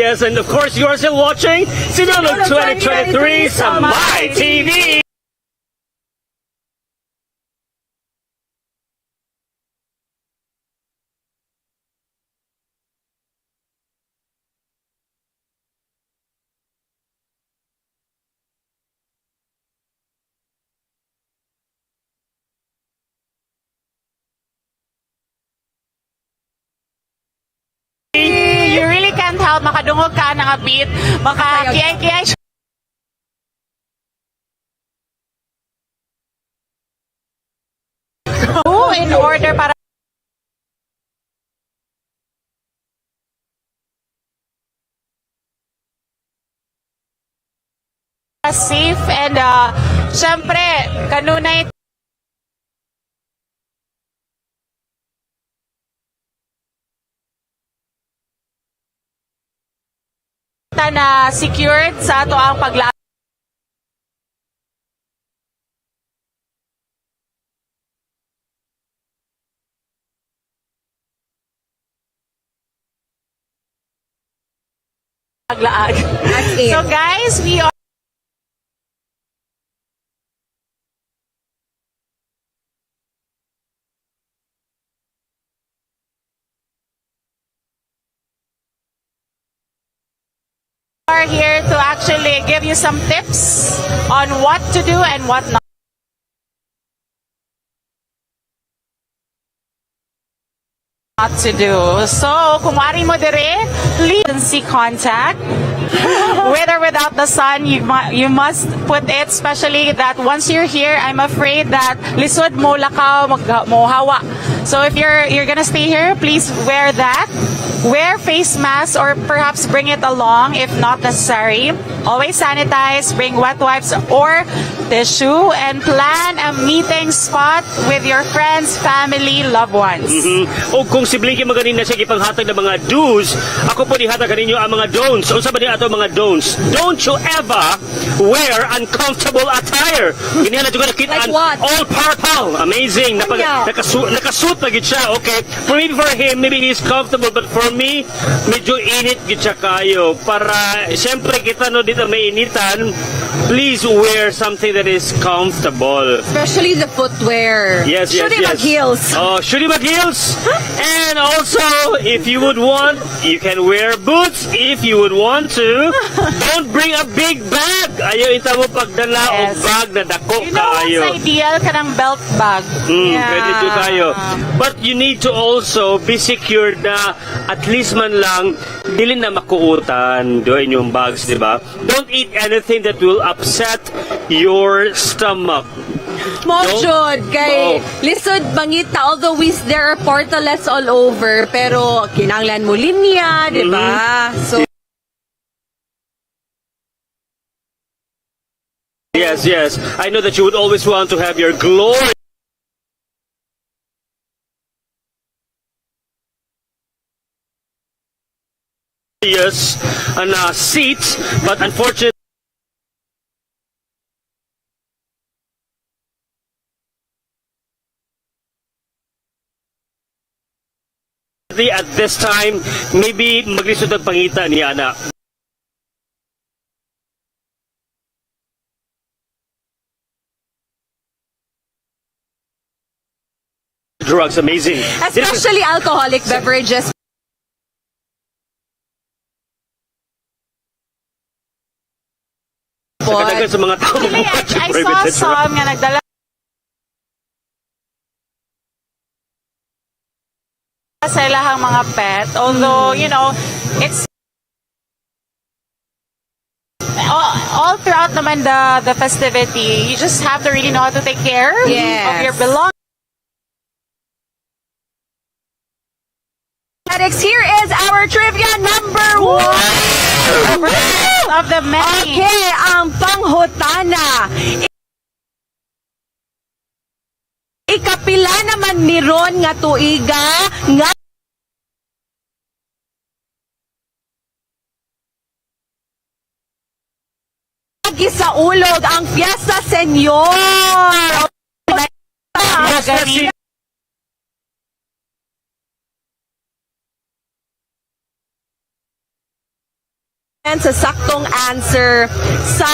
yes. And of course, you are still watching Sinulog 2023 sa My TV. You really can't help makadungog ka ng a bit, makakiyay-kiyay in order para safe and syempre kanunay na secured sa ato ang paglaan So guys, we are here to actually give you some tips on what to do and what not to do. So, kung wari mo dire, please see contact. With or without the sun, you must put it, especially that once you're here, I'm afraid that lisod mo lakaw mo hawa. So if you're gonna stay here, please wear that. Wear face masks or perhaps bring it along if not necessary. Always sanitize, bring wet wipes or tissue, and plan a meeting spot with your friends, family, loved ones. O kung si Blinky maganin na siya ipanghatag ng mga do's, ako po dihatag kaninyo ang mga don'ts. Unsa ba niya ato mga don'ts? Don't you ever wear uncomfortable attire. Ganyan na juga nakita Like what? all purple. Amazing. Nakasuit na gid siya. Okay. For him, maybe he's comfortable, but for me, medyo init gid siya kayo. Para siyempre kita no dito may initan, please wear something that is comfortable. Especially the footwear. Yes, yes, Should yes. mag-heels. Oh, should mag-heels. And also, if you would want, you can wear boots if you would want to. Don't bring a big bag. Ayaw ita mo pagdala o bag na dako You know kaayo. what's ideal ka ng belt bag? Pwede to kayo. But you need to also be secured na at least man lang dili na makuutan do inyong bags, di ba? Don't eat anything that will upset your stomach. Mojod kay lisod mangita, although there are portalets all over, pero kinanglan mo linya, di ba? So Yes, yes. I know that you would always want to have your glory. Yes, on a seat, but unfortunately, at this time, maybe maglisod ang pangita ni Ana. Drugs, amazing. especially alcoholic beverages. Kadaghan sa mga tao. Actually, I saw some nga nagdala sa ilahang mga pet. Although, you know, it's all throughout naman the festivity, you just have to really know how to take care of your belongings. Here is our trivia number 1. Of the many. Okay, ang panghutana. Ikapila naman ni Ron nga tuiga nga gisaulog ang Fiesta Senyor. sa saktong answer sa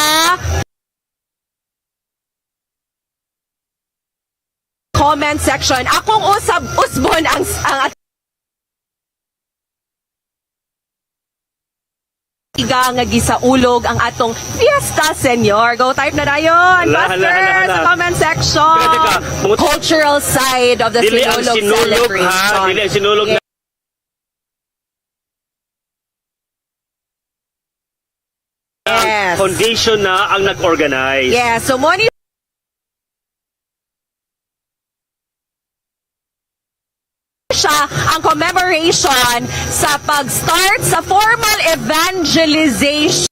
comment section. Akong usbon ang nga gisaulog ang atong Fiesta Senyor. Go type na dayon. Faster sa comment section. Cultural side of the Sinulog celebration. Dili ang sinulog na Yes. foundation na ang nag-organize. Yes. So, money siya ang commemoration sa pag-start sa formal evangelization.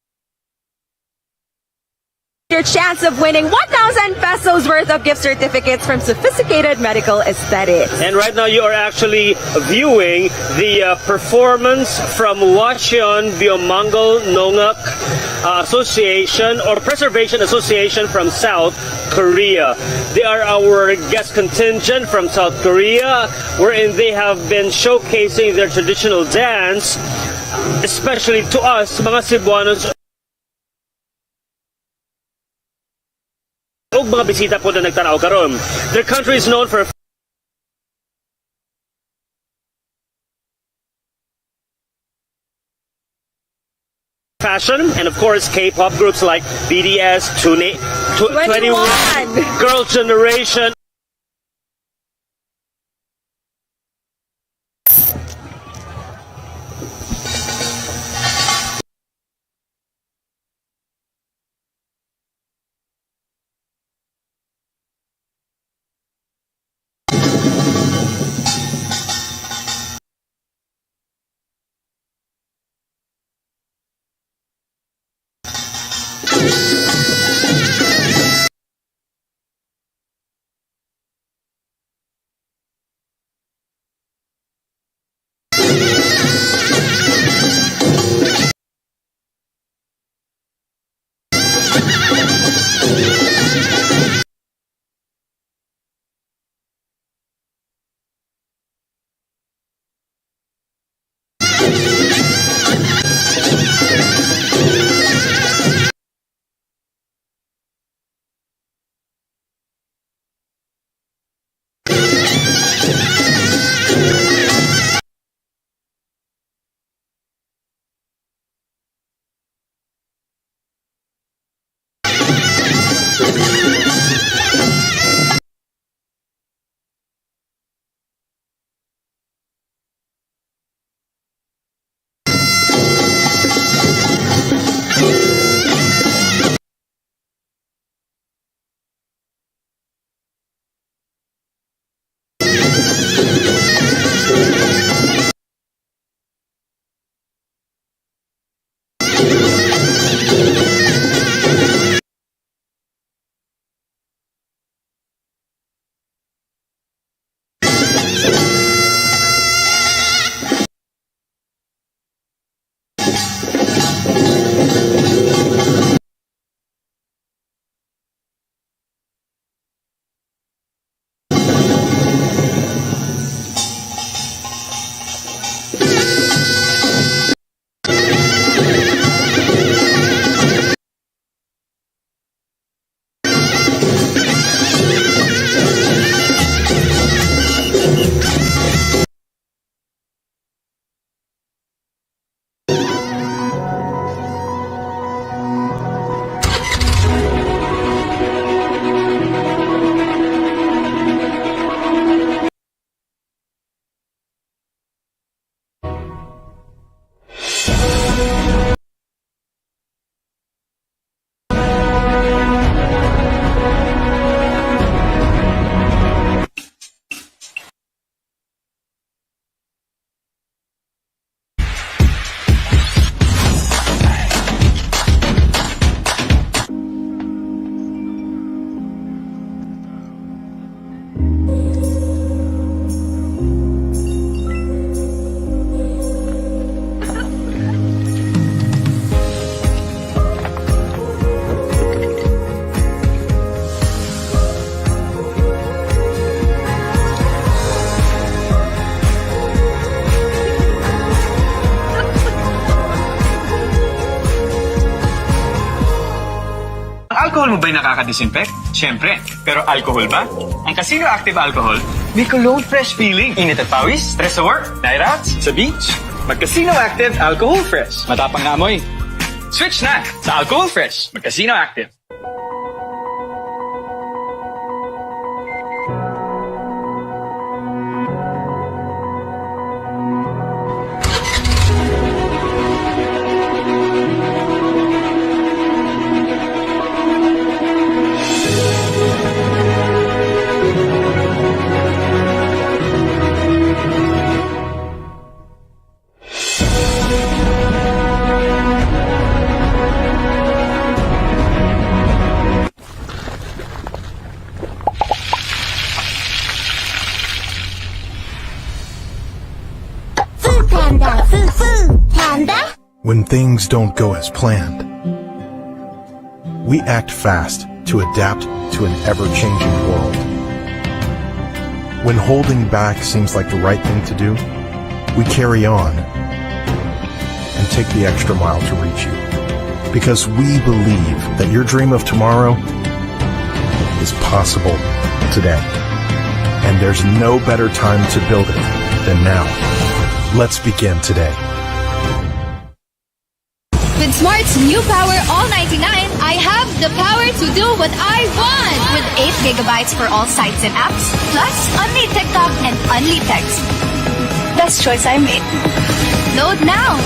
Your chance of winning 1,000 pesos worth of gift certificates from Sophisticated Medical Aesthetics. And right now you are actually viewing the performance from Washon Biomangal Nongak Association or Preservation Association from South Korea. They are our guest contingent from South Korea, wherein they have been showcasing their traditional dance, especially to us, mga Cebuanos, o mga bisita po na nagtanaw karon. Their country is known for fashion and of course K-pop groups like BTS, 21, Girl Generation. mo ba'y nakaka-disinfect? Siyempre. Pero alcohol ba? Ang Casino Active Alcohol, may cologne fresh feeling. Init at pawis, stress sa work, night outs, sa beach. Mag-Casino Active Alcohol Fresh. Matapang na amoy. Switch na sa Alcohol Fresh. Mag-Casino Active. When things don't go as planned, we act fast to adapt to an ever-changing world. When holding back seems like the right thing to do, we carry on and take the extra mile to reach you. Because we believe that your dream of tomorrow is possible today. And there's no better time to build it than now. Let's begin today. With Smart's new Power All 99, I have the power to do what I want! With 8 gigabytes for all sites and apps, plus only TikTok and only text. Best choice I made. Load now!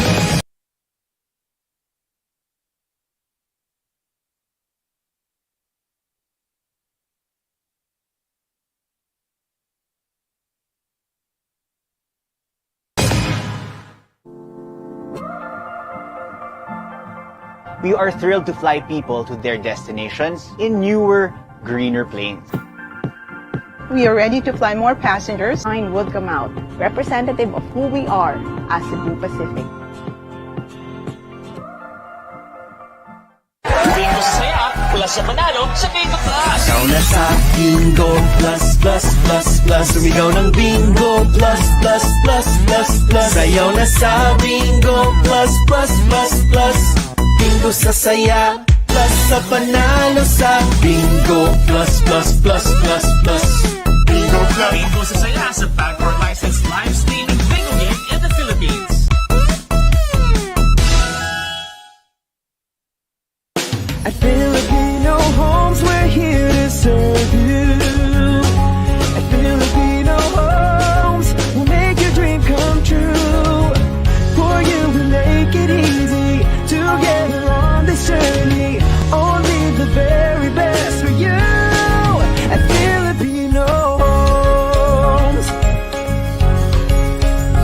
We are thrilled to fly people to their destinations in newer, greener planes. We are ready to fly more passengers. Mine would come out, representative of who we are as Cebu Pacific. Bingo saya, plus sa manalo sa Bingo Plus. Ikaw na sa Bingo Plus, Plus, Plus, Plus. Sumigaw ng Bingo Plus, Plus, Plus, Plus, Plus. Sayaw na sa Bingo Plus, Plus, Plus, Plus. Bingo sa saya, plus sa panalo sa Bingo Plus, Plus, Plus, Plus, Plus. Bingo Plus. Bingo sa saya sa Bangkok licensed live streaming bingo game in the Philippines. At Filipino Homes, we're here to serve you. At Filipino Homes, we'll make your dream come true. For you, we make it easy. Together on this journey, only the very best for you. At Filipino Homes.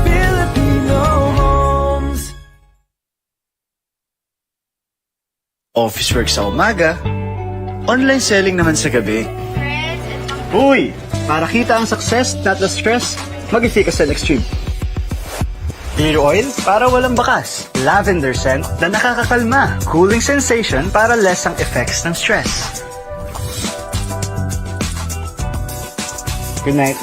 Filipino Homes. Office work sa umaga, online selling naman sa gabi. Uy! Para kita ang success, not the stress, mag-Efficasen Extreme. Clear oil para walang bakas. Lavender scent na nakakakalma. Cooling sensation para less ang effects ng stress. Good night.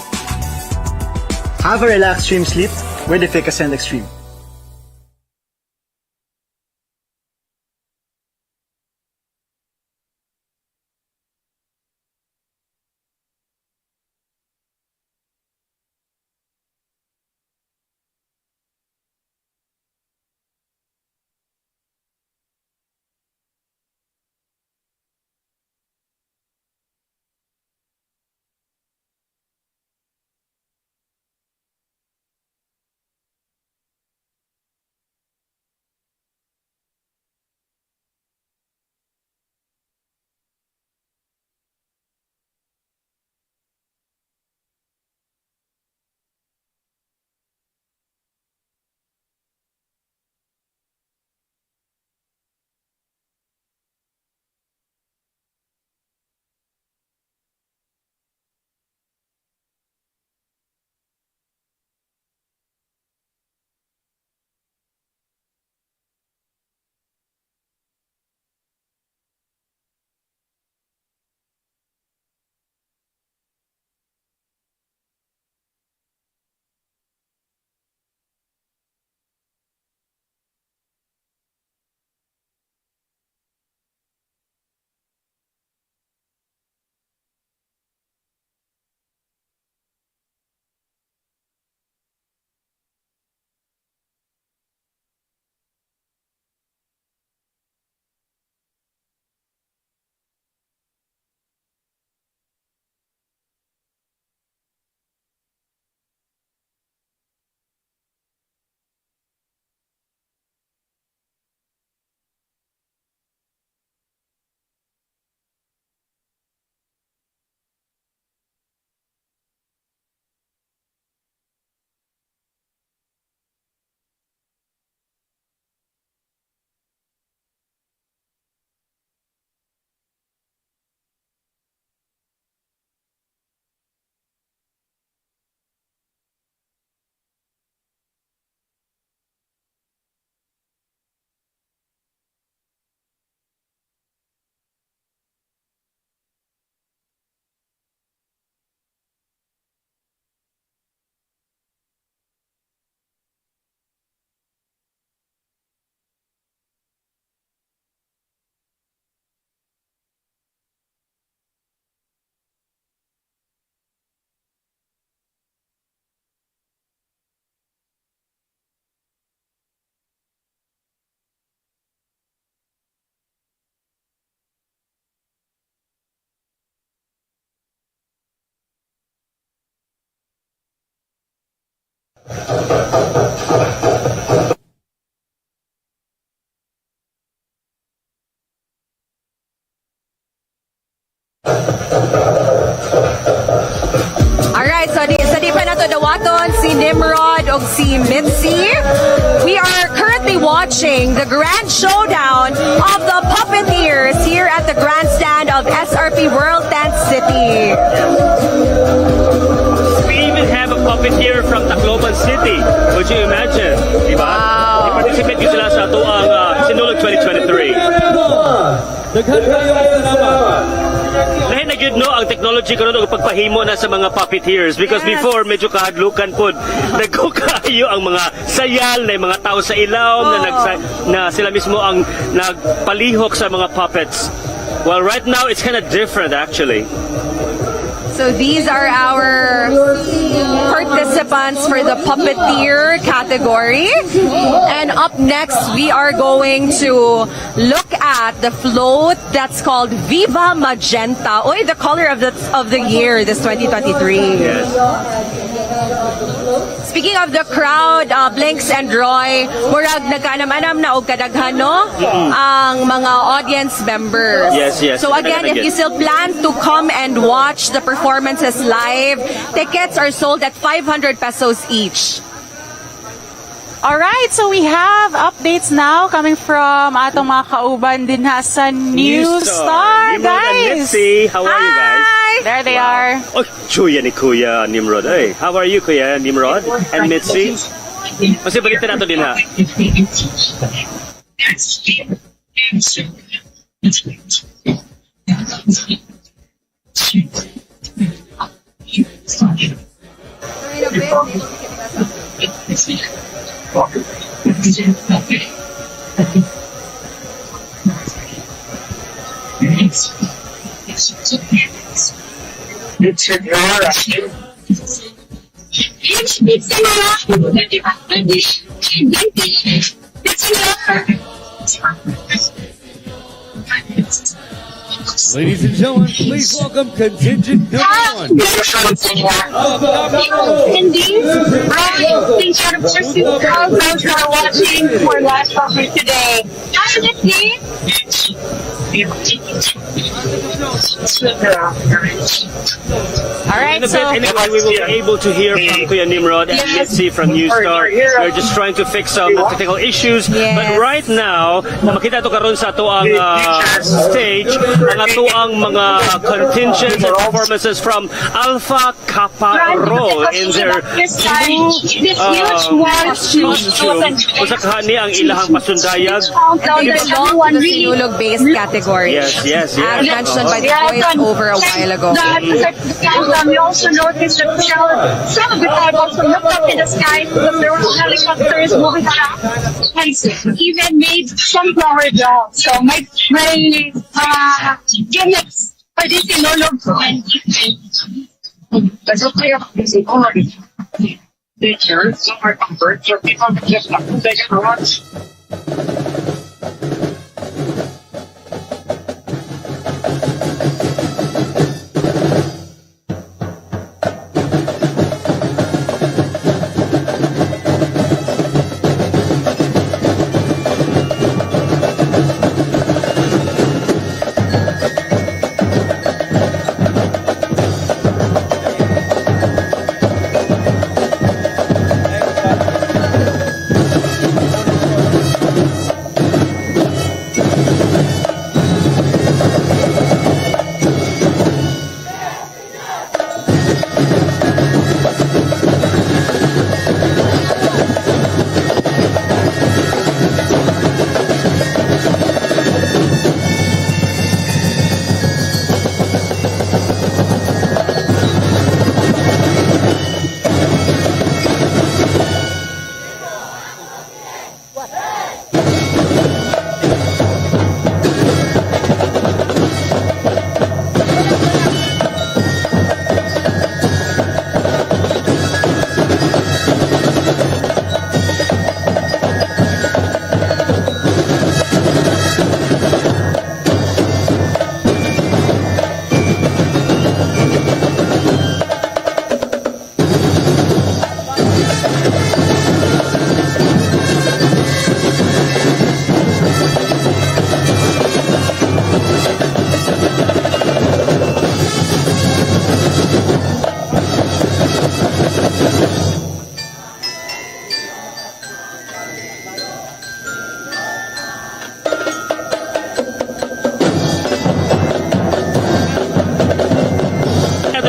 Have a relaxed dream sleep with Efficasen Extreme. Alright, so di pa nato dawaton si Nimrod o si Mitzi. We are currently watching the grand showdown of the puppeteers here at the Grandstand of SRP World Tent City. We even have a puppeteer from Tacloban City. Would you imagine? Diba? Wow. I-participate ko sila sa atuang Sinulog 2023. Lahi na gyud no ang technology karon og pagpahimo na sa mga puppeteers because before medyo kahadlukan pod nagkukayo ang mga sayal na mga tao sa ilawom na sila mismo ang nagpalihok sa mga puppets. Well, right now it's kind of different actually. So these are our participants for the puppeteer category. And up next, we are going to look at the float that's called Viva Magenta. Oy, the color of the year, this 2023. Yes. Speaking of the crowd, Blinks and Roy, murag nagkaanam-anam na og kadaghan no ang mga audience members. Yes. So again, if you still plan to come and watch the performances live, tickets are sold at 500 pesos each. Alright, so we have updates now coming from atong mga kauban din ha sa New Star, Nimrod and guys. Mitzi, how are you guys? There they are. Oh, chuya ni Kuya Nimrod. Hey, how are you, Kuya Nimrod and Mitzi? Kasi balita nato din ha. Ladies and gentlemen, please welcome contingent number one. Indeed, thanks for those who are watching for last topic today. Hi, Mitzi. Alright, so Anyway, we will be able to hear from Kuya Nimrod and Mitzi from New Star. We're just trying to fix some technical issues. But right now, makita ito karon sa ato ang stage, ang ato ang mga contingents and performances from Alpha Kappa Rho in their blue costume. Usakhan ni ang ilahang pasundayag. And they belong to the Sinulog-based category. Yes. As mentioned by the voice over a while ago. We also noticed that some of the time also looked up in the sky because there were helicopters moving around and even made sunflower dogs. So my gimmicks for this Sinulog. That's okay. Pictures, some are comforts, or people just take a watch.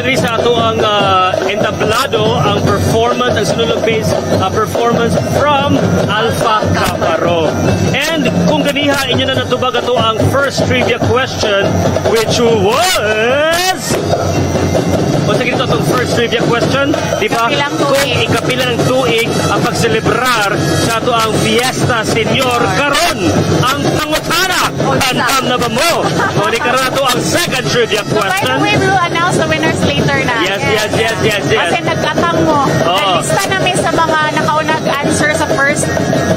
diri sa ato ang entablado ang performance, ang sinulog-based performance from Alpha Kaparo. And kung ganiha, inyo na natubag ato ang first trivia question, which was... O sige ito itong first trivia question, di ba? Kung ikapila ng tuig ang pagselebrar sa ato ang Fiesta Senyor karon ang pangutana. Andam na ba mo? O di karon ato ang second trivia By the question. way, we will announce the winners later na. Yes. Kasi nagkatang mo. Nalista namin sa mga nakaunag answer sa first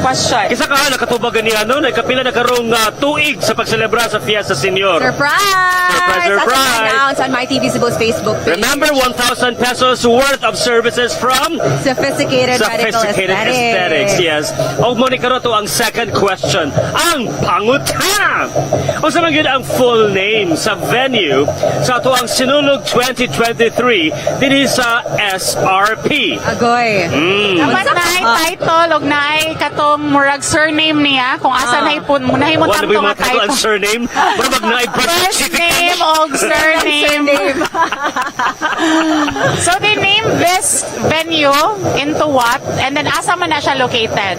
question. Kisa ka nakatubag ganiya no? Ikapila na karong tuig sa pagselebrar sa Fiesta Senyor. Surprise! Surprise! Announce on My TV Cebu's Facebook page. Remember, 1,000 pesos worth of services from Sophisticated Aesthetics. Yes. O mo ni karon to ang second question. Ang pangutana. O sa mga ang full name sa venue sa ato ang Sinulog 2023 diri sa SRP. Agoy. Dapat na title og naay katong murag surname niya kung asa na ipon mo nahi mo Wala ba tanto yung nga mga title and title. surname? Pero mag-naib First name og surname. So they named this venue into what? And then asa man na siya located?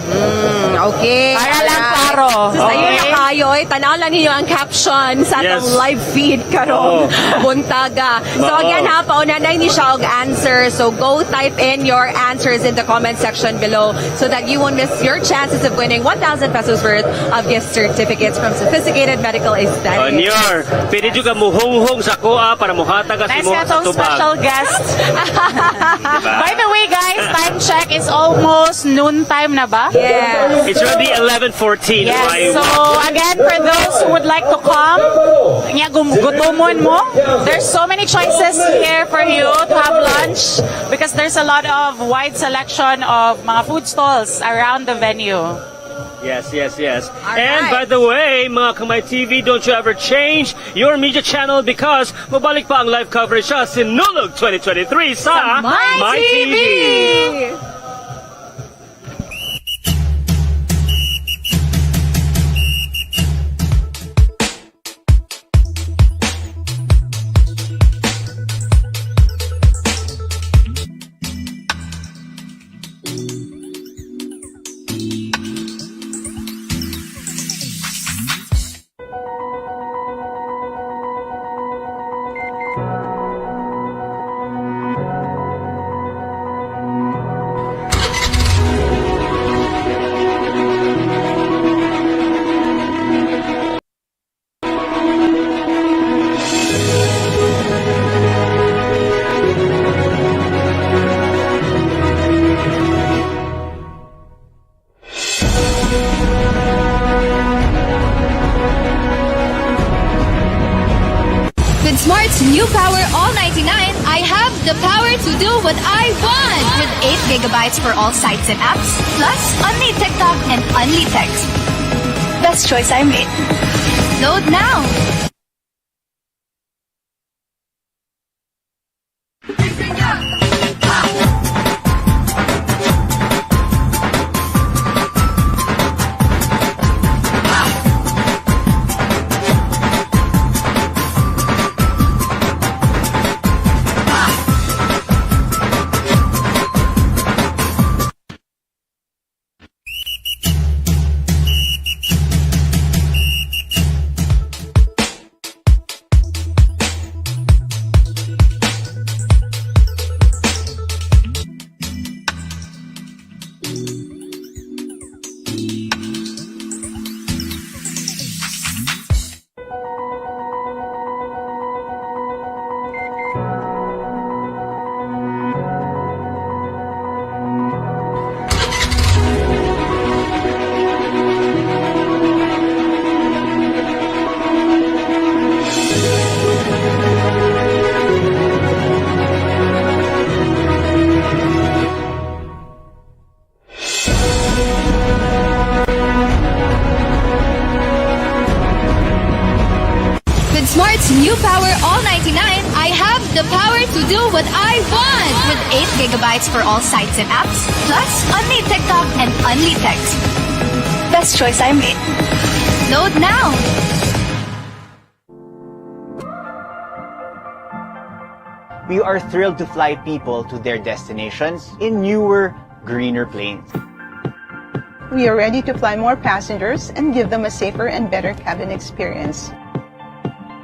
Okay. Para lang klaro. Ayun Okay. na kayo, tanalan niyo ang caption sa Yes. atong live feed karon. Buntaga. So Oo. again ha, paunanay ni siya og answer. So go type in your answers in the comment section below so that you won't miss your chances of winning 1,000 pesos worth of gift certificates from Sophisticated Medical Aesthetics. Senyor, pwede juga muhonghong sa kuha para muhatag Nice mo ka sa tong special tubag. guest. By the way, guys, time check is almost noon time na ba? Yes. It's already 11:14. Yes. So again, for those who would like to come, nya gutomon mo. There's so many choices here for you to have lunch because there's a lot of wide selection of mga food stalls around the venue. Yes. And by the way, mga Kamay TV, don't you ever change your media channel because mabalik pa ang live coverage sa Sinulog 2023 sa My TV. With Smart's new Power All 99, I have the power to do what I want with 8 gigabytes for all sites and apps, plus only TikTok and only text. Best choice I made. Load now. Smart's new Power All 99, I have the power to do what I want with 8 gigabytes for all sites and apps, plus only TikTok and only text. Best choice I made. Load now. we are thrilled to fly people to their destinations in newer, greener planes. We are ready to fly more passengers and give them a safer and better cabin experience.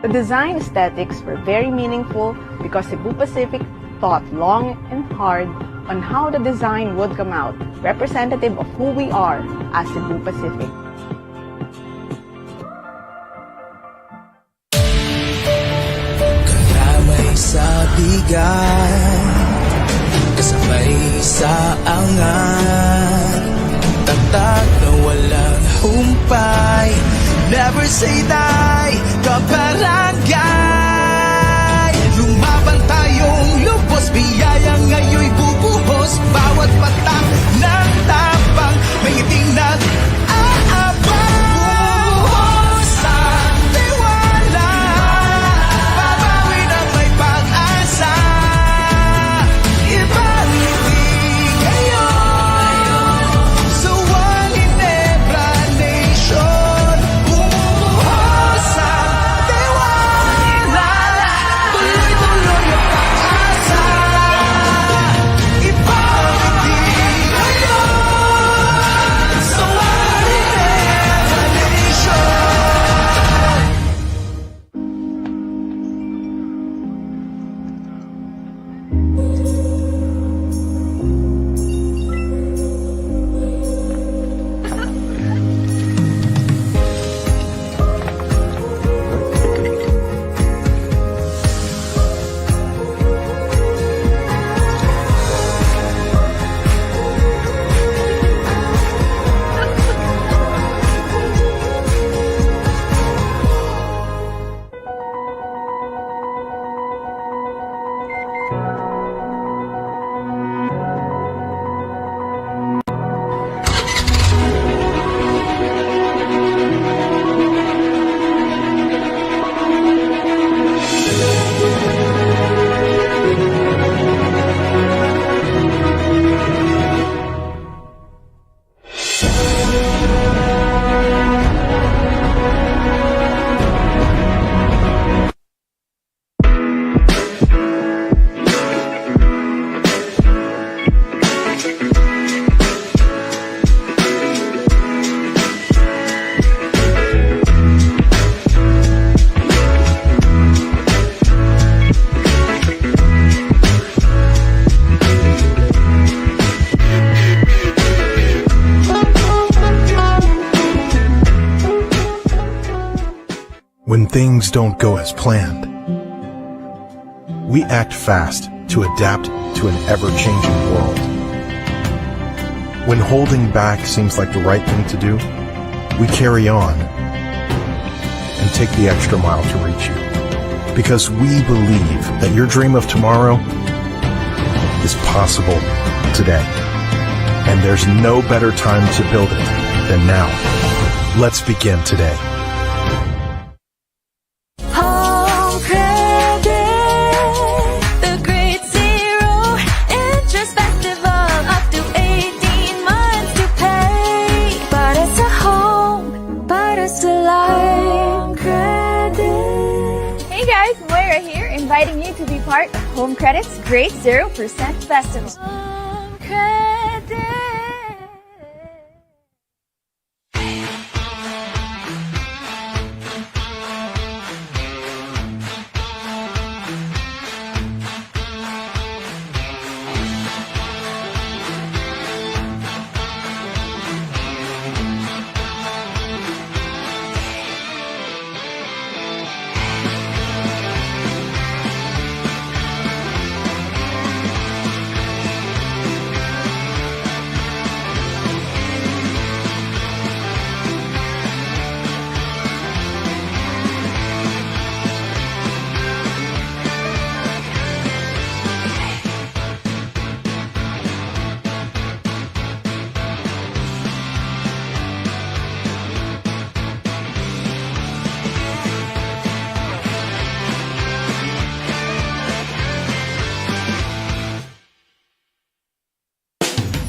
The design aesthetics were very meaningful because Cebu Pacific thought long and hard on how the design would come out, representative of who we are as Cebu Pacific. Kalamay sa bigat, kasabay sa angat, tatak na walang humpay, never say die, kabarangay. Lumaban tayong lubos, biyaya ngayon'y bubuhos, bawat patak ng tapang, may ngiting nag-aabang. Buhos ang tiwala, babawi ng may pag-asa, ibalik ngayon sa One Ginebra Nation. Buhos ang tiwala, tuloy-tuloy ang pag-asa, ibalik ngayon sa One Ginebra Nation. When things don't go as planned, we act fast to adapt to an ever-changing world. When holding back seems like the right thing to do, we carry on and take the extra mile to reach you. Because we believe that your dream of tomorrow is possible today. And there's no better time to build it than now. Let's begin today. Home credit, the great zero interest festival, up to 18 months to pay. Para sa home, para sa life. Credit. Hey guys, Moira here, inviting you to be part of Home Credit's Great 0% Festival. Home credit.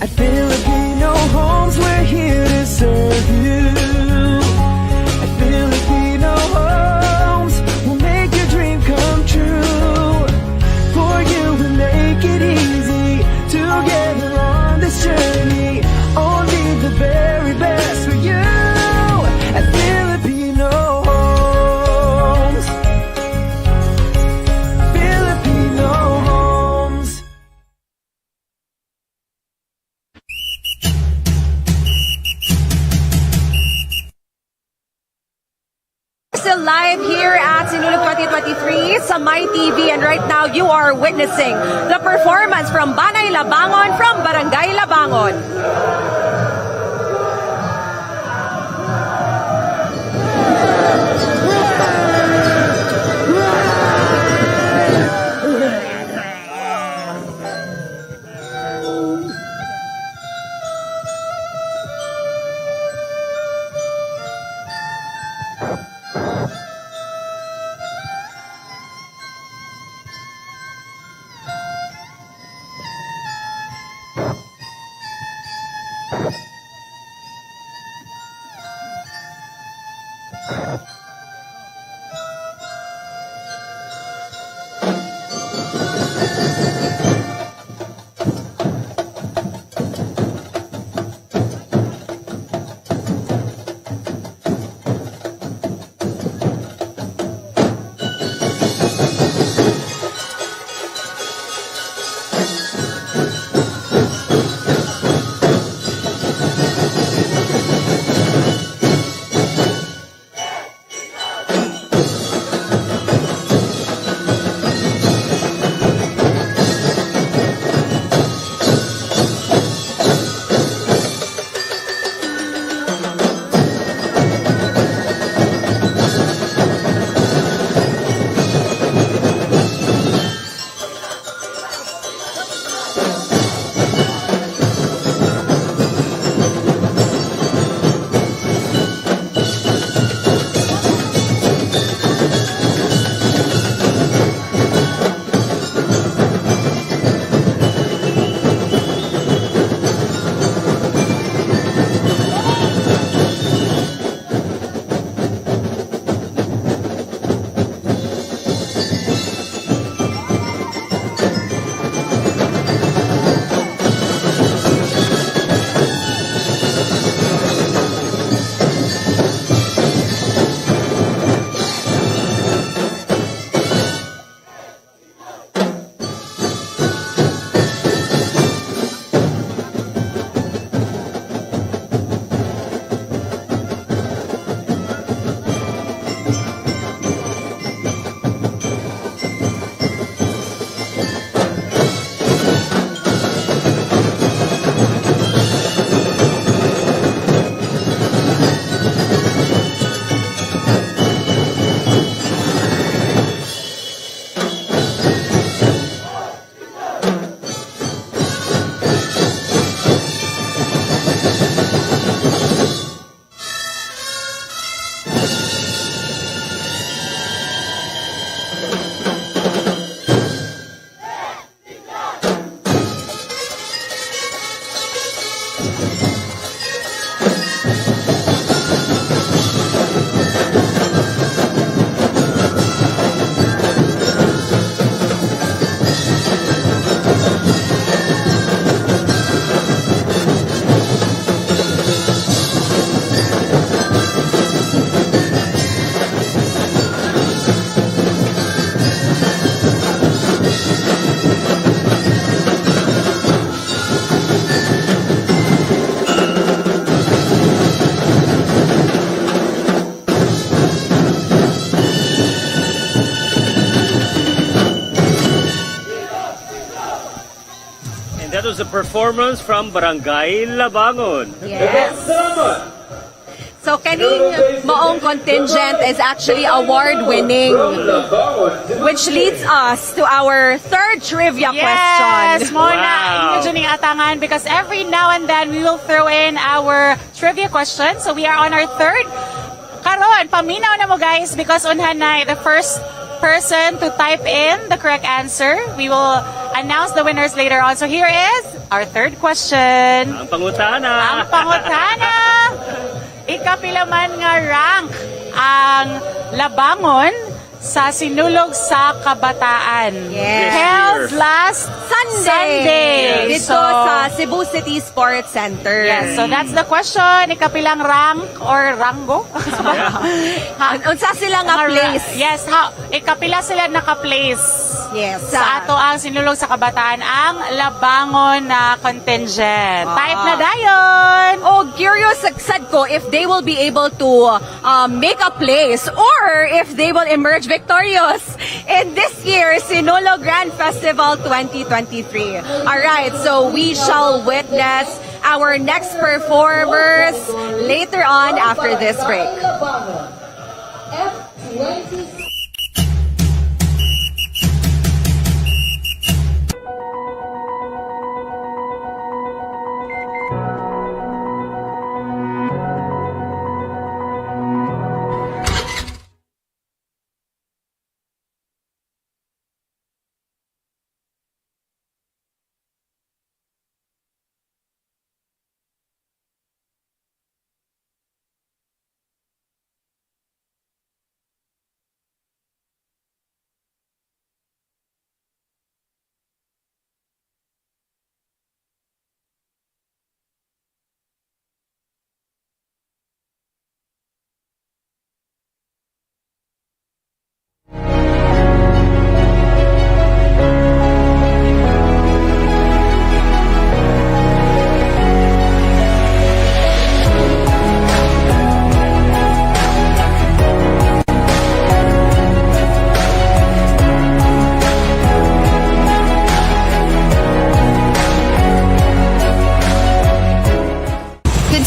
At Filipino Homes, we're here to serve you. At Filipino Homes, we'll make your dream come true. For sa My TV, and right now you are witnessing the performance from Banay Labangon from Barangay Labangon. That was a performance from Barangay Labangon. Yes. So kaning maong contingent is actually award-winning, which leads us to our third trivia Yes, question. Mona, inyo atangan because every now and then we will throw in our trivia question. So we are on our third. Karon, paminaw na mo guys because unhanay the first person to type in the correct answer. We will announce the winners later on. So here is our third question. Ang pangutana. Ang pangutana. Ikapila man nga rank ang Labangon sa Sinulog sa Kabataan. Yes. Held last Sunday. Dito sa Cebu City Sports Center. Yes, so that's the question. Ikapilang rank or rango? Unsa sila nga place? Yes, ikapila sila naka-place Yes. Sa ato ang sinulog sa kabataan ang labangon na contingent. Type na dayon. Oh, curious sad ko if they will be able to make a place or if they will emerge victorious in this year's Sinulog Grand Festival 2023. Alright, so we shall witness our next performers later on after this break.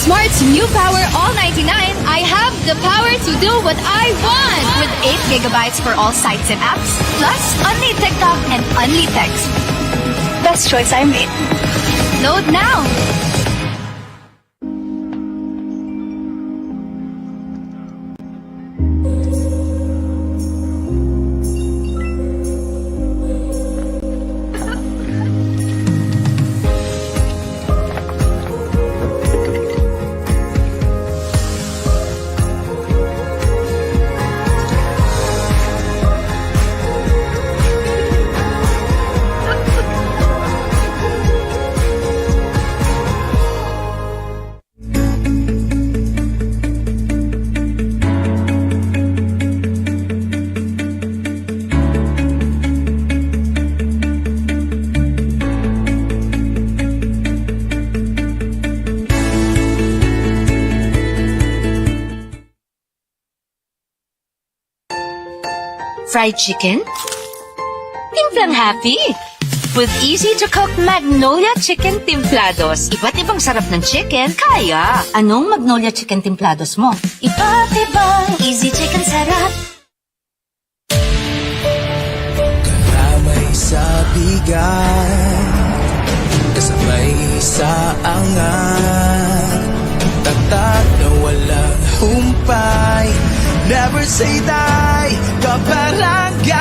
Smart's new power all 99, I have the power to do what I want with 8 gigabytes for all sites and apps, plus only TikTok and only text. Best choice I made. Load now. Fried chicken? Timplang happy! With easy-to-cook Magnolia Chicken Timplados. Iba't ibang sarap ng chicken, kaya. Anong Magnolia Chicken Timplados mo? Iba't ibang easy chicken sarap. Karamay sa bigat, kasabay sa angat, tatat na walang humpay, never say die, kabarangay.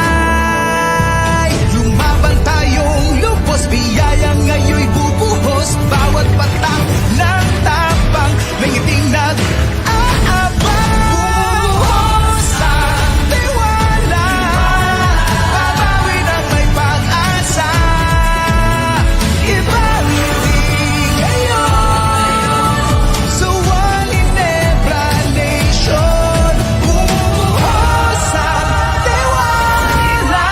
Lumaban tayong lubos, biyaya ngayon'y bubuhos, bawat patak ng tapang, may ngiting nag-aabang. Buhos ang tiwala, babawi ng may pag-asa. Ibang ngiti ngayon, sa Wali Nebra Nation. Buhos ang tiwala,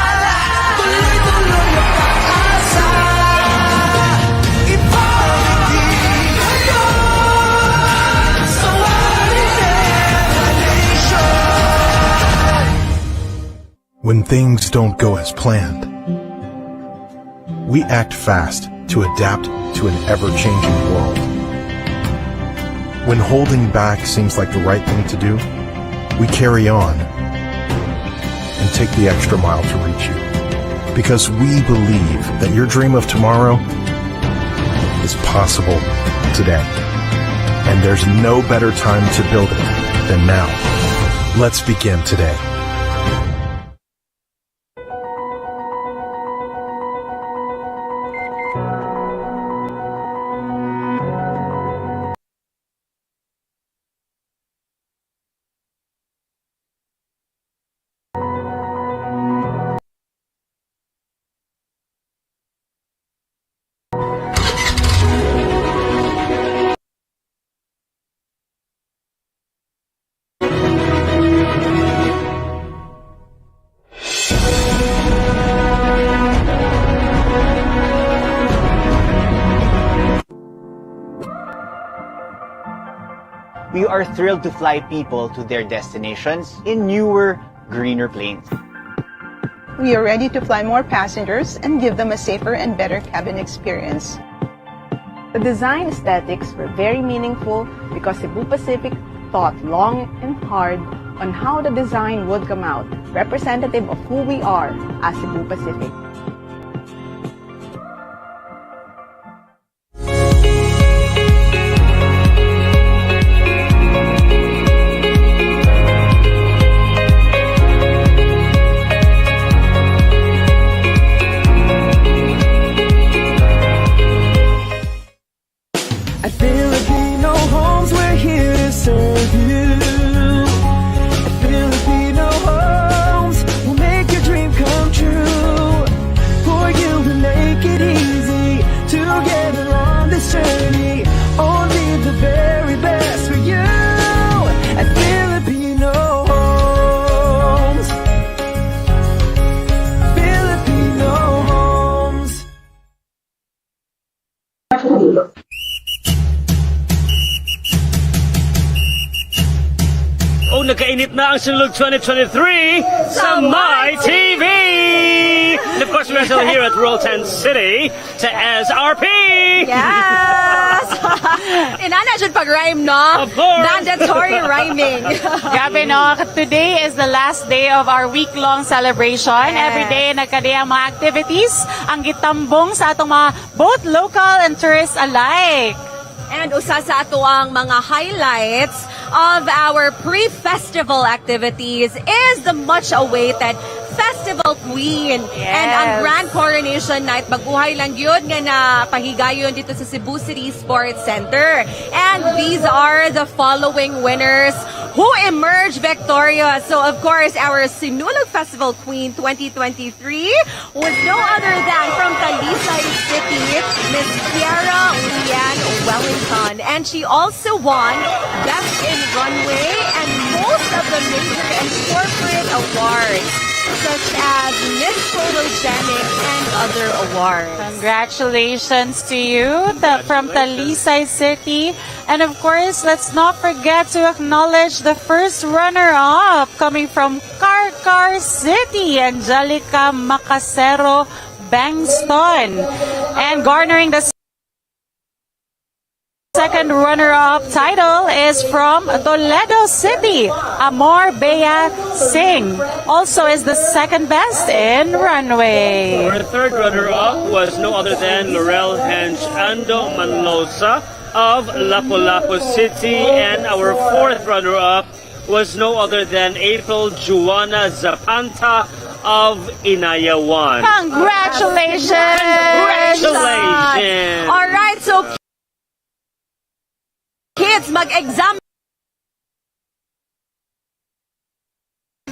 tuloy-tuloy ang pag-asa. Ibang ngiti ngayon, sa Wali Nebra Nation. When things don't go as planned, we act fast to adapt to an ever-changing world. When holding back seems like the right thing to do, we carry on and take the extra mile to reach you. Because we believe that your dream of tomorrow is possible today. And there's no better time to build it than now. Let's begin today. we are thrilled to fly people to their destinations in newer, greener planes. We are ready to fly more passengers and give them a safer and better cabin experience. The design aesthetics were very meaningful because Cebu Pacific thought long and hard on how the design would come out, representative of who we are as Cebu Pacific. At Filipino Homes, we're here to serve you. At Filipino Homes, we'll make your dream come true. For you to make it easy, together on this journey. Only the very best for you. At Filipino Homes. Filipino Homes. Oh, nagkainit na ang Sinulog 2023 sa My TV! And of course, we're still here at Royal Tent City to SRP! Yes! Inana should pag-rhyme, no? Of course! Mandatory rhyming. Grabe no, today is the last day of our week-long celebration. Yes. Every day nagkadiyang mga activities ang gitambong sa atong mga both local and tourists alike. And usa sa ato ang mga highlights of our pre-festival activities is the much-awaited Festival Queen. Yes. And ang Grand Coronation Night, baguhay lang yun nga na pahigayon dito sa Cebu City Sports Center. And these are the following winners who emerged victorious. So of course, our Sinulog Festival Queen 2023 was no other than from Talisay City, Miss Kiara Lian Wellington. And she also won Best in Runway and most of the major and corporate awards, such as Miss Photogenic and other awards. Congratulations to you from Talisay City. And of course, let's not forget to acknowledge the first runner-up coming from Carcar City, Angelica Macasero Bangston. And garnering the second runner-up title is from Toledo City, Amor Bea Singh. Also is the second best in runway. Our third runner-up was no other than Laurel Hench Ando Manlosa of Lapu-Lapu City, and our fourth runner-up was no other than April Juana Zapanta of Inayawan. Congratulations! Congratulations! All right, so kids, mag-exam.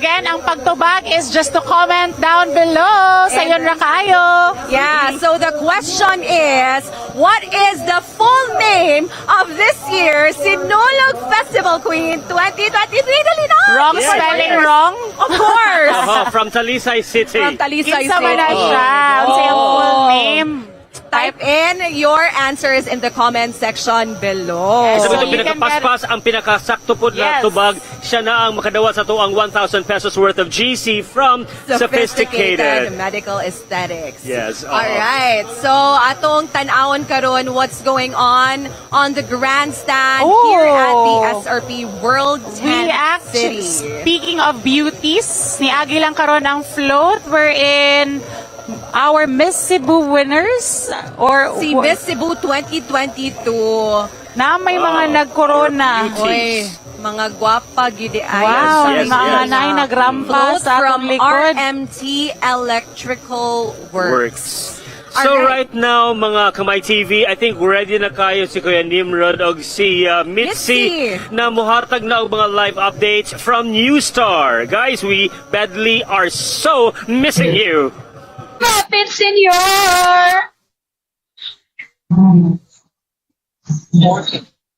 Again, ang pagtubag is just to comment down below. Sayon ra kayo. Yeah, so the question is, what is the full name of this year's Sinulog Festival Queen 2023? Dali na! Wrong spelling, wrong? Of course! From Talisay City. From Talisay Kinsa man na City. siya. Ang siyang full name. Type in your answers in the comment section below. Yes. Sabi So ito, you can pinakapaspas, ang pinakasakto po na Yes. tubag, siya na ang makadawat sa tuang 1,000 pesos worth of GC from Sophisticated Medical Aesthetics. Yes. Alright, so atong tanawon karon what's going on the grandstand Oh. here at the SRP World We Tent actually, City. speaking of beauties, niagi lang karon ang float wherein our Miss Cebu winners or Si Miss Cebu 2022. na may mga nagkorona. Oy, mga gwapa gidi ayo. Wow, Yes, mga yes. nanay nagrampa Float sa from atong likod. RMT Electrical Works. So Alright. right now, mga Kamay TV, I think ready na kayo si Kuya Nimrod o si Mitzi na muhatag na og mga live updates from New Star. Guys, we badly are so missing you. Kapit, Senyor!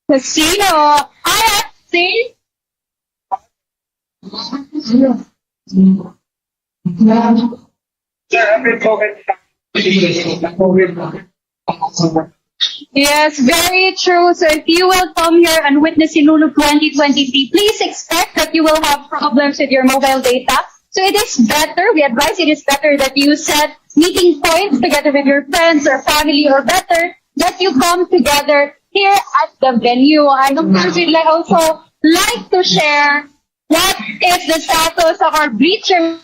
Casino! IFC! Yes, very true. So if you will come here and witness Sinulog 2023, please expect that you will have problems with your mobile data. So it is better, we advise it is better that you set meeting points together with your friends or family, or better that you come together here at the venue. And of course, we'd also like to share what is the status of our bleacher.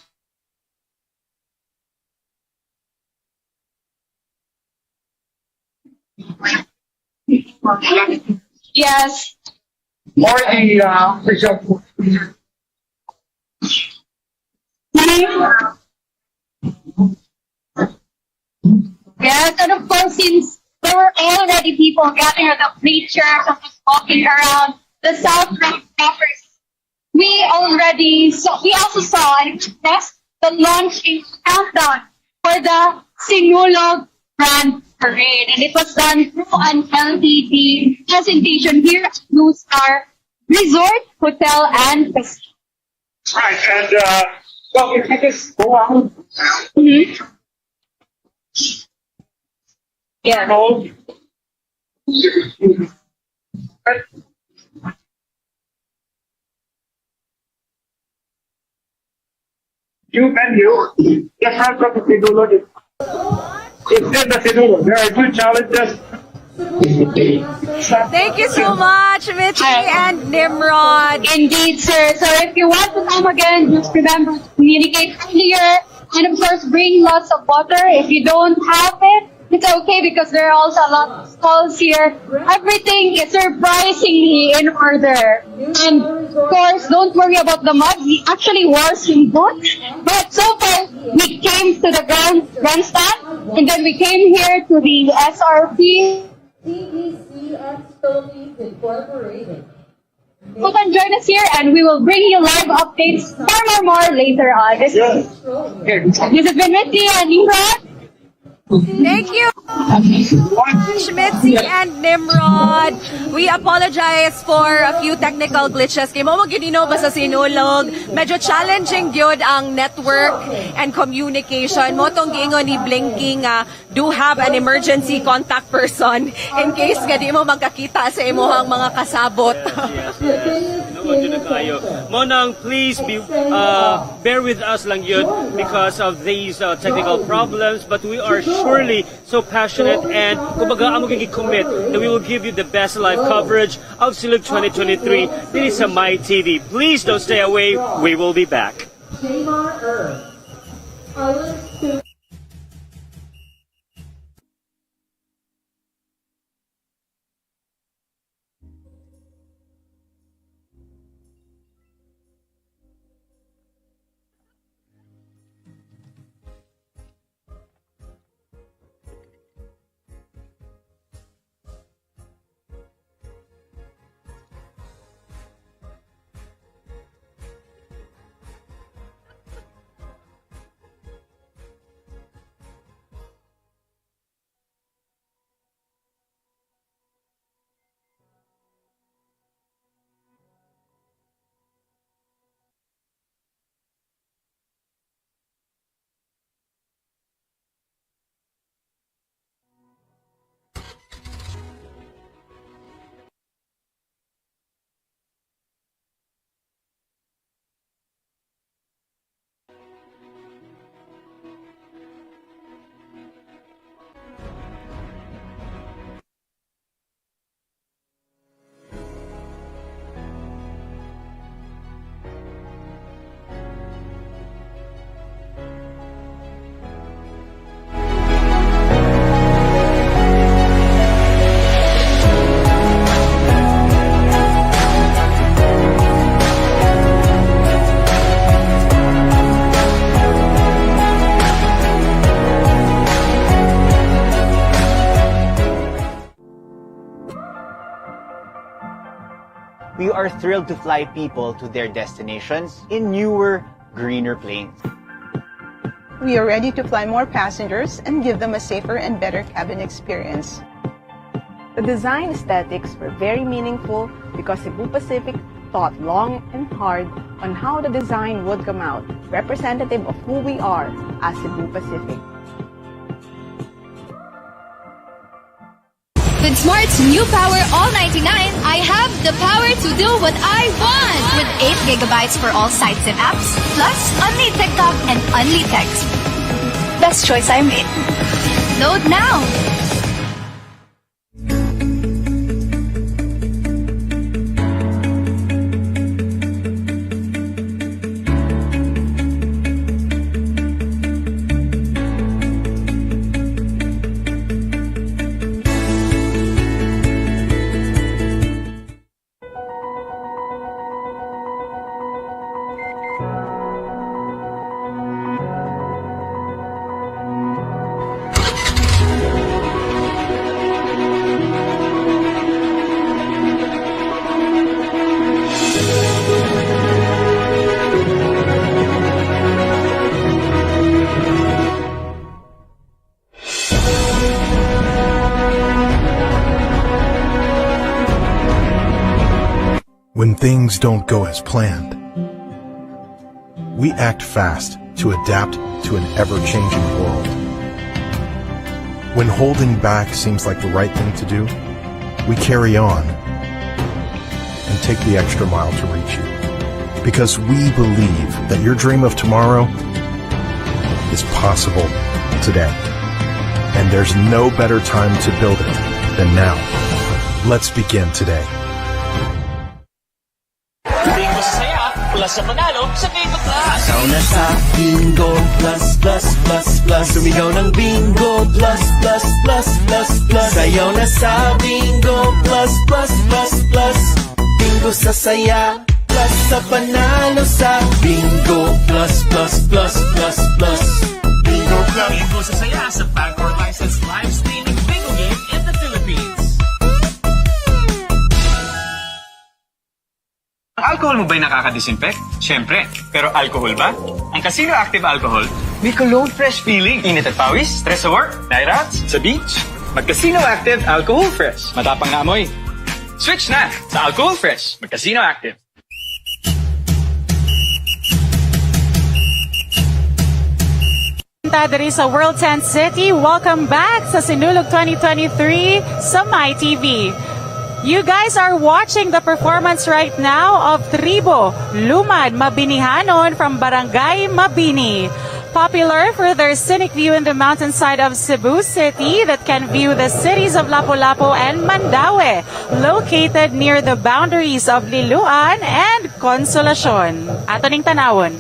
Yes. Or a result. Yes, and of course, since there were already people gathering at the bleachers and just walking around the South Rockers, we also saw and expressed the launching countdown for the Sinulog Grand Parade, and it was done through an LTD presentation here at Blue Star Resort, Hotel, and Casino. Right, and so if you just go on. Mm-hmm. Yeah. You menu, different from the Sinulog. It's in the Sinulog. There are two challenges. Thank you so much, Mitzi and Nimrod. Indeed, sir. So if you want to come again, just remember to communicate earlier. And of course, bring lots of water. If you don't have it, it's okay because there are also a lot of stalls here. Everything is surprisingly in order. And of course, don't worry about the mud. We actually wore some boots. But so far, we came to the grandstand. And then we came here to the SRP. You can join us here and we will bring you live updates more later on. This has been Mitzi and Nimrod. Thank you, Mitzi and Nimrod. We apologize for a few technical glitches. Kaya mo ginino ba sa Sinulog? Medyo challenging yun ang network and communication. Mo tong giingon ni Blinky do have an emergency contact person in case nga di mo magkakita sa imuhang mga kasabot. Monang, please bear with us lang yun because of these technical problems, but we are surely so passionate and kumbaga amo commit that we will give you the best live coverage of Sinulog 2023. This is My TV. Please don't stay away. We will be back. We are thrilled to fly people to their destinations in newer, greener planes. We are ready to fly more passengers and give them a safer and better cabin experience. The design aesthetics were very meaningful because Cebu Pacific thought long and hard on how the design would come out, representative of who we are as Cebu Pacific. With Smart's new Power All 99, I have the power to do what I want. With 8 gigabytes for all sites and apps, plus only TikTok and only text. Best choice I made. Load now. When things don't go as planned, we act fast to adapt to an ever-changing world. When holding back seems like the right thing to do, we carry on and take the extra mile to reach you. Because we believe that your dream of tomorrow is possible today. And there's no better time to build it than now. Let's begin today. Bingo sa saya, plus sa panalo sa Bingo Plus. Asaw na sa Bingo Plus, Plus, Plus, Plus. Sumigaw ng Bingo Plus, Plus, Plus, Plus, Plus. Sayaw na sa Bingo Plus, Plus, Plus, Plus. Bingo sa saya, plus sa panalo sa Bingo Plus, Plus, Plus, Plus, Plus. Bingo Plus. Bingo sa saya sa Pagcor licensed live streaming bingo game in the Philippines. Ang alcohol mo ba'y nakaka-disinfect? Siyempre. Pero alcohol ba? Ang Casino Active Alcohol, may cologne fresh feeling. Init at pawis, stress sa work, night outs, sa beach. Mag-Casino Active Alcohol Fresh. Matapang na amoy. Switch na sa Alcohol Fresh. Mag-Casino Active. Diri sa World Tent City, welcome back sa Sinulog 2023 sa MyTV. You guys are watching the performance right now of Tribo Lumad Mabinihanon from Barangay Mabini. Popular for their scenic view in the mountainside of Cebu City that can view the cities of Lapu-Lapu and Mandaue, located near the boundaries of Liloan and Consolacion. Ato ning tanawon.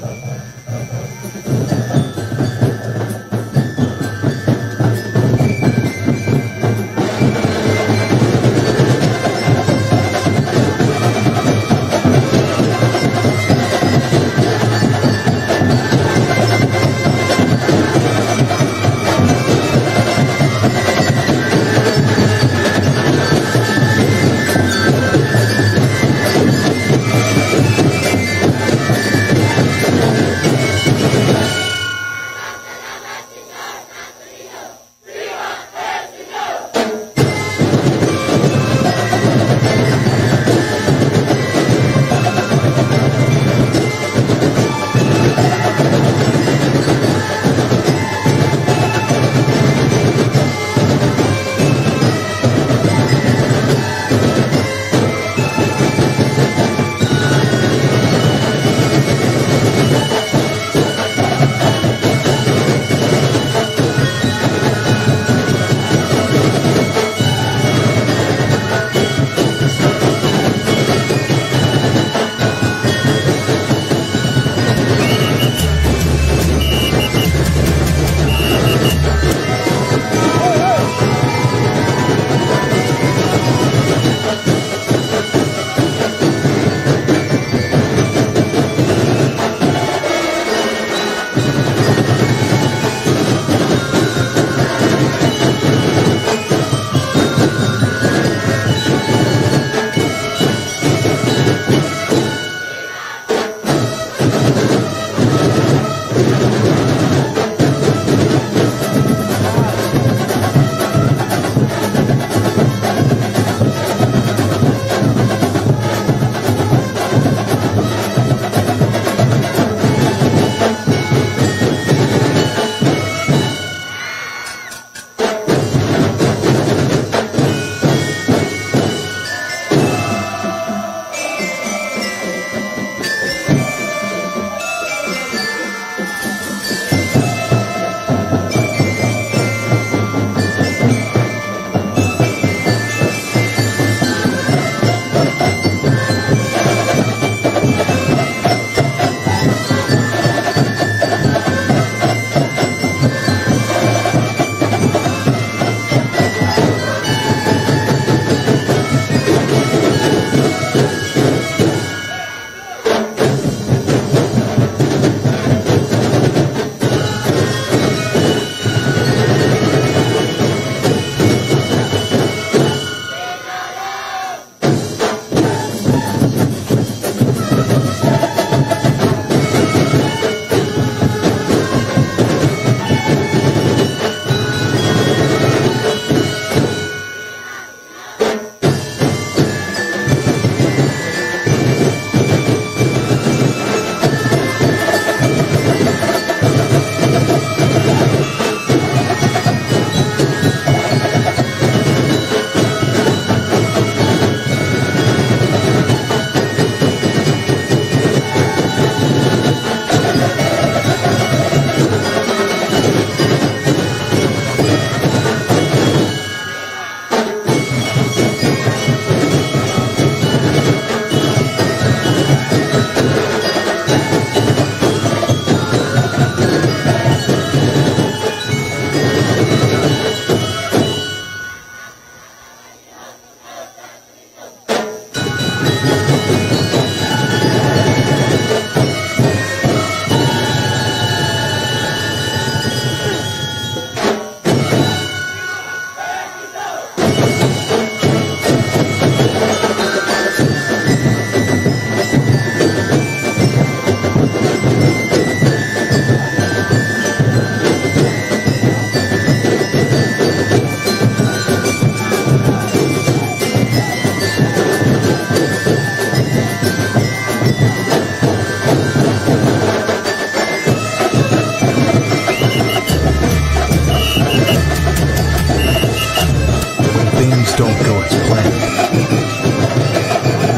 things don't go as planned,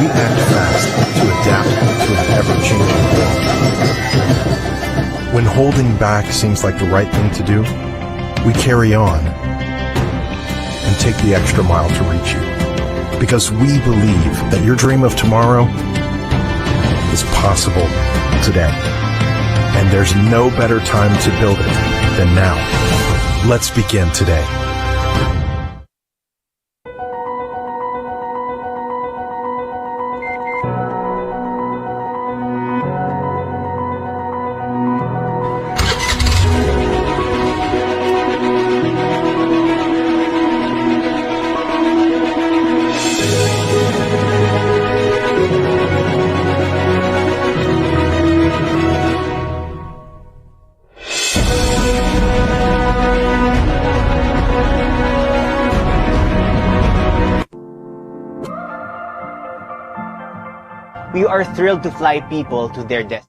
we act fast to adapt to an ever-changing world. When holding back seems like the right thing to do, we carry on and take the extra mile to reach you. Because we believe that your dream of tomorrow is possible today. And there's no better time to build it than now. Let's begin today. We are thrilled to fly people to their destination.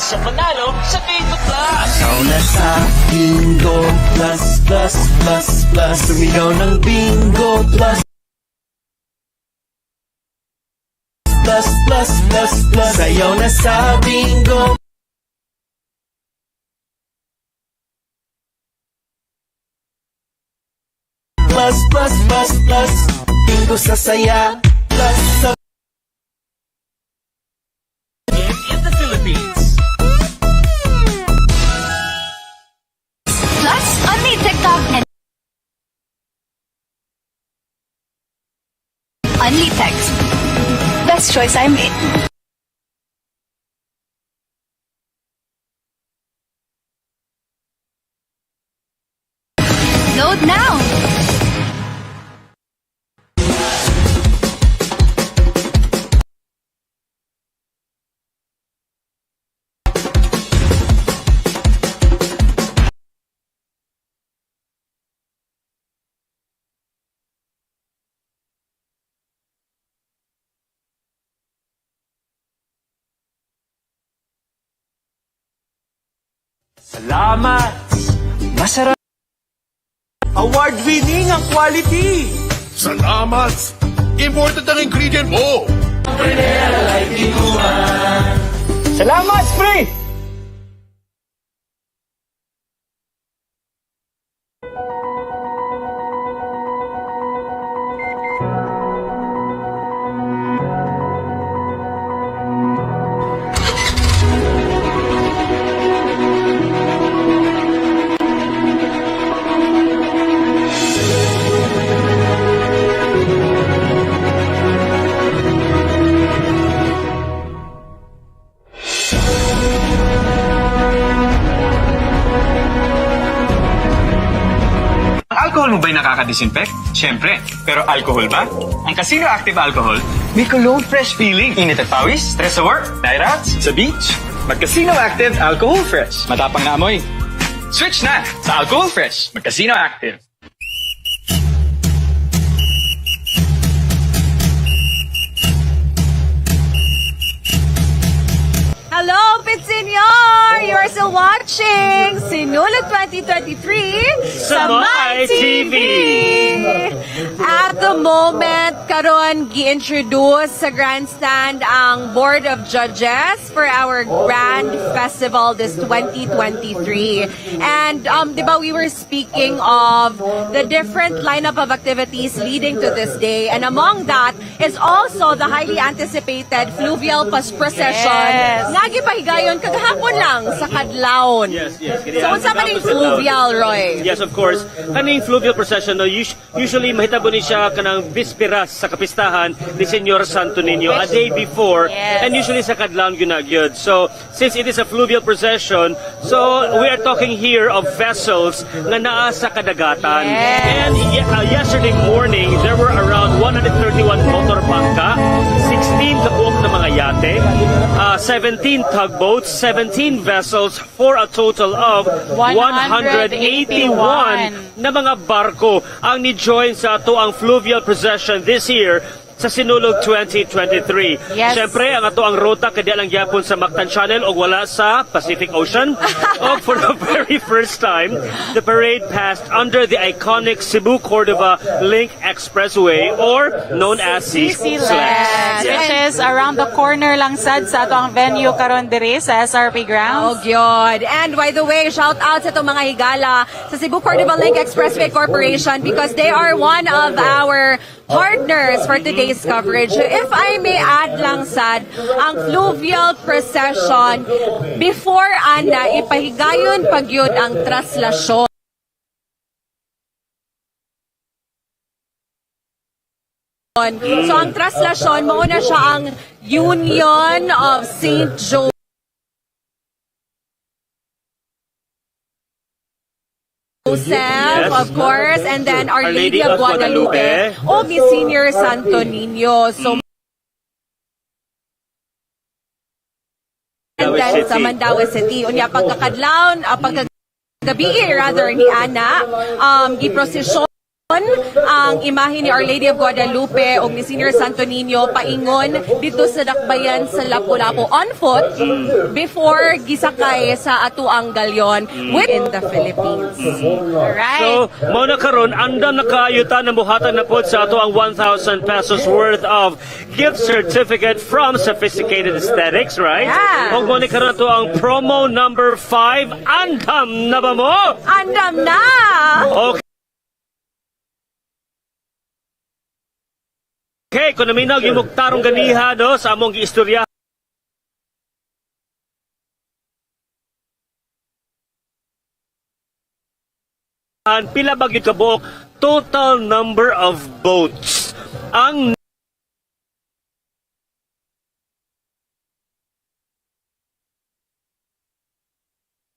Sa panalo sa Bingo Plus. Ikaw na sa Bingo Plus, Plus, Plus, Plus. Sumigaw ng Bingo Plus. Plus, Plus, Plus, Plus. Sayaw na sa Bingo. Plus, Plus, Plus, Plus. Bingo sa saya. Plus sa in the Philippines. Plus, only TikTok and only text. Best choice I made. Load now. Salamat! Masarap! Award-winning ang quality! Salamat! Important ang ingredient mo! Salamat, Spray! Alcohol mo ba'y nakaka-disinfect? Siyempre. Pero alcohol ba? Ang Casino Active Alcohol, may cologne fresh feeling. Init at pawis, stress sa work, night outs, sa beach. Mag-Casino Active Alcohol Fresh. Matapang na amoy. Switch na sa Alcohol Fresh. Mag-Casino Active. Sinulog 2023 sa My TV. At the moment, karon gi-introduce sa Grandstand ang Board of Judges for our Grand Festival this 2023. And di ba we were speaking of the different lineup of activities leading to this day, and among that is also the highly anticipated fluvial procession. Nga gipahigayon kagahapon lang sa Kadlaon. Yes. So unsa man yung fluvial, Roy? Yes, of course. Kaning fluvial procession, no, usually mahitabo ni siya kanang bisperas sa kapistahan ni Senyor Santo Niño a day before, and usually sa Kadlaon gyud. So since it is a fluvial procession, so we are talking here of vessels na naa sa kadagatan. And yesterday morning, there were around 131 motor bangka, 16 kabuok na mga yate, 17 tugboats, 17 vessels for a total of 181 na mga barko ang ni-join sa ato ang fluvial procession this year sa Sinulog 2023. Yes. Siyempre, ang ato ang ruta kadi lang gyapon sa Mactan Channel o wala sa Pacific Ocean. O for the very first time, the parade passed under the iconic Cebu-Cordova Link Expressway, or known as CC SLEX. Land, which is around the corner lang sad sa ato ang venue karon diri sa SRP Oh, grounds. good. And by the way, shout out sa itong mga higala sa Cebu-Cordova Link Expressway Corporation because they are one of our partners for today's coverage. If I may add lang sad, ang fluvial procession, before ana, ipahigayon pag yun ang traslasyon. So ang traslasyon, mauna siya ang Union of St. Joseph. Of course, and then Our Lady of Guadalupe, o ni Senior Santo Niño. So, and then sa Mandaue City, unya pagkakadlaon, pagkagabi rather ni Ana, giprosesyon ang imahe ni Our Lady of Guadalupe o ni Senior Santo Niño paingon dito sa dakbayan sa Lapu-Lapu on foot before gisakay sa ato ang galyon within the Philippines. Alright. So, mao na karon andam na kaayutan na buhatan na pod sa ato ang 1,000 pesos worth of gift certificate from Sophisticated Aesthetics, right? Yeah. O mo ni karon to ang promo number 5, andam na ba mo? Andam na! Okay, kung naminaw yung mugtarong ganiha no, sa among giistorya. Pila ba gyud kabuok total number of boats ang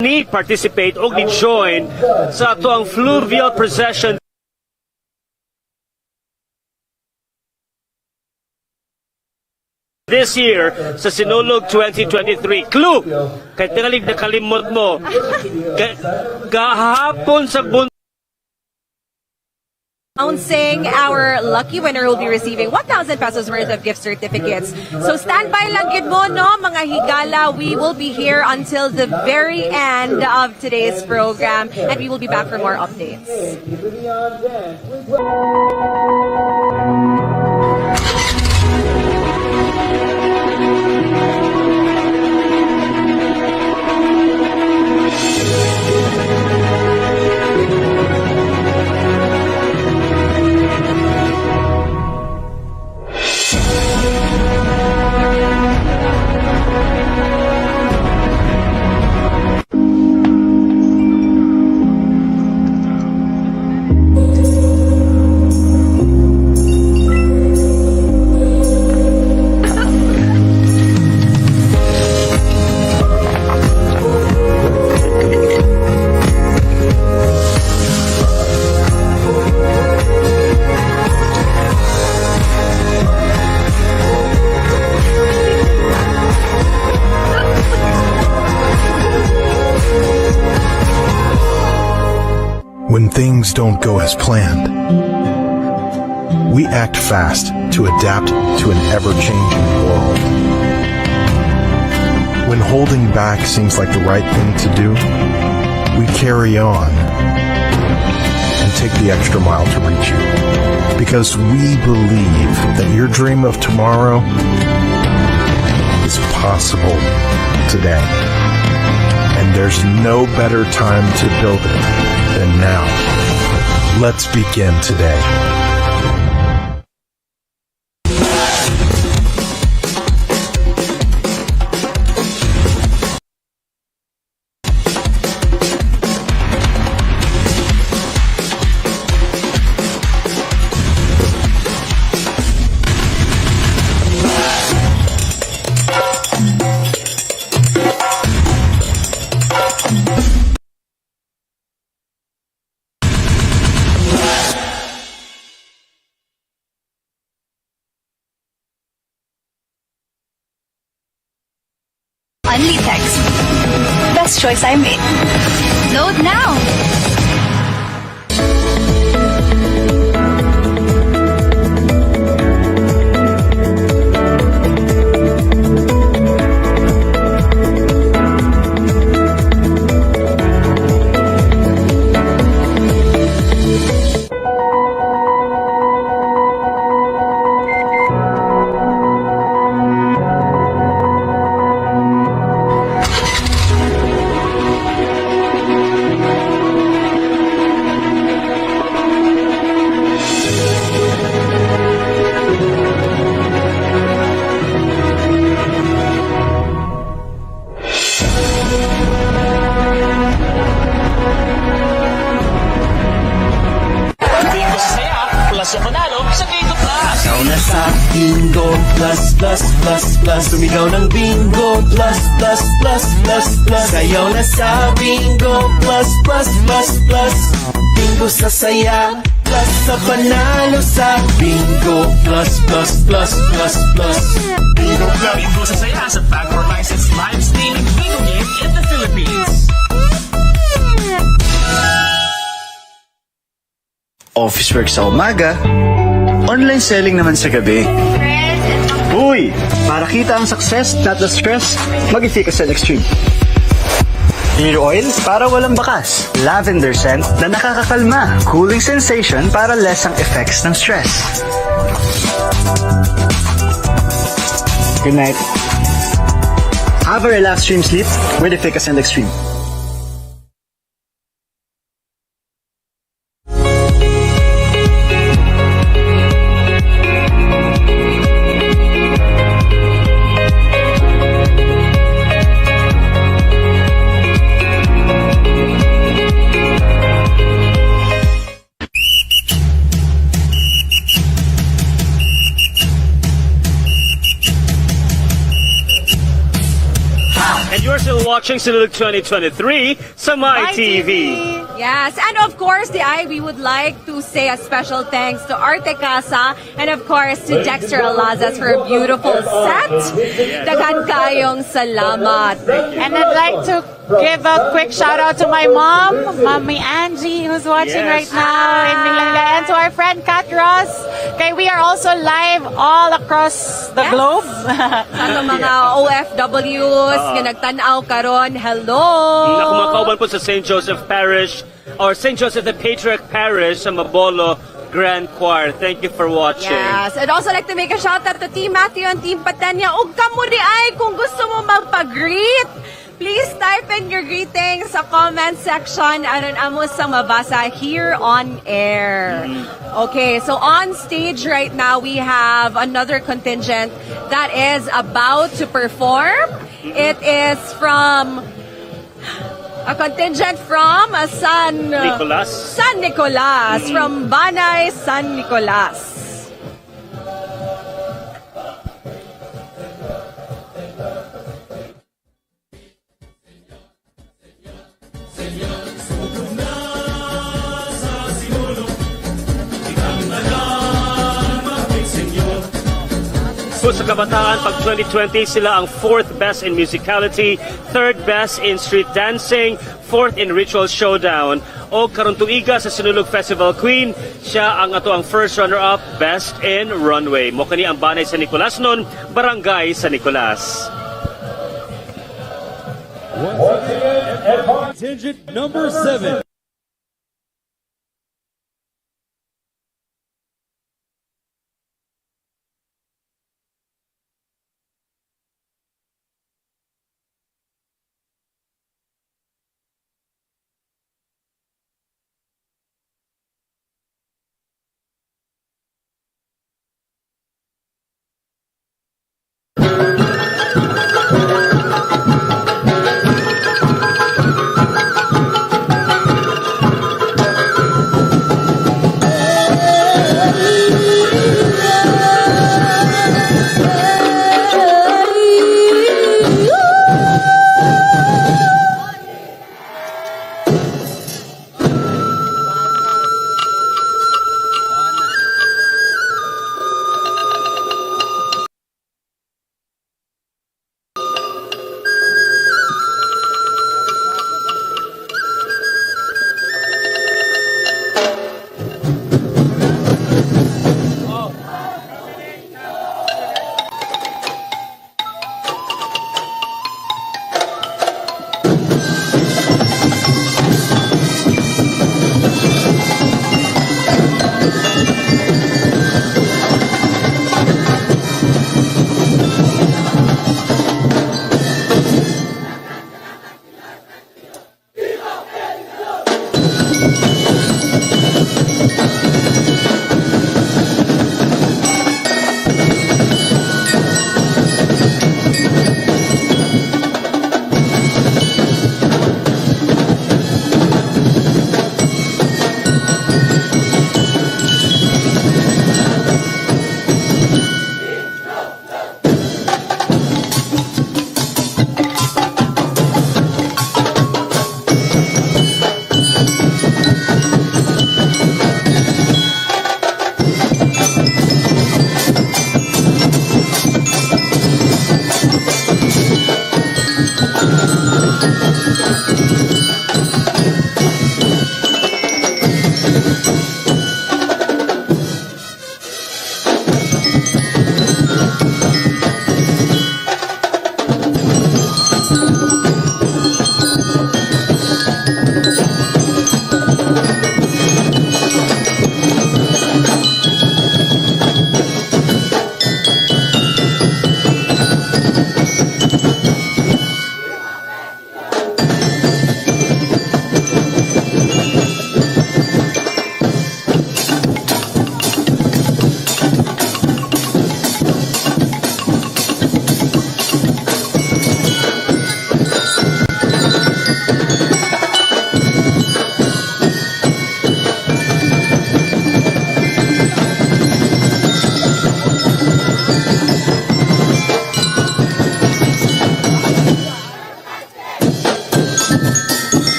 ni participate o ni join sa ato ang fluvial procession this year sa Sinulog 2023. Clue! Kahit tingalig nakalimot mo, kahapon sa announcing our lucky winner will be receiving 1,000 pesos worth of gift certificates. So stand by lang gid mo, no, mga higala. We will be here until the very end of today's program and we will be back for more updates. When things don't go as planned, we act fast to adapt to an ever-changing world. When holding back seems like the right thing to do, we carry on and take the extra mile to reach you. Because we believe that your dream of tomorrow is possible today. And there's no better time to build it than now. Let's begin today. Only text. Best choice I made. Load now. Bingo plus plus plus plus. Tumigaw ng bingo plus plus plus plus plus. Sayaw na sa bingo plus plus plus plus. Bingo sa saya plus sa panalo sa bingo plus plus plus plus plus. Bingo Club. Bingo sa saya sa Bangor licensed live streaming bingo game in the Philippines. Office work sa umaga, online selling naman sa gabi. Uy! Para kita ang success, not the stress, mag-efficacy extreme. Clear oil para walang bakas. Lavender scent na nakakakalma. Cooling sensation para less ang effects ng stress. Good night. Have a relaxed dream sleep with Efficacy Extreme. Watching Sinulog 2023 sa My TV. Yes, and of course, we would like to say a special thanks to Arte Casa and of course to Dexter Alazas for a beautiful set. Daghan kayong salamat. And I'd like to give a quick shout out to my mom, Mommy Angie, who's watching right now in Manila, and to our friend Kat Ross. Okay, we are also live all across the globe. Sa mga OFWs nga nagtanaw karon, hello. Ako mga kauban po sa St. Joseph Parish or St. Joseph the Patriarch Parish sa Mabolo Grand Choir. Thank you for watching. Yes, I'd also like to make a shout out to Team Matthew and Team Pateña. Ug kamo di ay kung gusto mo magpa-greet, please type in your greetings sa comment section. Aron amo sang mabasa here on air. Okay, so on stage right now we have another contingent that is about to perform. It is from a contingent from San Nicolas, from Banay San Nicolas. Sa kabataan, pag 2020, sila ang 4th best in musicality, 3rd best in street dancing, 4th in ritual showdown. O karon tuiga sa Sinulog Festival Queen, siya ang ato ang first runner-up, best in runway. Mo kani ang Banay San Nicolas nun, Barangay San Nicolas. Once again, Contingent number 7.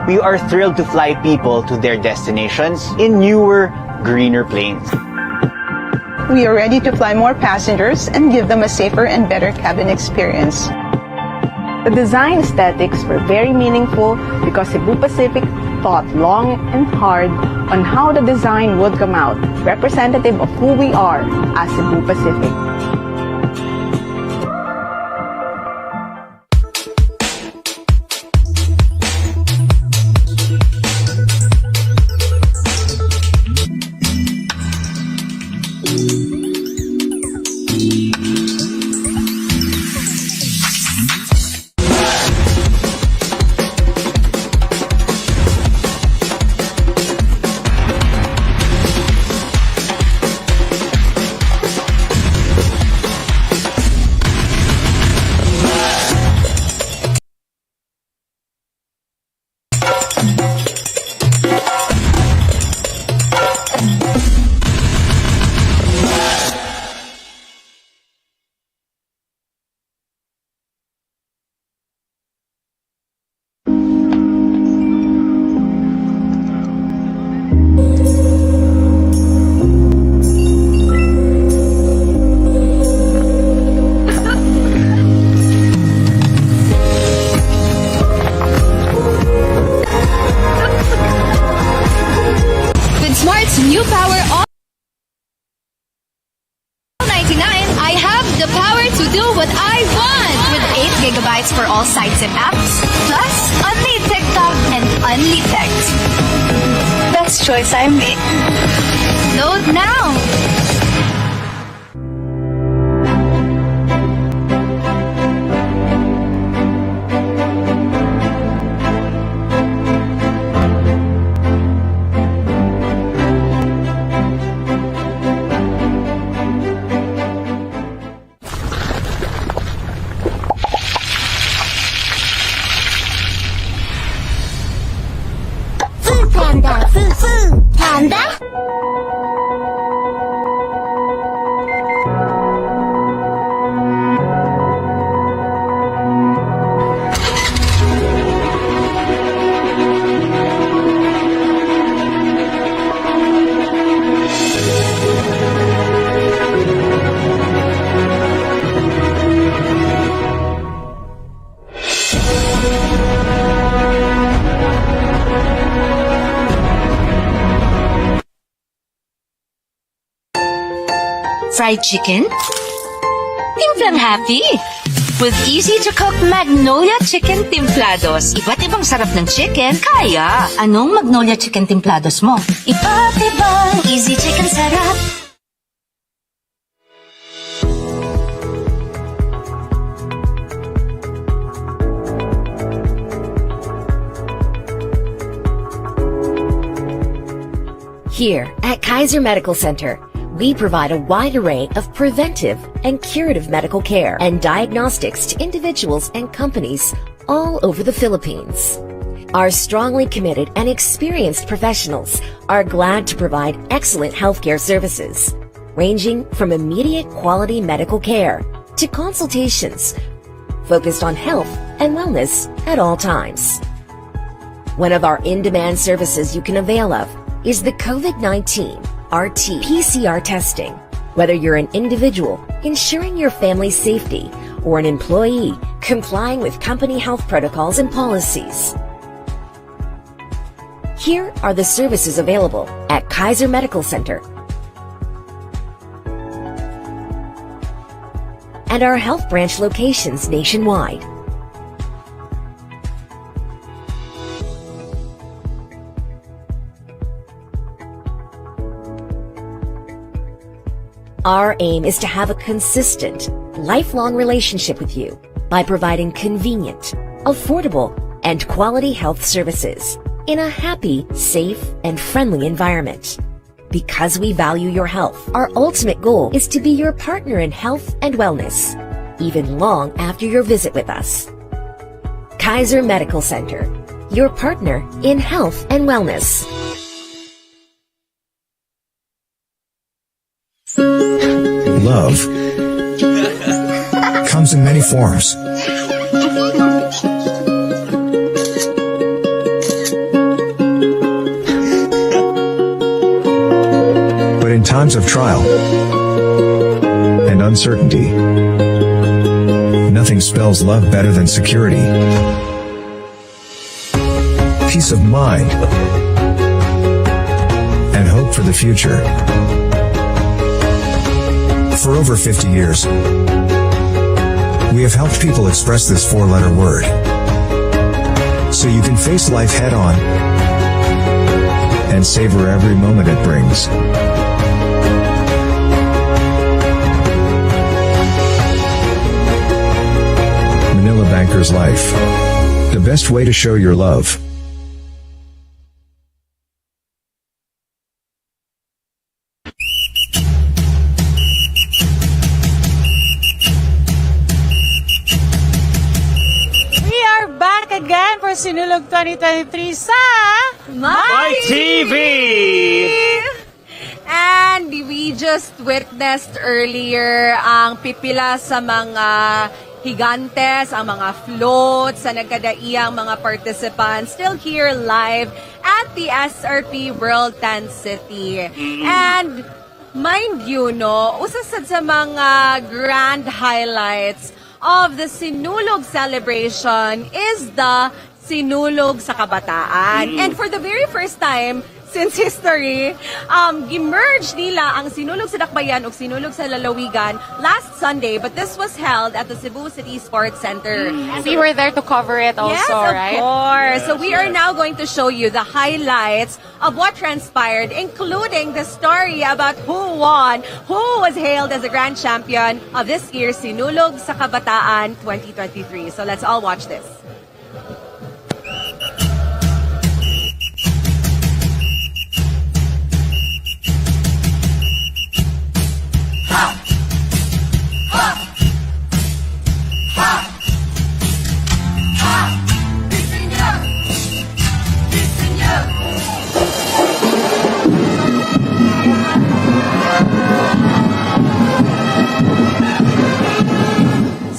We are thrilled to fly people to their destinations in newer, greener planes. We are ready to fly more passengers and give them a safer and better cabin experience. The design aesthetics were very meaningful because Cebu Pacific thought long and hard on how the design would come out, representative of who we are as Cebu Pacific. For all sites and apps, plus only TikTok and only text. Best choice I made. Load now. Panda? Fried chicken? Timplang happy! With easy-to-cook Magnolia Chicken Templados. Iba't ibang sarap ng chicken, kaya. Anong Magnolia Chicken Templados mo? Iba't ibang easy chicken sarap. Here at Kaiser Medical Center, we provide a wide array of preventive and curative medical care and diagnostics to individuals and companies all over the Philippines. Our strongly committed and experienced professionals are glad to provide excellent healthcare services, ranging from immediate quality medical care to consultations focused on health and wellness at all times. One of our in-demand services you can avail of is the COVID-19 RT-PCR testing. Whether you're an individual ensuring your family's safety or an employee complying with company health protocols and policies. Here are the services available at Kaiser Medical Center and our health branch locations nationwide. Our aim is to have a consistent, lifelong relationship with you by providing convenient, affordable, and quality health services in a happy, safe, and friendly environment. Because we value your health, our ultimate goal is to be your partner in health and wellness, even long after your visit with us. Kaiser Medical Center, your partner in health and wellness. Love comes in many forms. times of trial and uncertainty, nothing spells love better than security, peace of mind, and hope for the future. For over 50 years, we have helped people express this four-letter word, so you can face life head-on and savor every moment it brings. Manila Banker's Life. The best way to show your love. Sinulog 2023 sa My TV! And we just witnessed earlier ang pipila sa mga higantes, ang mga floats, sa nagkadaiyang mga participants still here live at the SRP World Tent City. And mind you, no, usasad sa mga grand highlights of the Sinulog celebration is the Sinulog sa Kabataan. And for the very first time since history, gimerge nila ang Sinulog sa Dakbayan o Sinulog sa Lalawigan last Sunday, but this was held at the Cebu City Sports Center. We were there to cover it also, yes, of right? course. So we are now going to show you the highlights of what transpired, including the story about who won, who was hailed as the grand champion of this year's Sinulog sa Kabataan 2023. So let's all watch this.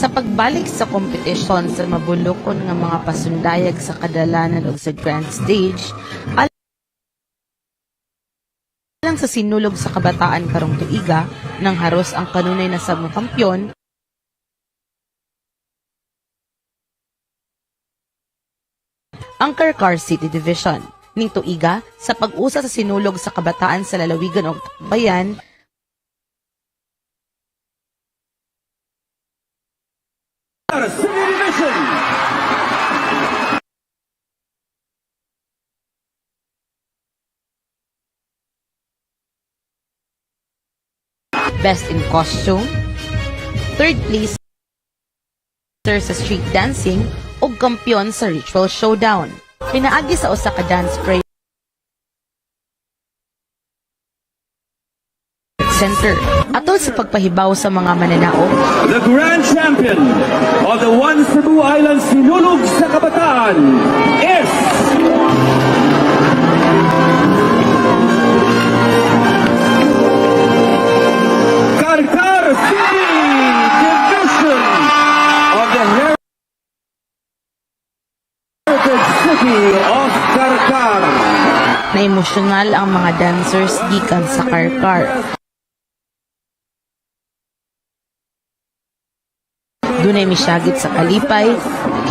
Sa pagbalik sa kompetisyon sa mabulokon nga mga pasundayag sa kadalanan ug sa grand stage, alang sa Sinulog sa Kabataan karong tuiga nang haros ang kanunay na sabong kampyon ang Karkar City Division. Ning tuiga sa pag-usa sa Sinulog sa Kabataan sa Lalawigan ug Bayan, City Division. Best in Costume, third place sa street dancing ug kampyon sa ritual showdown. Pinaagi sa usa ka dance prayer center atol sa pagpahibaw sa mga mananao. The grand champion of the One Cebu Island Sinulog sa Kabataan is Karkar City Division of the Heritage City of Karkar. Na-emosyonal ang mga dancers gikan sa Karkar. Dunay misyagit sa kalipay,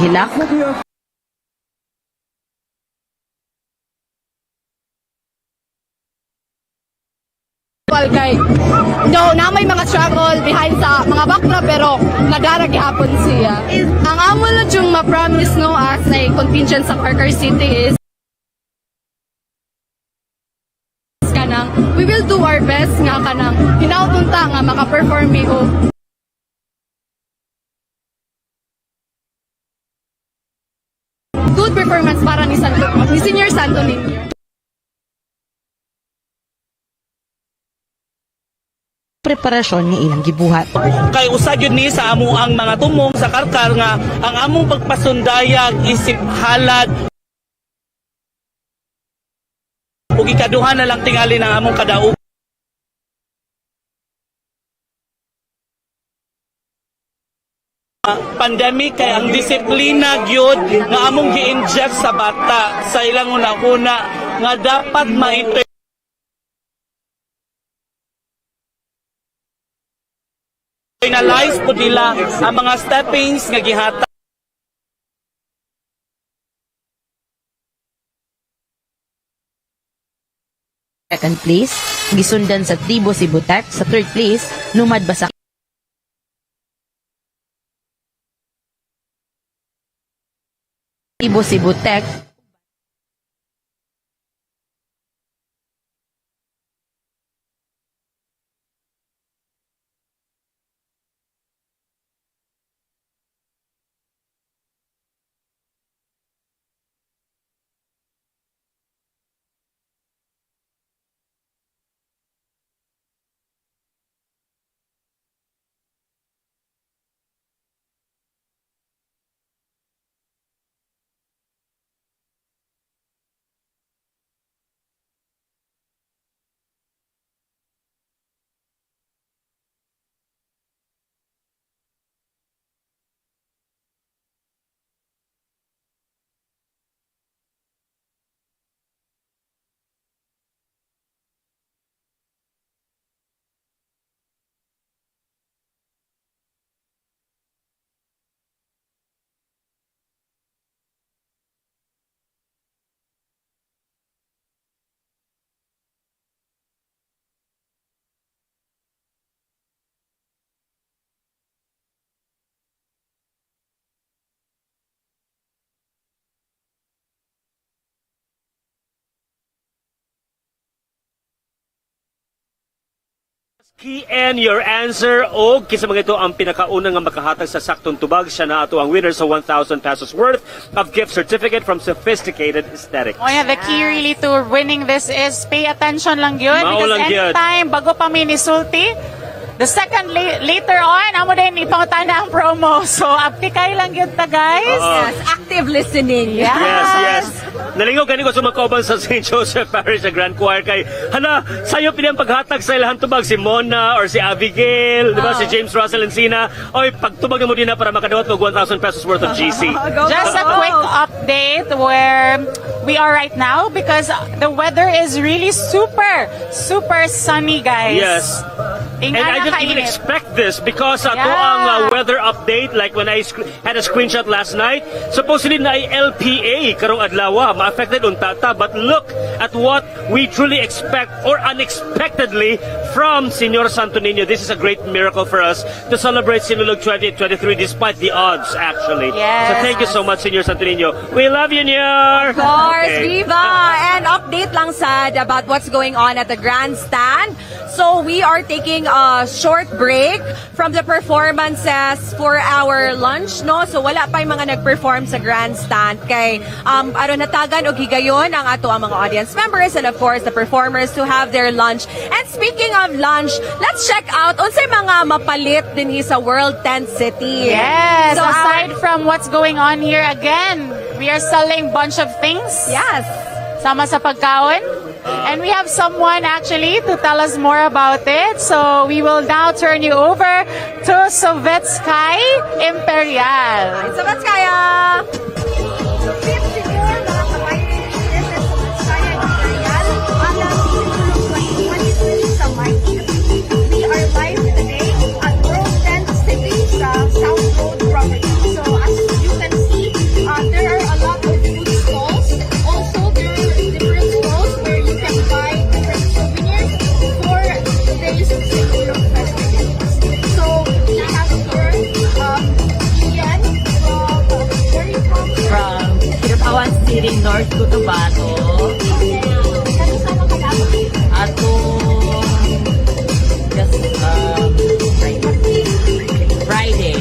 hilak, kay na may mga struggle behind sa mga bakla pero nagara gihapon siya. Ang amo na yung ma-promise no as a contingent sa Karkar City is kanang we will do our best nga kanang hinautunta nga maka-perform mi og good performance para ni Senior Santo ninyo. Preparasyon nga ilang gibuhat. Kay usa gyud ni sa amo ang mga tumong sa Karkar nga ang among pagpasundayag isip halad ug ikaduha na lang tingali ng among kadaog. Pandemic kay ang disiplina gyud nga among gi-inject sa bata sa ilang una-una nga dapat Finalize po nila ang mga steppings nga gihata. Second place, gisundan sa Tribo Cebu-Tec. Sa third place, lumad ba sa Tribo Cebu-Tec. Key and your answer o kisa mga ito ang pinakaunang nga makahatag sa saktong tubag. Siya na ato ang winner sa 1,000 pesos worth of gift certificate from Sophisticated Aesthetics. Oh yeah, the key really to winning this is pay attention lang yun. Mao Because lang yun. anytime, bago pa minisulti, the second later on, amo din ipangutana ang promo. So, aptikay lang yun ta, guys. Yes, active listening. Yes. Yes. Nalingaw kani ko sa mga kauban sa St. Joseph Parish na Grand Choir kay hala sayo pinang paghatag sa ilahang tubag si Mona or si Abigail, di ba, si James Russell Encina. Oy, pagtubag mo din na para makadawat og 1,000 pesos worth of GC. Just a quick update where we are right now because the weather is really super sunny, guys. Yes. And I didn't even expect this because ato ang weather update, like when I had a screenshot last night, supposedly na ay LPA karong adlaw, ma-affected untata. But look at what we truly expect or unexpectedly from Senyor Santo Niño. This is a great miracle for us to celebrate Sinulog 2023 despite the odds, actually. Yes. So thank you so much, Senyor Santo Niño. We love you, Nyor! Of course, Viva! And update lang sad about what's going on at the Grandstand. So we are taking a short break from the performances for our lunch, no? So wala pa yung mga nag-perform sa Grandstand kay aron natagan og higayon ang ato ang mga audience members and of course the performers to have their lunch. And speaking of lunch, let's check out unsay mga mapalit din sa World Tent City. Yes, So aside from what's going on here again, we are selling bunch of things. Yes. Sama sa pagkaon. And we have someone actually to tell us more about it. So we will now turn you over to 𝗬𝗏𝗧𝗏 𝗙𝗢𝗄𝗏. 𝗬𝗏𝗧𝗏! We are live today at World Tent City sa South Road property. So as you can see, there are a lot of food stalls. Also, there are different stalls where you can buy different souvenirs for today's Sinulog festivities. So we have here Ian from where you from? From Quiapawan City, North Cotabato. Ato just Friday.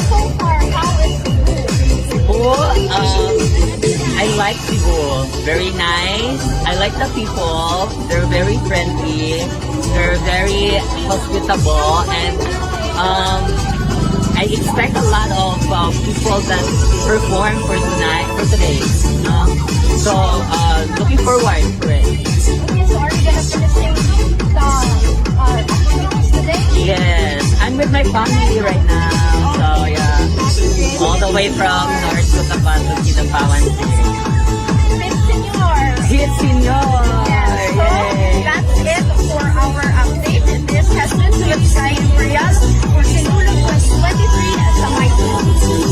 So far, how is Cebu? I like Cebu. Very nice. I like the people. They're very friendly. They're very hospitable, and I expect a lot of people that perform for today. So looking forward for it. So are you gonna finish the activities today? Yes, I'm with my family right now. So yeah, all the way from North Cotabato to Quiapawan City. It's Senyor. It's Senyor. Yes, so Yay. that's it for our update in this contestants who have decided for us for Sinulog 2023 sa My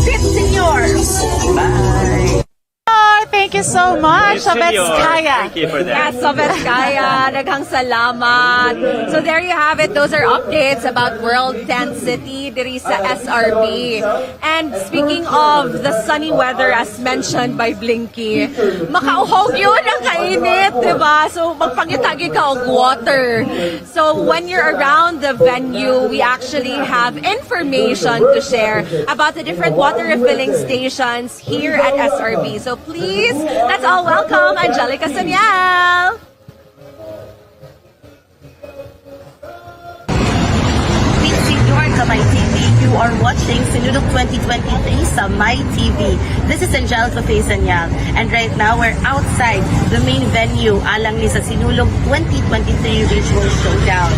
Fit Seniors. Bye! Thank you so much, Sovetskaya. Thank you for that. Yes, Sovetskaya, daghang salamat. So there you have it. Those are updates about World Tent City diri sa SRB. And speaking of the sunny weather as mentioned by Blinky, makauhog yun ang kainit, diba? So magpangitagi ka og water. So when you're around the venue, we actually have information to share about the different water refilling stations here at SRB. So please, let's all welcome Angelica, Saniel. Senyor sa My TV. You are watching Sinulog 2023 sa My TV. This is Angelica Saniel, and right now we're outside the main venue alang ni sa Sinulog 2023 Ritual Showdown.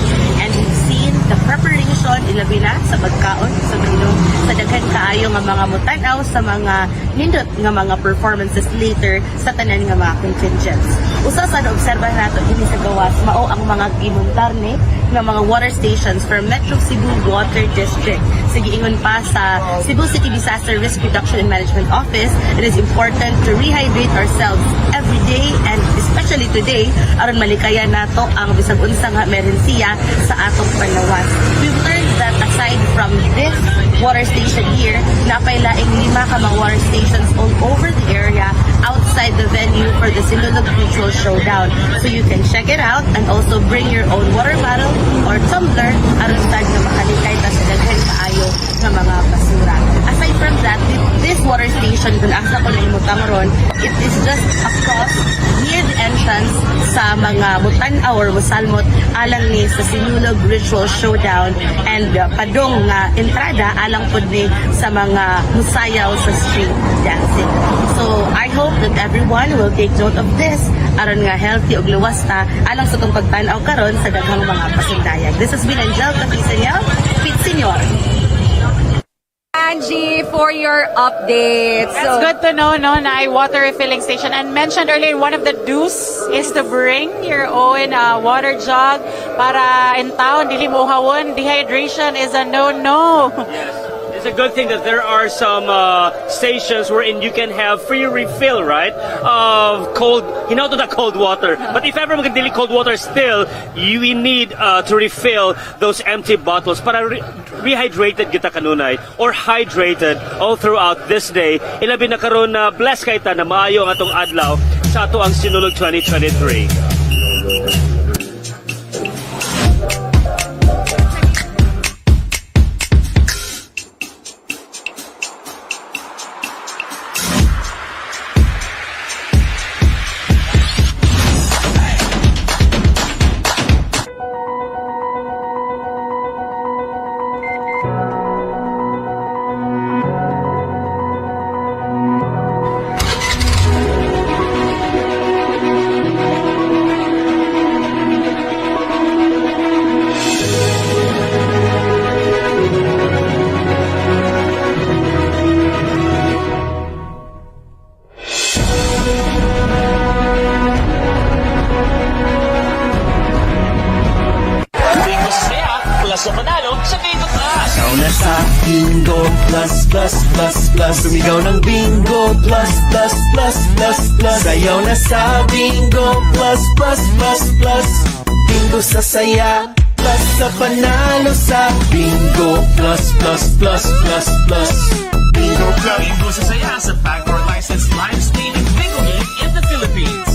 And we've seen the preparation ilabi na sa pagkaon sa Sinulog sa daghan kaayo nga mga mutanaw sa mga nindot nga mga performances later sa tanan nga mga contingents. Usa sa naobserbahan nato dinhi sa gawas mao ang mga gimuntar ni nga mga water stations from Metro Cebu Water District. Sige, ingon pa sa Cebu City Disaster Risk Reduction and Management Office, it is important to rehydrate ourselves every day and especially today aron malikayan nato ang bisag unsa nga emerhensiya sa atong panawas. We've learned that aside from this water station here, napay laing 5 ka mga water stations all over the area outside the venue for the Sinulog Ritual Showdown. So you can check it out and also bring your own water bottle or tumbler aron sa nga makalikay ta sa daghan kaayo nga mga basura. Aside from that, this water station kung asa ko naimutang ron, it is just across near the entrance sa mga mutanaw or musalmot alang ni sa Sinulog Ritual Showdown and padong nga entrada alang pod ni sa mga musayaw sa street dancing. So I hope that everyone will take note of this aron nga healthy og luwas ta alang sa tong pagtan-aw karon sa daghang mga pasundayag. This has been Angelica Saniel, Fit Senyor. Angie, for your updates. It's good to know, no, na ay water refilling station. And mentioned earlier, one of the do's is to bring your own water jug para in town, dili mo hawon. Dehydration is a no-no. It's a good thing that there are some stations wherein you can have free refill, right? Of cold, not that cold water. But if ever magdili cold water still, you need to refill those empty bottles para rehydrated kita kanunay or hydrated all throughout this day. Ilabi na karon na bless kay ta na maayo ang atong adlaw sa ato ang Sinulog 2023. Bingo plus plus plus plus. Sumigaw ng bingo plus plus plus plus plus. Sayaw na sa bingo plus plus plus plus. Bingo sa saya plus sa panalo sa bingo plus plus plus plus plus. Bingo plus. Bingo sa saya sa Bangor licensed live streaming bingo game in the Philippines.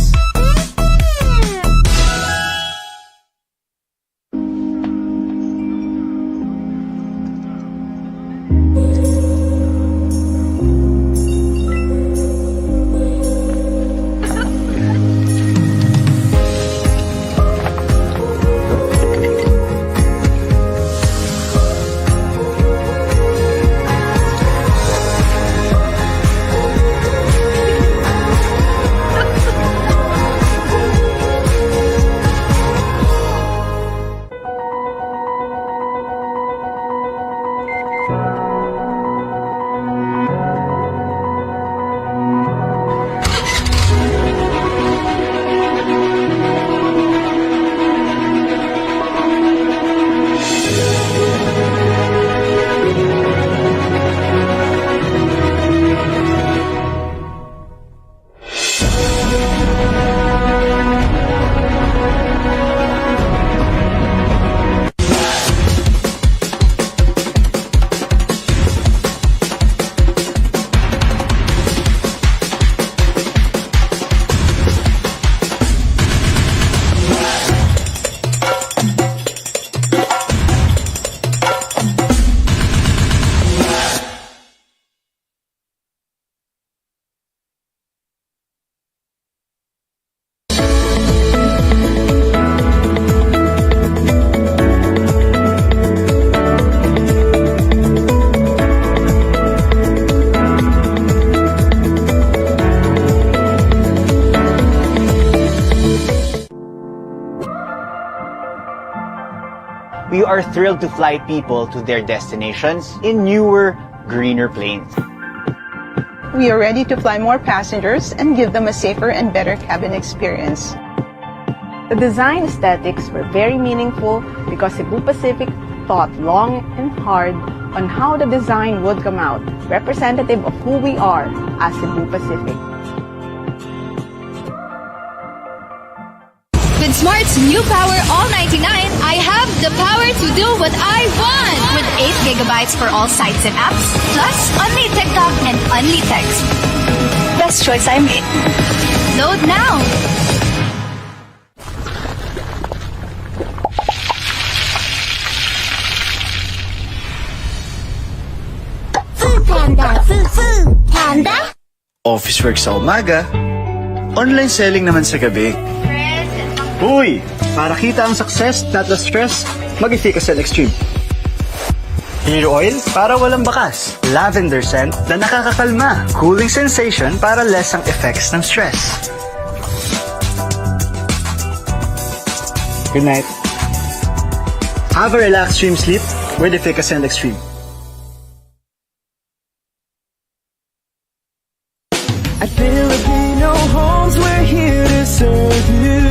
we are thrilled to fly people to their destinations in newer, greener planes. We are ready to fly more passengers and give them a safer and better cabin experience. The design aesthetics were very meaningful because Cebu Pacific thought long and hard on how the design would come out, representative of who we are as Cebu Pacific. With Smart's new Power All-99, I have the power to do what I want! With 8 gigabytes for all sites and apps, plus only TikTok and only text. Best choice I made. Load now! Panda? Office work sa umaga, online selling naman sa gabi. Uy! Para kita ang success, not the stress, mag-Efficacel Extreme. Hair oil para walang bakas. Lavender scent na nakakakalma. Cooling sensation para less ang effects ng stress. Good night. Have a relaxed dream sleep with Efficacel Extreme. At Filipino Homes, we're here to serve you.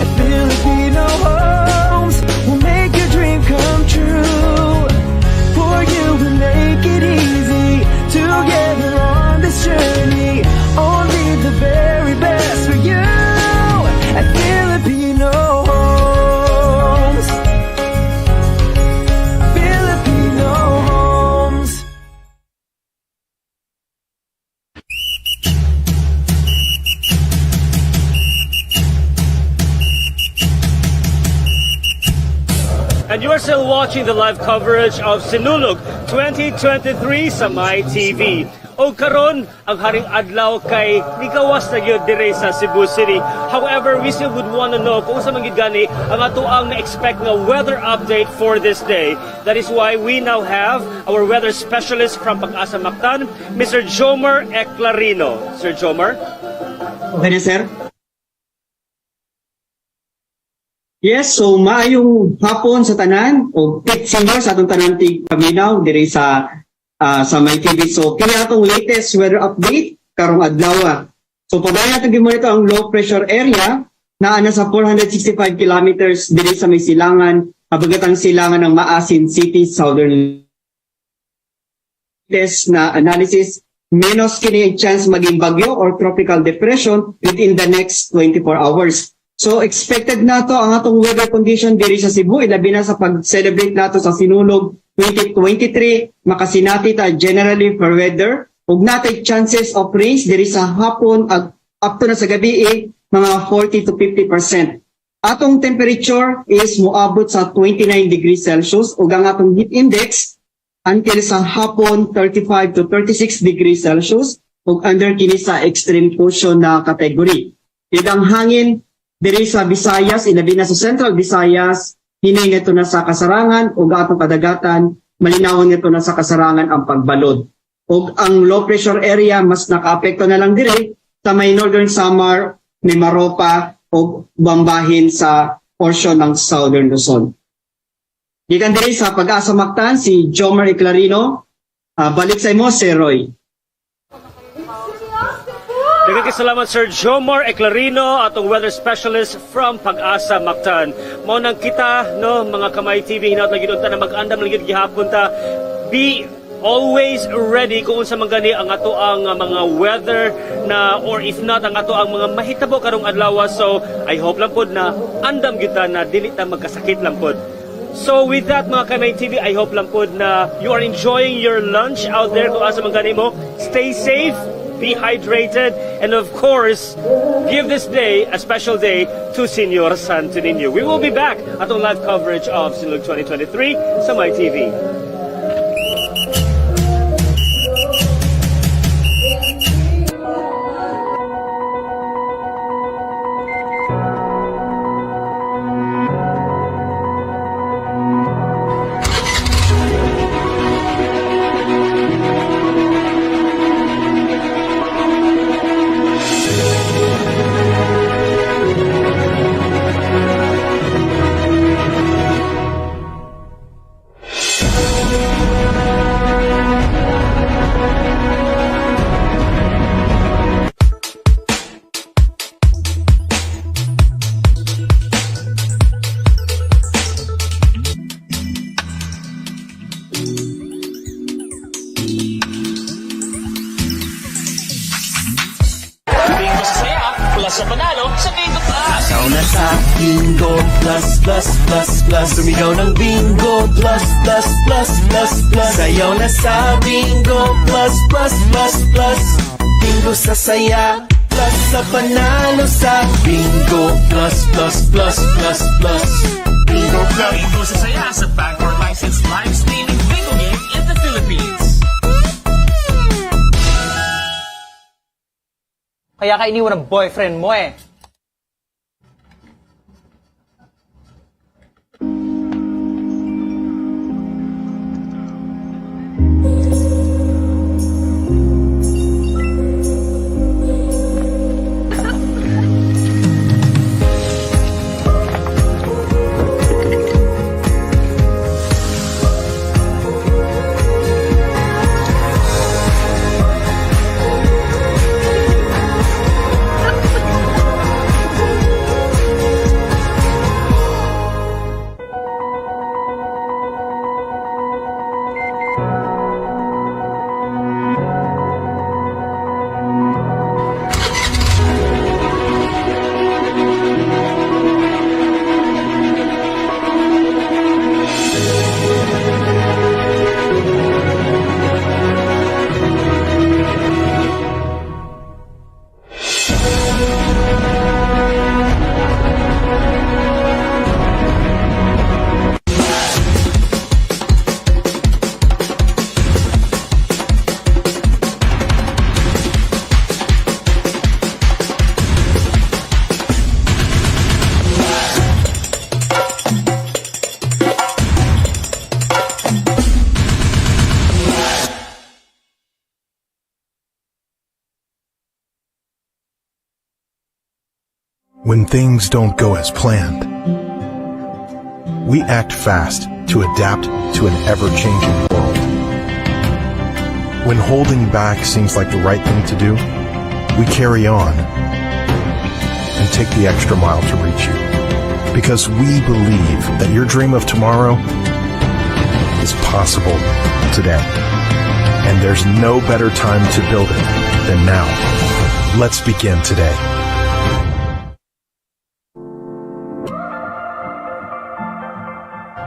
At Filipino Homes, we'll make your dream come true. For you, we'll make it easy. Together on this journey, only the very best for you. At Filipino Homes. Filipino Homes. And you are still watching the live coverage of Sinulog 2023 sa MyTV. O karon ang haring adlaw kay nigawas na gyud dire sa Cebu City. However, we still would want to know kung sa manggid gani ang atuang na-expect nga weather update for this day. That is why we now have our weather specialist from Pag-asa Mactan, Mr. Jomer Eclarino. Sir Jomer? Okay na, sir? Yes, so maayong hapon sa tanan o tech senior sa atong tanan tig paminaw diri sa MyTV. So kini atong latest weather update karong adlaw. So padayon atong gimonitor ang low pressure area na ana sa 465 kilometers diri sa may silangan, habagatang silangan ng Maasin City, Southern. Test na analysis, menos kini ang chance maging bagyo or tropical depression within the next 24 hours. So expected nato ang atong weather condition diri sa Cebu, ilabi na sa pag-celebrate nato sa Sinulog 2023, makasinati ta generally for weather, ug natay chances of rains diri sa hapon up to na sa gabi mga 40 to 50%. Atong temperature is moabot sa 29 degrees Celsius ug ang atong heat index until sa hapon 35 to 36 degrees Celsius ug under kini sa extreme portion na category. Idang hangin diri sa Visayas, ilabi na sa Central Visayas, hinay nito na sa kasarangan o atong kadagatan, malinawon nito na sa kasarangan ang pagbalod. O ang low pressure area, mas nakaapekto na lang diri sa may Northern Samar, may Maropa o Bambahin sa portion ng Southern Luzon. Gikan diri sa Pag-asa Mactan, si Jomer Eclarino. Balik sa imo, Sir Roy. Daghang salamat Sir Jomer Eclarino, atong weather specialist from Pag-asa Mactan. Mao nang kita no mga kamay TV hinaut lagi unta na mag-andam lagi gihapon ta. Be always ready kung unsa man gani ang ato ang mga weather na or if not ang ato ang mga mahitabo karong adlaw. So I hope lang pod na andam gyud ta na dili ta magkasakit lang pod. So with that mga kamay TV, I hope lang pod na you are enjoying your lunch out there kung asa man gani mo. Stay safe, be hydrated, and of course, give this day a special day to Senyor Santo Niño. We will be back at the live coverage of Sinulog 2023 sa MyTV. sa panalo sa Bingo Plus. Ikaw na sa Bingo Plus, Plus, Plus, Plus. Sumigaw ng Bingo Plus, Plus, Plus, Plus, Plus. Sayaw na sa Bingo Plus, Plus, Plus, Plus. Bingo sa saya, plus sa panalo sa Bingo Plus, Plus, Plus, Plus, Plus. Bingo Plus. Bingo sa saya sa Bangor licensed live streaming bingo game in the Philippines. Kaya ka iniwan ng boyfriend mo eh. When things don't go as planned, we act fast to adapt to an ever-changing world. When holding back seems like the right thing to do, we carry on and take the extra mile to reach you. Because we believe that your dream of tomorrow is possible today. And there's no better time to build it than now. Let's begin today.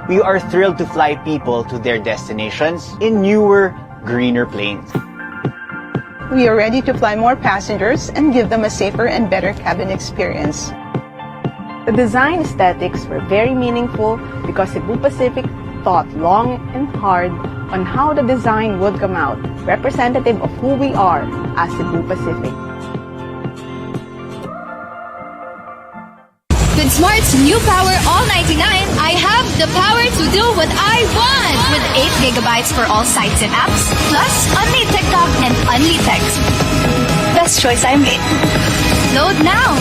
We are thrilled to fly people to their destinations in newer, greener planes. We are ready to fly more passengers and give them a safer and better cabin experience. The design aesthetics were very meaningful because Cebu Pacific thought long and hard on how the design would come out, representative of who we are as Cebu Pacific. With Smart's new Power All 99, I have the power to do what I want! With 8 gigabytes for all sites and apps, plus only TikTok and only text. Best choice I made. Load now!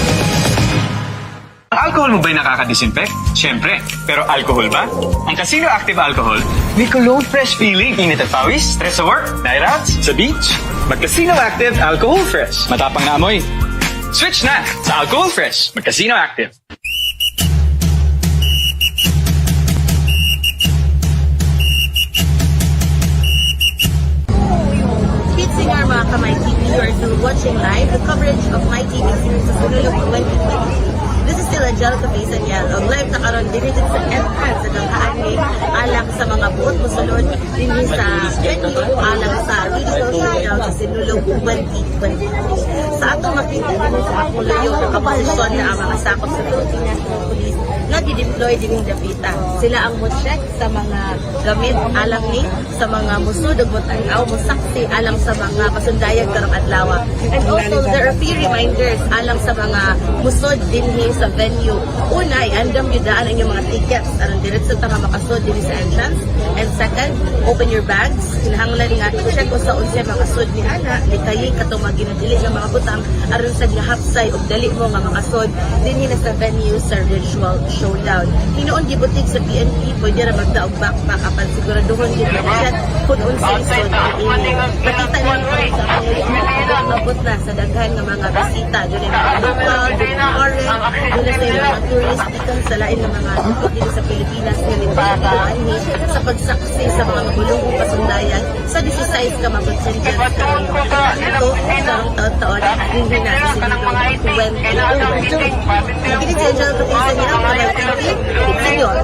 Alcohol mo ba'y nakaka-disinfect? Siyempre. Pero alcohol ba? Ang Casino Active Alcohol, may cologne fresh feeling. Init at pawis, stress sa work, night outs, sa beach. Mag-Casino Active Alcohol Fresh. Matapang na amoy. Switch na sa Alcohol Fresh. Mag-Casino Active. Singer mga ka-My TV, you are still watching live the coverage of My TV series sa Sinulog 2020. This is still Angelica 𝗙𝗙𝗟𝗟 ang live na karon dinitin sa entrance sa danghaan ni alang sa mga buot musulod din sa venue alang sa regional showdown sa Sinulog 2020. Sa atong makita din sa akong layo nakaposisyon na ang mga sakop sa Pilipinas ng police na dideploy din ng dapita. Sila ang mo-check sa mga gamit alang ni sa mga musud ug motanaw mo saksi alang sa mga pasundayag karong adlaw. And also there are few reminders alang sa mga musud dinhi sa venue. Unay, andam yudaan ang inyong mga tickets aron diretso ta nga makasud dinhi sa entrance. And second, open your bags. Kinahanglan nga check sa unsa mga sud ni ana, likayi katong maginadili nga mga butang aron sa gihapsay ug dali mo nga makasud dinhi na sa venue sa ritual showdown. Hinuon gibutig sa PNP pwede ra magdaog backpack apan siguraduhon gid nga kung unsa isod ini. Makita niyo sa mabot na sa daghan nga mga bisita dili mga local, foreign, dili sa mga tourist dito sa lain nga mga dito sa Pilipinas nga nindani sa pagsaksi sa mga magulong pasundayan sa 16 ka mabot sa ito sa taon-taon hindi na sa 2020. Nakikinig si Angelica Pateña-Matheu for my TV, Senyor.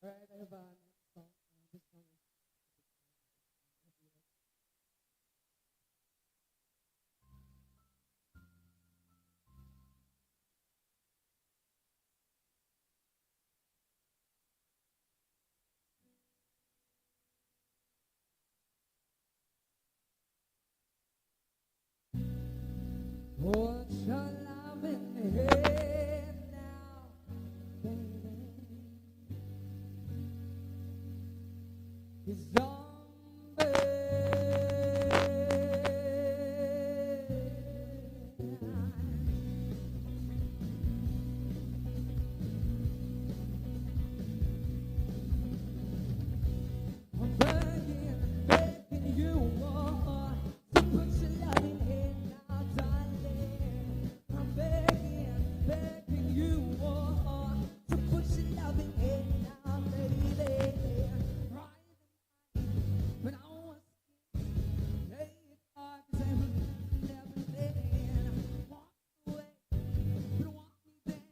Put your love in the head now, baby. It's I'm begging you more to put your love in head now, darling. I'm begging you more to put your love in head now, baby. When I was lay it hard to say never then walk away, but want me then.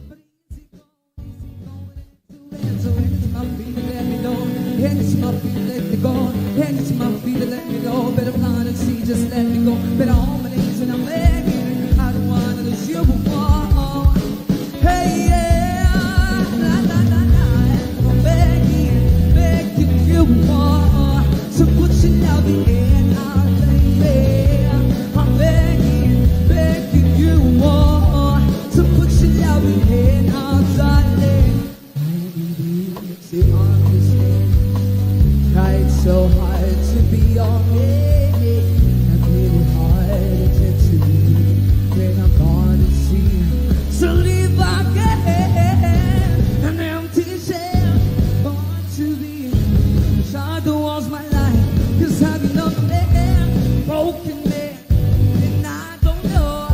But easy going into so it's my feet to let me know. And it's my feet to let me go. And it's my feet to let me go. Better blind and see, just let me go. Better on my knees and I'm begging. I don't want to lose you before. Hey, yeah, la la la la. I'm begging you more. So put your love in our baby. I'm begging you more. So put your love in our darling. Baby, you understand. Tried so hard to be on me. I really hard to me. Then I'm gonna see. So leave again. An empty shell. Want to be. Tried to walls my life. Cause I've been up there. Broken man. And I don't know.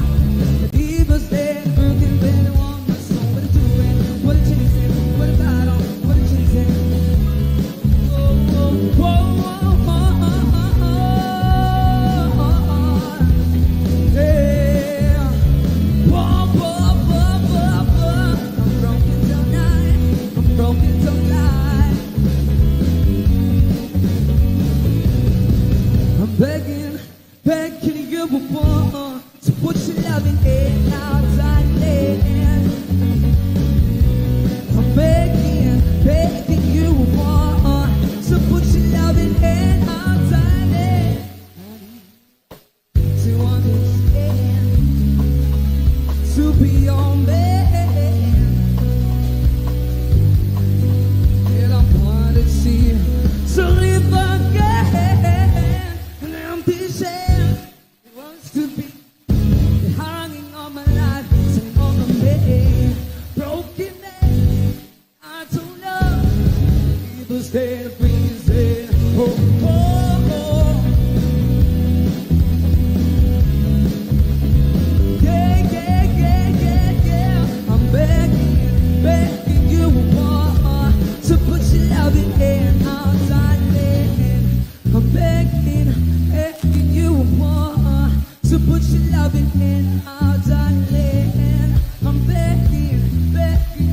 The deepest there. Broken man. I want my soul. What to do it. What to chase it. What about all. What to chase it. Begging you before to put your loving in our darling. I'm begging you before to put your loving in our darling. To understand, to be your man. And I want to see you, so live again. An empty shell. Wants to be hanging on my life, sitting on the bed, broken man. I don't know. People stay freezing. Oh, oh, oh. Yeah, yeah, yeah, yeah, yeah. I'm begging you more to put your love in our darling. I'm begging you more to put your love in our darling. I'm begging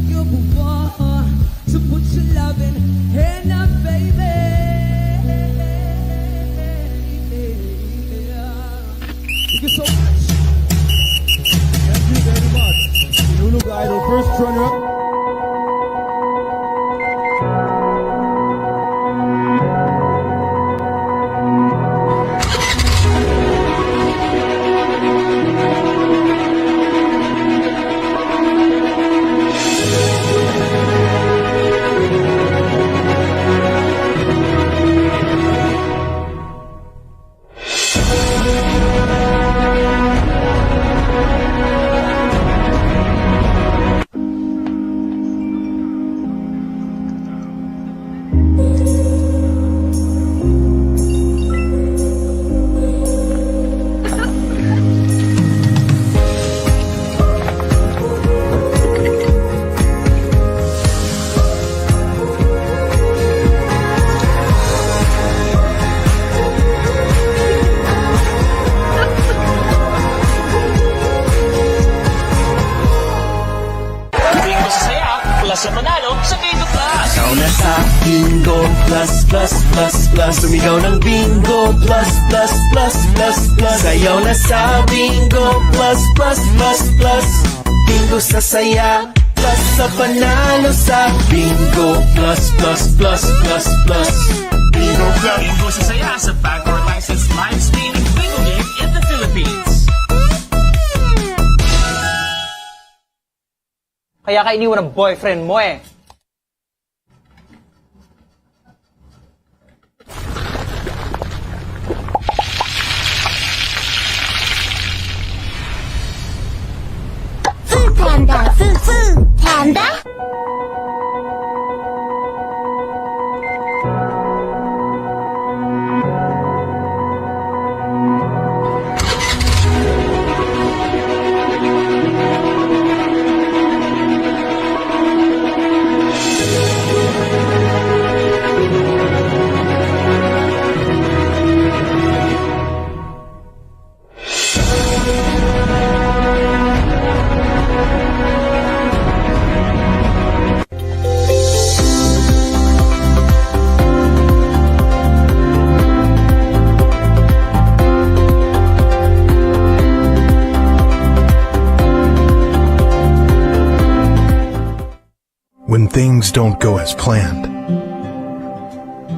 you more to put your love in our baby. plus, plus, plus, plus. Sumigaw ng bingo, plus, plus, plus, plus, plus. Sayaw na sa bingo, plus, plus, plus, plus. Bingo sa saya, plus sa panalo sa bingo, plus, plus, plus, plus, plus. Bingo Club. Bingo sa saya sa bag or licensed live streaming bingo game in the Philippines. Kaya ka iniwan ng boyfriend mo eh. Panda? When things don't go as planned,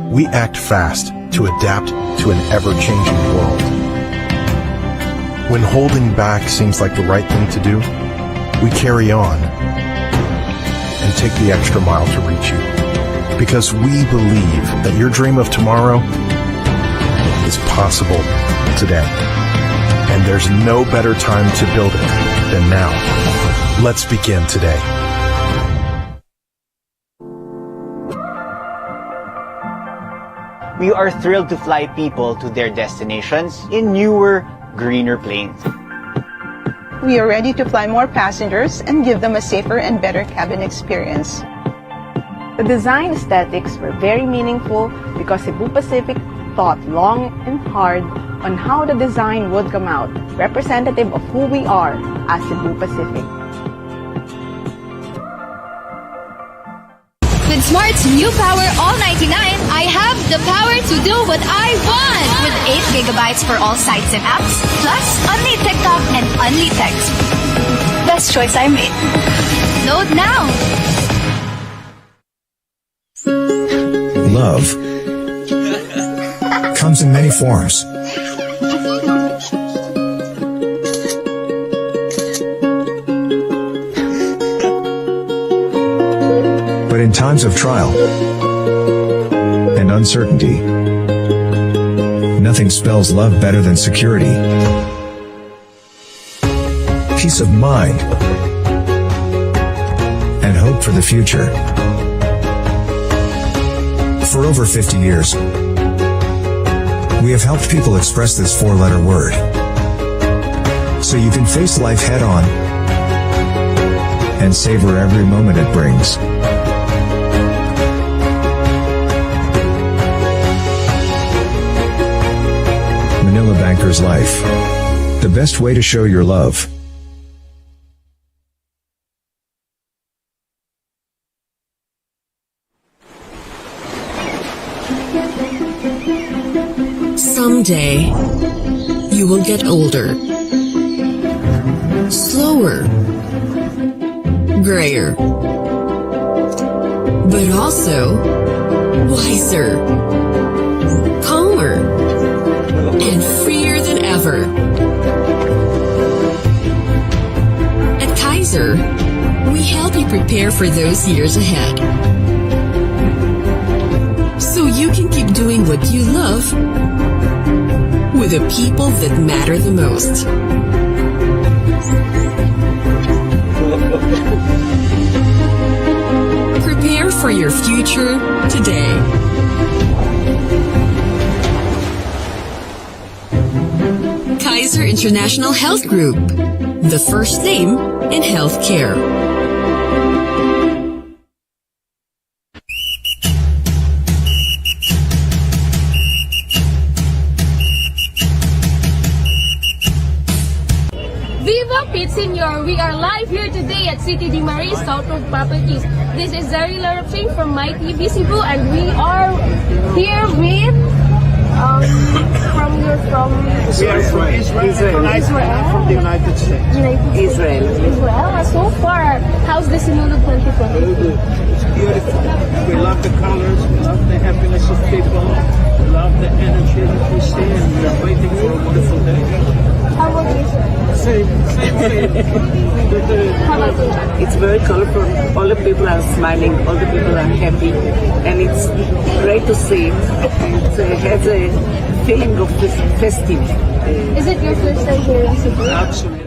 we act fast to adapt to an ever-changing world. When holding back seems like the right thing to do, we carry on and take the extra mile to reach you. Because we believe that your dream of tomorrow is possible today. And there's no better time to build it than now. Let's begin today. We are thrilled to fly people to their destinations in newer, greener planes. We are ready to fly more passengers and give them a safer and better cabin experience. The design aesthetics were very meaningful because Cebu Pacific thought long and hard on how the design would come out, representative of who we are as Cebu Pacific. With Smart's new Power All 99, I have the power to do what I want! With 8 GB for all sites and apps, plus only TikTok and only text. Best choice I made. Load now! Love comes in many forms. But in times of trial and uncertainty, nothing spells love better than security, peace of mind, and hope for the future. For over 50 years, we have helped people express this 4-letter word, so you can face life head-on and savor every moment it brings. Manila Banker's Life. The best way to show your love. Someday, you will get older, slower, grayer, but also wiser, calmer, and freer than ever. At Kaiser, we help you prepare for those years ahead, so you can keep doing what you love with the people that matter the most. Prepare for your future today. Kaiser International Health Group, the first name in healthcare. Viva Pete Senyor! We are live here today today at CTD Marie Southwood Properties. This is Zari Laraping from My TV Cebu, and we are here with we are from Israel. From the United States. Israel. So far, how's the Sinulog 2020? Very good. It's beautiful. We love the colors. We love the happiness of people. We love the energy that we see, and we are waiting for a wonderful day. How about you, sir? Same. How about you? It's very colorful. All the people are smiling. All the people are happy, and it's great to see. It has a feeling of festive. Is it your first time here in Cebu? Absolutely.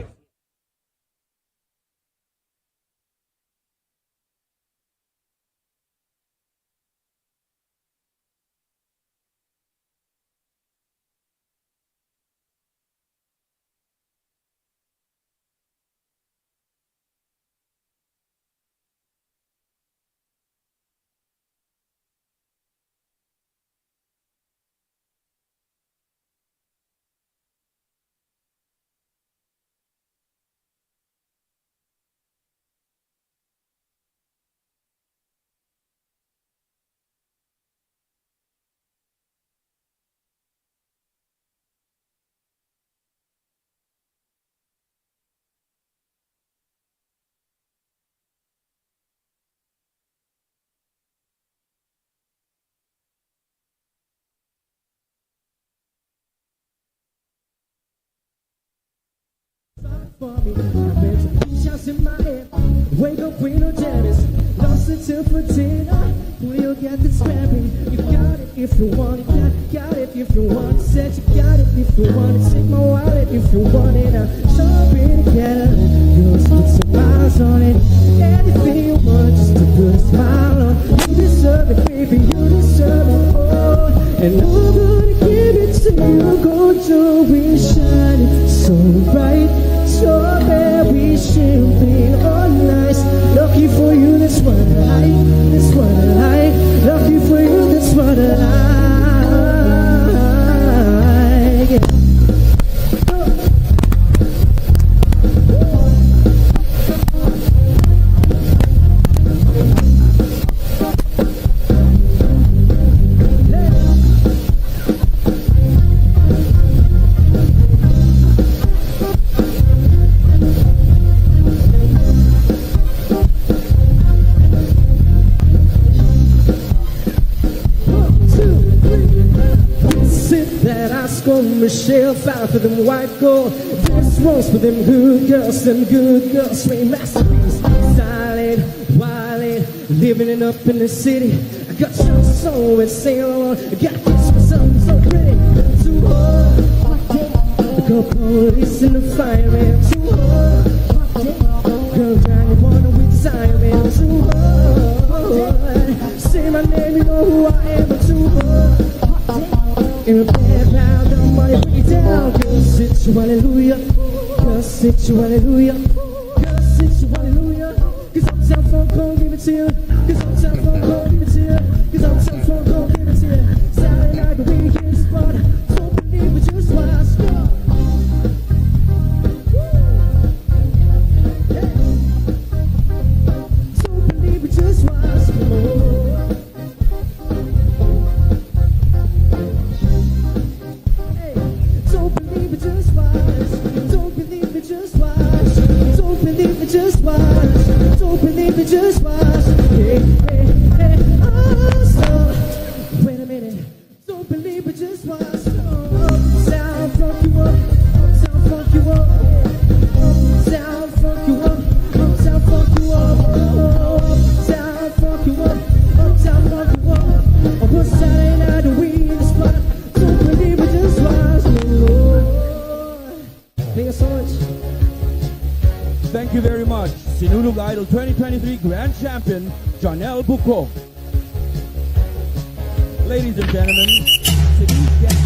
In my head. Wake up, we no jammies. Lost it till for dinner. We'll get the scrapping. You got it if you want it. Got it if you want it. Said you got it if you want it. Take my wallet if you want it. I'm shopping together. Girls put some miles on it. Anything you want, just to put a smile on. You deserve it, baby. You deserve it all. And I'm gonna give it to you. Gold jewelry shining so bright. Strawberry champagne on ice. Lucky for you, that's what I like. That's what I like. Lucky for you, that's what I like. Michelle found for them white gold. This one's for them good girls. Swing masterpiece. Silent, wild, living it up in the city. I got your soul and sail on. I got this for something so pretty. Too hard. I got police in the fireman. Too hard. Girl, down you wanna retire, man. Too hard. Say my name, you know who I am. Too hard. In a bad now, the money bring it down. Girl, sit you hallelujah. Girl, sit you hallelujah. Girl, sit you hallelujah. Cause I'm town phone, gon' give it to you. Cause I'm town phone, gon' give it to you. Cause I'm town phone, gon' give it to you. Saturday night, the weekend spot. Don't believe it, just watch. Don't believe it, just watch. Just watch, don't believe it, just watch. Hey, hey, hey, awesome. Wait a minute, don't believe it, just watch. Uptown, funk you up, uptown, funk you up. Uptown, funk you up, uptown, funk you up. Uptown, funk you up, uptown, funk you up. On one Saturday night, the weed in the spot. Don't believe it, just watch. Thank you so much. Thank you very much, Sinulog Idol 2023 Grand Champion, Janelle Buko. Ladies and gentlemen, today's guest.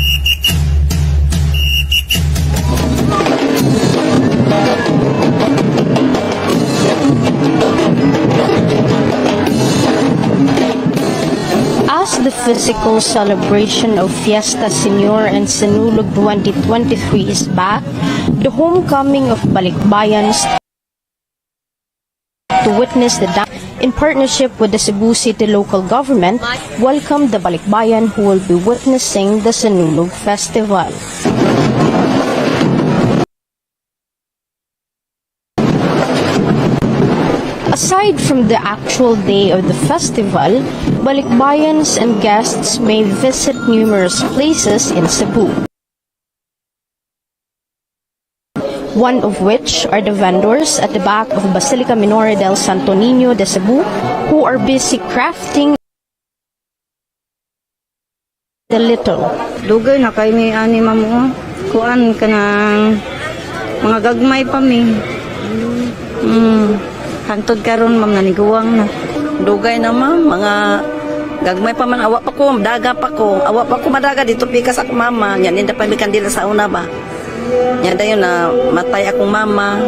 As the physical celebration of Fiesta Senyor and Sinulog 2023 is back, the homecoming of Balikbayans to witness the dance in partnership with the Cebu City local government welcomed the Balikbayan who will be witnessing the Sinulog Festival. Aside from the actual day of the festival, Balikbayans and guests may visit numerous places in Cebu. one of which are the vendors at the back of Basilica Minore del Santo Niño de Cebu, who are busy crafting the little. Dugay na kay may anima mo. Kuan ka ng mga gagmay pa mi. Hantod karon ma'am naniguwang na. Dugay na ma'am, mga gagmay pa man, awa pa ko, daga pa ko. Awa pa ko madaga dito pikas ako mama. Yan, hindi pa may kandila sa una ba. Yan dayon na matay akong mama.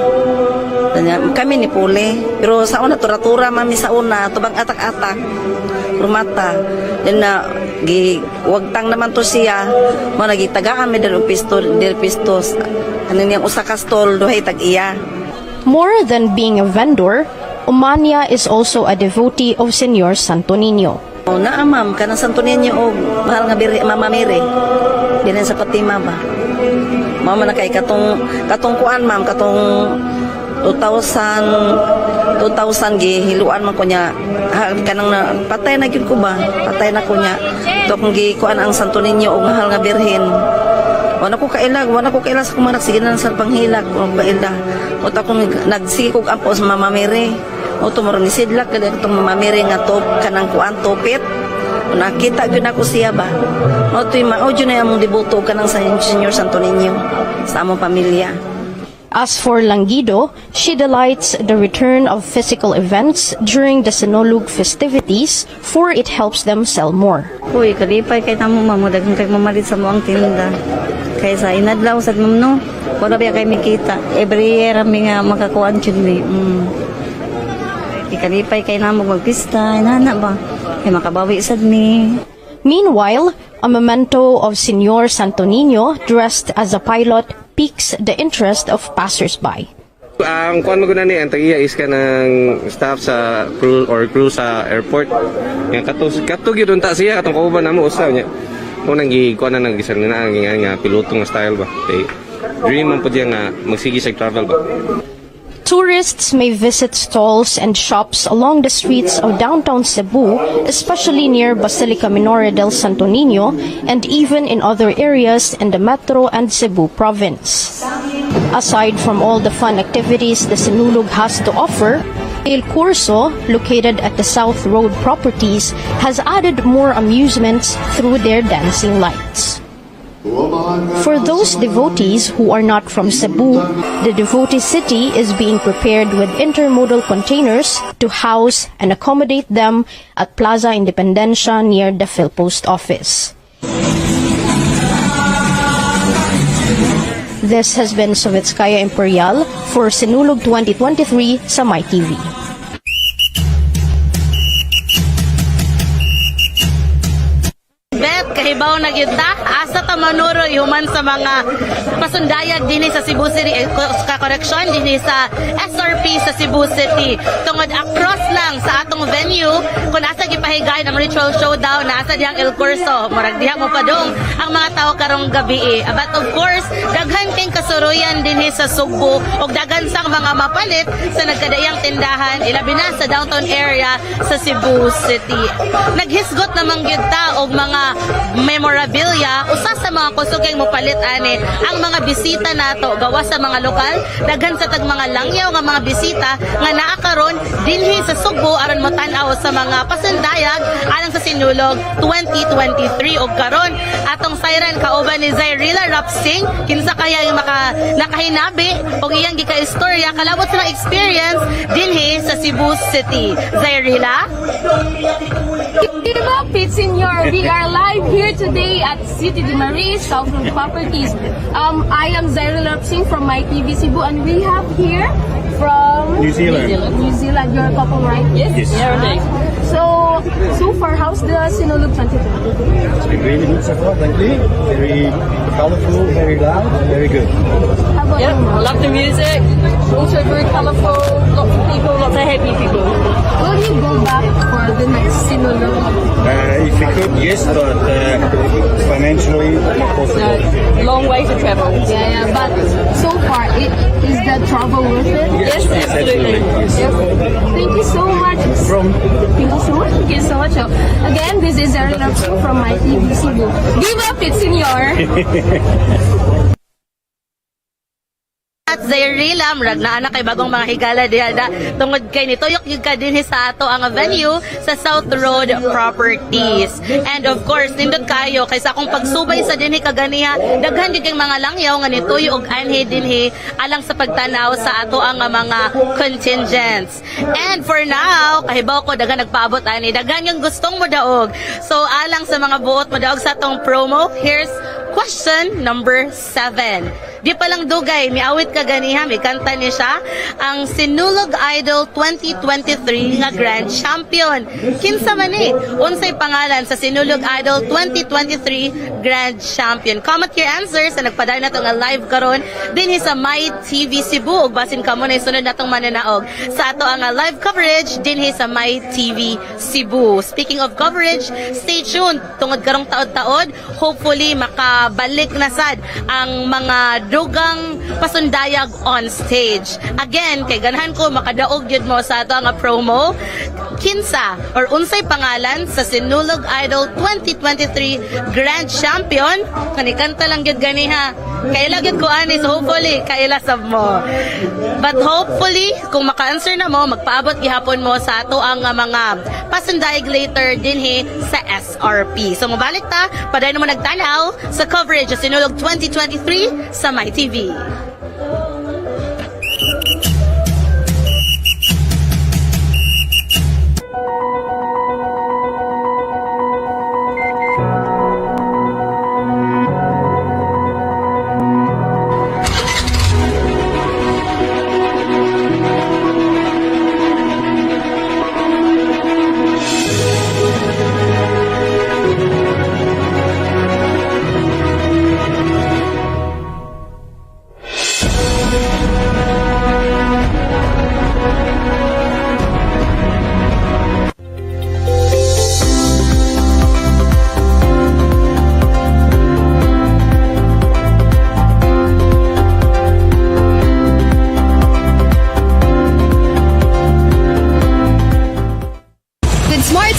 Kami ni Pule. Pero sa una, tura-tura mami sa una. Tubang atak-atak. Rumata. Yan na, wagtang naman to siya. Mo nagitagaan mi del pistos. Ano niyang usa ka stall, duhay tag-iya. More than being a vendor, Umania is also a devotee of Senyor Santo Niño. Naa ma'am, kanang Santo Niño o mahal nga Mama Mary. Binan sa Fatima ba? Mama na kay katong kuan ma'am, katong 2000 gihiluan man ko niya. Kanang na patay na gyud ko ba? Patay na ko niya. To kung gikuan ang Santo Niño o mahal nga birhen. Wala ko kailag sa kumanak sige na sa panghilag o kaila. O ta kung nagsige kog ampo sa Mama Mary. O tumorong isidlak kada itong Mama Mary nga top kanang kuan topit. Nakita gyud ako siya ba. O tuy maudyo na among debuto kanang sa Senyor Santo Niño sa among pamilya. As for Langido, she delights the return of physical events during the Sinulog festivities, for it helps them sell more. Uy, kalipay kay tamo ma'am, daghang kay mamalit sa moang tinda. Kaysa inadlaw sad ma'am no. Wala biya kay mikita. Every year mi nga makakuan jud mi. Kalipay kay namo magpista, inana ba? Kay makabawi sad mi. Meanwhile, a memento of Senyor Santo Niño dressed as a pilot piques the interest of passers-by. Ang kuan mo guna ni ang tagiya is ka ng staff sa crew sa airport. Yang katog yun ta siya katong kauban namo usaw niya. Kung nang gikuan na nang gisan na nga piloto nga style ba. Kay dream man pud nga magsige sa travel ba. Tourists may visit stalls and shops along the streets of downtown Cebu, especially near Basilica Minore del Santo Niño, and even in other areas in the Metro and Cebu province. Aside from all the fun activities the Sinulog has to offer, El Curso, located at the South Road properties, has added more amusements through their dancing lights. For those devotees who are not from Cebu, the devotee city is being prepared with intermodal containers to house and accommodate them at Plaza Independencia near the PhilPost office. This has been 𝗙𝗪𝗟𝗡 for Sinulog 2023 sa MyTV. Kahibaw na gyud ta asa ta manuro human sa mga pasundayag dinhi sa Cebu City correction dinhi sa SRP sa Cebu City tungod across lang sa atong venue kung asa gipahigay ang ritual showdown nasa diyang El Curso murag diha mo padung ang mga tawo karong gabi but of course daghan king kasuroyan dinhi sa Cebu ug daghan sang mga mapalit sa nagkadayang tindahan ilabi na sa downtown area sa Cebu City. Naghisgot namang gyud ta og mga memorabilia usa sa mga kusugeng mopalit ani ang mga bisita nato gawa sa mga lokal daghan sa tag mga langyaw nga mga bisita nga naa karon dinhi sa Cebu aron mo tan-aw sa mga pasundayag alang sa Sinulog 2023 ug karon atong siren kauban ni Zairila Rapsing kinsa kaya yung nakahinabi og iyang gika-istorya kalabot sa experience dinhi sa Cebu City. Zairila? Senyor, we are live here today at City de Marie, South Road Properties. I am Zairila Rapsing from MyTV Cebu, and we have here from New Zealand. New Zealand, you're a couple, right? Yes. So far, how's the Sinulog 2023? It's been really good so far, thank you. Very colourful, very loud, very good. How about Yep, you? I love the music. Also very colorful, lots of people, lots of happy people. Will you go back for the next Sinulog? If we could, yes, but financially, possible. Long way to travel. Yeah, but so far, is the travel worth it? Yes, absolutely. Yes. Thank you so much. Thank you so much. Again, this is Zairila Rapsing from MyTV Cebu. Viva Senyor! at Zayrila, murag na anak kay bagong mga higala diha da tungod kay nituyok yung ka din sa ato ang venue sa South Road Properties. And of course, nindot kayo kaysa akong pagsubay sa dinhi kaganiha, daghan gyud kay mga langyaw nga nituyo og anhi dinhi alang sa pagtanaw sa ato ang mga contingents. And for now, kahibaw ko daghan nagpaabot ani, daghan yung gustong mo daog. So alang sa mga buot mo daog sa atong promo, here's question number 7. Di pa lang dugay, miawit ka ganiha, may kanta ni siya, ang Sinulog Idol 2023 nga Grand Champion. Kinsa man ni? Unsay pangalan sa Sinulog Idol 2023 Grand Champion? Comment your answers sa nagpadala na to nga live karon dinhi sa My TV Cebu. Ug basin ka mo na isunod natong mananaog sa ato ang live coverage dinhi sa My TV Cebu. Speaking of coverage, stay tuned. Tungod karong taod-taod, hopefully makabalik na sad ang mga dugang pasundayag on stage. Again, kay ganahan ko makadaog yun mo sa ato nga promo. Kinsa or unsay pangalan sa Sinulog Idol 2023 Grand Champion? Kanikanta lang yun ganiha. Kaila gyud ko ani, so hopefully kaila sab mo. But hopefully kung maka-answer na mo, magpaabot gihapon mo sa ato ang mga pasundayag later dinhi sa SRP. So mabalik ta, paday mo nagtanaw sa coverage sa Sinulog 2023 sa My TV.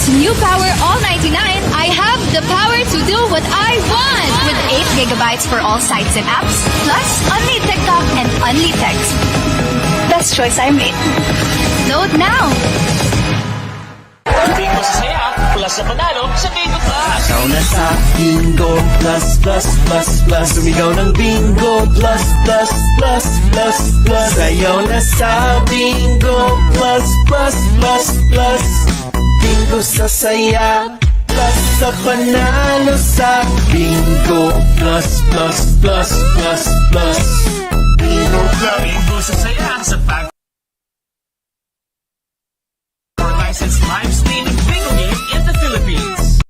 New Power All 99, I have the power to do what I want with 8 GB for all sites and apps, plus only TikTok and only text. Best choice I made. Load now! Bingo sa saya, plus sa panalo sa Bingo Plus. Ikaw na sa Bingo Plus, Plus, Plus, Plus. Sumigaw ng Bingo Plus, Plus, Plus, Plus, Plus. Sayaw na sa Bingo Plus, Plus, Plus, Plus. Bingo sa saya, plus sa panalo sa Bingo Plus, Plus, Plus, Plus, Plus. Bingo Plus. Bingo sa saya sa pag for licensed live streaming bingo game in the Philippines.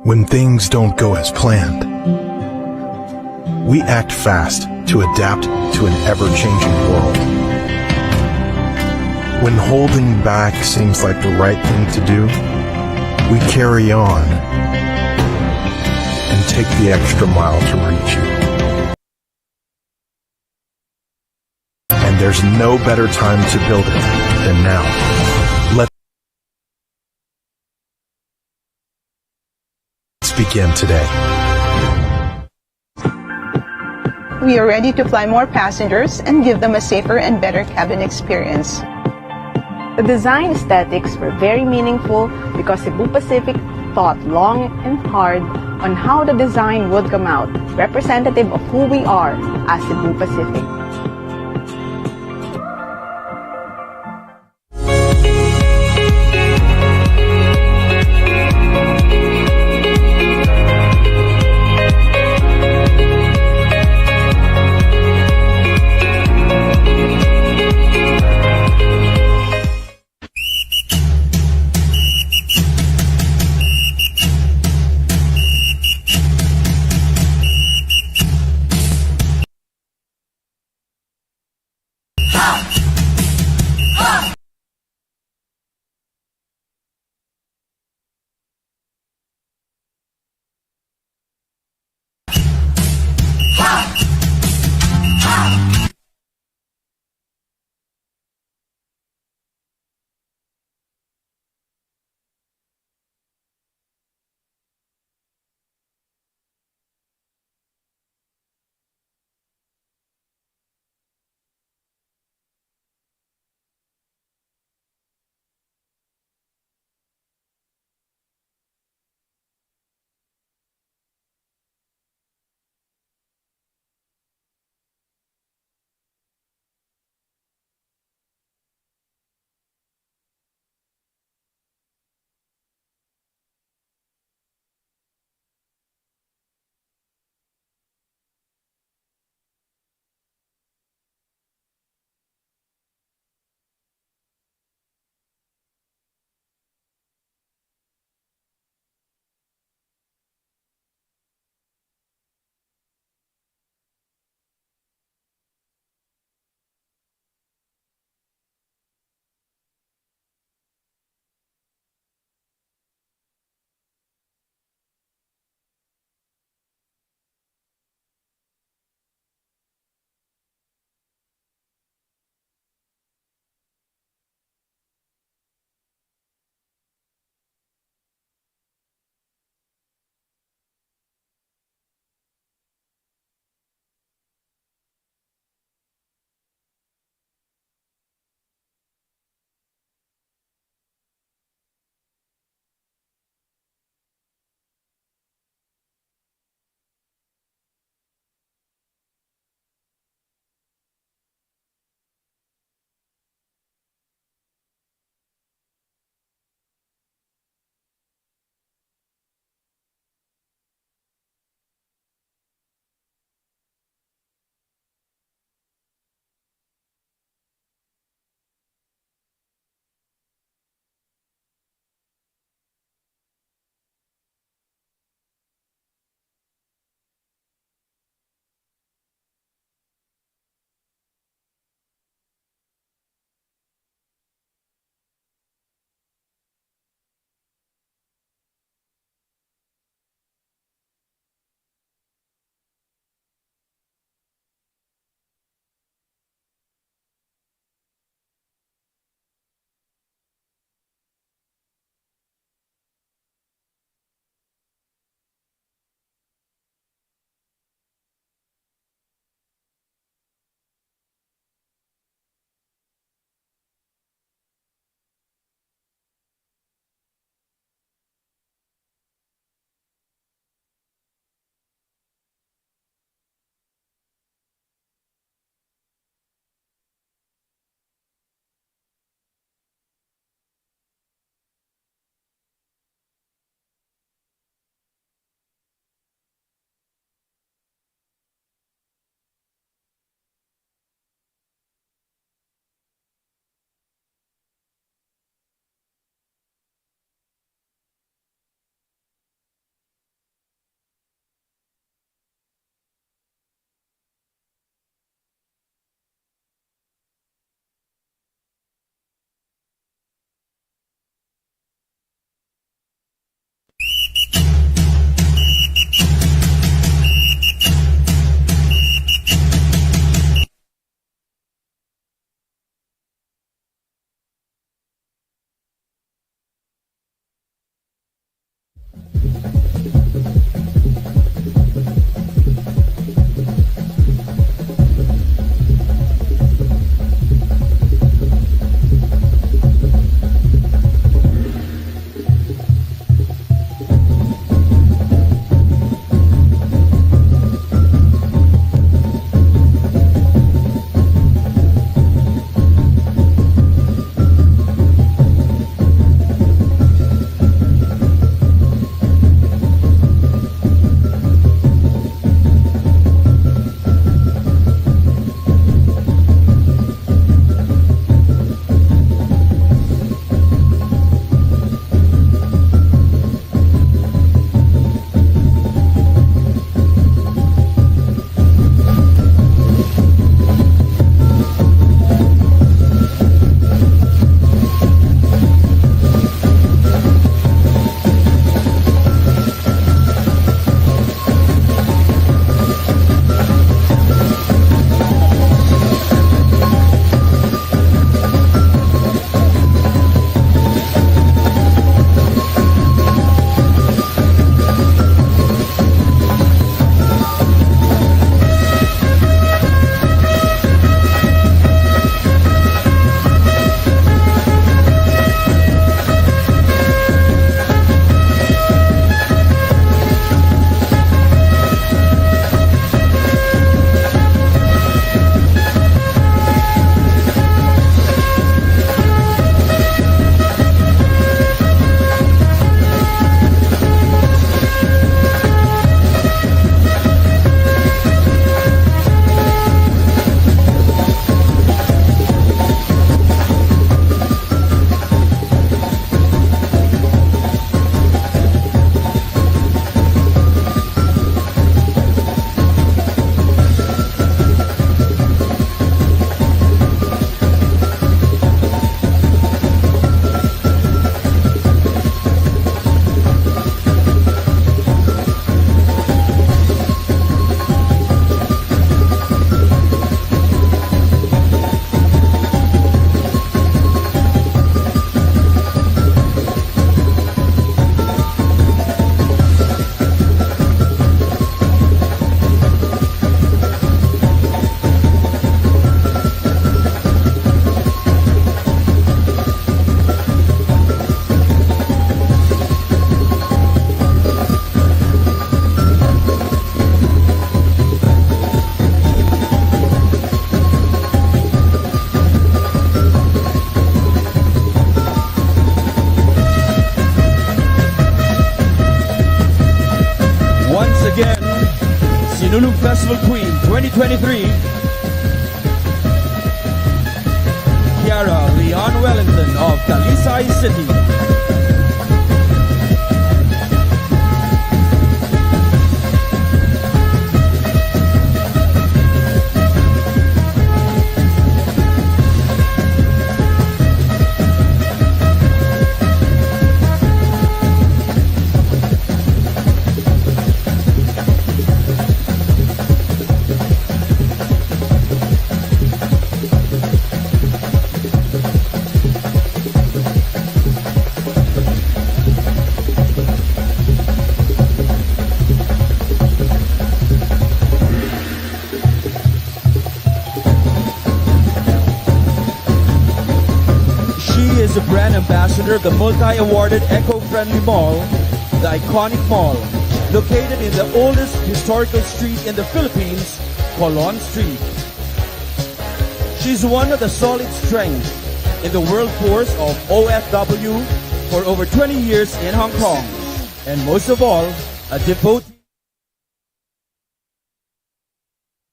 When things don't go as planned, we act fast to adapt to an ever-changing world. When holding back seems like the right thing to do, we carry on and take the extra mile to reach you. And there's no better time to build it than now. Let's begin today. we are ready to fly more passengers and give them a safer and better cabin experience. The design aesthetics were very meaningful because Cebu Pacific thought long and hard on how the design would come out, representative of who we are as Cebu Pacific. Sinulog Festival Queen 2023, 𝗙𝗪𝗟 of Talisay City. Is a brand ambassador of the multi-awarded eco-friendly mall, the iconic mall, located in the oldest historical street in the Philippines, Colon Street. She's one of the solid strength in the world force of OFW for over 20 years in Hong Kong, and most of all, a devotee.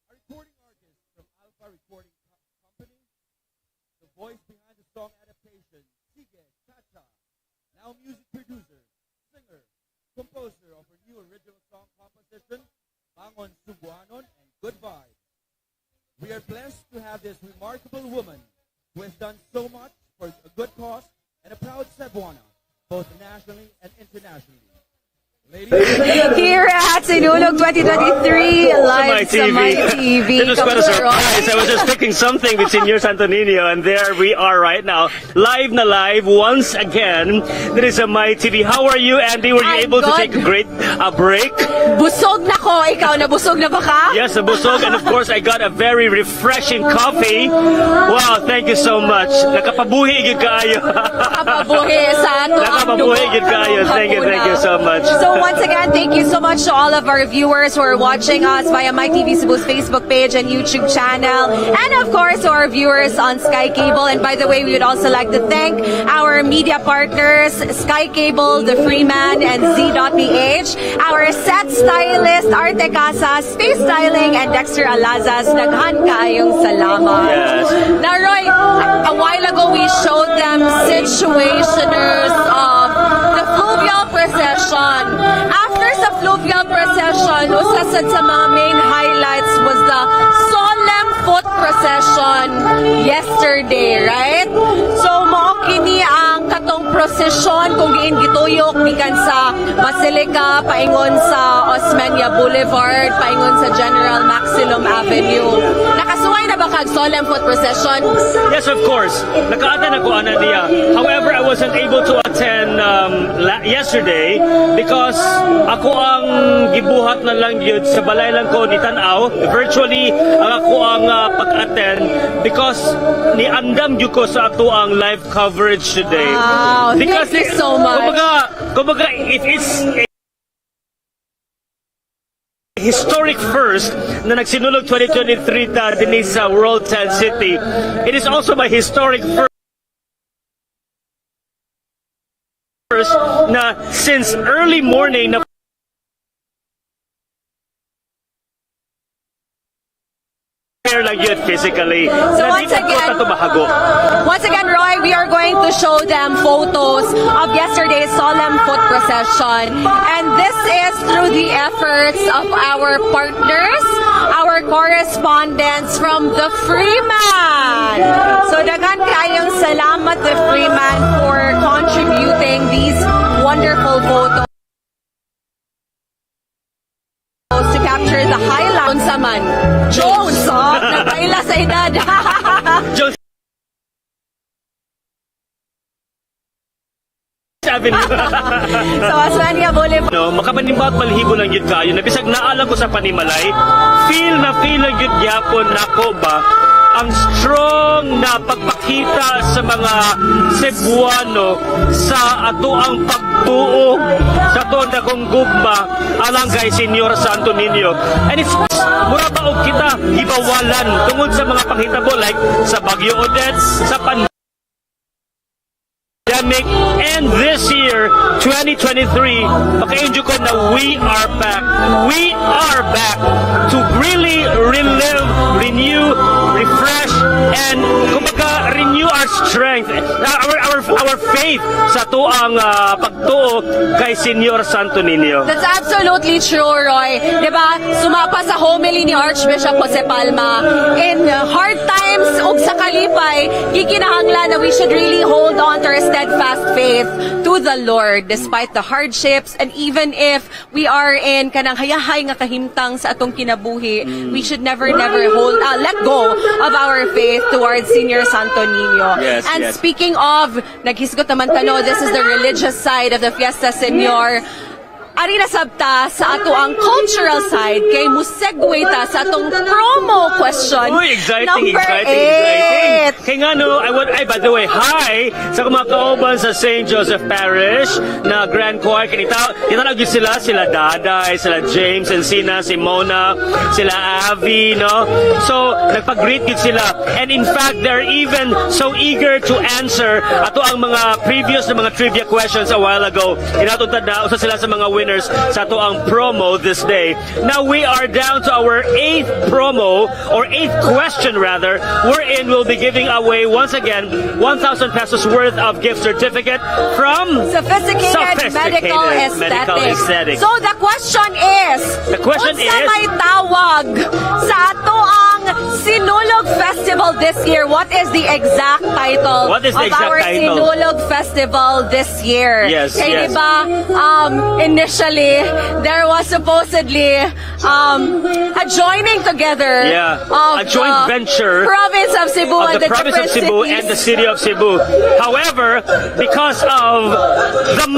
A recording artist from Alpha Recording Company, the voice behind the song adaptation, 𝗙𝗪𝗟𝗟𝗢𝗙, now music producer, singer, composer of her new original song composition, Bangon Subuanon and Good Vibe. We are blessed to have this remarkable woman who has done so much for a good cause and a proud Cebuana, both nationally and internationally. Here at Sinulog 2023, live sa My TV. It was quite a surprise. I was expecting something with Senyor Santo Niño, and there we are right now. Live na live once again. There is a My TV. How are you, Andy? Were you able to take a great break? Busog na ko. Ikaw, nabusog na ba ka? Yes, busog. And of course, I got a very refreshing coffee. Wow, thank you so much. Nakapabuhi gid kaayo. Nakapabuhi sa ato. Nakapabuhi gid kaayo. Thank you so much. So once again, thank you so much to all of our viewers who are watching us via My TV Cebu's Facebook page and YouTube channel. And of course, to our viewers on Sky Cable. And by the way, we would also like to thank our media partners, Sky Cable, the Freeman and 𝗙𝗪𝗟𝗟, our set stylist, Arte Casas, Space Styling, and Dexter Alazas. Daghan kaayong salamat. Yes. Now, Roy, a while ago we showed them situationers of the fluvial procession. After sa fluvial procession, usa sa mga main highlights was the solemn foot procession yesterday, right? So, mao kini ang katong procession kung giin gituyok gikan sa Basilica paingon sa Osmeña Boulevard, paingon sa General Maximum Avenue. Nakasuway na ba kag solemn foot procession? Yes, of course. Nakaatan ako ana niya. However, I wasn't able to attend yesterday because ako ang gibuhat na lang yun sa balay lang ko ni Tanaw. Virtually, ako ang pag-attend because ni andam yun ko sa ato ang live coverage today. Wow, because thank you so much. Kumbaga, it is historic first na nagsinulog 2023 ta din sa World Tent City. It is also my historic first na since early morning na lang yun physically. So once again, Roy, we are going to show them photos of yesterday's solemn foot procession. And this is through the efforts of our partners, our correspondents from the Freeman. So daghan kayong salamat to Freeman for contributing these wonderful photos to capture the highlights sa man. Jones, nagpaila sa edad. Jones So, Osmeña Boulevard. No, makapanimbaut malhibo lang yun kayo. Nabisag naalam ko sa panimalay. Feel lang yun yapon nako ba ang strong na pagpakita sa mga Cebuano sa ato ang pagtuo sa to na kong gugma alang kay Senyor Santo Niño. And it's mura ba og kita ibawalan tungod sa mga panghitabo like sa Bagyo Odette, sa pandemic, and this year Year 2023, maka-enjoy ko na we are back. We are back to really relive, renew, refresh, and kumbaga renew our strength, our faith sa tuang pagtuo kay Senyor Santo Niño. That's absolutely true, Roy. Diba? Sumapa sa homily ni Archbishop Jose Palma. In hard times ug sa kalipay, gikinahanglan na we should really hold on to our steadfast faith to the Lord despite the hardships, and even if we are in kanang hayahay nga kahimtang sa atong kinabuhi, we should never let go of our faith towards Senyor Santo Niño. Yes, and yes. speaking of, naghisgot naman tano, this is the religious side of the Fiesta Senyor. Ari na sabta sa ato ang cultural side kay musegue ta sa atong promo question. Uy, exciting. Number 8. Kaya nga no, by the way, hi sa mga kauban sa St. Joseph Parish na Grand Choir. Kinalagin sila Daday, sila James and Sina, si Mona, sila Avi, no? So, nagpag-greet gid sila. And in fact, they're even so eager to answer ato ang mga previous na mga trivia questions a while ago. Inatuntad na, usa sila sa mga winners sa ato ang promo this day. Now we are down to our 8th promo, or 8th question rather, wherein we'll be giving away once again 1,000 pesos worth of gift certificate from Sophisticated Medical Aesthetics. So the question is, unsa may tawag sa ato ang Sinulog Festival this year? What is the exact title of our Sinulog Festival this year? Yes, Kaya yes. diba, initially, there was supposedly a joining together of a joint venture province of Cebu of and the province of Cebu and the city of Cebu. However, because of the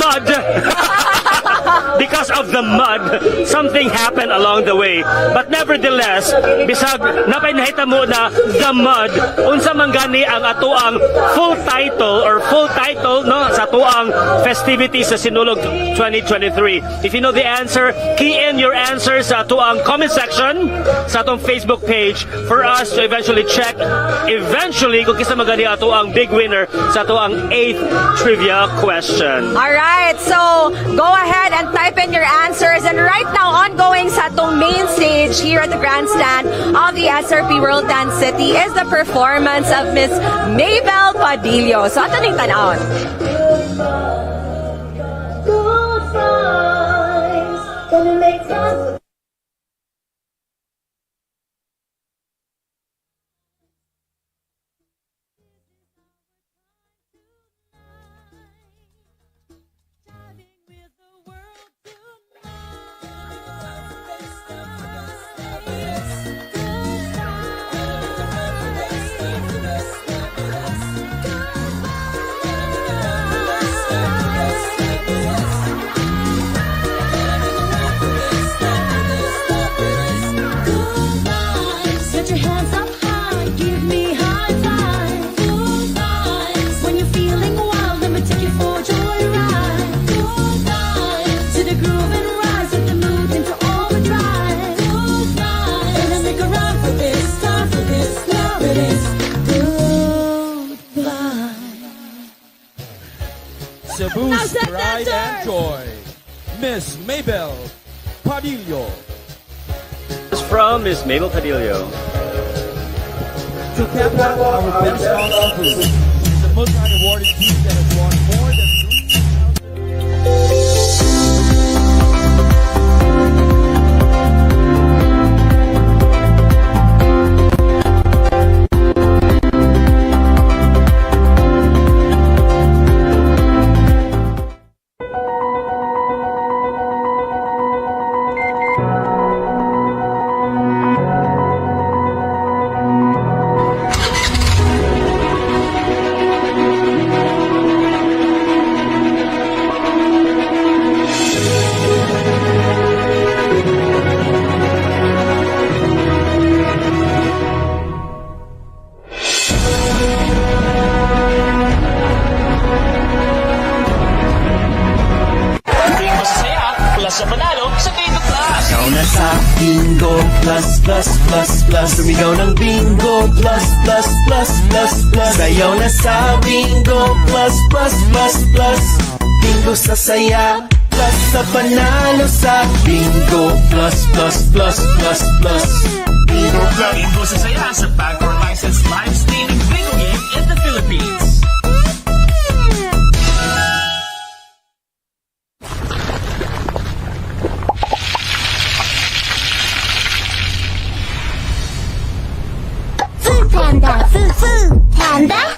mud, something happened along the way. But nevertheless, bisag napay nahita mo na the mud, unsa man gani ang atoang full title no sa atoang festivities sa Sinulog 2023. If you know the answer, key in your answers sa atoang comment section sa atong Facebook page for us to eventually check kung kisa magani atoang big winner sa atoang 8th trivia question. Alright, so go ahead and type in your answers. And right now, ongoing sa atong main stage here at the Grandstand of the SRP World Dance City is the performance of Miss Mabel Padillo. So ato ning tan-awon. Cebu's pride and joy, Miss Mabel Padillo. It's from Miss Mabel Padillo. To cap off our best of Cebu, the most awarded team that has won more than 3,000. Bingo plus Sumigaw ng bingo plus Sayaw na sa bingo plus Panalo sa saya, plus sa panalo sa Bingo. Plus, plus, plus, plus, plus. Bingo sa saya sa Bangor licensed live streaming bingo game in the Philippines. Food Panda, Food Panda.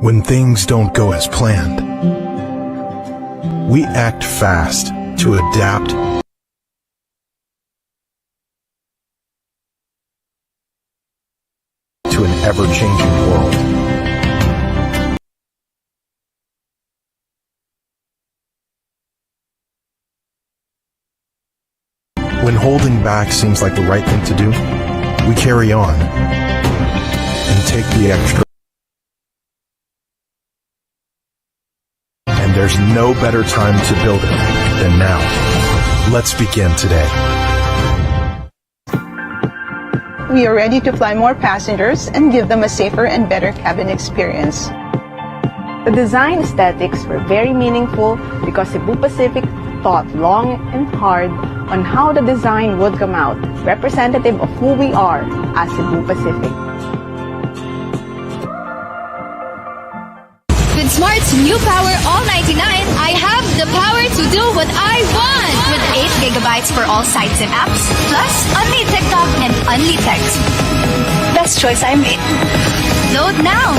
When things don't go as planned, we act fast to adapt to an ever-changing world. When holding back seems like the right thing to do, we carry on and take the extra. And there's no better time to build it than now. Let's begin today. We are ready to fly more passengers and give them a safer and better cabin experience. The design aesthetics were very meaningful because Cebu Pacific thought long and hard on how the design would come out, representative of who we are as Cebu Pacific. With Smart's new Power All 99, I have the power to do what I want. With 8 gigabytes for all sites and apps, plus only TikTok and only text. Best choice I made. Load now.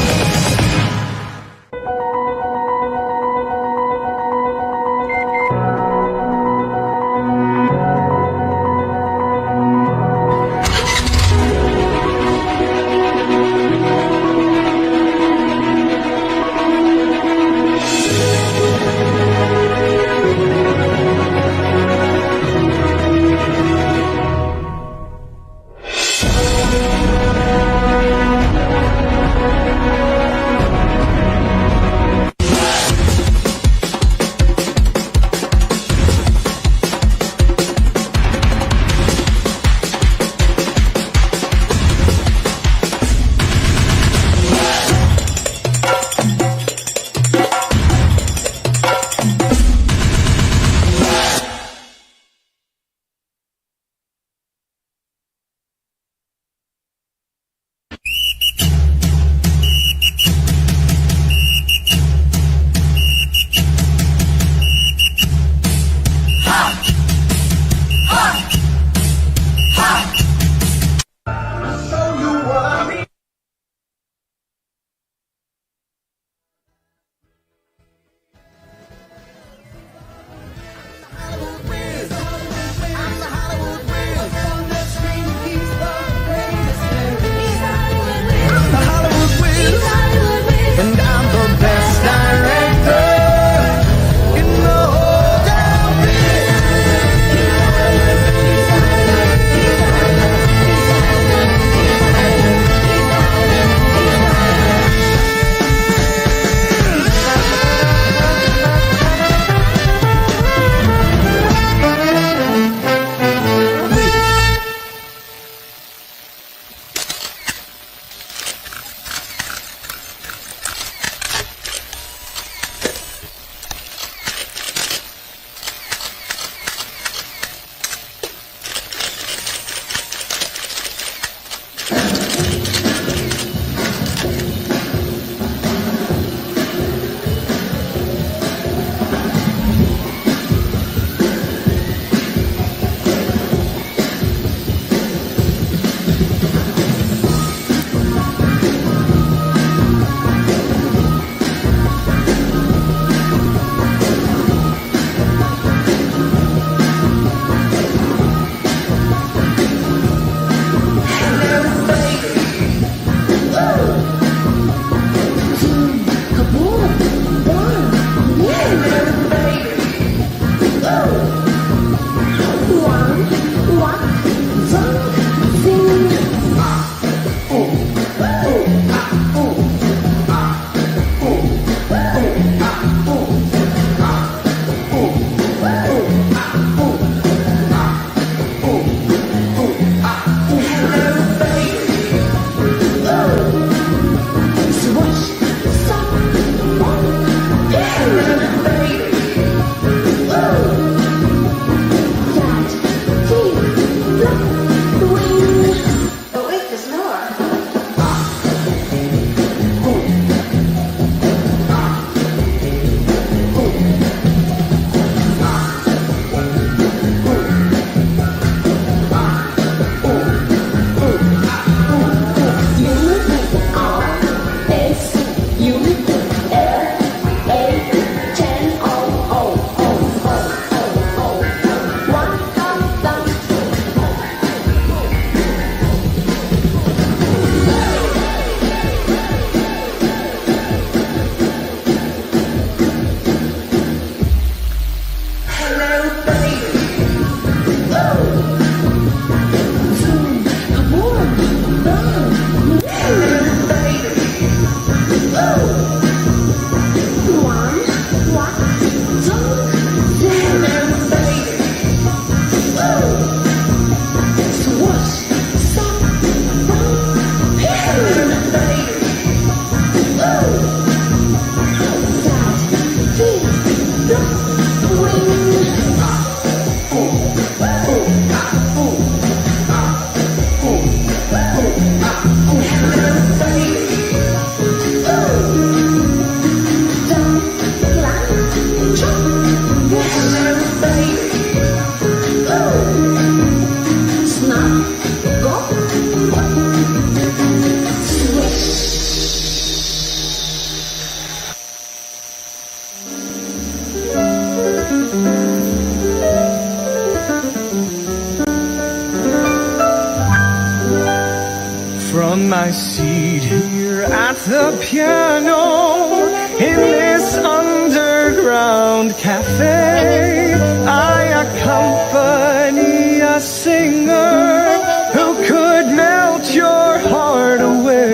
my seat here at the piano in this underground cafe. I accompany a singer who could melt your heart away.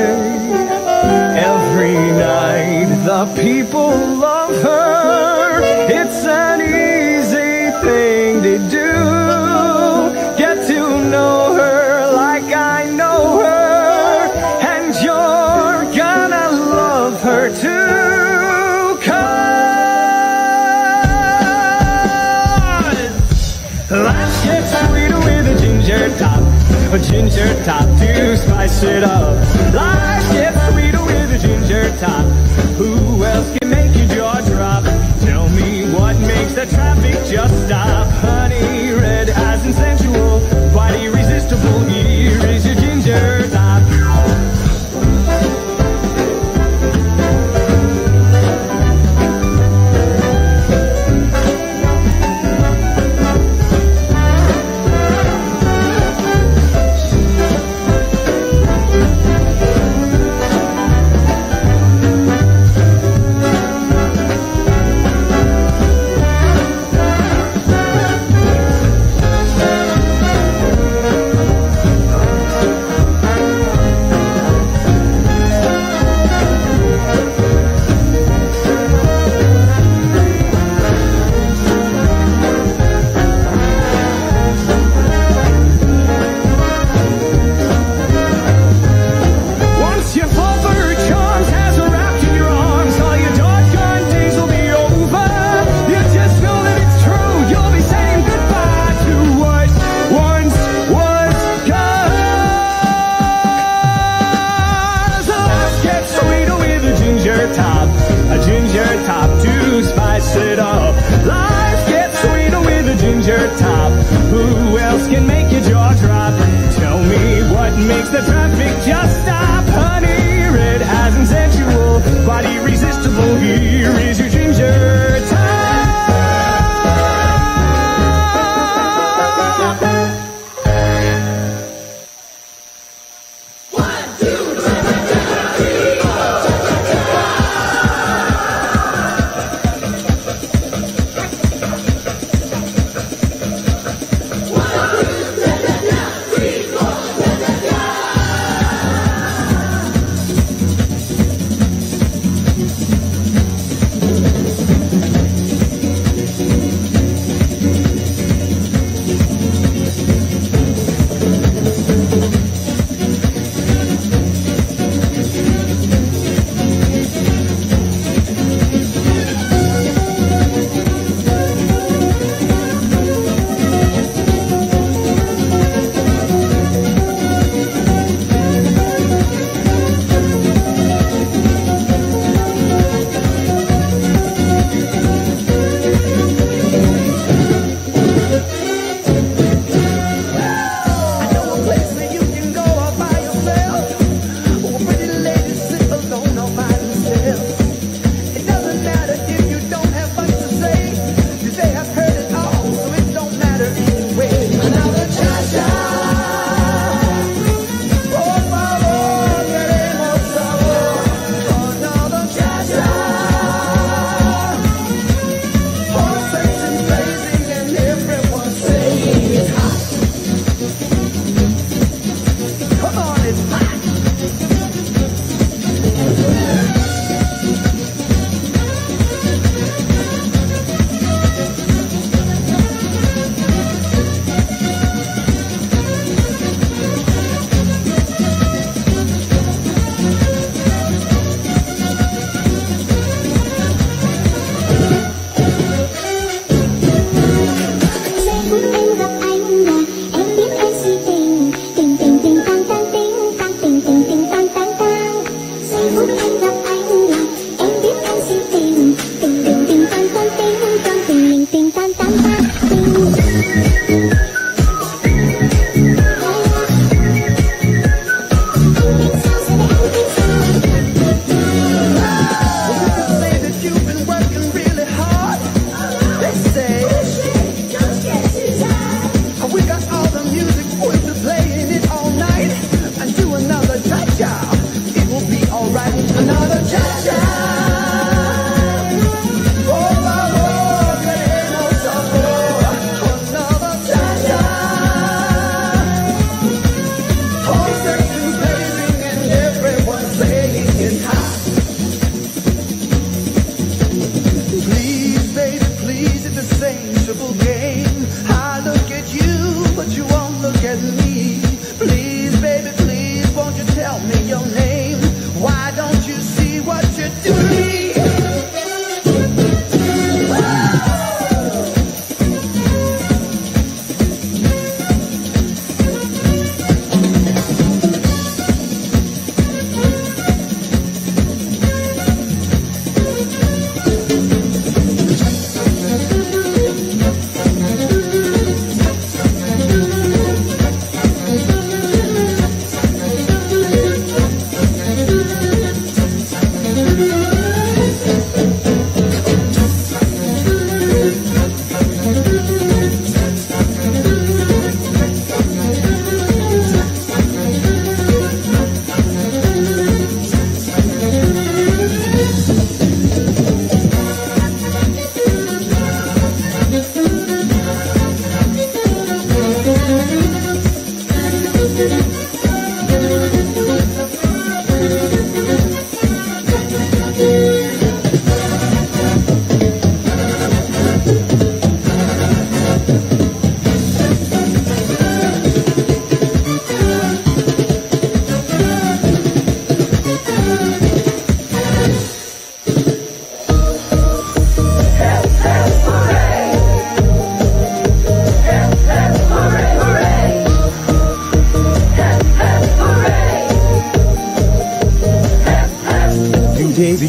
Every night the people love her. It's an easy thing to do. Get to know her like I know her, and you're gonna love her too. 'Cause life gets sweeter with a ginger top to spice it up. Life gets sweeter with a ginger top. Who else can make your jaw drop? Tell me what makes the traffic just stop. Honey, red eyes and sensual, quite irresistible. Here is your ginger top.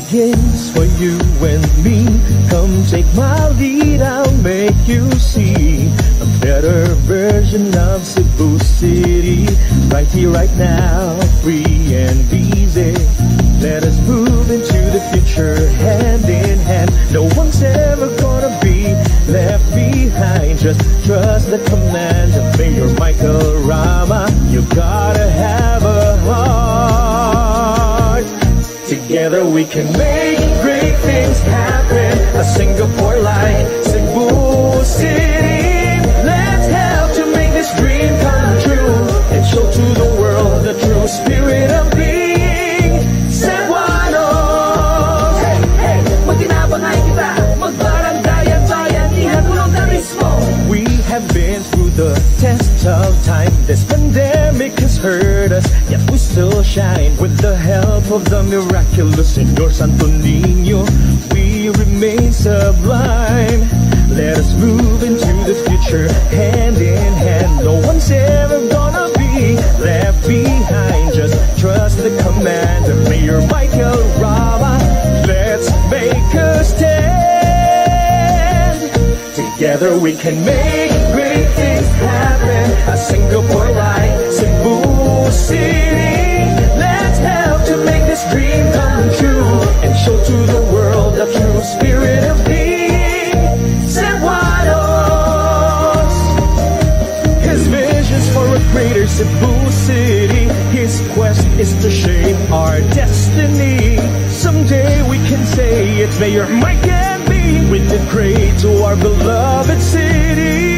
begins for you and me. Come take my lead, I'll make you see a better version of Cebu City. Right here, right now, free and easy. Let us move into the future hand in hand. No one's ever gonna be left behind. Just trust the command of Mayor Michael Rama. You gotta have a heart. Together we can make great things happen. A Singapore like Cebu City. Let's help to make this dream come true and show to the world the true spirit of being Cebuanos. Hey, hey, magkinabangay kita, magbarangay at bayan, ihatulong na mismo. We have been through the test of time. This pandemic has hurt us, yet we still shine. With the help of the miraculous Senyor Santo Niño, we remain sublime. Let us move into the future hand in hand. No one's ever gonna be left behind. Just trust the command of Mayor Michael Rama. Let's make a stand. Together we can make great things happen. A Singapore like Cebu City. Let's help to make this dream come true and show to the world the true spirit of being Cebuanos. His vision's for a greater Cebu City. His quest is to shape our destiny. Someday we can say it's Mayor Mike and me. We did great to our beloved city.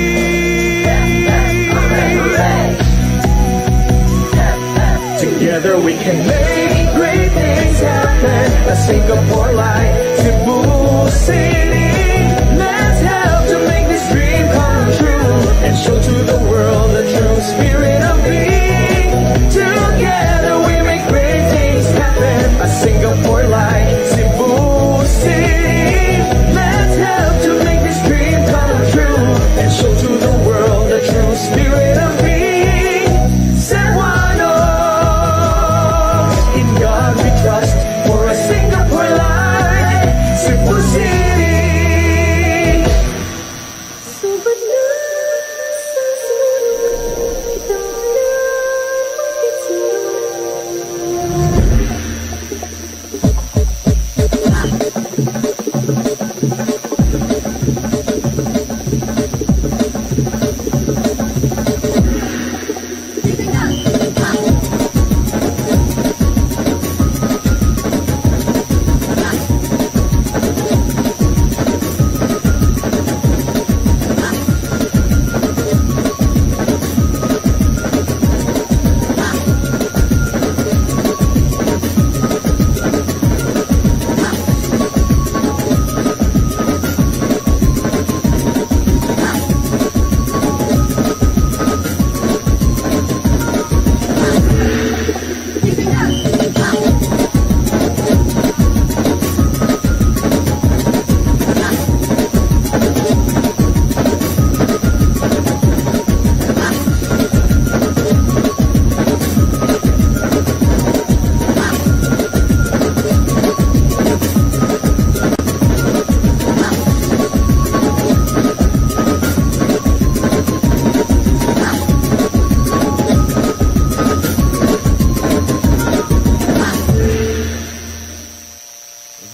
Together we can make great things happen. A Singapore like Cebu City. Let's help to make this dream come true and show to the world the true spirit of being. Together we make great things happen. A Singapore like Cebu City. Let's help to make this dream come true and show to the world the true spirit of being Cebuanos. In God we trust for a Singapore like Cebu City.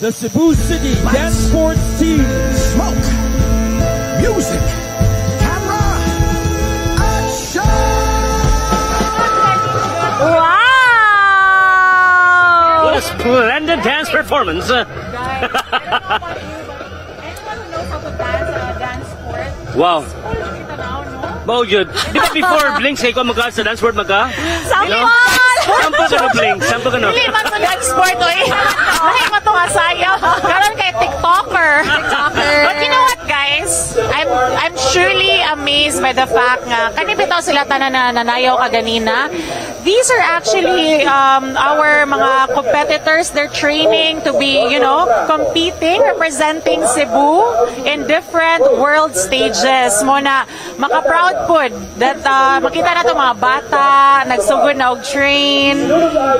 The Cebu City Dance Sports Team. Smoke, music, camera, action! Wow! What a splendid dance performance. Wow. Bao yun. Di ba before Blinks, kayo magka sa dance sport magka? Sampol! Sampo ka no, Blinks? Sampo ka no? Hindi man sa dance sport, oy. Lahi mo itong asayo. Karoon kay TikToker. But you know what, guys? I'm surely amazed by the fact nga, kanibitaw sila tanan na nanayaw kaganina. These are actually our mga competitors. They're training to be, you know, competing, representing Cebu in different world stages. Muna, maka-proud pod that makita na to mga bata, nagsugod na og train.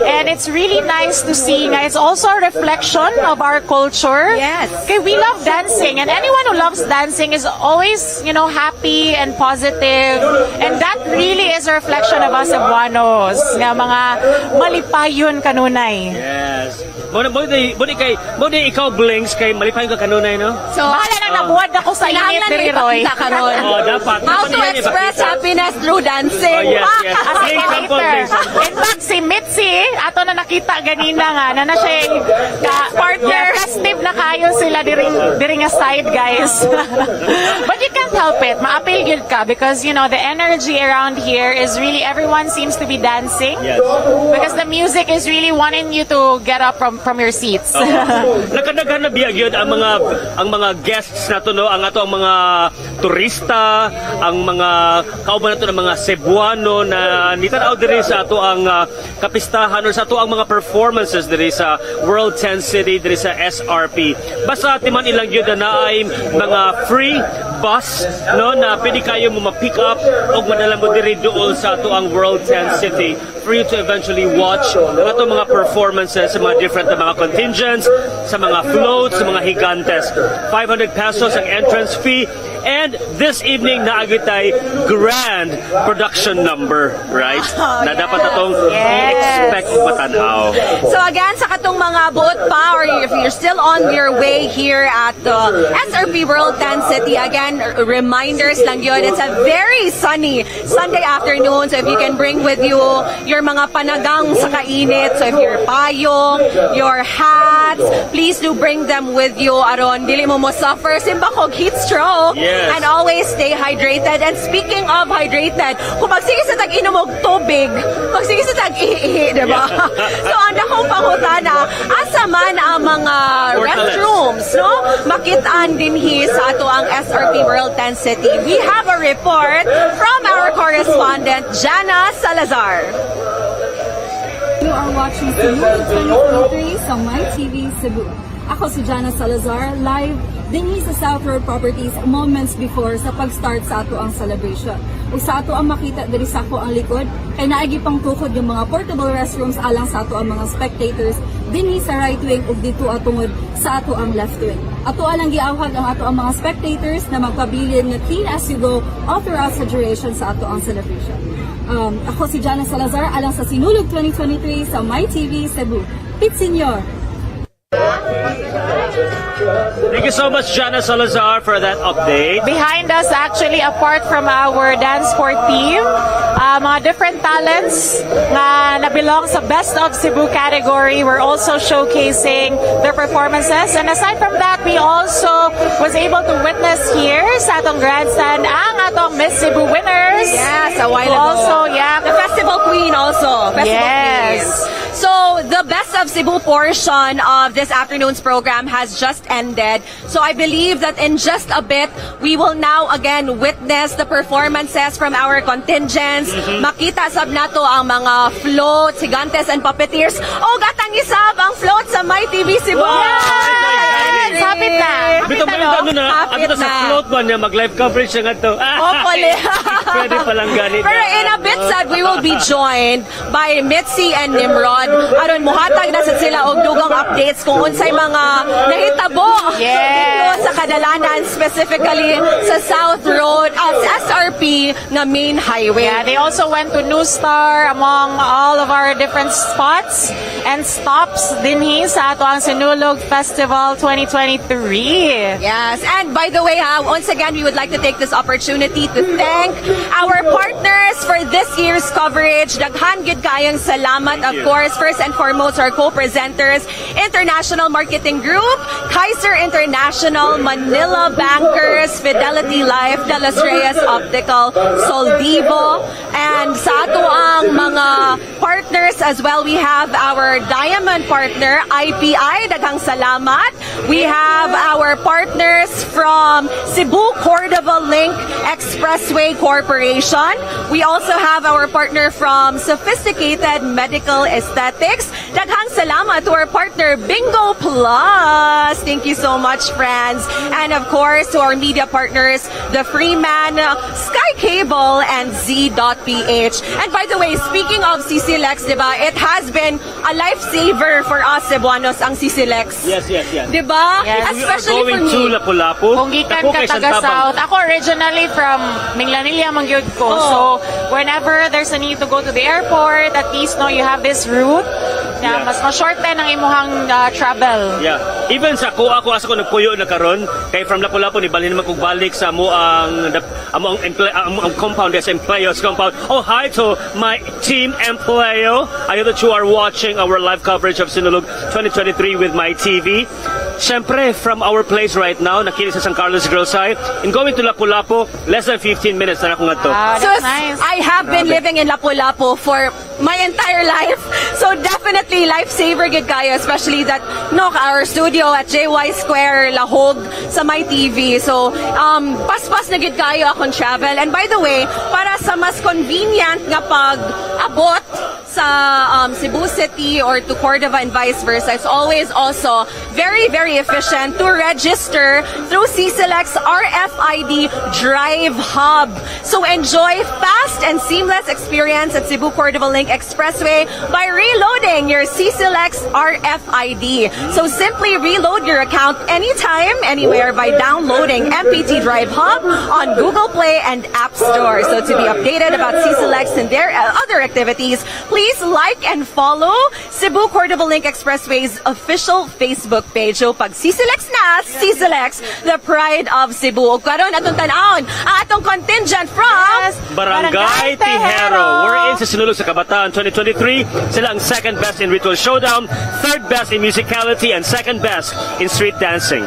And it's really nice to see nga it's also a reflection of our culture. Yes. Okay, we love dancing and anyone who loves dancing is always, happy and positive. And that really is a reflection of us Cebuanos, nga mga malipayon kanunay. Yes. Muna ikaw Blinks kay malipay ka kanunay, no? So, bahala nang nabuhat ako sa init diri Roy. Dapat. How to express happiness through dancing. Yes. Blinks ang Blinks. In fact, si Mitzi, ato na nakita ganina nga, na siya yung partner. Festive na kayo sila diri nga side, guys. But you can't help it. Ma-appeal yun ka because, the energy around here is really, everyone seems to be dancing. Yes. Because the music is really wanting you to get up from your seats. Nakadaghan na biyag yun ang mga guests na to, no? Ang ato ang mga turista, ang mga kauban na to ng mga Cebuano na nitanaw diri sa ato ang kapistahan or sa ato ang mga performances diri sa World 10 City, diri sa SRP. Basta timan ilang yun na ay mga free bus, no, na pwede kayo mo ma-pick up o madala mo diri doon sa ato ang World 10 City for you to eventually watch ato mga performances sa mga different na mga contingents, sa mga floats, sa mga higantes. 500 pesos ang entrance fee. And this evening, naagitay grand production number, right? Na dapat atong expect matanaw. So again, sa katong mga buot pa, or if you're still on your way here at the SRP World 10 City, again, reminders lang yun. It's a very sunny Sunday afternoon. So if you can bring with you your mga panagang sa kainit, so if your payong, your hats, please do bring them with you. Aron, dili mo suffer simbakog heat stroke. Yes. And always stay hydrated. And speaking of hydrated, kung magsige sa tag-inom og tubig, magsige sa tag-ihi, diba? So, ang dakong pangutana, asa man ang mga restrooms, no? Makitaan din sa ato ang SRP World 10 City. We have a report from our correspondent, Jana Salazar. You are watching Sinulog 2023 sa MyTV Cebu. Ako si Jana Salazar, live din sa South Road Properties moments before sa pag-start sa ato ang celebration. Ug sa ato ang makita diri sa ako ang likod, kay naagi pang tukod yung mga portable restrooms alang sa ato ang mga spectators dinhi sa right wing ug dito atungod sa ato ang left wing. Ato alang giawhag ang ato ang mga spectators na magpabilin nga clean as you go all throughout sa duration sa ato ang celebration. Ako si Jana Salazar alang sa Sinulog 2023 sa MyTV Cebu. SENYOR. Thank you so much, Jana Salazar, for that update. Behind us, actually, apart from our dance sport team, mga different talents na belong sa Best of Cebu category, we're also showcasing their performances. And aside from that, we also was able to witness here sa atong Grandstand ang atong Miss Cebu winners. Yes, a while ago. Also, the Festival Queen also. Queen. So, the Best of Cebu portion of this afternoon's program has just ended. So, I believe that in just a bit, we will now again witness the performances from our contingents. Makita sab nato ang mga floats, higantes, and puppeteers. O, gatang isab ang float sa MyTV Cebu. Hapit na. Bito na. Abito sa float man niya, mag-live coverage na nga to. Hopefully. Pwede palang ganit. Pero in a bit, sad, we will be joined by Mitzi and Nimrod. Aron muhatag na sa sila og dugang updates kung unsay mga nahitabo dito sa kadalanan, specifically sa South Road at SRP na main highway. Yeah, they also went to New Star among all of our different spots and stops dinhi sa ato ang Sinulog Festival 2023. Yes, and by the way, once again, we would like to take this opportunity to thank our partners for this year's coverage. Daghan gyud kaayong salamat, of course, first and foremost, our co-presenters, International Marketing Group, Kaiser International, Manila Bankers, Fidelity Life, De Los Reyes Optical, Soldivo, and sa ato ang mga partners as well, we have our diamond partner, IPI, daghang salamat. We have our partners from Cebu Cordova Link Expressway Corporation. We also have our partner from Sophisticated Medical Aesthetics. Daghang salamat to our partner, Bingo Plus. Thank you so much, friends. And of course, to our media partners, the Freeman, Sky Cable, and Z.PH. And by the way, speaking of CCLEX, diba, it has been a lifesaver for us Cebuanos ang CCLEX. Yes. Diba? Yes. Especially We are going for me. to Lapu-Lapu. Kung gikan ka taga South, ako originally from Minglanilla mangyud ko. So whenever there's a need to go to the airport, at least no, you have this route. Yeah. Mas ma-shorten ang imuhang travel. Yeah. Even sa ako asa ko nagpuyo na karon kay from Lapu-Lapu ni balhin man kog balik sa mo ang compound des Empleos compound. Oh, hi to my team Empleo. I know that you are watching our live coverage of Sinulog 2023 with my TV. Siyempre, from our place right now, nakinig sa San Carlos Girls High, and going to Lapu-Lapu, less than 15 minutes na ako nga to. So, I have been living in Lapu-Lapu for my entire life. So definitely lifesaver gid kayo, especially that our studio at JY Square Lahog sa my TV. So paspas na gid kayo akong travel. And by the way, para sa mas convenient nga pag-abot sa Cebu City or to Cordova and vice versa, it's always also very, very efficient to register through CCLEX RFID Drive Hub. So enjoy fast and seamless experience at Cebu Cordova Link Expressway by reloading your CCLEX RFID. So simply reload your account anytime, anywhere by downloading MPT Drive Hub on Google Play and App Store. So to be updated about CCLEX and their other activities, please like and follow Cebu Cordova Link Expressway's official Facebook page. So pag CCLEX na, CCLEX, the pride of Cebu. Karon atong tanawon, atong contingent from Barangay Tijero. We're in sa Sinulog sa Kabataan 2023. Sila ang second best in Ritual Showdown, third best in musicality, and second best in street dancing.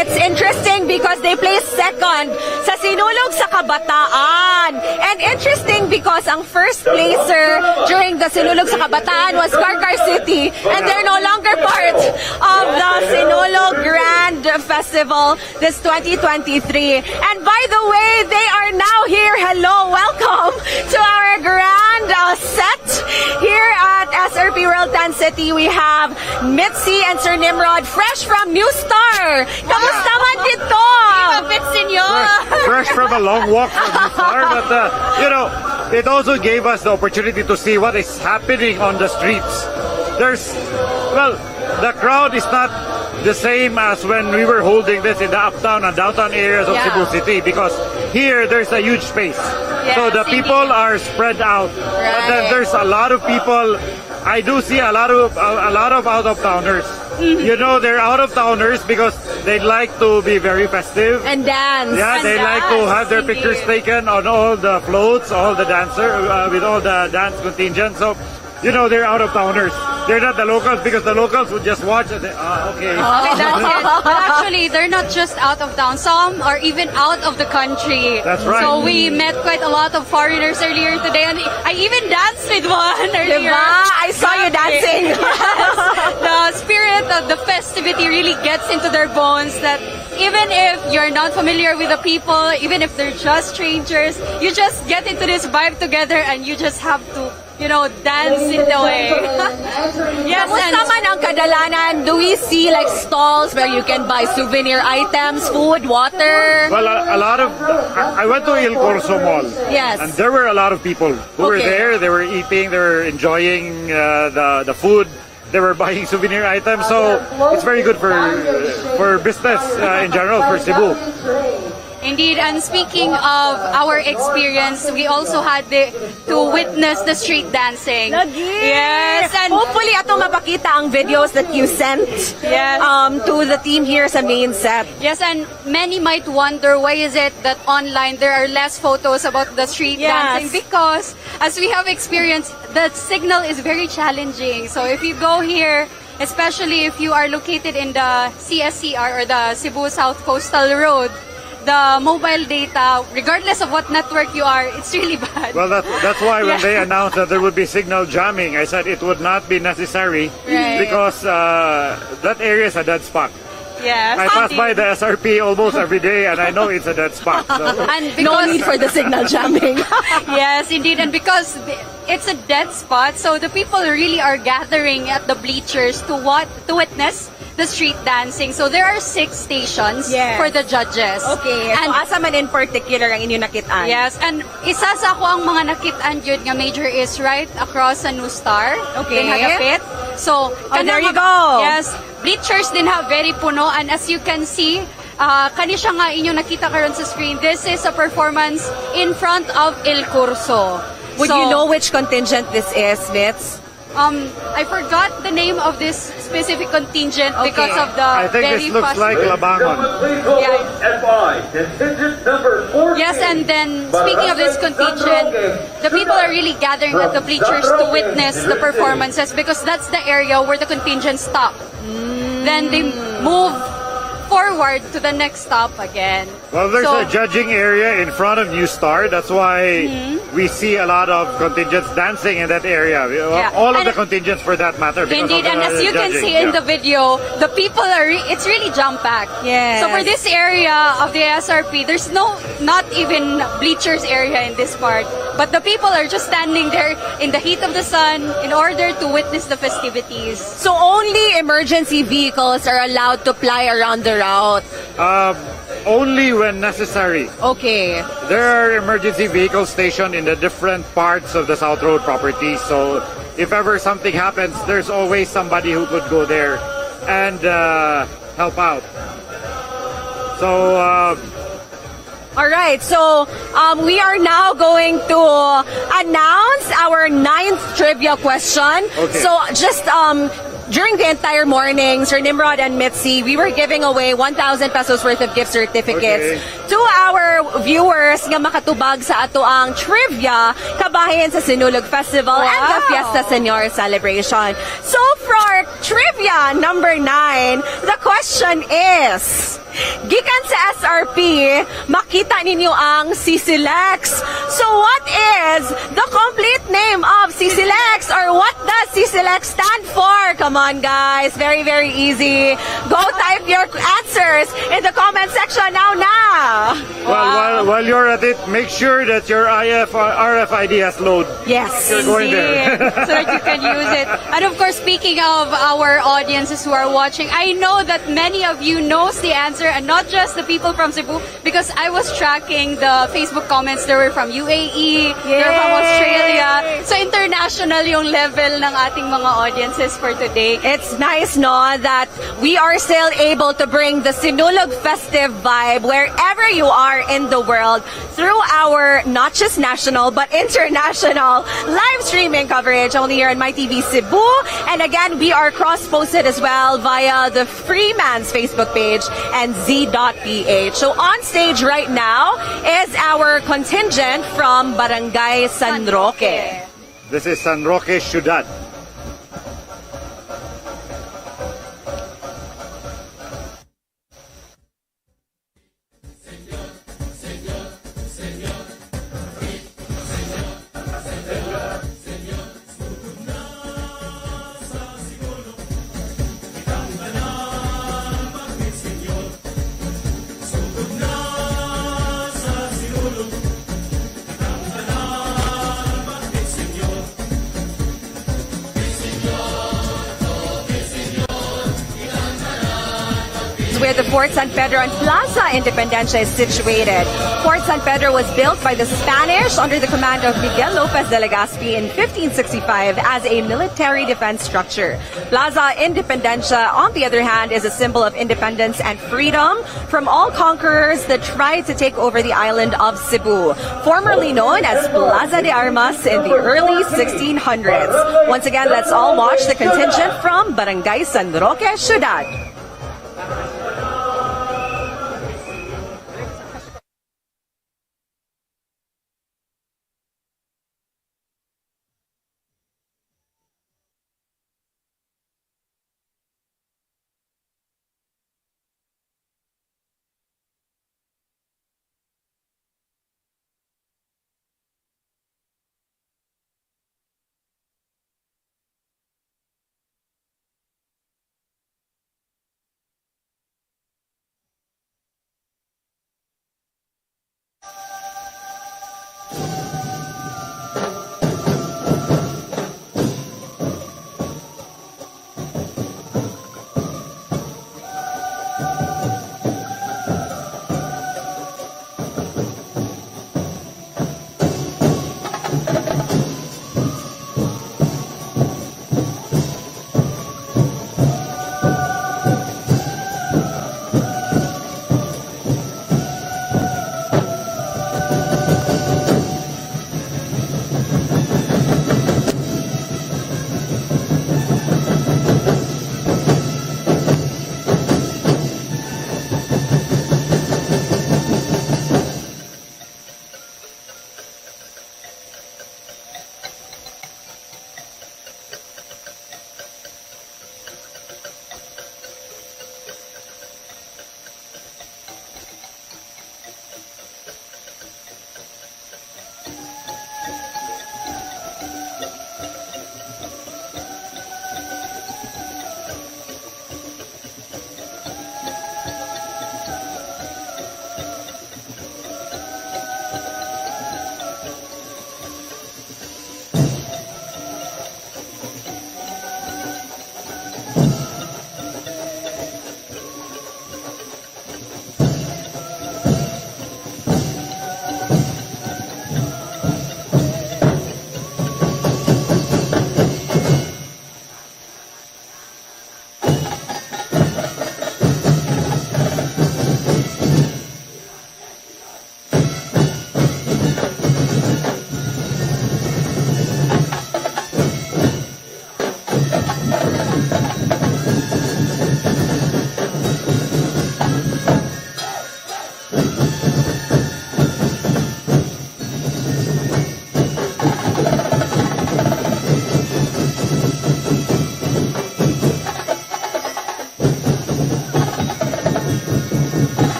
It's interesting because they placed second sa Sinulog sa Kabataan. And interesting because ang first placer during the Sinulog sa Kabataan was Karkar City, and they're no longer part of the Sinulog Grand Festival this 2023. And by the way, they are now here. Hello, welcome to our grand set here at SRP World 10 City. We have Mitzi and Sir Nimrod, fresh from New Star. Kamusta man dito? Senyor. Fresh from a long walk from New Star, but it also gave us the opportunity to see what is happening on the streets. The crowd is not the same as when we were holding this in the uptown and downtown areas of Cebu City, because here there's a huge space. So the people are spread out. But then there's a lot of people. I do see a lot of out-of-towners. They're out-of-towners because they like to be very festive and dance. Yeah, they like to have their pictures taken on all the floats, all the with all the dance contingent. So, they're out-of-towners. They're not the locals, because the locals would just watch and say, okay. Okay, that's it. But actually, they're not just out of town. Some are even out of the country. That's right. So we met quite a lot of foreigners earlier today, and I even danced with one earlier. I saw you dancing. Yes. The spirit of the festivity really gets into their bones, that even if you're not familiar with the people, even if they're just strangers, you just get into this vibe together and you just have to dance in the way. Yes, kamusta man ang kadalanan? Do we see like stalls where you can buy souvenir items, food, water? Well, a lot of... I went to 𝗙𝗙𝗃𝗏 Mall. Yes. And there were a lot of people who were there. They were eating, they were enjoying the food. They were buying souvenir items. So it's very good for business in general, for Cebu. Indeed, and speaking of our experience, we also had to witness the street dancing. Yes, and hopefully ato mapakita ang videos that you sent to the team here sa main set. Yes, and many might wonder why is it that online there are less photos about the street dancing, because as we have experienced, the signal is very challenging. So if you go here, especially if you are located in the CSCR or the Cebu South Coastal Road, the mobile data, regardless of what network you are, it's really bad. Well, that's why when they announced that there would be signal jamming, I said it would not be necessary, because that area is a dead spot. Yes, I pass by the SRP almost every day, and I know it's a dead spot. So. And no need for the signal jamming. Yes, indeed, and because it's a dead spot, so the people really are gathering at the bleachers to witness the street dancing. So there are 6 stations for the judges. Okay. And so asa man in particular ang inyo nakitaan? Yes, and isa sa ako ang mga nakitaan yun nga major is right across sa New Star. Okay. Hagapit. So, there you go. Yes, bleachers din ha, very puno, and as you can see, kani siya nga inyo nakita karon sa screen. This is a performance in front of 𝗙𝗙𝗃𝗏. Would you know which contingent this is, Mitz? I forgot the name of this specific contingent because of the I think this looks like Labangon. Yes, and then speaking of this contingent, the people are really gathering at the bleachers to witness the performances, because that's the area where the contingent stop. Then they move forward to the next stop again. Well, there's a judging area in front of New Star. That's why we see a lot of contingents dancing in that area. All of the contingents, for that matter. Indeed, and as you can see in the video, the people are, it's really jam-packed. Yes. So for this area of the SRP, there's not even bleachers area in this part. But the people are just standing there in the heat of the sun in order to witness the festivities. So only emergency vehicles are allowed to ply around the route? Only when necessary. Okay. There are emergency vehicles stationed in the different parts of the South Road property. So if ever something happens, there's always somebody who could go there and help out. So... Alright, so we are now going to announce our 9th trivia question. Okay. So just during the entire morning, Sir Nimrod and Mitzi, we were giving away 1,000 pesos worth of gift certificates to our viewers nga makatubag sa ato ang trivia kabahin sa Sinulog Festival and the Fiesta Senyor celebration. So for trivia number 9, the question is, Gikan sa SRP, makita ninyo ang CCLEX. So what is the complete name of CCLEX, or what does CCLEX stand for? Come on guys, very, very easy. Go type your answers in the comment section now. Well, while you're at it, make sure that your RFID has load. Yes. You're going there. So that you can use it. And of course, speaking of our audiences who are watching, I know that many of you knows the answer, and not just the people from Cebu, because I was tracking the Facebook comments. There were from UAE, there were from Australia. So international yung level ng ating mga audiences for today. It's nice, no, that we are still able to bring the Sinulog festive vibe wherever you are in the world through our not just national but international live streaming coverage only here on MyTV Cebu. And again, we are cross-posted as well via the Freeman's Facebook page and Z.ph. So on stage right now is our contingent from Barangay San Roque. This is San Roque Ciudad. Where the Fort San Pedro and Plaza Independencia is situated. Fort San Pedro was built by the Spanish under the command of Miguel Lopez de Legazpi in 1565 as a military defense structure. Plaza Independencia, on the other hand, is a symbol of independence and freedom from all conquerors that tried to take over the island of Cebu, formerly known as Plaza de Armas in the early 1600s. Once again, let's all watch the contingent from Barangay San Roque Ciudad.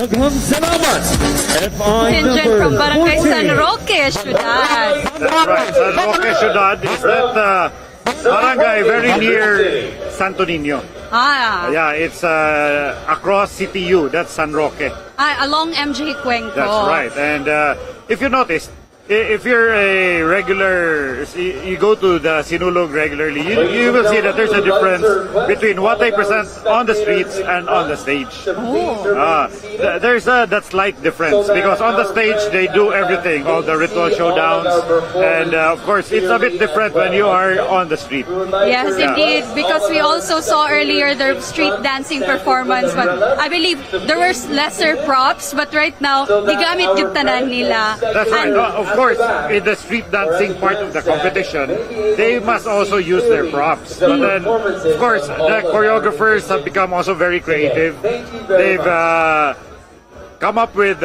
Daghang salamat. Contingent from Barangay San Roque, Ciudad. That's right. San Roque, Ciudad is that barangay very near Santo Niño. Yeah, it's across CTU. That's San Roque. Along MJ Cuenco. That's right. And if you noticed, if you're a regular, you go to the Sinulog regularly, you will see that there's a difference between what they present on the streets and on the stage. There's that slight difference because on the stage they do everything, all the ritual showdowns, and of course it's a bit different when you are on the street. Yes, indeed, because we also saw earlier their street dancing performance, but I believe there were lesser props, but right now, gigamit yung tanan nila. That's right. Of course, in the street dancing part of the competition, they must also use their props. But then, of course, the choreographers have become also very creative. They've come up with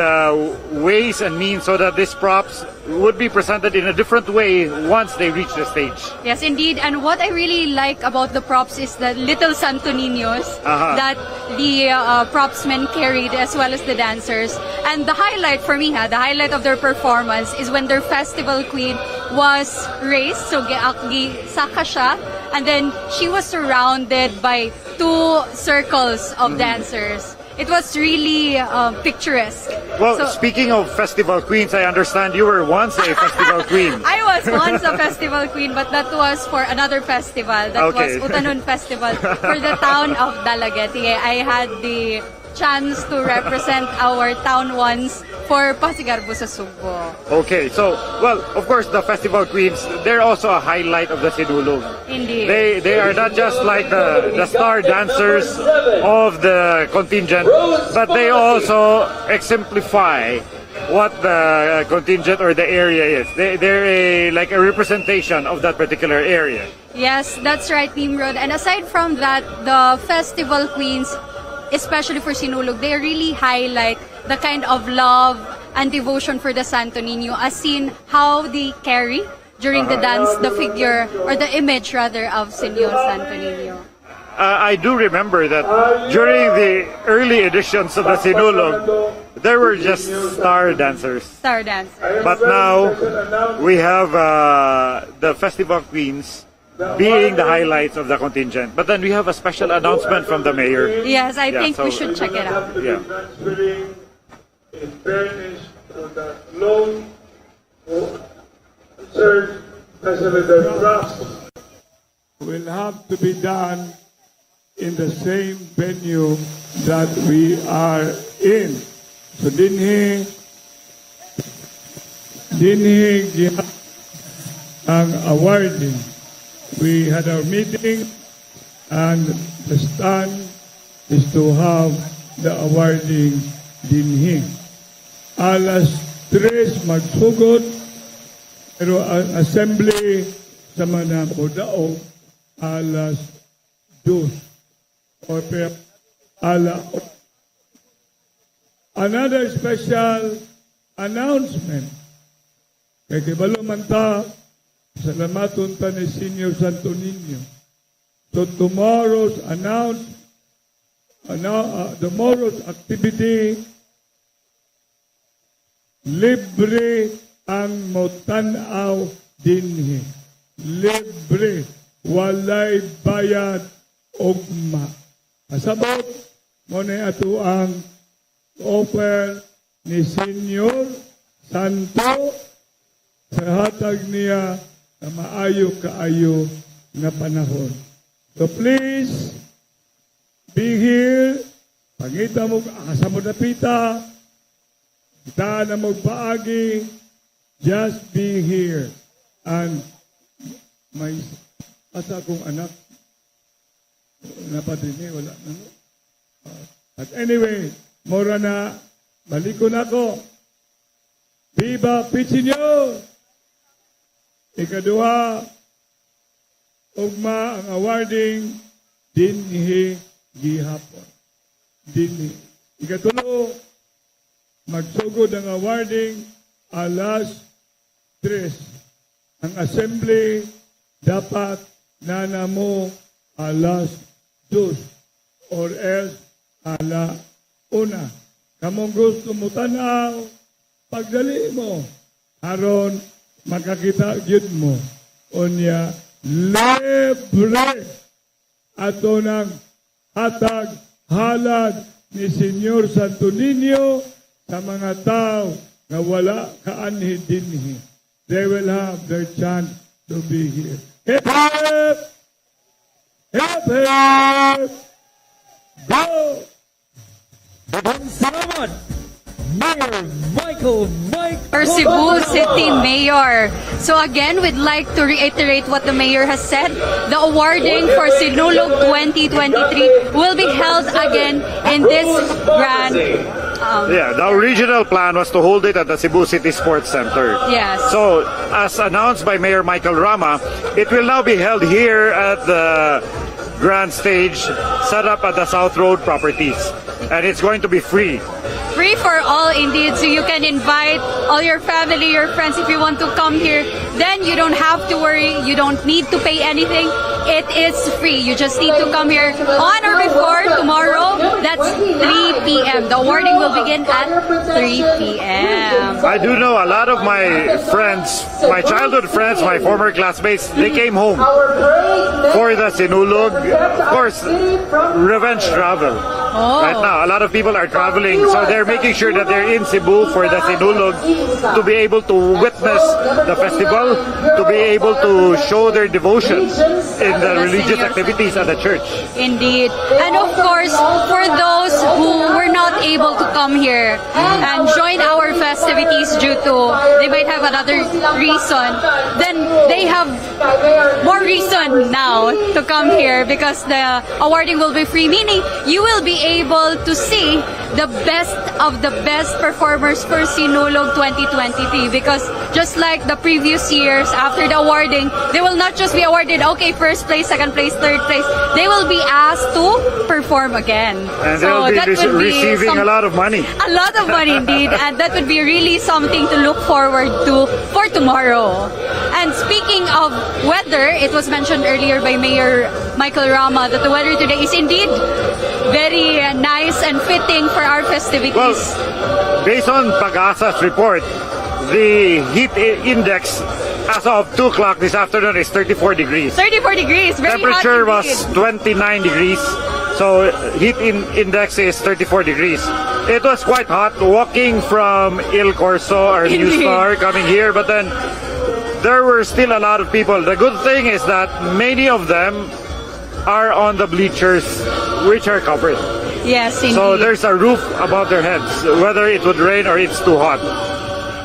ways and means so that these props would be presented in a different way once they reach the stage. Yes, indeed. And what I really like about the props is the little Santo Niños that the propsmen carried as well as the dancers. And the highlight for me, the highlight of their performance is when their festival queen was raised. So, saka siya. And then she was surrounded by 2 circles of dancers. It was really picturesque. Well, speaking of festival queens, I understand you were once a festival queen. I was once a festival queen, but that was for another festival. That was Utanon Festival for the town of Dalagete. I had the chance to represent our town once for Pasigarbo sa Cebu. Okay, so, well, of course, the festival queens, they're also a highlight of the Sinulog. Indeed. They are not just like the star dancers of the contingent, but they also exemplify what the contingent or the area is. They're like a representation of that particular area. Yes, that's right, Nimrod. And aside from that, the festival queens, especially for Sinulog, they really highlight the kind of love and devotion for the Santo Niño, as seen how they carry during the dance the figure or the image rather of Senyor Santo Niño. I do remember that during the early editions of the Sinulog, there were just star dancers. Star dancers. But now we have the festival queens being the highlights of the contingent. But then we have a special announcement from the mayor. Yes, I think we should check it out. Yeah. In fairness to the loan third facilitated draft will have to be done in the same venue that we are in. So dinhi ang awarding. We had our meeting and the stand is to have the awarding dinhi. Alas 3 magsugod, pero ang assembly sa Manamo daog alas 2 or another special announcement. Kay kibalo man ta, salamaton ta ni Senior Santo Niño. So tomorrow's tomorrow's activity, libre ang motanaw dinhi. Libre, walay bayad ugma. Kasabot mo na ato ang offer ni Senyor Santo sa hatag niya na maayo-kaayo na panahon. So please, be here. Pangita mo, kasama na pita. Kita na magpaagi. Just be here. And may asa kong anak. Napadini, wala na. But anyway, mora na, balikon ako. Viva Pitsinyo! Ikaduha, ugma ang awarding dinhi gihapon. Dinhi. Ikatulo, magsugod ang awarding alas 3. Ang assembly dapat nanamo alas 2 or else ala 1. kamong gusto mo tanaw, pagdali mo, aron makakita gyud mo. Unya, libre ato ng hatag halad ni Senyor Santo Niño sa mga tao na wala kaanhi dinhi. They will have their chance to be here. Hip hip! Hip hip! Go! Salamat! Mayor Michael Our Cebu City Mayor. So again, we'd like to reiterate what the Mayor has said. The awarding for Sinulog 2023 will be held again in this grand... the original plan was to hold it at the Cebu City Sports Center. Yes. So, as announced by Mayor Michael Rama, it will now be held here at the grand stage set up at the South Road properties. And it's going to be free. Free for all indeed, so you can invite all your family, your friends if you want to come here. Then you don't have to worry, you don't need to pay anything. It is free. You just need to come here on or before tomorrow. That's 3 p.m. The awarding will begin at 3 p.m. I do know a lot of my friends, my childhood friends, my former classmates, they came home for the Sinulog. Of course, revenge travel. Right now, a lot of people are traveling, so they're making sure that they're in Cebu for the Sinulog to be able to witness the festival, to be able to show their devotion in the religious activities at the church. Indeed. And of course, for those who were not able to come here and join our festivities due to they might have another reason, then they have more reason now to come here because the awarding will be free, meaning you will be able to see the best of the best performers for Sinulog 2023 because just like the previous years after the awarding, they will not just be awarded, okay, first place, second place, third place. They will be asked to perform again. And they'll be receiving a lot of money. A lot of money indeed. And that would be really something to look forward to for tomorrow. And speaking of weather, it was mentioned earlier by Mayor Michael Rama that the weather today is indeed very nice and fitting for our festivities. Well, based on Pag-asa's report, the heat index as of 2 o'clock this afternoon is 34 degrees. 34 degrees, very Temperature hot was 29 degrees, so heat index is 34 degrees. It was quite hot walking from Il Corso or New Star coming here, but then there were still a lot of people. The good thing is that many of them are on the bleachers, which are covered. Yes, indeed. So there's a roof above their heads, whether it would rain or it's too hot.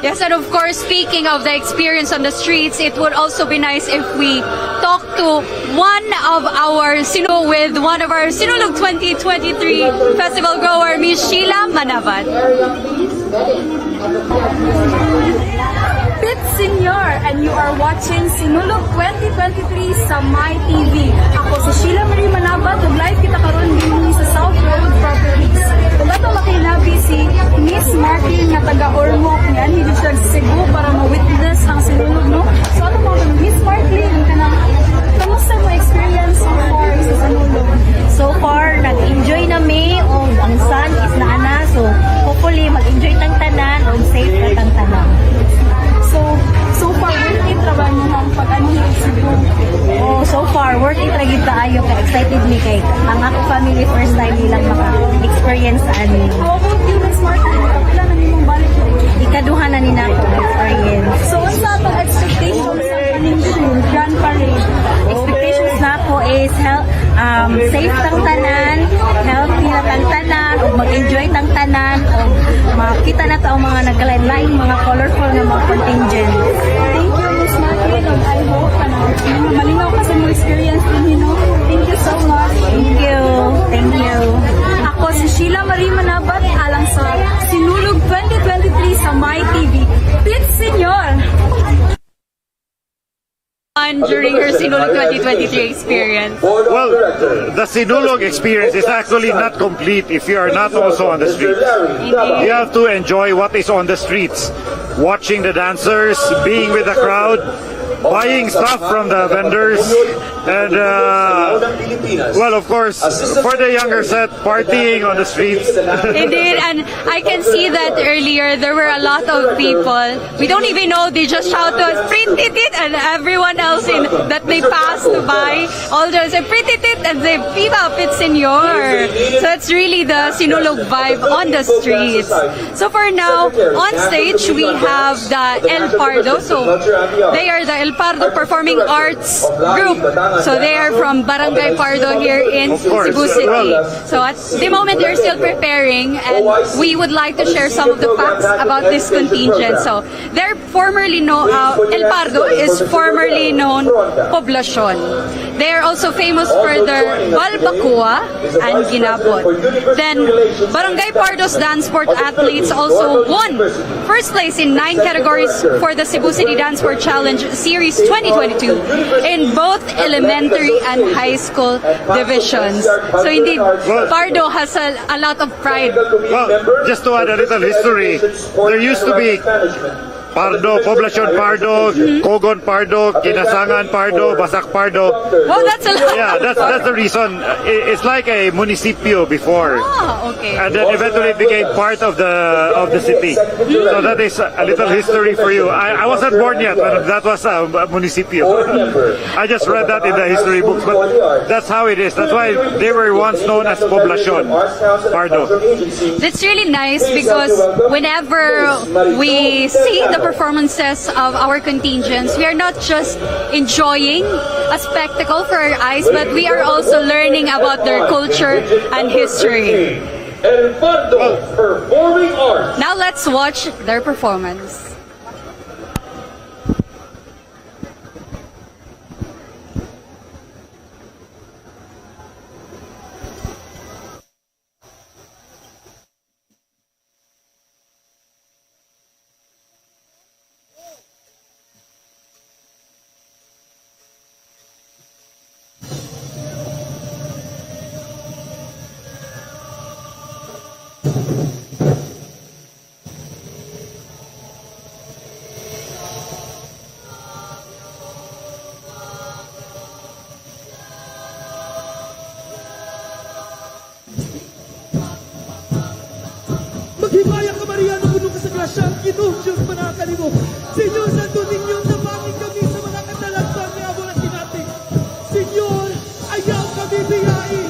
Yes, and of course, speaking of the experience on the streets, it would also be nice if we talk to one of our Sinulog 2023 festival goer, Miss Sheila Manavat. It's Senyor, and you are watching Sinulog 2023 sa My TV. Ako si Sheila Marie Manabat, live kita karon din sa South Road Properties. Kung ato makilabi si Miss Martin nga taga-Ormoc niyan, hindi siya sa Cebu para ma-witness ang Sinulog, no? So ato mga Miss Martin, kamusta mo experience so far sa Sinulog? So far, nag-enjoy na may o ang sun is naana. So hopefully mag-enjoy tang tanan o safe na tang tanan. So far, worth it trabaho nyo ang pag-ano ng Cebu? Oh, so far, worth it lagi taayo ka. Excited me kay ang ako family first time nilang maka-experience sa amin. How about you, Miss Martin? Kapila na nimong balik ko? Ikaduha na nina ako experience. So, what's na itong expectations sa kaning Grand Parade? Expectations na ako is safe tang tanan, healthy na tang tanan, o mag-enjoy tang tanan, o makita na to ang mga nagkalain-lain, mga colorful na mga contingent. Thank you, Miss Martin. I hope malinaw ka sa mga experience din, Thank you so much. Thank you. Thank you. Ako si Sheila Marie Manabat, alang sa Sinulog 2023 sa My TV. It's Senyor! During her Sinulog 2023 experience? Well, the Sinulog experience is actually not complete if you are not also on the streets. You have to enjoy what is on the streets. Watching the dancers, being with the crowd, buying stuff from the vendors, And, well, of course, for the younger set, partying on the streets. Indeed, and I can see that earlier there were a lot of people. We don't even know, they just shout to us, "Free titit," and everyone else that they passed by all just say, "Free titit," and say, "Viva Pit Senyor." So it's really the Sinulog vibe on the streets. So for now, on stage, we have the El Pardo. So they are the El Pardo Performing Arts Group. So they are from Barangay Pardo here in Cebu City. So at the moment, they're still preparing, and we would like to share some of the facts about this contingent. So they're formerly known, El Pardo is formerly known Poblacion. They are also famous for their Balbakua and Ginabot. Then Barangay Pardo's dance sport athletes also won first place in 9 categories for the Cebu City Dance Sport Challenge Series 2022 in both elementary and high school divisions. So indeed, Pardo has a lot of pride. Well, just to add a little history, there used to be Pardo, Poblacion Pardo, Cogon Pardo, Kinasangan Pardo, Basak Pardo. Wow, that's a lot. Yeah, that's the reason. It's like a municipio before. Oh, okay. And then eventually it became part of the city. So that is a little history for you. I wasn't born yet when that was a municipio. I just read that in the history books, but that's how it is. That's why they were once known as Poblacion Pardo. That's really nice because whenever we see the performances of our contingents, we are not just enjoying a spectacle for our eyes, but we are also learning about their culture and history. Now let's watch their performance. Maghimaya ka Maria, napuno ka sa grasya, ang Ginoong Diyos manakali mo. Senyor, santo ninyo, napangin kami sa mga katalagpan niya mo na tinating. Senyor, ayaw kami biyain.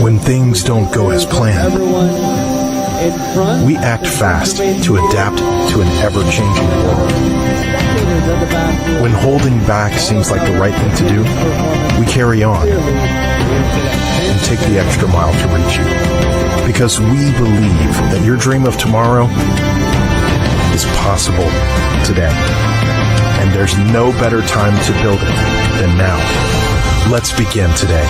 When things don't go as planned, we act fast to adapt to an ever-changing world. When holding back seems like the right thing to do, we carry on and take the extra mile to reach you. Because we believe that your dream of tomorrow is possible today. And there's no better time to build it than now. Let's begin today.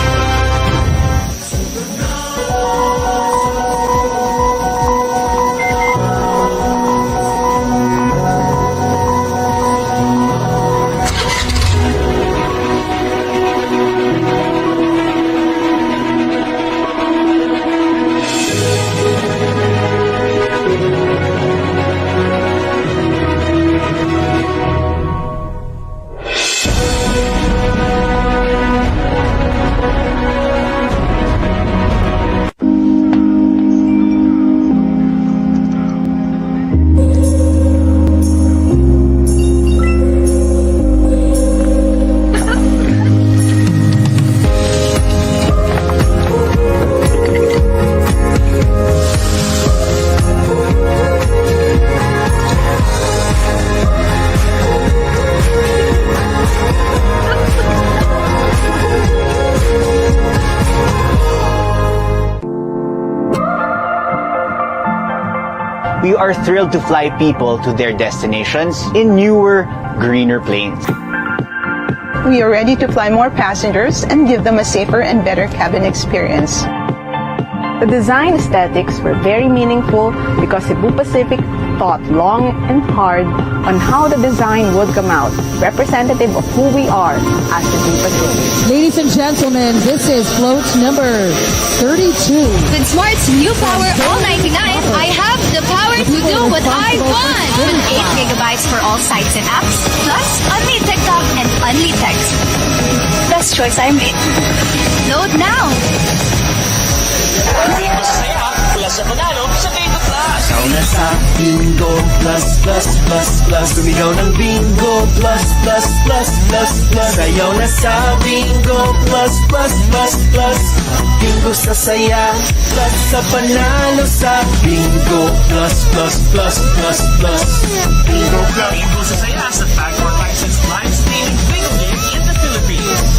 We are thrilled to fly people to their destinations in newer, greener planes. We are ready to fly more passengers and give them a safer and better cabin experience. The design aesthetics were very meaningful because Cebu Pacific thought long and hard on how the design would come out, representative of who we are as Cebu Pacific. Ladies and gentlemen, this is float number 32. With Smart's new Power All 99, I have the power to do what I want. With 8 gigabytes for all sites and apps, plus only TikTok and only text. Best choice I made. Load now. Bingo Saya, plus sa panalo sa Bingo Plus. Ikaw na sa Bingo Plus, Plus, Plus, Plus. Tumigaw ng Bingo Plus, Plus, Plus, Plus, Plus. Sayaw na sa Bingo Plus, Plus, Plus, Plus. Bingo sa saya, plus sa panalo sa Bingo Plus, Plus, Plus, Plus, Plus. Bingo Plus. Bingo sa Saya sa Bangor licensed live streaming bingo game in the Philippines.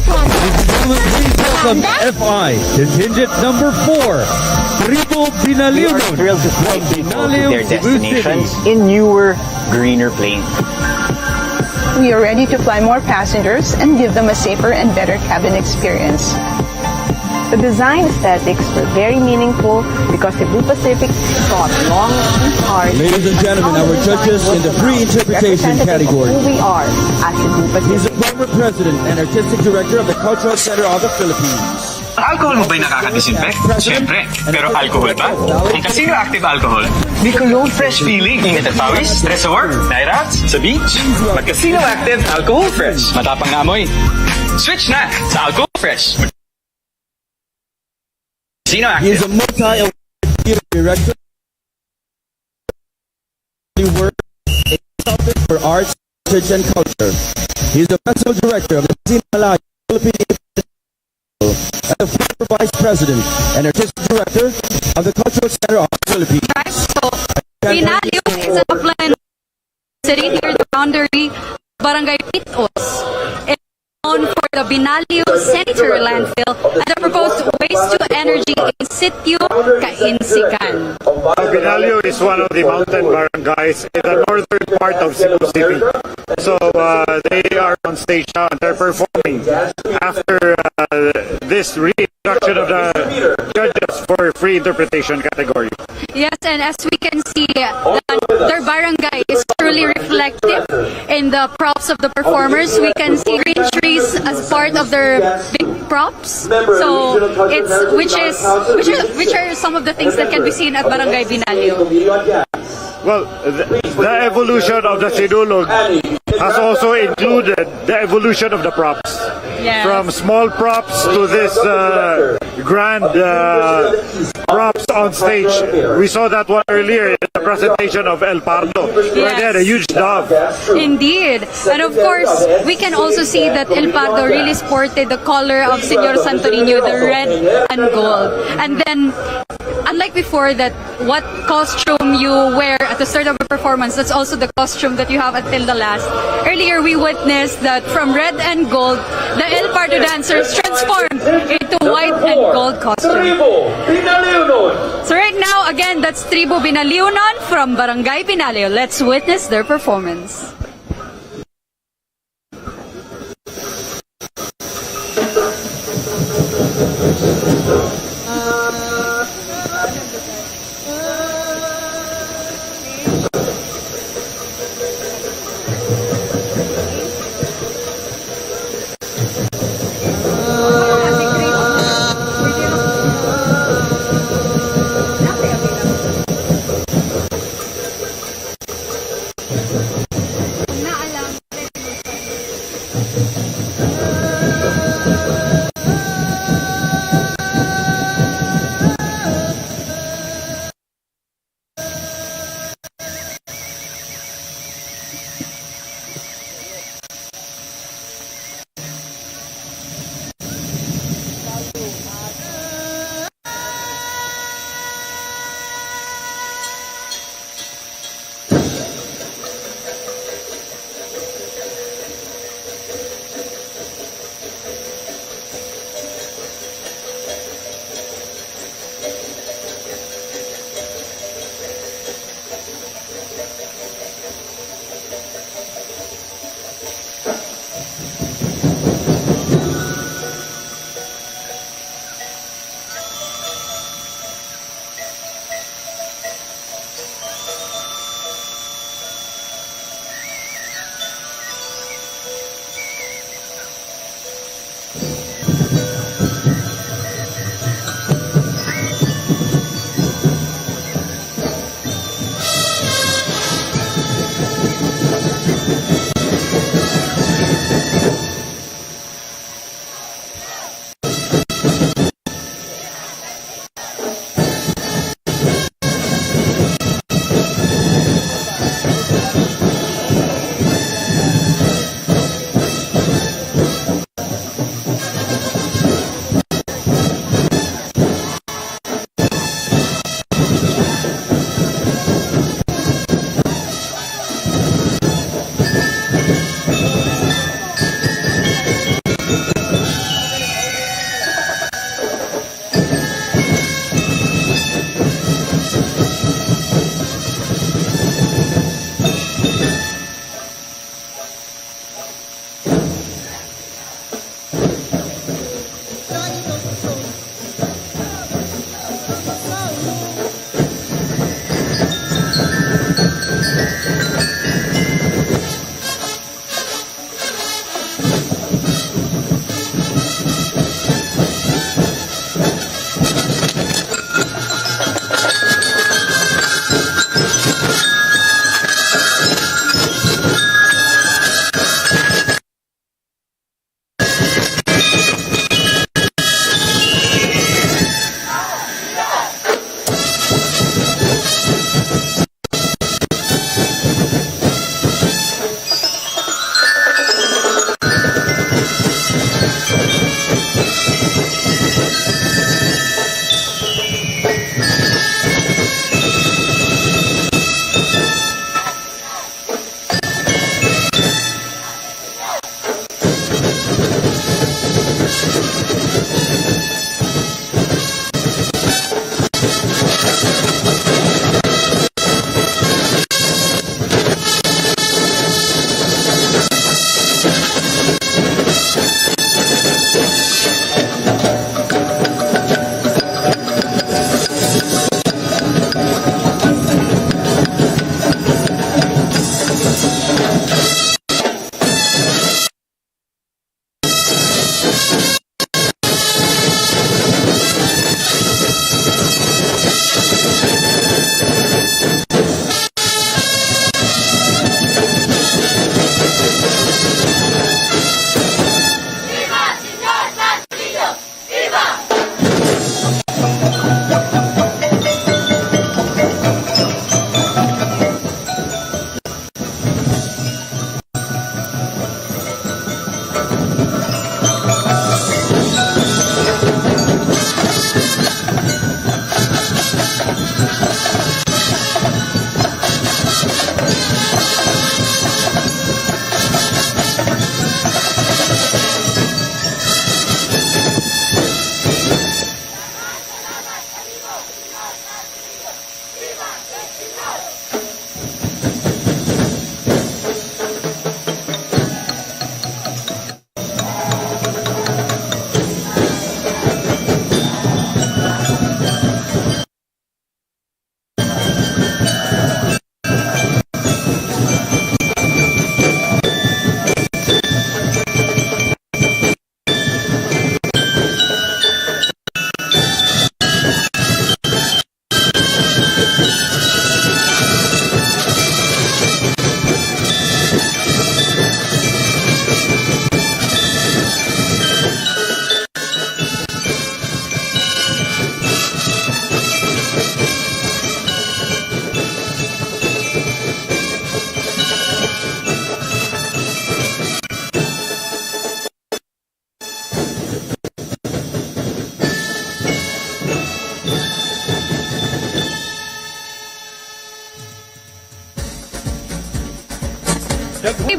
Please welcome FI, contingent number 4, Triple We are Binaliwon. thrilled to fly people to their destinations in newer, greener planes. We are ready to fly more passengers and give them a safer and better cabin experience. The design aesthetics were very meaningful because Cebu Pacific thought long and hard. Ladies and gentlemen, our judges in the free interpretation category. Who we are as Cebu He's Pacific. the former president and artistic director of the Cultural Center of the Philippines. Alcohol mo ba'y nakaka-disinfect? Siyempre. Pero alcohol ba? Ang Casino Active Alcohol, may cologne fresh feeling. Ingat at pawis, stress sa work, night out, sa beach. Mag Casino Active Alcohol Fresh. Matapang na amoy. Switch na sa Alcohol Fresh. Casino He is Active. a multi-award Theater Director. He worked in Consultant for Arts, Research, and Culture. He is the National Director of the Sinulog Philippine and the former Vice President and Artistic Director of the Cultural Center of the Philippines. Right, so Binalio is a upland city near the boundary Barangay Pitos. It's known for the Binalio Sanitary Landfill and the proposed waste-to-energy in situ Kainsikan. Binalio is one of the mountain barangays in the northern part of Cebu City. So they are on stage now and they're performing after this reintroduction of the judges for free interpretation category. Yes, and as we can see, their barangay is truly reflective in the props of the performers. We can see green trees as part of their big props. So it's which are some of the things that can be seen at Barangay Binalio. Well, the evolution of the Sinulog has also included the evolution of the props. Yes. From small props to this grand props on stage. We saw that one earlier in the presentation of 𝗙𝗙𝗟𝗟, where they had a huge dove. Indeed. And of course, we can also see that 𝗙𝗙𝗟𝗏 really sported the color of Senyor Santo Niño, the red and gold. And then, unlike before, that what costume you wear at the start of a performance, that's also the costume that you have until the last. Earlier, we witnessed that from red and gold, the 𝗙𝗙𝗟𝗏 dancers transformed into white and gold costume. So right now, again, that's Tribu Binaliunon from Barangay Binalio. Let's witness their performance.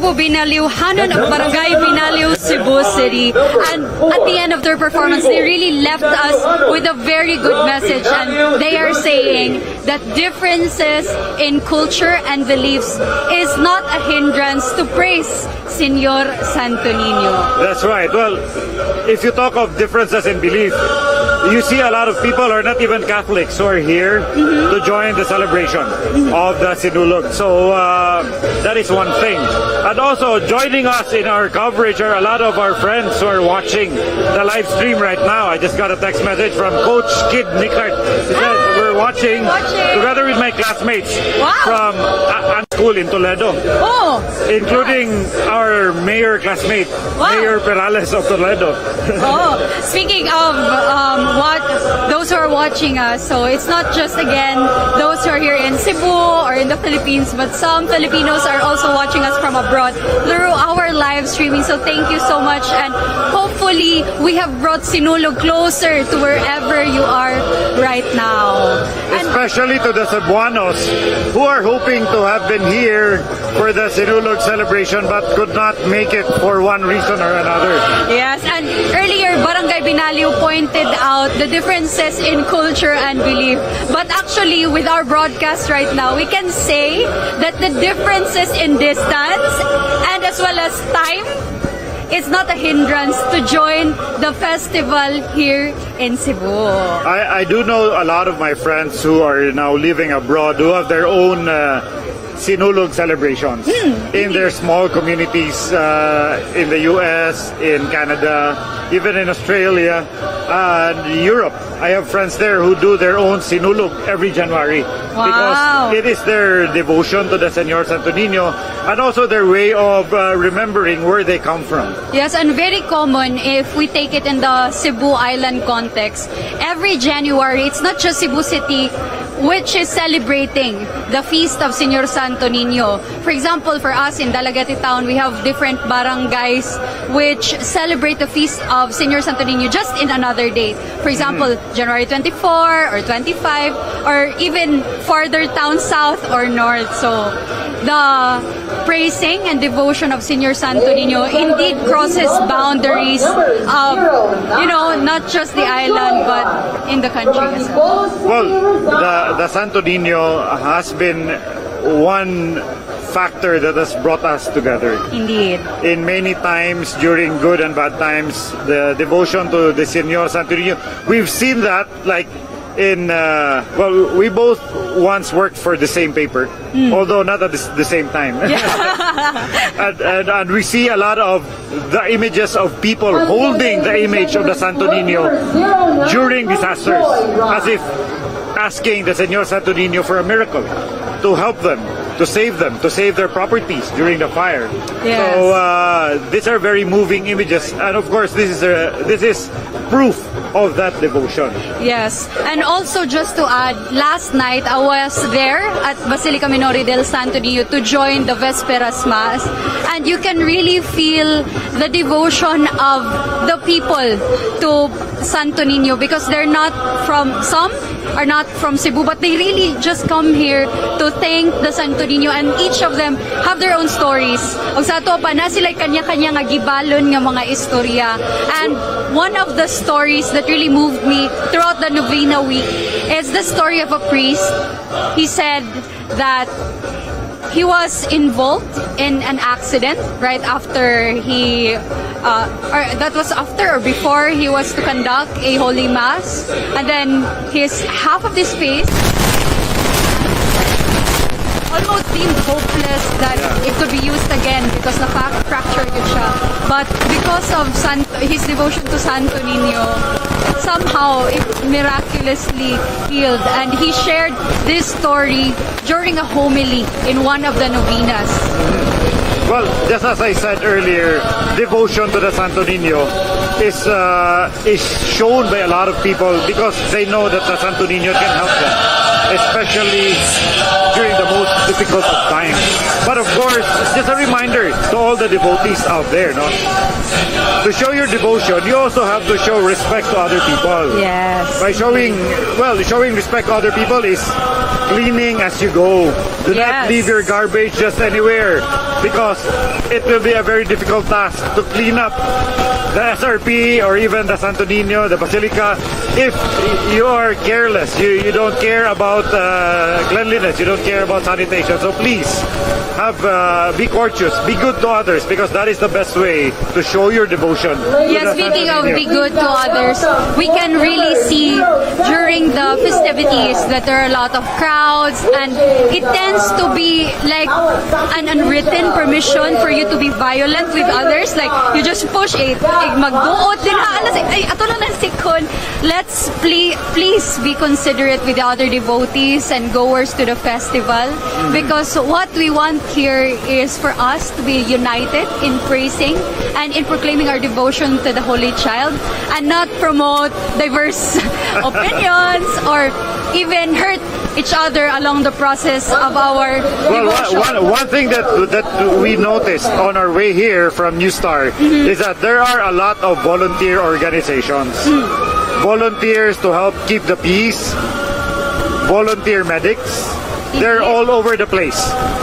Cebu Binaliwhanon of Barangay Binaliw, Cebu City. And at the end of their performance, they really left us with a very good message. And they are saying that differences in culture and beliefs is not a hindrance to praise Senyor Santo Niño. That's right. Well, if you talk of differences in belief, you see a lot of people are not even Catholics who are here to join the celebration of the Sinulog. So that is one thing. And also joining us in our coverage are a lot of our friends who are watching the live stream right now. I just got a text message from Coach Kid Nickard. He said we're watching together with my classmates from school in Toledo. Including our mayor classmate, Mayor Perales of Toledo. Speaking of those who are watching us, so it's not just again those who are here in Cebu or in the Philippines, but some Filipinos are also watching us from abroad through our live streaming. So thank you so much, and hopefully we have brought Sinulog closer to wherever you are right now. Especially to the Cebuanos who are hoping to have been here for the Sinulog celebration but could not make it for one reason or another. Yes, and earlier Barangay Binaliw pointed out the differences in culture and belief. But actually, with our broadcast right now, we can say that the differences in distance and as well as time is not a hindrance to join the festival here in Cebu. I do know a lot of my friends who are now living abroad who have their own Sinulog celebrations in their small communities in the US, in Canada, even in Australia and Europe. I have friends there who do their own Sinulog every January because it is their devotion to the Senyor Santo Niño and also their way of remembering where they come from. Yes, and very common if we take it in the Cebu Island context. Every January, it's not just Cebu City which is celebrating the feast of Senyor Santo Niño. For example, for us in Dalagete Town, we have different barangays which celebrate the feast of Senyor Santo Niño just in another date. For example, January 24 or 25 or even farther down south or north. So the praising and devotion of Senior Santo Niño indeed crosses boundaries of, not just the island, but in the country as well. Well, the Santo Niño has been one factor that has brought us together. Indeed. In many times, during good and bad times, the devotion to the Senyor Santo Niño, we've seen that like in, we both once worked for the same paper, although not at the same time. and we see a lot of the images of people holding the image of the Santo Niño during disasters, as if asking the Señor Santo Niño for a miracle to help them, to save their properties during the fire. Yes. So these are very moving images, and of course this is proof of that devotion. Yes, and also just to add, last night I was there at Basilica Minori del Santo Niño to join the Vesperas Mass, and you can really feel the devotion of the people to Santo Niño, because some are not from Cebu, but they really just come here to thank the Santo Niño, and each of them have their own stories. Og sa ato pa na sila kanya-kanya nga gibalon nga mga istorya. And one of the stories that really moved me throughout the Novena week is the story of a priest. He said that he was involved in an accident right after after or before he was to conduct a holy mass, and then half of his face almost seemed hopeless that it could be used again because na-fracture yun siya. But because of his devotion to Santo Niño, somehow it miraculously healed. And he shared this story during a homily in one of the novenas. Well, just as I said earlier, devotion to the Santo Niño is shown by a lot of people because they know that the Santo Niño can help them, especially during the most difficult of times. But of course, just a reminder to all the devotees out there, no? To show your devotion, you also have to show respect to other people. Yes. By showing respect to other people is cleaning as you go. Do not leave your garbage just anywhere, because it will be a very difficult task to clean up the SRP or even the Santo Niño, the Basilica, if you are careless. You don't care about cleanliness, you don't care about sanitation. So please, be courteous, be good to others, because that is the best way to show your devotion. Yes, speaking of be good to others, we can really see during the festivities that there are a lot of crowds, and it tends to be like an unwritten permission for you to be violent with others. Like, you just push it, magbuot din ato lang ng sikon. Let's please be considerate with the other devotees and goers to the festival, because what we want here is for us to be united in praising and in proclaiming our devotion to the Holy Child, and not promote diverse opinions or even hurt each other along the process of our devotion. One thing that we noticed on our way here from New Star is that there are a lot of volunteer organizations. Volunteers to help keep the peace, volunteer medics. They're all over the place.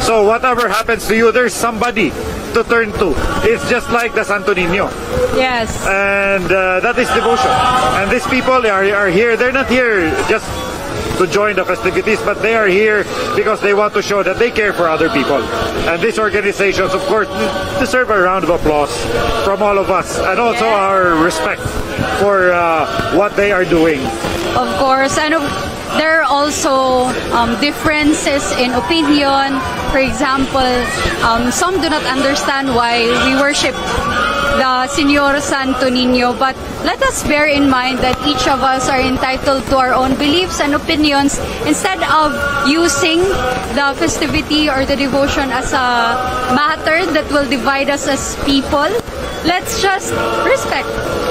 So whatever happens to you, there's somebody to turn to. It's just like the Santo Niño. Yes. And that is devotion. And these people are here. They're not here just to join the festivities, but they are here because they want to show that they care for other people. And these organizations, of course, deserve a round of applause from all of us, and also our respect for what they are doing. Of course, and there are also differences in opinion. For example, some do not understand why we worship the Señor Santo Niño, but let us bear in mind that each of us are entitled to our own beliefs and opinions. Instead of using the festivity or the devotion as a matter that will divide us as people, let's just respect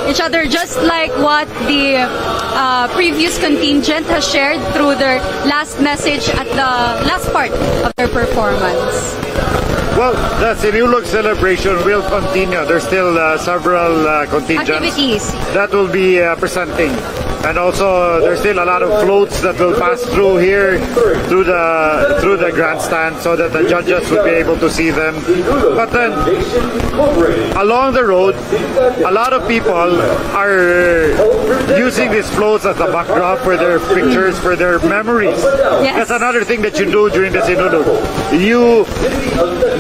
each other, just like what the previous contingent has shared through their last message at the last part of their performance. Well, the Sinulog celebration will continue. There's still several contingents activities that will be presenting And also, there's still a lot of floats that will pass through here, through the grandstand, so that the judges would be able to see them. But then, along the road, a lot of people are using these floats as a backdrop for their pictures, for their memories. Yes. That's another thing that you do during the Sinulog. You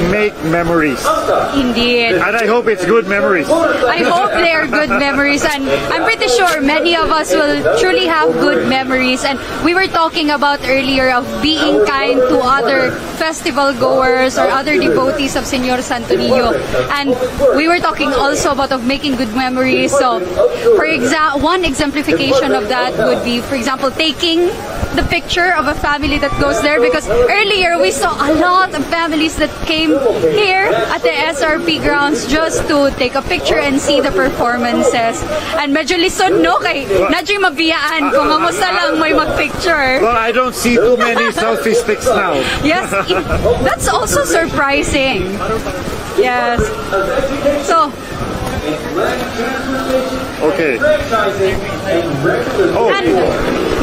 make memories. Indeed. And I hope it's good memories. I hope they are good memories, and I'm pretty sure many of us will truly have good memories. And we were talking about earlier of being kind to other festival goers or other devotees of Senyor Santo Niño, and we were talking also about of making good memories. So, for one exemplification of that would be, for example, taking the picture of a family that goes there, because earlier we saw a lot of families that came here at the SRP grounds just to take a picture and see the performances. And medyo lison, no? Kay nadyo mabiyaan kung amusta lang may mag-picture. Well, I don't see too many selfie sticks now. Yes, that's also surprising. Yes. So, okay. Oh. and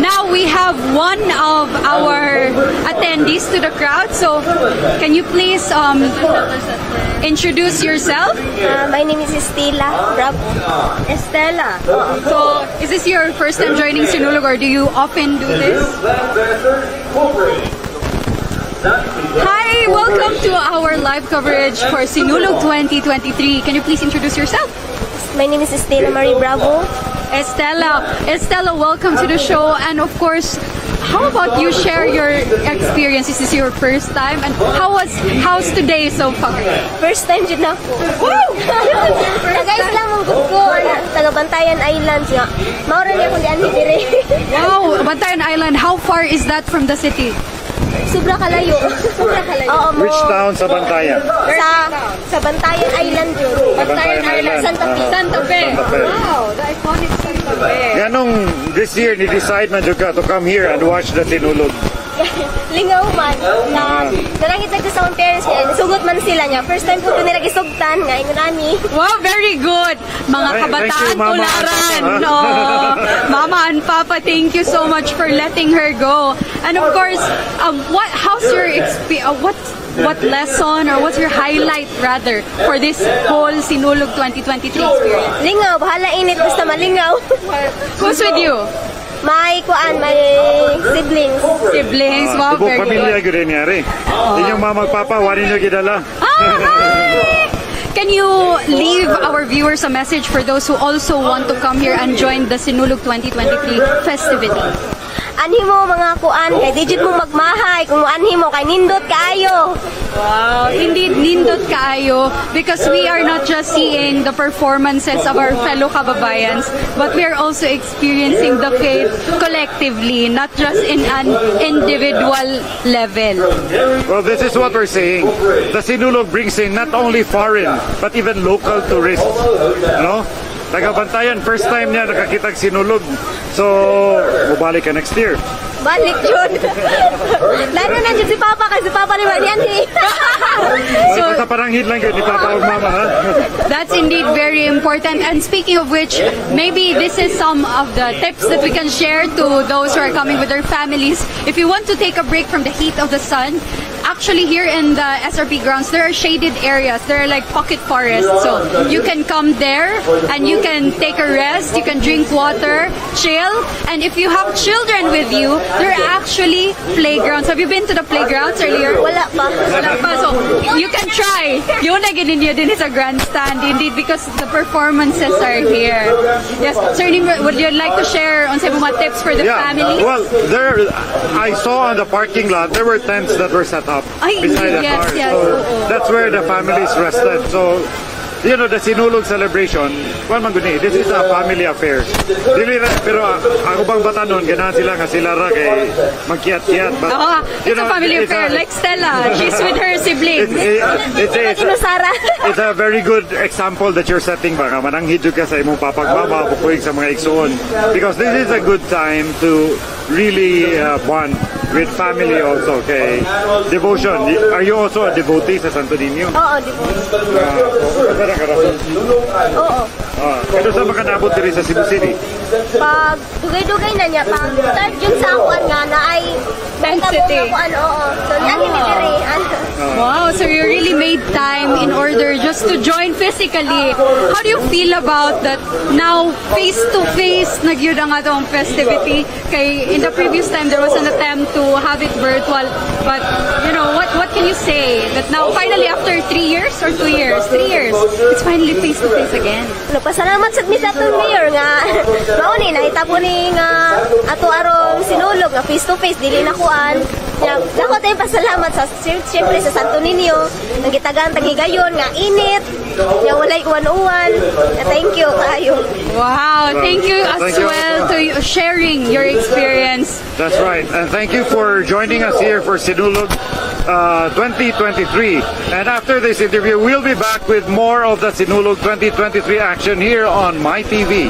now we have one of our attendees to the crowd. So, can you please introduce yourself? My name is 𝗙𝗨𝗟𝗟 Estela. So, is this your first time joining Sinulog, or do you often do this? Hi, welcome to our live coverage for Sinulog 2023. Can you please introduce yourself? My name is 𝗙𝗨𝗟𝗟 Estela, welcome to the show. And of course, how about you share your experience? Is this your first time? And how's today so far? First time dyan ako. Woo! Taga-Islam ang ko. Taga-Bantayan Islands nga. Maura niya kung diyan dire. Wow, Bantayan Island. How far is that from the city? Sobra kalayo. Sobra kalayo. Oo, Which town sa Bantayan? Sa Bantayan Island yun. Bantayan Island. Santa Fe. Santa Fe. Wow, the iconic Santa Fe. Ganong this year, ni-decide man ka to come here and watch the Sinulog. Lingaw man. Nanangit ko sa mga parents niya. Nasugot man sila niya. First time ko nila gisugtan. Nga, ingon ani. Wow, very good. Mga kabataan tularan. No. Mama and Papa, thank you so much for letting her go. And of course, how's your experience? What lesson or what's your highlight rather for this whole Sinulog 2023 experience? Lingaw, bahala init basta malingaw. Who's with you? May siblings. Siblings, wow, Subok very pamilya good. gud nangyari. Inyong mama papa wali nyo gidala. Hi! Can you leave our viewers a message for those who also want to come here and join the Sinulog 2023 festivity? Anhi mo mga kuan kay digit mo magmahay kung anhi mo kay nindot kaayo. Wow, indeed, nindot kaayo, because we are not just seeing the performances of our fellow kababayans, but we are also experiencing the faith collectively, not just in an individual level. Well, this is what we're saying. The Sinulog brings in not only foreign, but even local tourists. No? Taga-Bantayan, first time niya nakakitag Sinulog. So, mabalik ka next year. Balik yun. Lalo na dyan si Papa kasi si Papa naman yan eh. So, basta paranghid lang yun ni Papa o Mama, ha? That's indeed very important. And speaking of which, maybe this is some of the tips that we can share to those who are coming with their families. If you want to take a break from the heat of the sun, actually here in the SRP grounds, there are shaded areas. There are like pocket forests. So you can come there and you can take a rest, you can drink water, chill. And if you have children with you, there are actually playgrounds. Have you been to the playgrounds earlier? Wala pa. Wala pa. So you can try. Yun na gininyo din is a grandstand indeed, because the performances are here. Yes, Sir Nimrod, would you like to share on some mga tips for the families? Well, I saw on the parking lot, there were tents that were set up beside the cars. Yes. So that's where the families rested. So, you know, the Sinulog celebration, this is a family affair. Pero ako bang batanon, ganahan sila nga sila ra kay magkiyat-kiyat. It's a family affair, like Stella. She's with her siblings. It's a very good example that you're setting ba. Mananghid ka sa imong papagmama, pupuig sa mga igsoon. Because this is a good time to really bond with family also. Okay. Devotion. Are you also a devotee sa Santo Niño? Oo, di ba? Oo. Kano sa makanabot diri sa Cebu City? Pag dugay-dugay na niya, pag start yun sa akuan nga na ay City. oo. So, yan hindi diri. Wow, so you really made time in order just to join physically. How do you feel about that now face-to-face nagyud ang atong festivity? Kay in the previous time there was an attempt to have it virtual, but you know, what can you say that now finally after 3 years or 2 years? 3 years, it's finally face-to-face again. Pasalamat sa misa to mayor nga mauni nahitabo ni nga ato aron sinulog nga face to face dili na kuan. Dako tay pasalamat sa siyempre sa Santo Niño ang gitagan tagigayon nga init nga walay uwan-uwan. Thank you kayo. Wow, thank you as well to sharing your experience. That's right. And thank you for joining us here for Sinulog 2023. And after this interview, we'll be back with more of the Sinulog 2023 action here on My TV.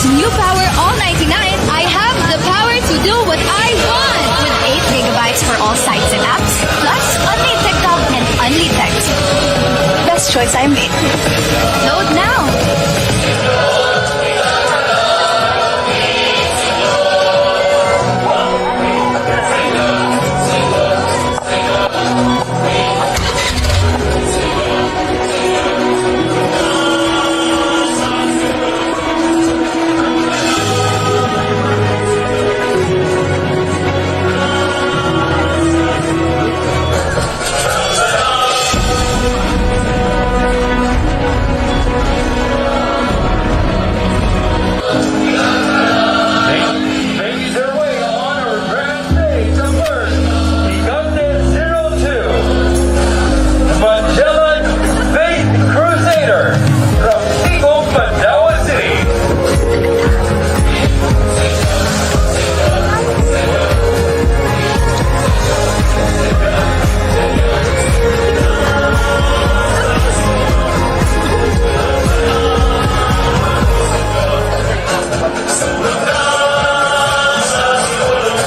New Power All 99, I have the power to do what I want with 8 gigabytes for all sites and apps, plus only TikTok and only text. Best choice I made. Load now.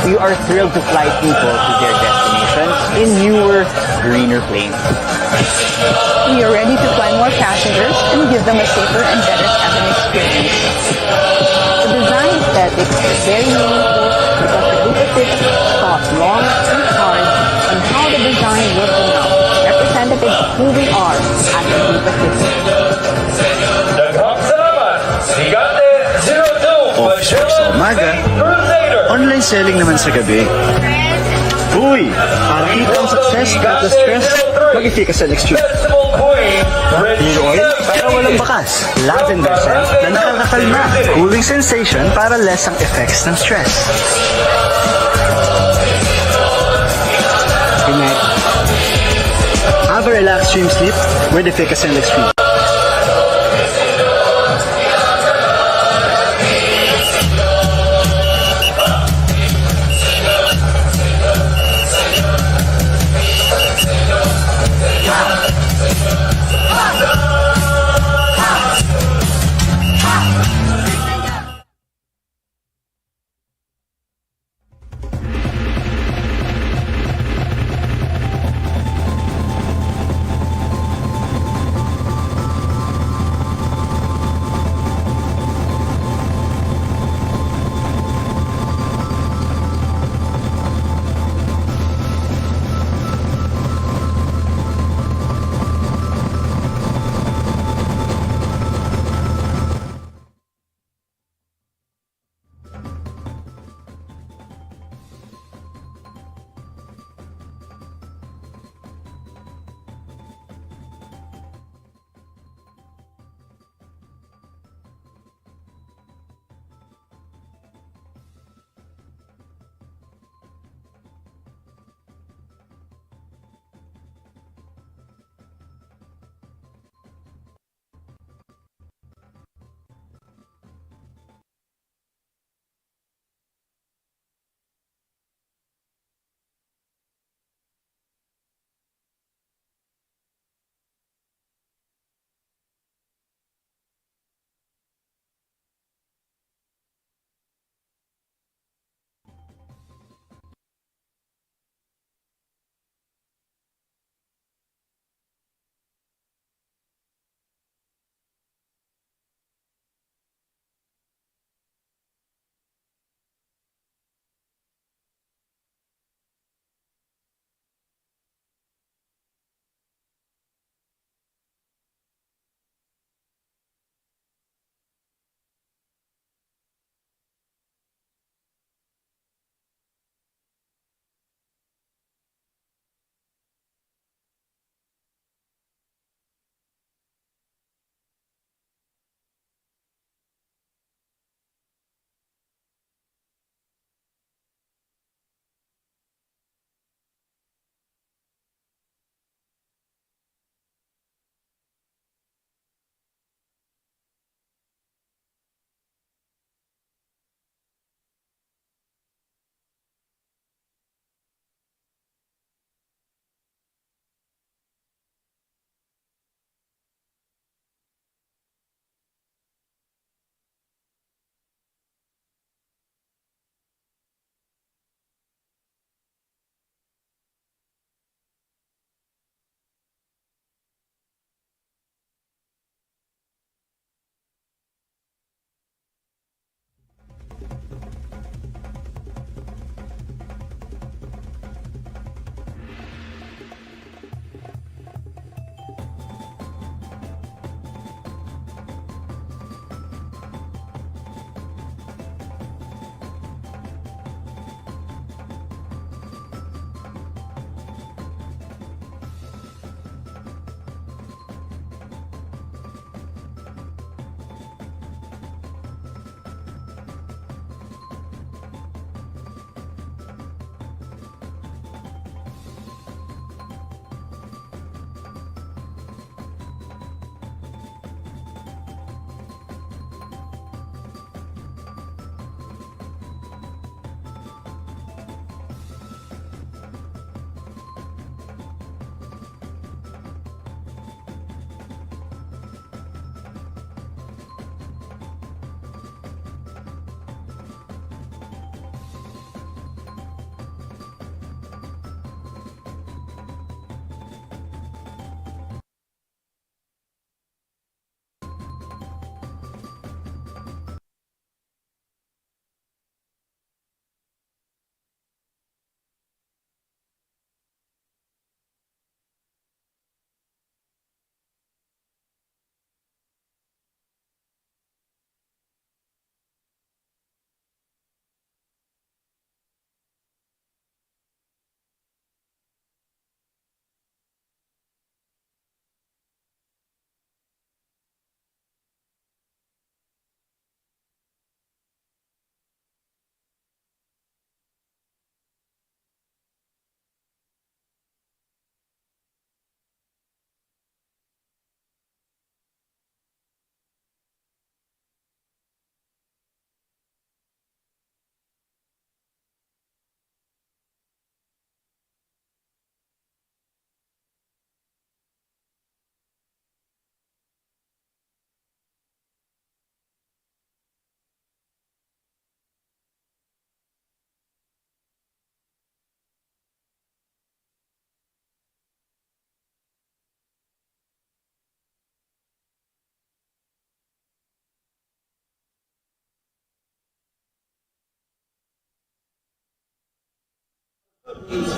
We are thrilled to fly people to their destinations in newer, greener planes. We are ready to fly more passengers and give them a safer and better cabin experience. The design aesthetics is very meaningful because the Cebu Pacific thought long and hard on how the design would become representative of who we are as Cebu Pacific. Officer sa umaga, online selling naman sa gabi. Uy, para kita ang success at the stress, mag-ifika sa next trip. Leroy, para walang bakas. Lavender scent na nakakakalma. Cooling sensation para less ang effects ng stress. Good night. Have a relaxed dream sleep with the 𝗙𝗪𝗏 Extreme.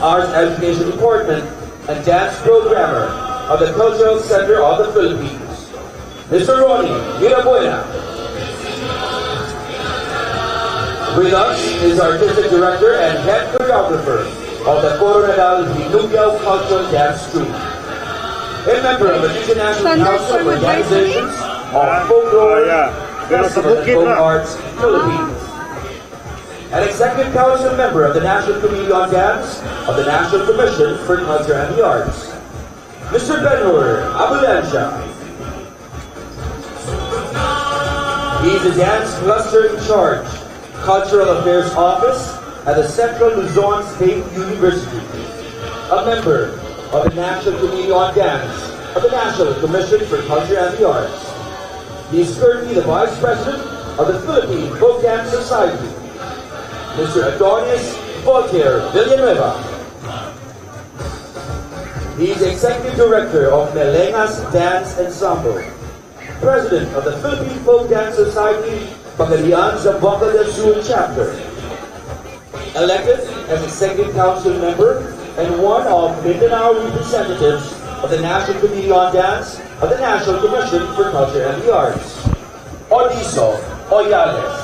Arts Education Department and Dance Programmer of the Cultural Center of the Philippines, Mr. Ronnie Mirabuena. With us is Artistic Director and Head Choreographer of the Coronadal Binubiao Cultural Dance Troupe, a member of the International Council of Organizations of Folklore, Festival and Folk Arts, Philippines, an Executive Council member of the National Committee on Dance of the National Commission for Culture and the Arts, Mr. 𝗙𝗨𝗟𝗟𝗟𝗚. He is the Dance Cluster in Charge, Cultural Affairs Office at the Central Luzon State University, a member of the National Committee on Dance of the National Commission for Culture and the Arts. He is currently the Vice President of the Philippine Folk Dance Society, Mr. 𝗙𝗨𝗟𝗟𝗚 Villanueva. He is Executive Director of Melengas Dance Ensemble, President of the Philippine Folk Dance Society, Pagadian Zamboanga del Sur Chapter, elected as Executive Council member and one of Mindanao representatives of the National Committee on Dance of the National Commission for Culture and the Arts, Odiso Oyales.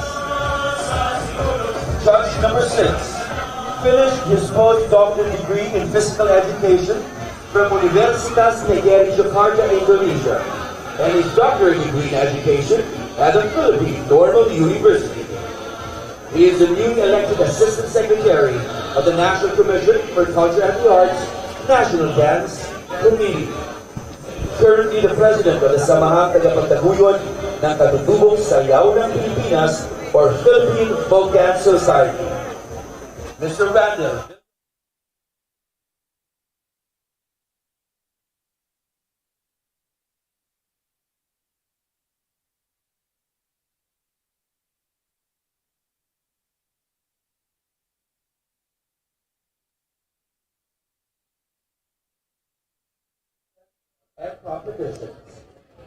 Judge number 6 finished his postdoctoral degree in physical education from Universitas Negeri Jakarta, Indonesia, and his doctorate degree in education at the Philippine Normal University. He is the newly elected Assistant Secretary of the National Commission for Culture and the Arts National Dance Committee. Currently the President of the Samahang Tagapagtaguyod ng Katutubong Sayaw ng Pilipinas or Philippine Folk Dance Society, Mr. Randall. And competitions.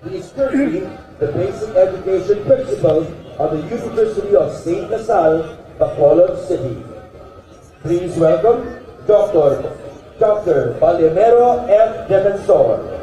He is currently the basic education principal of the University of St. Lasal, Bacolod City. Please welcome Dr. Palimero F. Defensor.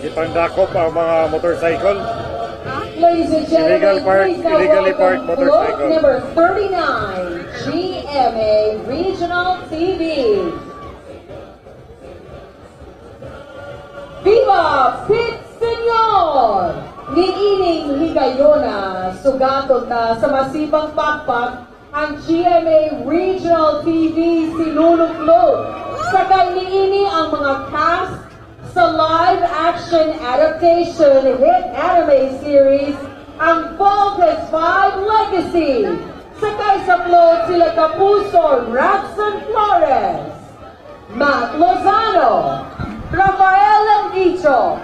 Ipangdakop ang mga motorcycle. Ladies and gentlemen, Illegally parked motorcycle. Number 39, GMA Regional TV. Viva Pit Senyor! Niining higayona, sugatod na sa masibang pakpak ang GMA Regional TV Sinulog sakay niini ang mga cast sa live-action adaptation hit anime series ang Voltes 5 Legacy. Sakay sa float sila Kapuso Raxon Flores, Matt Lozano, Rafael Languicho,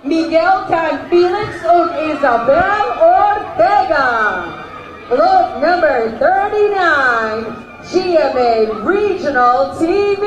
Miguel Can Felix ug Isabel Ortega. Float number 39, GMA Regional TV.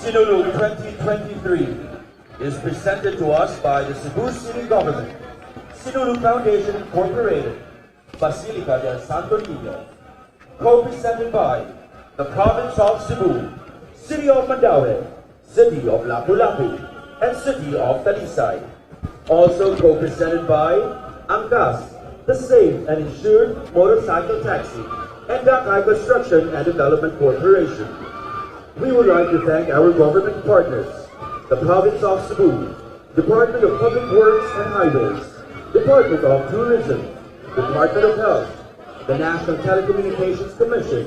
Sinulog 2023 is presented to us by the Cebu City Government, Sinulog Foundation Incorporated, Basilica del Santo Niño, co-presented by the Province of Cebu, City of Mandaue, City of Lapu-Lapu, and City of Talisay. Also co-presented by Angkas, the Safe and Insured Motorcycle Taxi, and Dakay Construction and Development Corporation. We would like to thank our government partners, the Province of Cebu, Department of Public Works and Highways, Department of Tourism, Department of Health, the National Telecommunications Commission,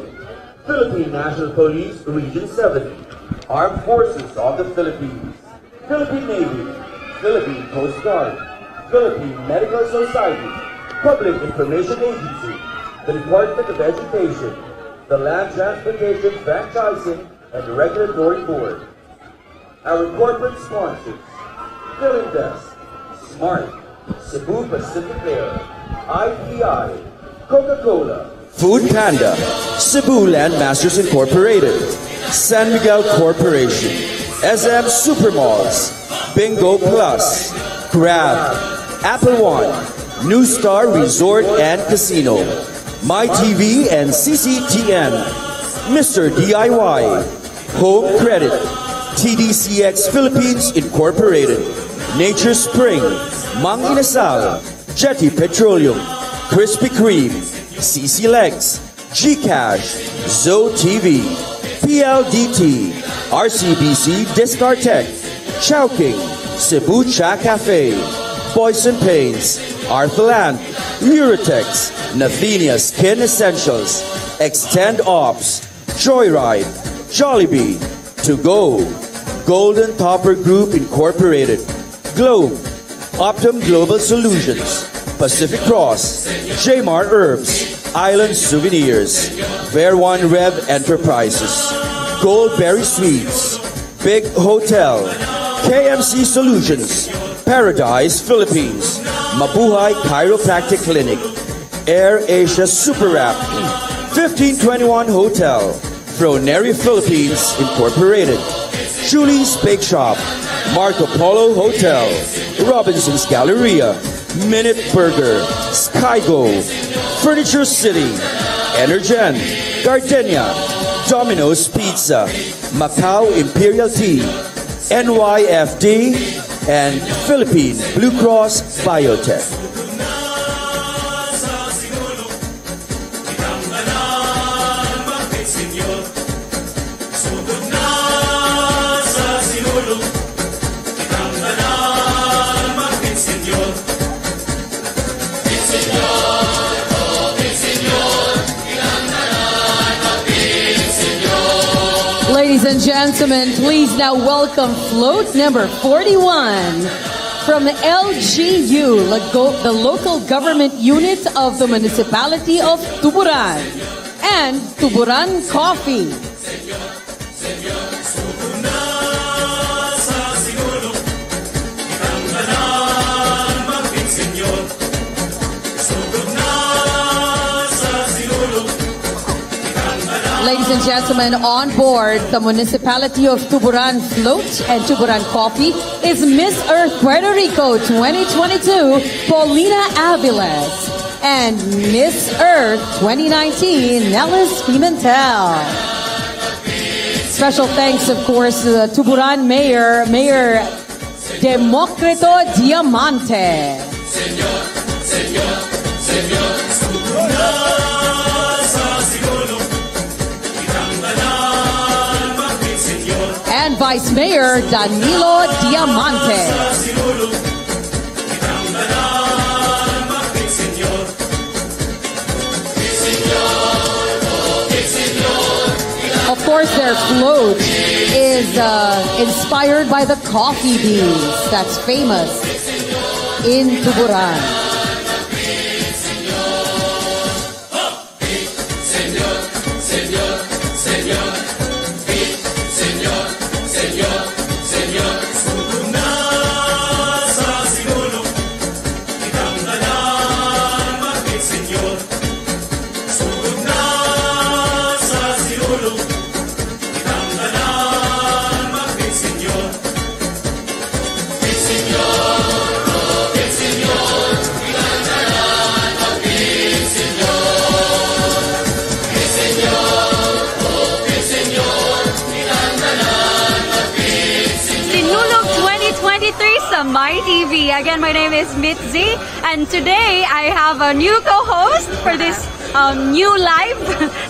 Philippine National Police Region 7, Armed Forces of the Philippines, Philippine Navy, Philippine Coast Guard, Philippine Medical Society, Public Information Agency, the Department of Education, the Land Transportation Franchising and Regulatory Board. Our corporate sponsors, Philinvest, Smart, Cebu Pacific Air, IPI, Coca-Cola, Food Panda, Cebu Land Masters Incorporated, San Miguel Corporation, SM Supermalls, Bingo Plus, Grab, Apple One, New Star Resort and Casino, My TV and CCTN, Mr. DIY, Home Credit, TDCX Philippines Incorporated, Nature Spring, Mang Inasal, Jetty Petroleum, Krispy Kreme, CC Legs, Gcash, Zo TV, PLDT, RCBC Discartech, Chowking, Cebu Cha Cafe, Poison Paints, Arthaland, Muratex, Nathenia Skin Essentials, Extend Ops, Joyride, Jollibee, To Go, Golden Topper Group Incorporated, Globe, Optum Global Solutions, Pacific Cross, Jmar Herbs, Island Souvenirs, Fair One Rev Enterprises, Goldberry Sweets, Big Hotel, KMC Solutions, Paradise Philippines, Mabuhay Chiropractic Clinic, Air Asia Super Wrap, 1521 Hotel, Froneri Philippines Incorporated, Julie's Bake Shop, Marco Polo Hotel, Robinson's Galleria, Minute Burger, Skygo, Furniture City, Energen, Gardenia, Domino's Pizza, Macau Imperial Tea, NYFD, and Philippine Blue Cross Biotech. Ladies and gentlemen, please now welcome float number 41 from LGU, the local government unit of the municipality of Tuburan, and Tuburan Coffee. Ladies and gentlemen, on board the municipality of Tuburan float and Tuburan Coffee is Miss Earth Puerto Rico 2022, Paulina Aviles, and Miss Earth 2019, Nellis Pimentel. Special thanks, of course, to the Tuburan Mayor, Mayor Democrito Diamante. And Vice Mayor Danilo Diamante. Of course, their float is inspired by the coffee beans that's famous in Tuburan. TV. Again, my name is Mitzi, and today I have a new co-host for this new live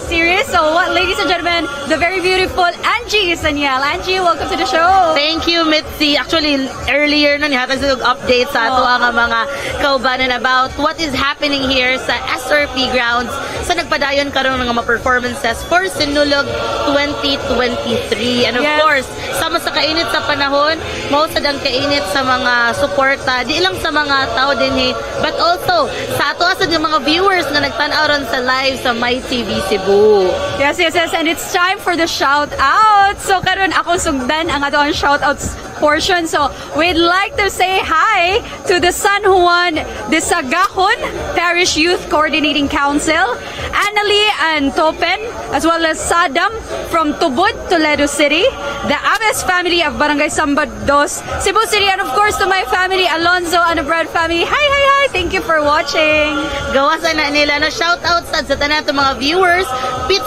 series. So, ladies and gentlemen, the very beautiful Saniel. Angie, welcome to the show. Thank you, Mitzi. Actually, earlier nun, hatag sa update sa ato ang mga kaubanan about what is happening here sa SRP grounds sa nagpadayon karon ng mga performances for Sinulog 2023. And of course, sama sa kainit sa panahon, mausad ang kainit sa mga suporta, di lang sa mga tao din but also sa ato asad ng mga viewers na nagtanaw ron sa live sa My TV Cebu. Yes. And it's time for the shout out. So karon ako sugdan ang ato ang shout outs portion. So we'd like to say hi to the San Juan de Sagahon Parish Youth Coordinating Council, Annalie and Topen, as well as Sadam from Tubod, Toledo City, the Aves family of Barangay Sambad 2, Cebu City, and of course to my family, Alonzo and Ambrad family. Hi! Thank you for watching. Gawasan na nila na shout out sa tanan to mga viewers.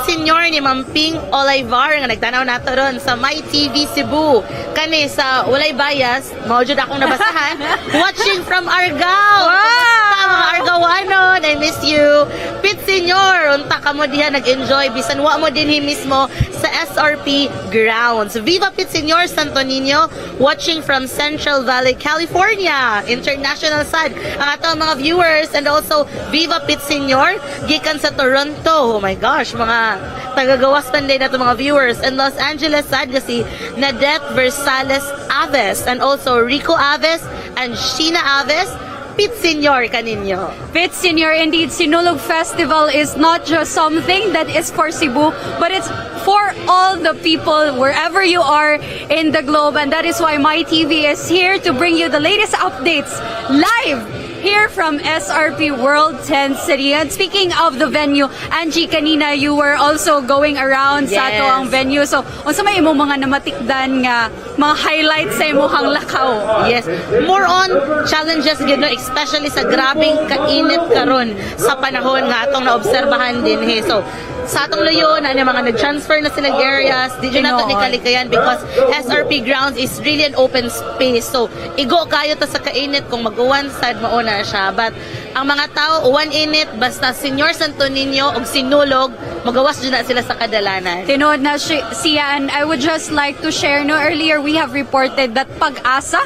SENYOR ni Mamping Olayvar nga nagtanaw nato ron sa My TV Cebu. Kani sa walay bias, mao jud akong nabasahan. Watching from Argao. Wow! Mga Argawanon, I miss you. SENYOR, unta ka mo diha nag-enjoy bisan wa mo dinhi mismo sa SRP grounds. Viva SENYOR Santo Niño, watching from Central Valley, California. International sad ang ato mga viewers, and also Viva SENYOR gikan sa Toronto. Oh my gosh, mga tagagawas panday na to mga viewers. And Los Angeles sad kasi Nadet Versales Aves, and also Rico Aves and Sheena Aves. SENYOR kaninyo. SENYOR, indeed. Sinulog Festival is not just something that is for Cebu, but it's for all the people wherever you are in the globe. And that is why My TV is here to bring you the latest updates live here from SRP World 10 City. And speaking of the venue, Angie, kanina you were also going around sa ato ang venue. So, unsa may imo mga namatikdan nga mga highlights sa imong lakaw? Yes. More on challenges gid, no, especially sa grabing kainit karon sa panahon nga atong naobserbahan din So, sa atong luyon, mga nag-transfer na silang areas, di dyan nato ni kalikayan because SRP grounds is really an open space. So, igo kayo ta sa kainit kung mag-uwan sad mauna siya. But, ang mga tao, uwan init, basta Senyor Santo Niño o Sinulog, magawas dyan na sila sa kadalanan. Tinood na siya, and I would just like to share, no, earlier we have reported that Pag-asa,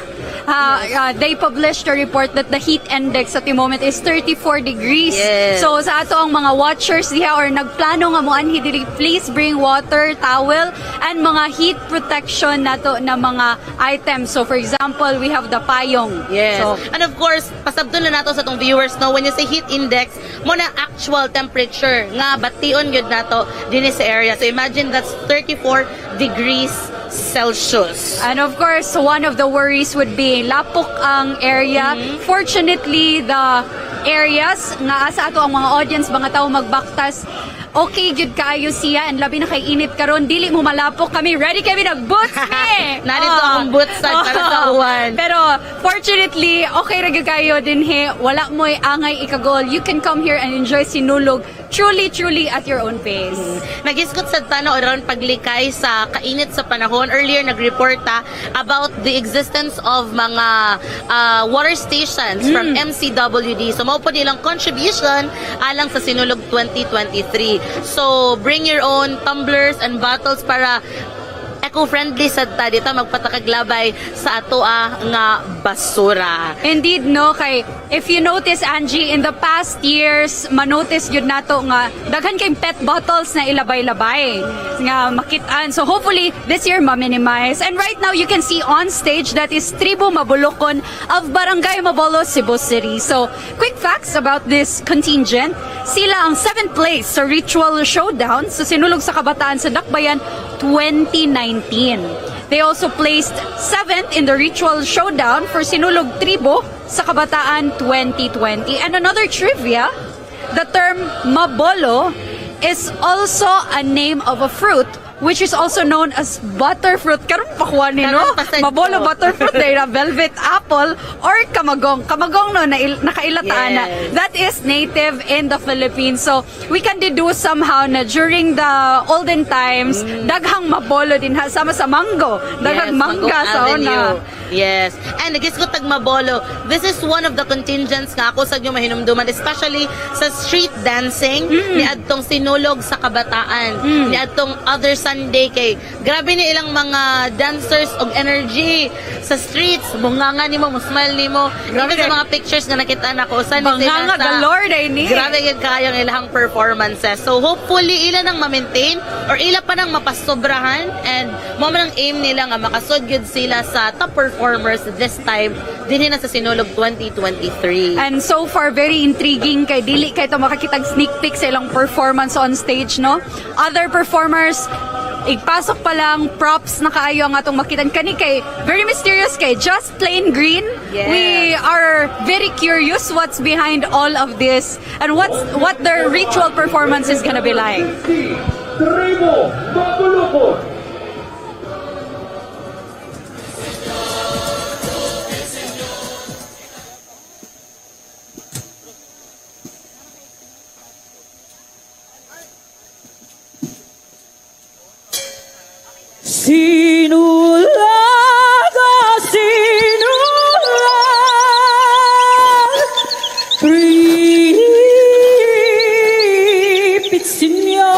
they published a report that the heat index at the moment is 34 degrees. So sa ato ang mga watchers diha or nagplano nga mo anhi diri, please bring water, towel, and mga heat protection nato na mga items. So for example, we have the payong. So, and of course, pasabton na nato sa tong viewers, no, when you say heat index, mo na actual temperature nga bation gyud nato dinhi sa area. So imagine that's 34 degrees Celsius. And of course, one of the worries would be lapok ang area. Fortunately, the areas nga sa ato ang mga audience, mga tao magbaktas, okay jud kaayo siya, and labi na kay init karon, dili mo malapok kami, ready kami nag-boots me. Narito ang boots para sa uwan. Pero fortunately, okay ra gyud kayo dinhi, wala mo'y angay ikagol. You can come here and enjoy Sinulog truly at your own pace. Nagisgot sa tano around paglikay sa kainit sa panahon. Earlier nag-report about the existence of mga water stations from MCWD. So mao po nilang contribution alang sa Sinulog 2023. So bring your own tumblers and bottles para eco-friendly sad ta dito magpatakaglabay sa atoa nga basura. Indeed, no, kay if you notice, Angie, in the past years, manotice yun nato nga daghan kay pet bottles na ilabay-labay nga makitaan. So hopefully this year ma-minimize. And right now you can see on stage that is Tribo Mabulokon of Barangay Mabolo, Cebu City. So quick facts about this contingent: sila ang 7th place sa ritual showdown sa Sinulog sa Kabataan sa Dakbayan 2019. They also placed 7th in the ritual showdown for Sinulog Tribo sa Kabataan 2020. And another trivia, the term Mabolo is also a name of a fruit which is also known as butterfruit. Karon pakuha ni no? Mabolo butterfruit dahil na velvet apple or kamagong. Kamagong no, nakailataan na. That is native in the Philippines. So, we can deduce somehow na during the olden times, daghang mabolo din ha, sama sa mango. Daghang mangga sa una. Yes. And nagis ko tag mabolo. This is one of the contingents nga ako sa inyo mahinumduman, especially sa street dancing ni adtong Sinulog sa kabataan. Ni adtong other Sunday kay grabe ni ilang mga dancers og energy sa streets. Bunganga nimo, musmile nimo. Grabe sa mga pictures nga nakita nako sa bunganga galore day ni. Grabe gid kayang ilang performances. So hopefully ila nang ma-maintain or ila pa nang mapasobrahan and mo man ang aim nila nga makasud gyud sila sa top performers this time dinhi na sa Sinulog 2023. And so far very intriguing kay dili kay to makakitag sneak peek sa ilang performance on stage no. Other performers igpasok pa lang props na kaayo ang atong makitan kani kay very mysterious kay just plain green. We are very curious what's behind all of this and what their ritual performance is gonna be like. Sinulog, sinulog, repeat Senyor.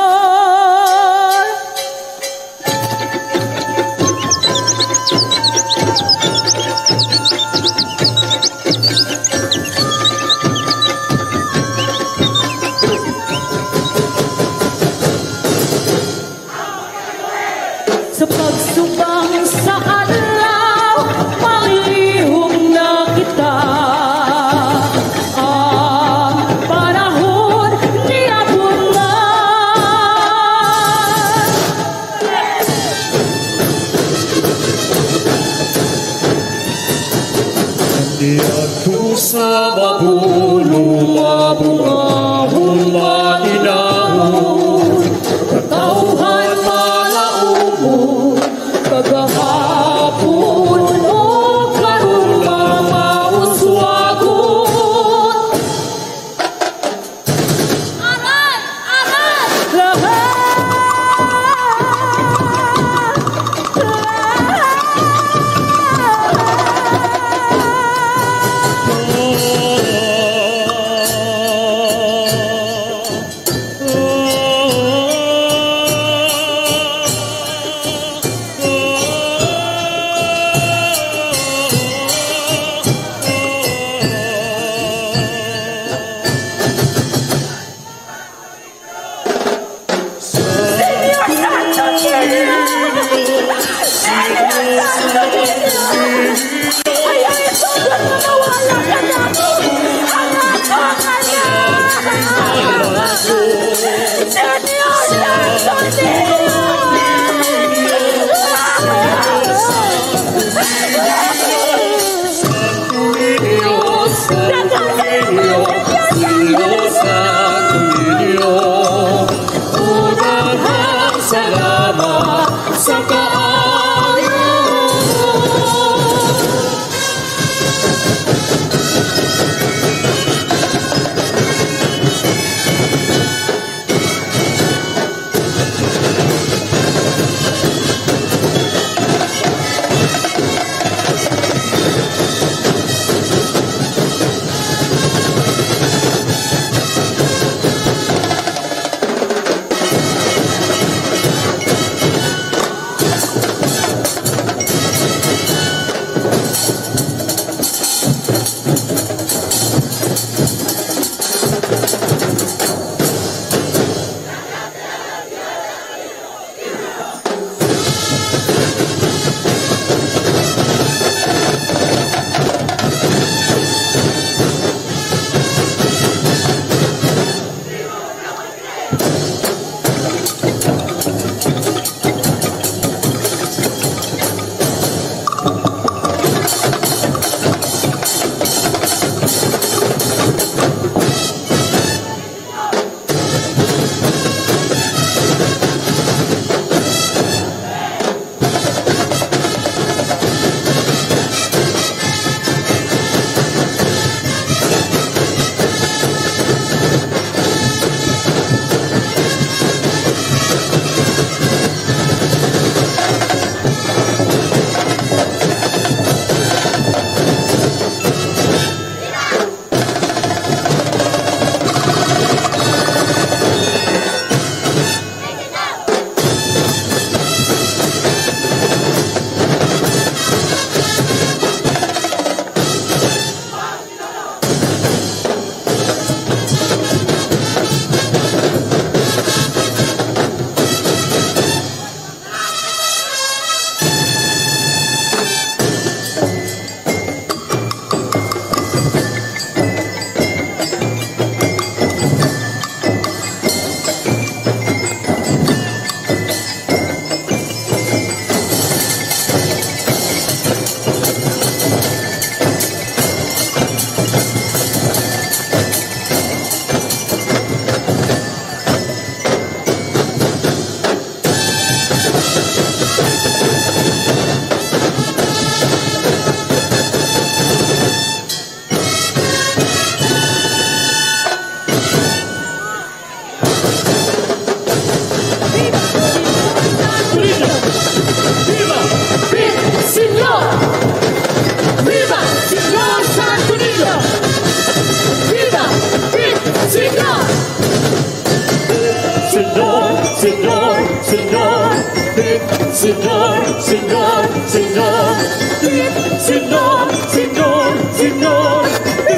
Sa pagsubang sa adlaw, malihong na kita. Ang panahon niyapon na. Di ako sa mabulo, mabungahon maginahon, katauhan malaumon, kagahapon o karong mamauswagon. Aral! Aral! Lahat!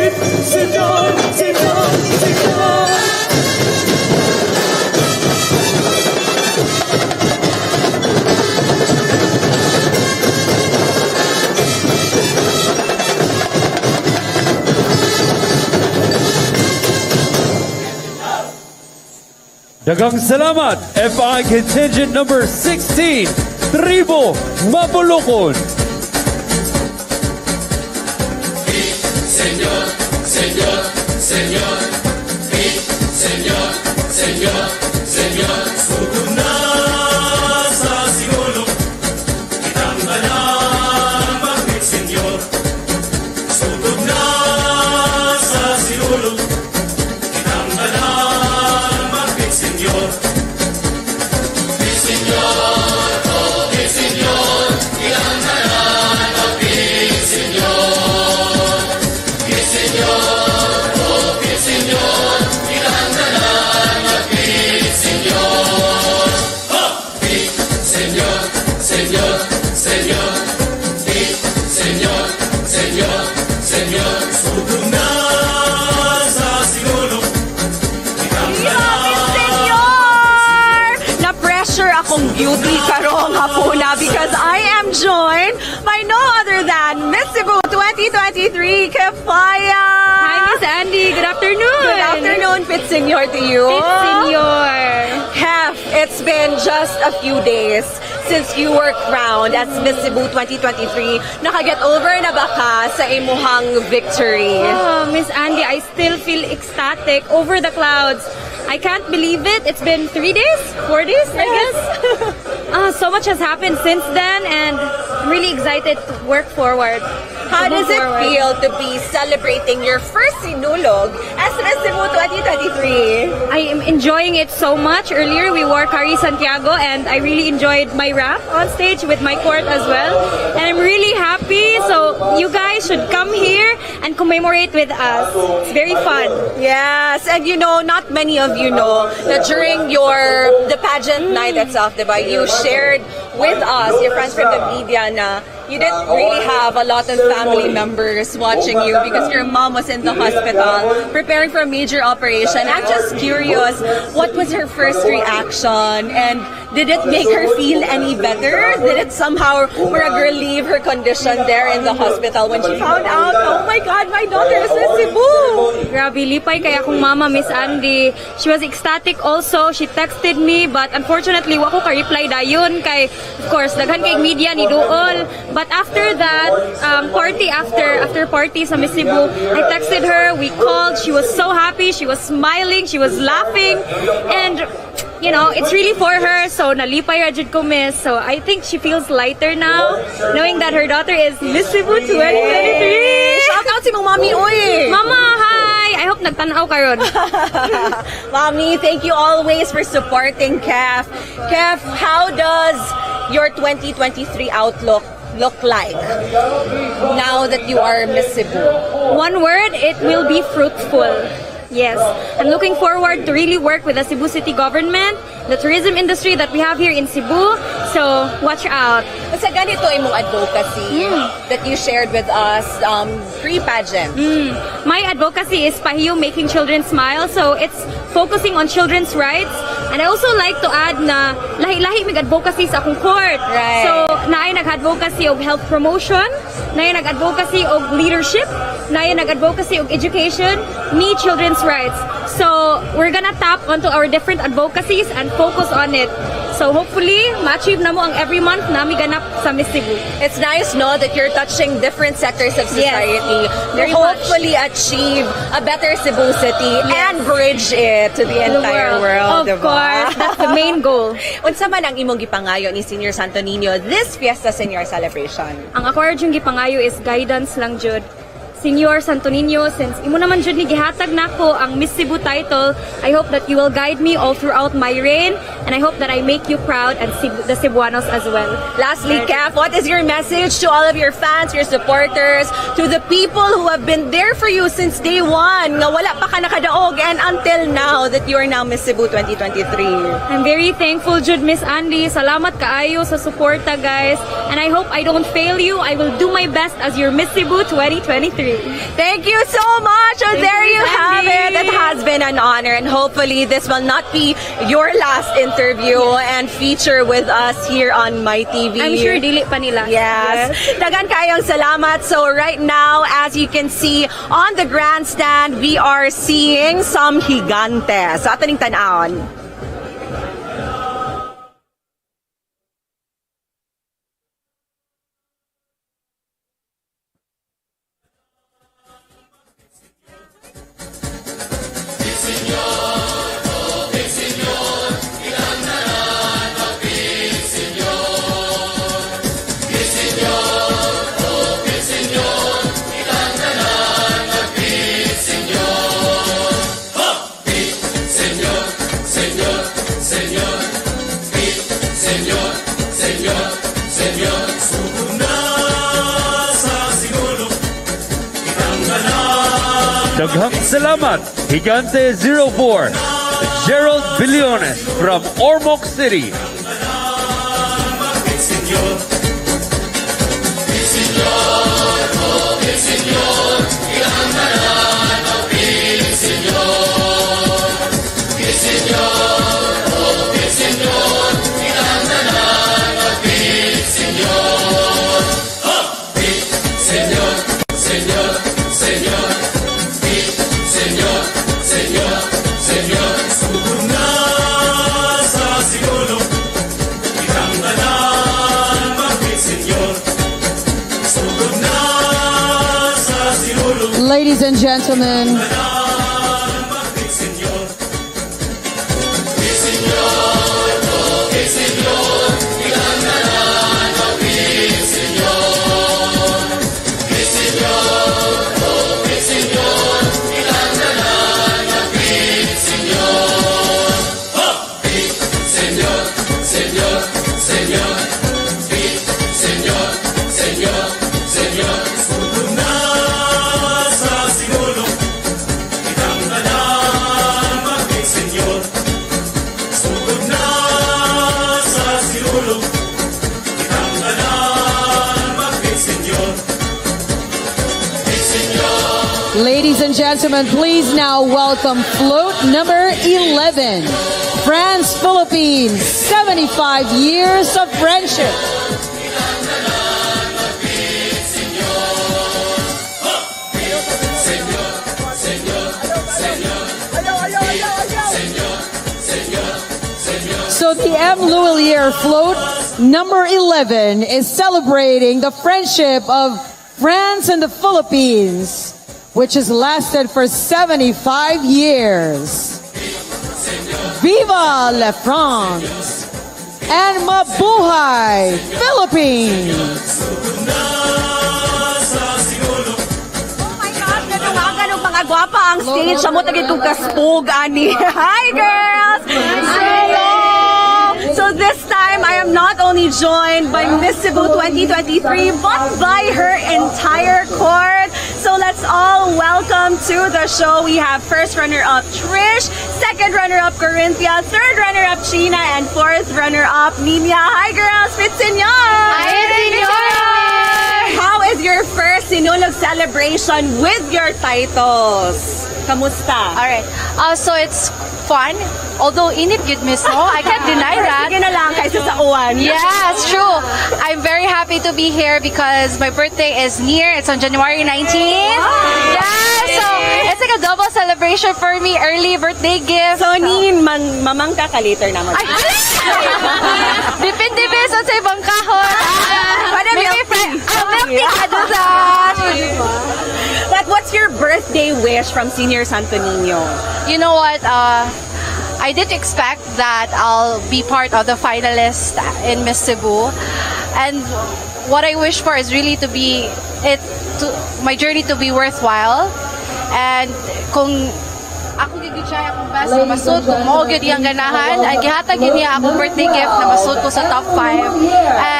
Senyor, Senyor, Senyor. Daghang salamat, FI contingent number 16, Tribo Mapulukon. Senyor, Senyor, Senyor. Senyor, Senyor, Senyor. Sugod na sa Sinulog, kitang ganang bakit, Senyor. Sugod na sa Sinulog, kitang ganang bakit, Senyor. Senyor, oh, Senyor, kitang ganang bakit, Senyor. Senyor, oh, Senyor, kitang ganang bakit, Senyor. Senyor, Senyor, Senyor. Senyor, Senyor, Senyor. Sugod na sa Sinulog, kitang Senyor! Na-pressure akong beauty karong hapuna because I am joined by no other than Miss Cebu 2023, 𝗙𝗙𝗟𝗟. Hi, Miss Andy. Good afternoon. Good afternoon, Senyor, to you. Senyor. Hef, it's been just a few days since you were crowned as Miss Cebu 2023. Nakaget over na ba ka sa imuhang victory? Oh, Miss Andy, I still feel ecstatic, over the clouds. I can't believe it. It's been 3 days? 4 days, I guess? So much has happened since then, and I'm really excited to work forward. How does it feel to be celebrating your first Sinulog as Miss Cebu 2023? I am enjoying it so much. Earlier, we wore Cari Santiago, and I really enjoyed my rap on stage with my court as well. And I'm really happy. So you guys should come here and commemorate with us. It's very fun. Yes, and you know, not many of you know that during the pageant night itself, diba, you shared with us, your friends from the media, na you didn't really have a lot of family members watching you because your mom was in the hospital preparing for a major operation. I'm just curious, what was her first reaction, and did it make her feel any better? Did it somehow relieve her condition there in the hospital when she found out, oh my God, my daughter is in Cebu? Grabe, lipay kaya akong mama, Miss Andy. She was ecstatic also. She texted me, but unfortunately, wako ka-reply dayon kay, of course, daghan kay media ni Duol. But after that, after party sa Miss Cebu, I texted her, we called, she was so happy, she was smiling, she was laughing, and you know, it's really for her, so nalipay ra jud ko, Miss. So I think she feels lighter now, knowing that her daughter is Miss Cebu 2023. Shout out si mong mami, oy! Mama, hi! I hope nagtanaw karon. Mommy, thank you always for supporting 𝗙𝗙. 𝗙𝗙, how does your 2023 outlook look like now that you are Miss Cebu? One word, it will be fruitful. Yes, I'm looking forward to really work with the Cebu City government, the tourism industry that we have here in Cebu. So, watch out. Sa ganito imong advocacy that you shared with us pre-pageant. My advocacy is pahiyo, making children smile. So, it's focusing on children's rights. And I also like to add na lahi-lahi mig advocacy sa akong court. Right. So, naay nag-advocacy of health promotion, naay nag-advocacy of leadership, naay nag-advocacy of education, ni children's rights. So, we're gonna tap onto our different advocacies and focus on it. So, hopefully, ma-achieve na mo ang every month nami ganap sa Miss Cebu. It's nice, no, that you're touching different sectors of society. Yes, You hopefully achieve a better Cebu City and bridge it to the entire world. Of course, that's the main goal. Unsa man ang imong gipangayo ni Senior Santo Niño this Fiesta Senior celebration? Ang ako yung gipangayo is guidance lang jud. Senior Santo Niño, since imo naman jud ni gihatag nako ang Miss Cebu title, I hope that you will guide me all throughout my reign, and I hope that I make you proud and the Cebuanos as well. Lastly, 𝗙𝗙, what is your message to all of your fans, your supporters, to the people who have been there for you since day one, nga wala pa ka nakadaog, and until now that you are now Miss Cebu 2023? I'm very thankful, jud, Miss Andy. Salamat kaayo sa suporta, guys. And I hope I don't fail you. I will do my best as your Miss Cebu 2023. Thank you so much! been an honor, and hopefully this will not be your last interview and feature with us here on My TV. I'm sure dili pa nila. Yes. Dagan kayong salamat. So right now, as you can see on the grandstand, we are seeing some higantes. So ato ning tan-awon. Daghang salamat, Higante 04, Gerald Billones from Ormoc City. Ladies and gentlemen, ladies and gentlemen, please now welcome float number 11, France, Philippines, 75 years of friendship. So the M. Louis float number 11 is celebrating the friendship of France and the Philippines, which has lasted for 75 years. Viva la France! And Mabuhay, Philippines! Ganong mga gwapa ang stage. Amo tagid kong kaspog, ani. Hi, girls! Hello! So this time, I am not only joined by Miss Cebu 2023, but by her entire court. So let's all welcome to the show. We have first runner-up Trish, second runner-up Corinthia, third runner-up Sheena, and fourth runner-up Nina. Hi, girls! Senyor! Hi, Senyor! How is your first Sinulog celebration with your titles? Kamusta? Alright. So it's fun. Although init gid miss no, I can't deny that. Sige na lang kaysa sa uwan. Yeah, it's true. I'm very happy to be here because my birthday is near. It's on January 19th. Yeah, so it's like a double celebration for me. Early birthday gift. So, Nin, mamang ka later naman. Depende sa ibang kahon. Maybe milk tea ka doon. But what's your birthday wish from Senior Santo Niño? You know what? I didn't expect that I'll be part of the finalists in Miss Cebu, and what I wish for is really to be my journey to be worthwhile. And kung ako gid siya akong best na masud kung mo gid yang ganahan, ay gihatag gid niya akong birthday gift na masud ko sa top 5.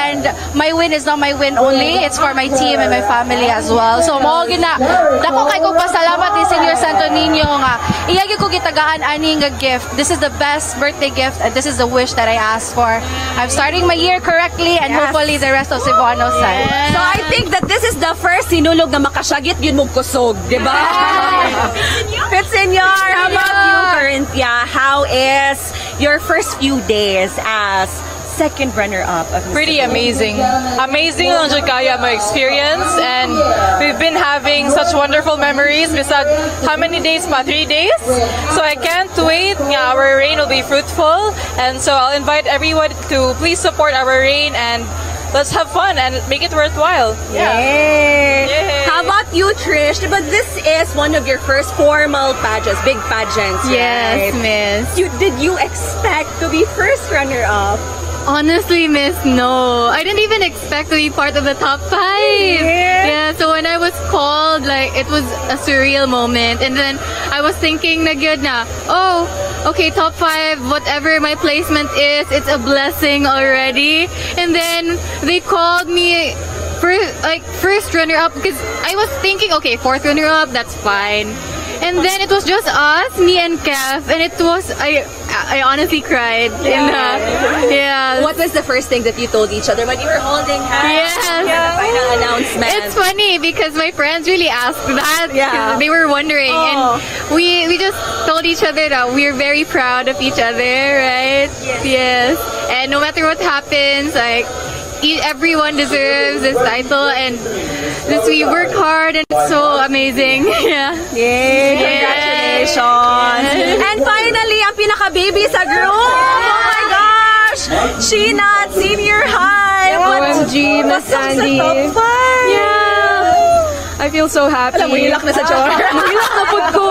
And my win is not my win only, it's for my team and my family as well. So mo gid na dako kay ko pasalamat ni Senior Santo Niño nga iya gyud ko gitagaan ani nga gift. This is the best birthday gift and this is the wish that I asked for. I'm starting my year correctly and hopefully the rest of Cebuanos side. So I think that this is the first Sinulog na makasyagit yun mong kusog, di ba? Senyor, how about you? is your first few days as second runner-up of Miss Pretty Cebu? amazing. Amazing ang Angelica my experience, and we've been having such wonderful memories. Besides, how many days pa? 3 days? So I can't wait. Yeah, our reign will be fruitful, and so I'll invite everyone to please support our reign and let's have fun and make it worthwhile. Yay! How about you, Trish? But this is one of your first formal pageants, big pageants, Yes, right? miss. Did you expect to be first runner-up? Honestly, miss, no. I didn't even expect to be part of the top 5. Yeah, so when I was called, like, it was a surreal moment. And then I was thinking na good na, oh, okay, top 5, whatever my placement is, it's a blessing already. And then they called me first runner-up because I was thinking, okay, fourth runner-up, that's fine. And then it was just us, me and Kev, and it was, I honestly cried. Yeah. What was the first thing that you told each other when you were holding hands? Yes. The final announcement. It's funny because my friends really asked that. Yeah. They were wondering. Oh. And we just told each other that we're very proud of each other, right? Yes. And no matter what happens, like, everyone deserves this title, and we work hard, and it's so amazing. Yeah. Yay! Congratulations! And finally, ang pinaka-baby sa group! Oh my gosh! Sheena at senior high! OMG, Miss Andy. Top 5! Yeah. I feel so happy. Alam mo, hilak na sa jar. Hilak na po ko.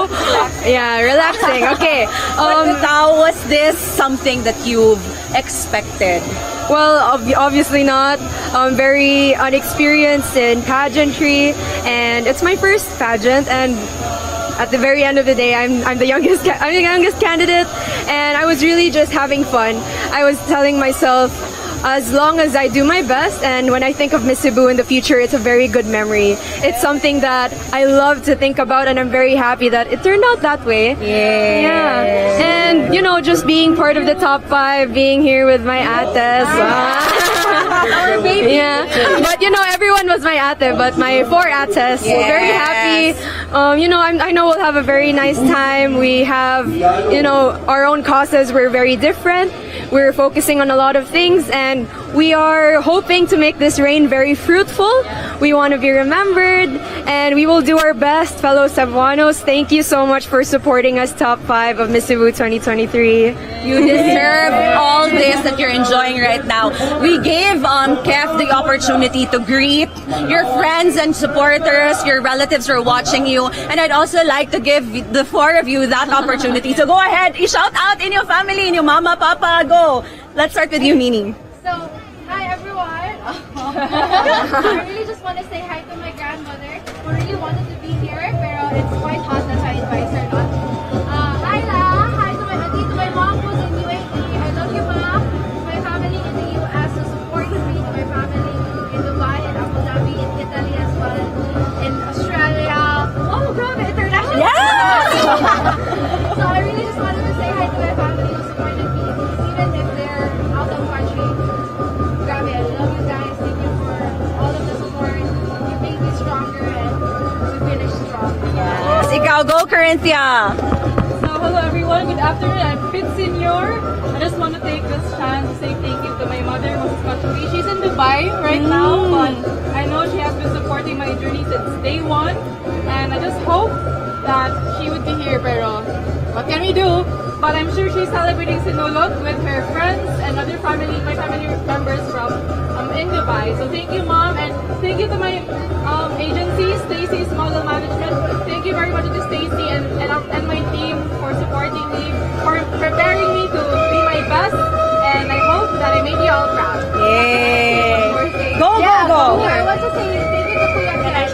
Yeah, relaxing. Okay. How was this something that you've expected? Well, obviously not. I'm very unexperienced in pageantry, and it's my first pageant. And at the very end of the day, I'm the youngest candidate, and I was really just having fun. I was telling myself, as long as I do my best, and when I think of Miss Cebu in the future, it's a very good memory. It's something that I love to think about, and I'm very happy that it turned out that way. Yeah. And, you know, just being part of the top 5, being here with my ates. Our baby. Yeah. But, you know, everyone was my ate, but my 4 ates. Very happy. You know, I know we'll have a very nice time. We have, you know, our own causes. We're very different. We're focusing on a lot of things, and we are hoping to make this reign very fruitful. We want to be remembered, and we will do our best, fellow Cebuanos. Thank you so much for supporting us, top 5 of Miss Cebu 2023. You deserve all this that you're enjoying right now. We gave Kev the opportunity to greet your friends and supporters, your relatives who are watching you, and I'd also like to give the 4 of you that opportunity. So go ahead, shout out in your family, in your mama, papa, go. Let's start with you, Mini. So, hi everyone. I really just want to say hi to my grandmother who really wanted to be here, pero it's quite hot, that's why I invite her not. Hi La, hi to my auntie, to my mom who's in UAE. I love you, Ma. To my family in the US who support me, to my family in Dubai, in Abu Dhabi, in Italy as well, in Australia. Oh, God, international. Yeah! So I really just wanted to say hi to my family who supported me, even if they're out of country. Grabe, I love you guys. Thank you for all of the support. You made me stronger, and we finished strong. Yes, ikaw, go, Corinthia! So, hello everyone. Good afternoon. I'm Senior. I just want to take this chance to say thank you to my mother, Mrs. Pateña. She's in Dubai right now, but I know she has been supporting my journey since day 1, and I just hope that she would be here. Pero what can we do? But I'm sure she's celebrating Sinulog with her friends and other family, my family members from in Dubai. So thank you, Mom, and thank you to my agency, Stacy's Model Management. Thank you very much to Stacy and my team for supporting me, for preparing me to be my best, and I hope that I made you all proud. Yay! Go, Yeah, go, go! I want to say thank you to Kuya Ken.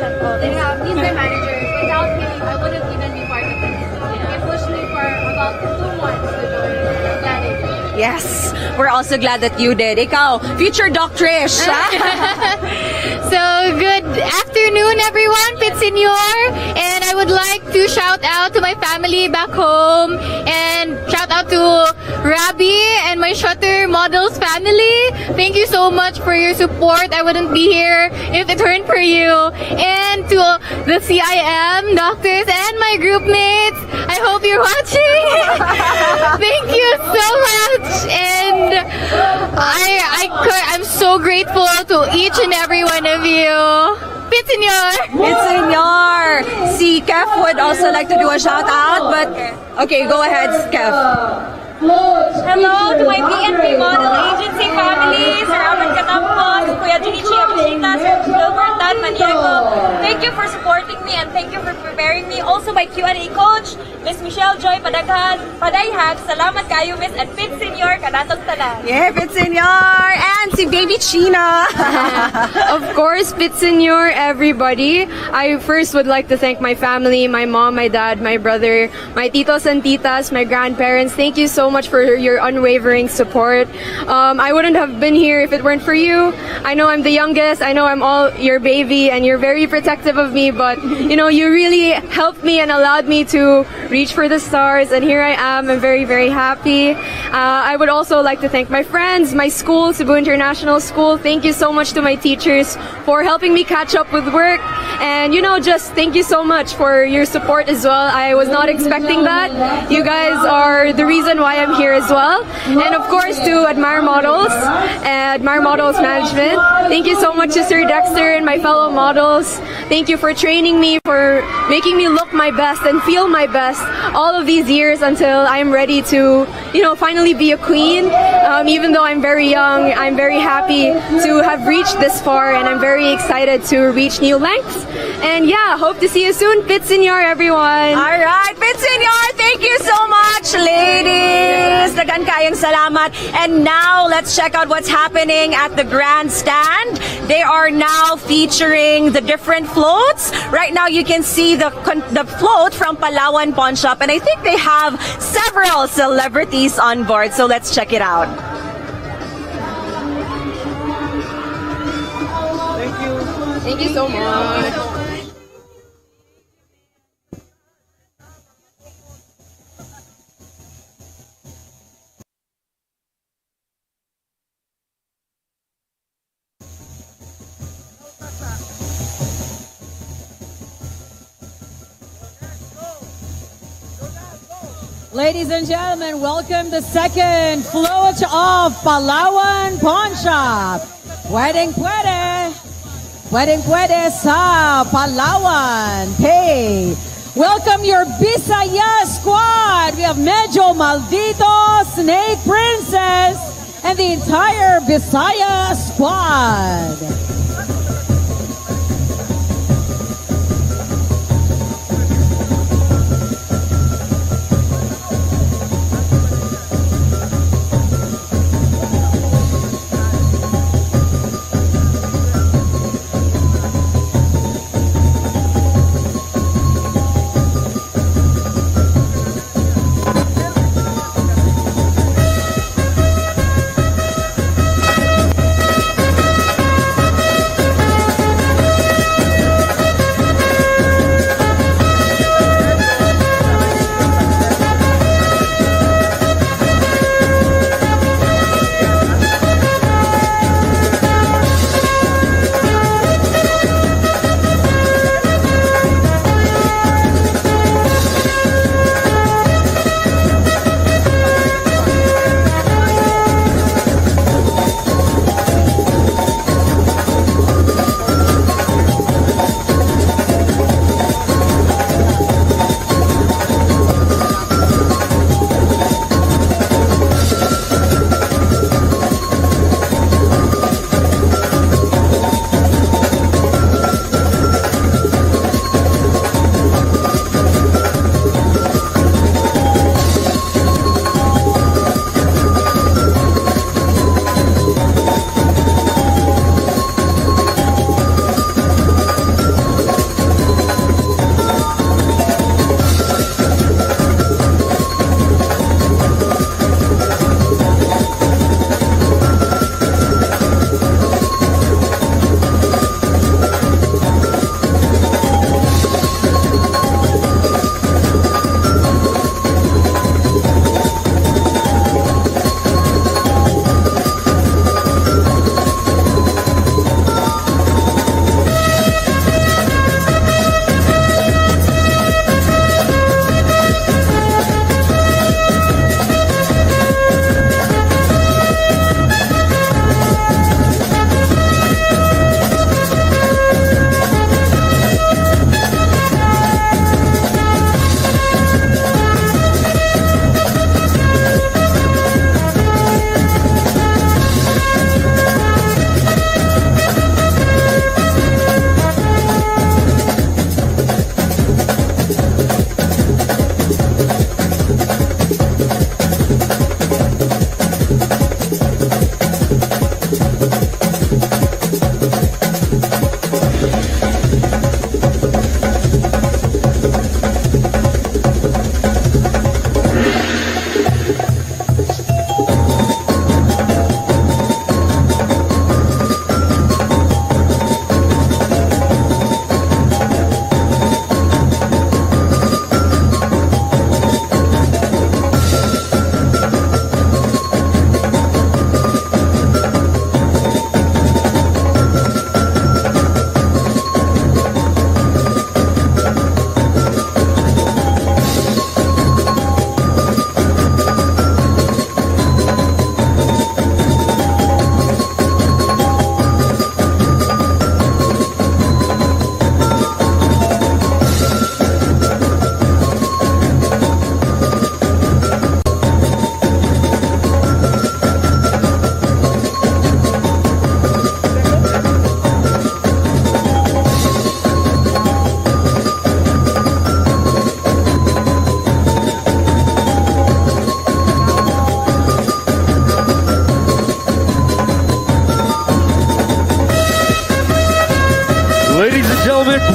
He's my manager. Without him, I wouldn't even be part of this. He pushed me for about 2 months to join. I'm glad I did. Yes, we're also glad that you did. Ikaw, future Doc Trish. So, good afternoon, everyone. Senyor, and I would like to shout out to my family back home, and shout out to Rabbi and my Shutter Models family. Thank you so much for your support. I wouldn't be here if it weren't for you. And to the CIM doctors and my group mates, I hope you're watching. Thank you I'm so grateful to each and every one of you. 𝗙𝗙𝗟𝗟! 𝗙𝗙𝗟𝗟! Si Kev would also like to do a shout out, but okay, go ahead, Kev. Hello to my PNP Model Agency family, Sir Ambrad Katampos, Kuya Junichi Abishita, Sir 𝗙𝗬𝗧𝗩 Maniego. Thank you for supporting me and thank you for preparing me. Also my Q&A coach, Miss Michelle Joy Padayhan. Salamat kayo, Miss, at 𝗙𝗙𝗟𝗟 kanatong tanan. Yeah, 𝗙𝗙𝗟𝗟! And si Baby China! Of course, 𝗙𝗙𝗟𝗟, everybody. I first would like to thank my family, my mom, my dad, my brother, my titos and titas, my grandparents. Thank you so much for your unwavering support. I wouldn't have been here if it weren't for you. I know I'm the youngest. I know I'm all your baby and you're very protective of me, but you know, you really helped me and allowed me to reach for the stars, and here I am. I'm very, very happy. I would also like to thank my friends, my school, Cebu International School. Thank you so much to my teachers for helping me catch up with work, and you know, just thank you so much for your support as well. I was not expecting that. You guys are the reason why I'm here as well. And of course to 𝗙𝗎𝗓 Models and 𝗙𝗎𝗓 Models Management. Thank you so much to Sir Dexter and my fellow models. Thank you for training me, for making me look my best and feel my best all of these years until I'm ready to, you know, finally be a queen. Even though I'm very young, I'm very happy to have reached this far, and I'm very excited to reach new lengths. And yeah, hope to see you soon. 𝗙𝗙𝗟𝗟, everyone. All right, 𝗙𝗙𝗟𝗟, thank you so much, ladies. Dagan kayang salamat. And now let's check out what's happening at the Grandstand. They are now featuring the different floats. Right now you can see the float from Palawan Pawn Shop, and I think they have several celebrities on board. So let's check it out. Thank you so much. Ladies and gentlemen, welcome the second float of Palawan Pawn Shop. Pwedeng pwede sa Palawan. Hey, welcome your Bisaya squad. We have Medyo Maldito, Snake Princess, and the entire Bisaya squad.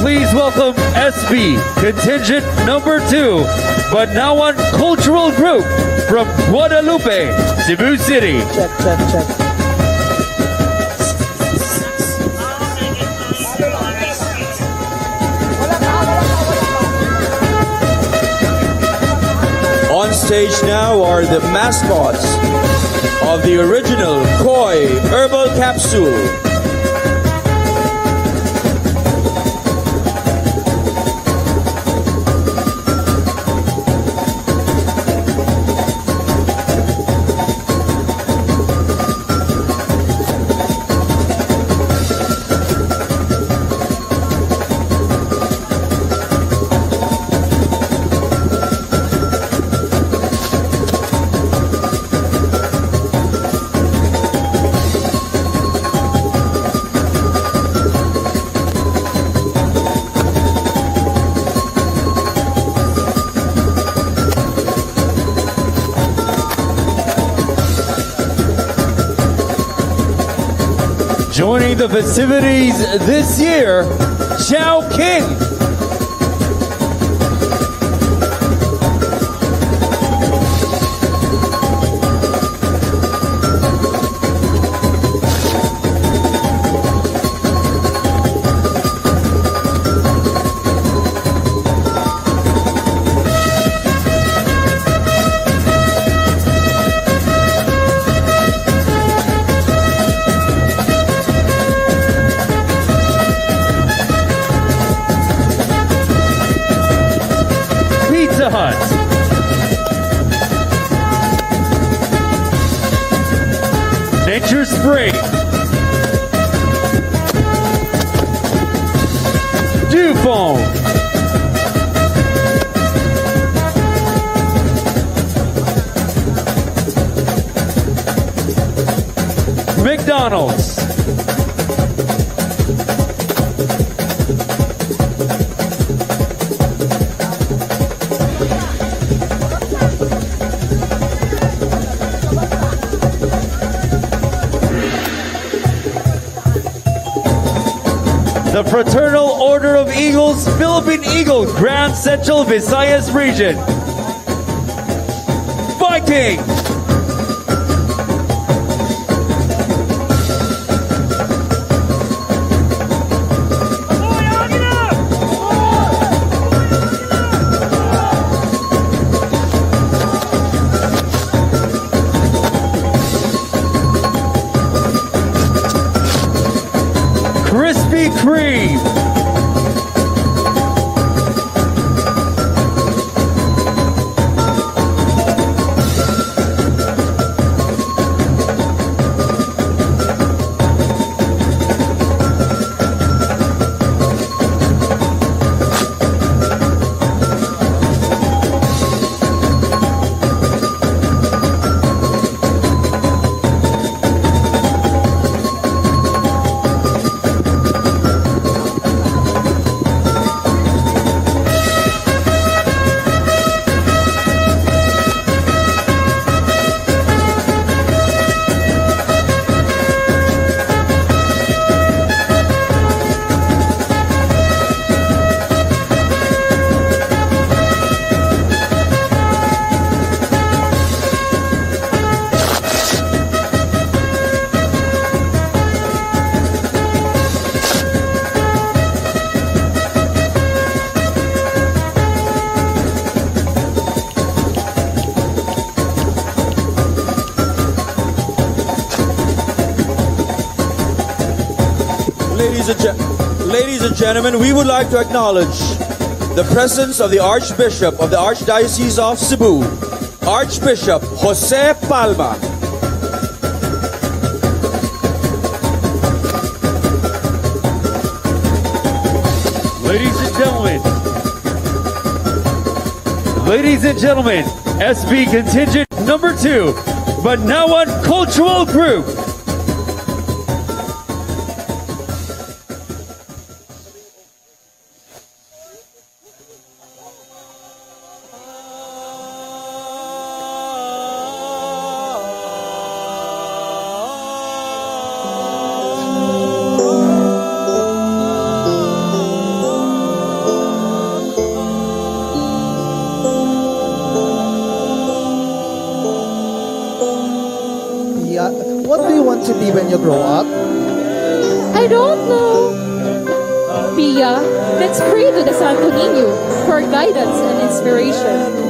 Please welcome SB Contingent Number 2, Banawan Cultural Group from Guadalupe, Cebu City. Check. On stage now are the mascots of the original Koi Herbal Capsule. Joining the festivities this year, Chao King. Nature Spring, Dew Foam, McDonald's, the Fraternal Order of Eagles, Philippine Eagle, Grand Central Visayas Region. Viking. Krispy Kreme. Ladies and gentlemen, we would like to acknowledge the presence of the Archbishop of the Archdiocese of Cebu, Archbishop Jose Palma. Ladies and gentlemen, SB contingent number 2, Banawan Cultural Group. What do you want to be when you grow up? I don't know. Pia, let's pray to the Santo Niño for guidance and inspiration.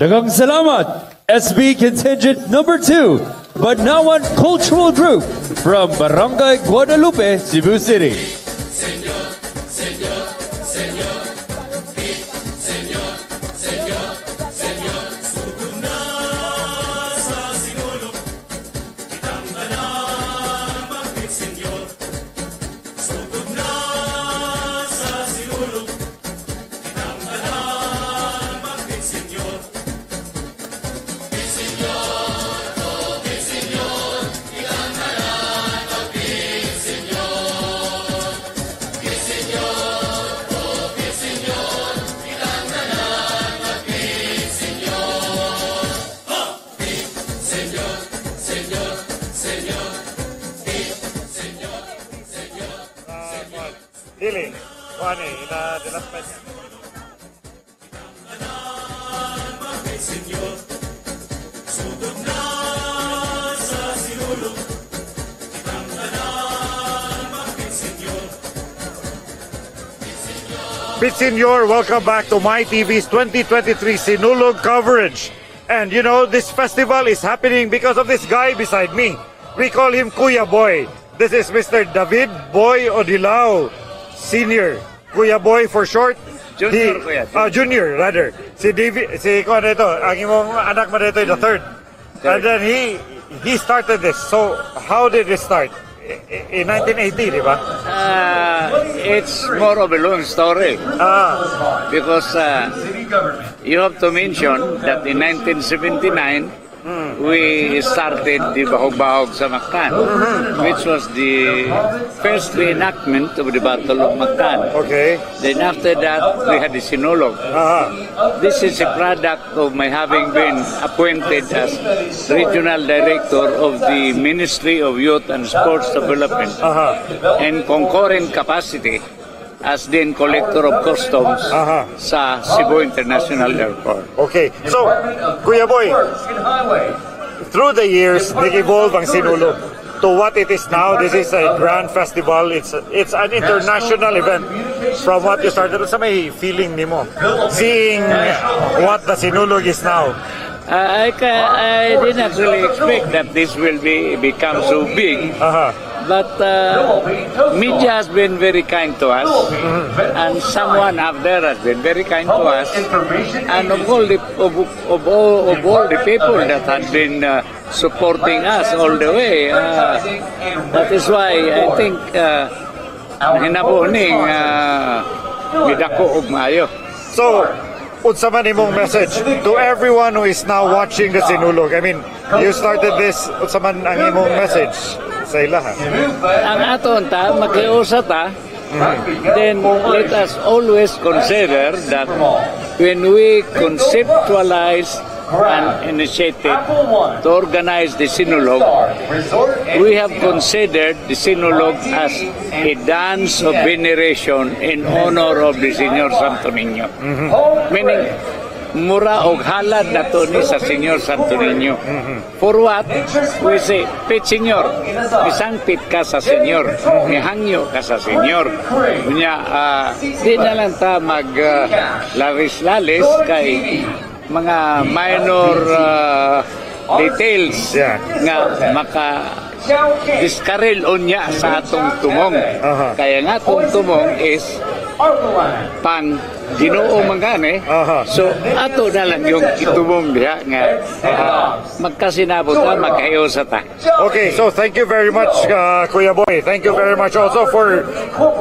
Daghang salamat, SB Contingent Number 2, Badnawan Cultural Group from Barangay Guadalupe, Cebu City. Dili, Juani, de las Peñas. Senyor, welcome back to my TV's 2023 Sinulog coverage. And you know, this festival is happening because of this guy beside me. We call him Kuya Boy. This is Mr. David Boy Odilao, Senior. Kuya Boy for short. Junior, Kuya. Junior, rather. Si David, si Kuya dito, ang imong anak mo dito, the third. And then he started this. So, how did it start? In 1980, di ba? It's more of a long story. Because you have to mention that in 1979, we started the Bahog-Bahog sa Mactan, which was the first reenactment of the Battle of Mactan. Okay. Then after that, we had the Sinulog. This is a product of my having been appointed as Regional Director of the Ministry of Youth and Sports Development and concurrent capacity as then Collector of Customs sa Cebu International Airport. Okay. So, Kuya Boy, through the years, nag-evolve ang Sinulog to what it is now. This is a grand festival. It's an international event. From what you started, sa may feeling nimo seeing what the Sinulog is now? I did not really expect that this will become so big. But media has been very kind to us, and someone out there has been very kind to us, and of all the people that had been supporting us all the way. That is why I think hinabuning midako og maayo. So, unsa man imong message to everyone who is now watching the Sinulog? I mean, you started this, unsa man ang imong message sa ilaha? Ang aton ta, makiusa ta, then let us always consider that when we conceptualize an initiative to organize the Sinulog, we have considered the Sinulog as a dance of veneration in honor of the Senyor Santo Niño. Meaning, mura og halad na to ni sa Senyor Santo Niño. For what? We say, Pit Senyor, isangpit ka sa Senyor, mihangyo ka sa Senyor. Di na lang ta mag-laris-lalis kay mga minor details nga maka-diskaril unya sa atong tumong. Kaya nga atong tumong is pang Ginoo mangane. So ato na lang yung itumong diha nga magkasinabot ta magkayo sa ta. Okay, so thank you very much Kuya Boy. Thank you very much also for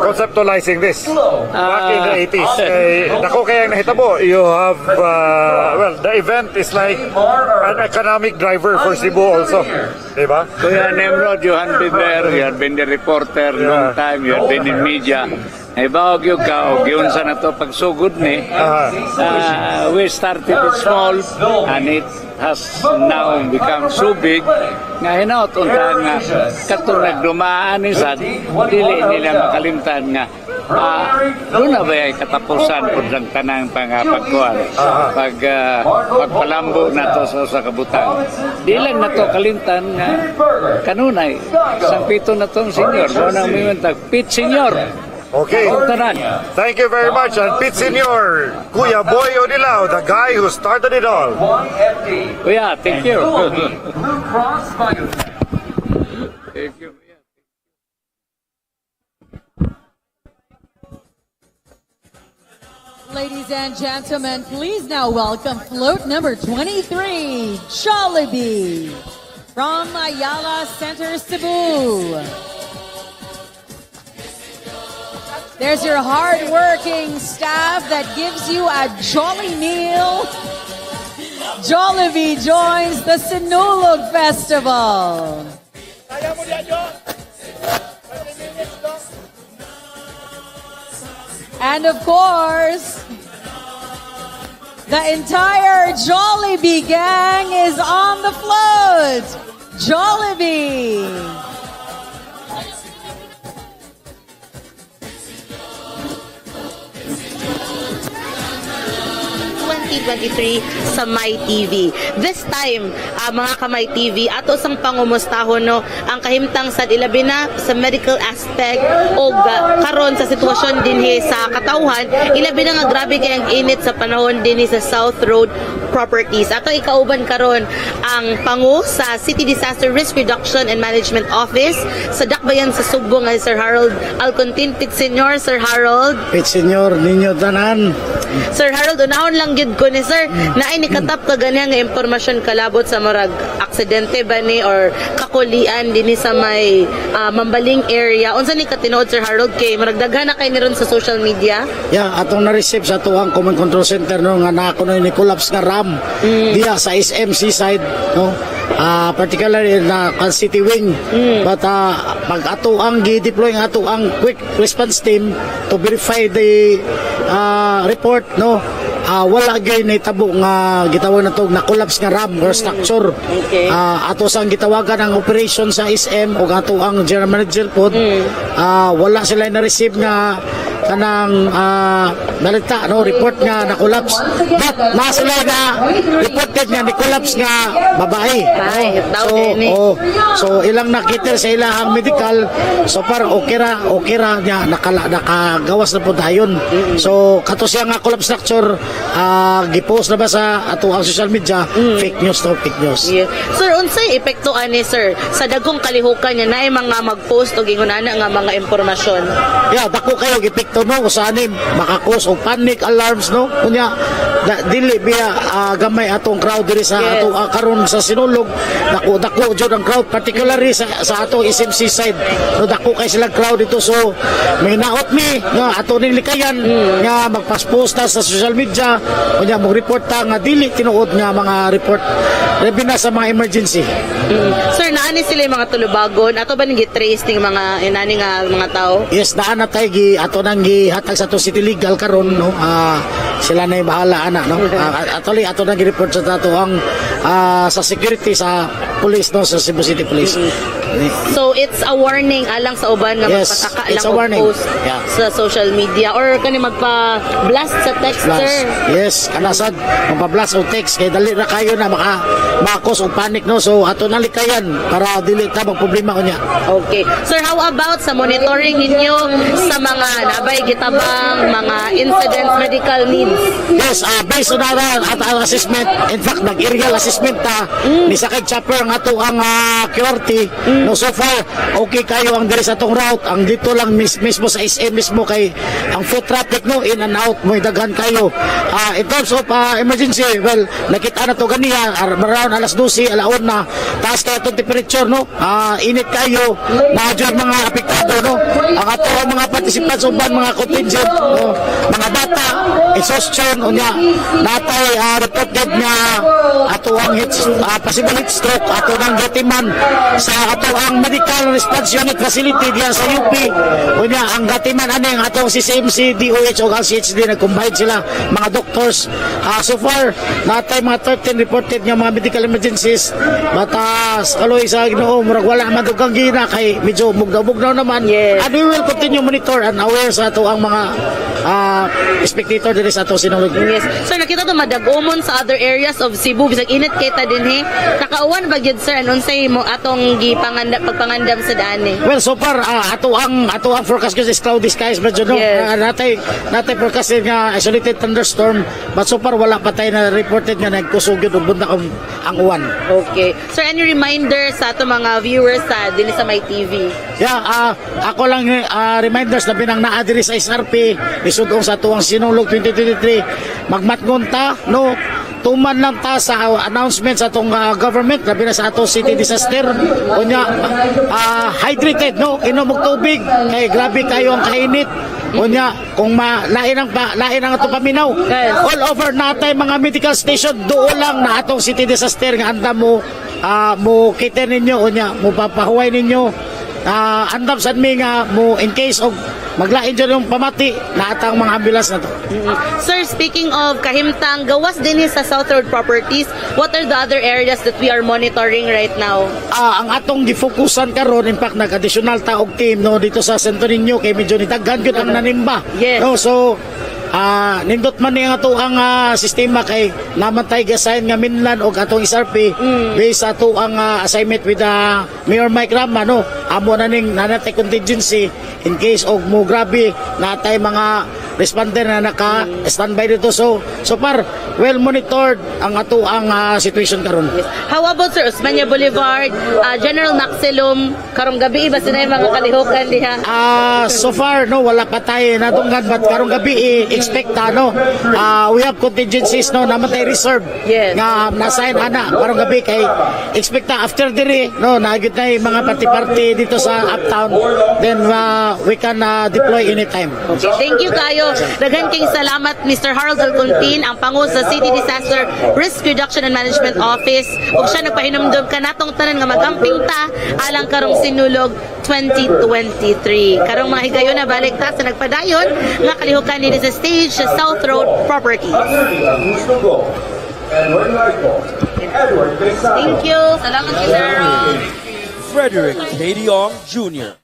conceptualizing this back in the 80s. Nako kaya nahitabo, you have well, the event is like an economic driver for Cebu also. Diba? Kuya Nimrod, you have been there, you have been the reporter long time, you have been in media. Ay bawag yung ka, o yun sa na to pagsugod ni, we started it small and it has now become so big nga hinaot unta nga katong nagdumaan ni sad dili nila makalimtan nga doon na ba ay katapusan po ng tanang pagkuhan pagpalambo na to sa kabutan. Di lang na to kalimtan nga kanunay sang pito na tong senyor mo nang mimentag Pit Senyor Okay. Thank you very much. And Pit Senior, Kuya Boy Odilao, the guy who started it all. Yeah, thank you. Thank you. Ladies and gentlemen, please now welcome float number 23, Jollibee, from Ayala Center, Cebu. There's your hard-working staff that gives you a jolly meal. Jollibee joins the Sinulog Festival. And of course, the entire Jollibee gang is on the float. Jollibee. 2023 sa My TV. This time, mga ka-My TV, ato sang pangumustahon no, ang kahimtang sad ilabi na sa medical aspect o karon sa sitwasyon dinhi sa katawhan, ilabi na nga grabe kay ang init sa panahon dinhi sa South Road Properties. Ato ikauban karon ang pangu sa City Disaster Risk Reduction and Management Office sa Dakbayan sa Cebu nga Sir Harold Alcontin, Pit Senior. Sir Harold. Pit Senior, ninyo tanan. Sir Harold, unahon lang gid ko ni sir, naay ni katap ka ganyan nga impormasyon kalabot sa murag aksidente ba ni or kakulian dinhi sa may Mambaling area. Unsa ni katinuod Sir Harold kay murag daghan na kay ni ron sa social media? Yeah, atong na-receive sa tuwang Command Control Center no nga na kuno ni collapse nga RAM diya sa SMC side no. Particularly na City Wing. But pag ato ang gi-deploy ang ato ang quick response team to verify the report no, wala gyud ni tabo nga gitawag na to na collapse nga RAM or structure. Ato sang gitawagan ang operation sa SM o ato ang general manager pod, wala sila na receive nga kanang balita no, report nga na collapse. But na sila nga reported nga ni collapse nga babae. So ilang nakita sa ilahang medical, so far okay ra niya nakagawas na po dayon. So kato siya nga collapse structure, gipost na ba sa ato ang social media, fake news to fake news. Sir, unsay epekto ani sir sa dagkong kalihukan niya naay mga mag-post o gingunana nga mga impormasyon? Yeah, dako kayo epekto no usani makakos og panic alarms no. Kunya dili biya gamay atong crowd diri sa ato karon sa Sinulog, dako jud ang crowd particularly sa ato SMC side no, dako kay sila crowd dito. So may naot mi nga ato ning likayan nga magpasposta sa social media kunya mo report ta nga dili tinuod nga mga report labi na sa mga emergency. Sir, naani sila yung mga tulubagon ato ba ning gi-trace ning mga inani nga mga tao? Yes, naa na tay gi ato nang gihatag sa to city legal karon no. Sila na yung bahala ana no. Actually ato nang gi-report sa tato ang sa security sa police no, sa Cebu City Police. So it's a warning alang sa uban nga magpataka lang og post sa social media or kani magpa-blast sa text sir. Yes, kanasad magpa-blast o text kay dali ra kayo na makakos og panic no. So ato nang likayan para dili ta magproblema kunya. Okay. Sir, how about sa monitoring ninyo sa mga nabay gitabang mga incidents medical needs? Yes, based on our assessment, in fact nag-aerial assessment ni sakay chopper ang ato ang QRT. No, so far okay kayo ang diri sa tong route. Ang dito lang mismo sa SM mismo kay ang foot traffic no, in and out mo daghan kayo. In terms of emergency, well nakita na to ganiya around alas 12 alaon na taas kay atong temperature no. Init kayo na jud mga apektado no. Ang ato mga participants uban mga contingent no, mga bata exhaustion unya natay reported nga ato ang possible heat stroke ato nang gatiman sa ato ang medical response unit facility diyan sa UP unya ang gatiman ani ang atong CCMC, DOH o ang CHD nag-combine sila mga doctors. So far natay mga 13 reported nga mga medical emergencies but kaloy sa Ginoo murag wala man dugang gina kay medyo bugnaw naman. And we will continue monitor and aware sa ato ang mga spectator diri sa ato atong Sinulog. Yes. Sir, nakita to madagomon sa other areas of Cebu bisag init kita dinhi. Nakauwan ba gyud sir anon say mo atong pagpangandam sa dani? Well, so far ato ang forecast is cloudy skies medyo no. Yes. Natay forecast nga isolated thunderstorm but so far wala pa tayo na reported nga nagkusog gyud og ang uwan. Okay. Sir, any reminder sa ato mga viewers sa dinhi sa My TV? Yeah, ako lang reminders na binang naa diri sa SRP isudong sa tuwang Sinulog 2023 magmatngon ta no tuman lang ta sa announcement sa atong government labi na sa ato city disaster unya hydrated no inom og tubig kay grabe kayo ang kainit unya kung lain ang ato paminaw all over natay mga medical station doon lang na atong city disaster nga anda mo cater ninyo unya mo papahuway ninyo andam sad mi nga mo in case of maglain dyan yung pamati na atang mga ambulance na to. Sir, speaking of kahimtang gawas din sa South Road Properties, what are the other areas that we are monitoring right now? Ang atong gifokusan karon in fact nag-additional taog team no dito sa Santo Niño kay medyo nitaghan gyud ang nanimba. Yes. No, so nindot man ni ang ato ang sistema kay naman tayo gasayan nga minlan og atong SRP based sa ato ang assignment with Mayor Mike Rama no amo na ning nanatay contingency in case og mo grabe natay mga responder na naka-standby dito. So far, well monitored ang ato ang situation karon. Yes. How about Sir Osmeña Boulevard, General Maximum, karong gabi ba sila yung mga kalihukan diha? So far, no, wala pa tayo natunggan but karong gabi expect no. We have contingencies no naman tayo reserve. Yes. Nga nasign ana karong gabi kay expect after diri no nagit na yung mga party-party dito sa uptown then we can deploy anytime. Okay, thank you kayo. Daghan king salamat Mr. Harold Alcontin, ang pangu sa City Disaster Risk Reduction and Management Office. Ug siya nagpahinumdom kanatong tanan nga magamping ta alang karong Sinulog 2023. Karong mga higayon na balik ta sa nagpadayon nga kalihukan ni sa stage sa South Road Properties. Thank you. Salamat Sir. Frederick K. Leon Jr.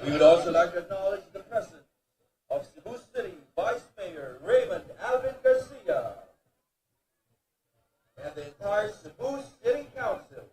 We would also like to acknowledge the presence of Cebu City Vice Mayor Raymond Alvin Garcia and the entire Cebu City Council.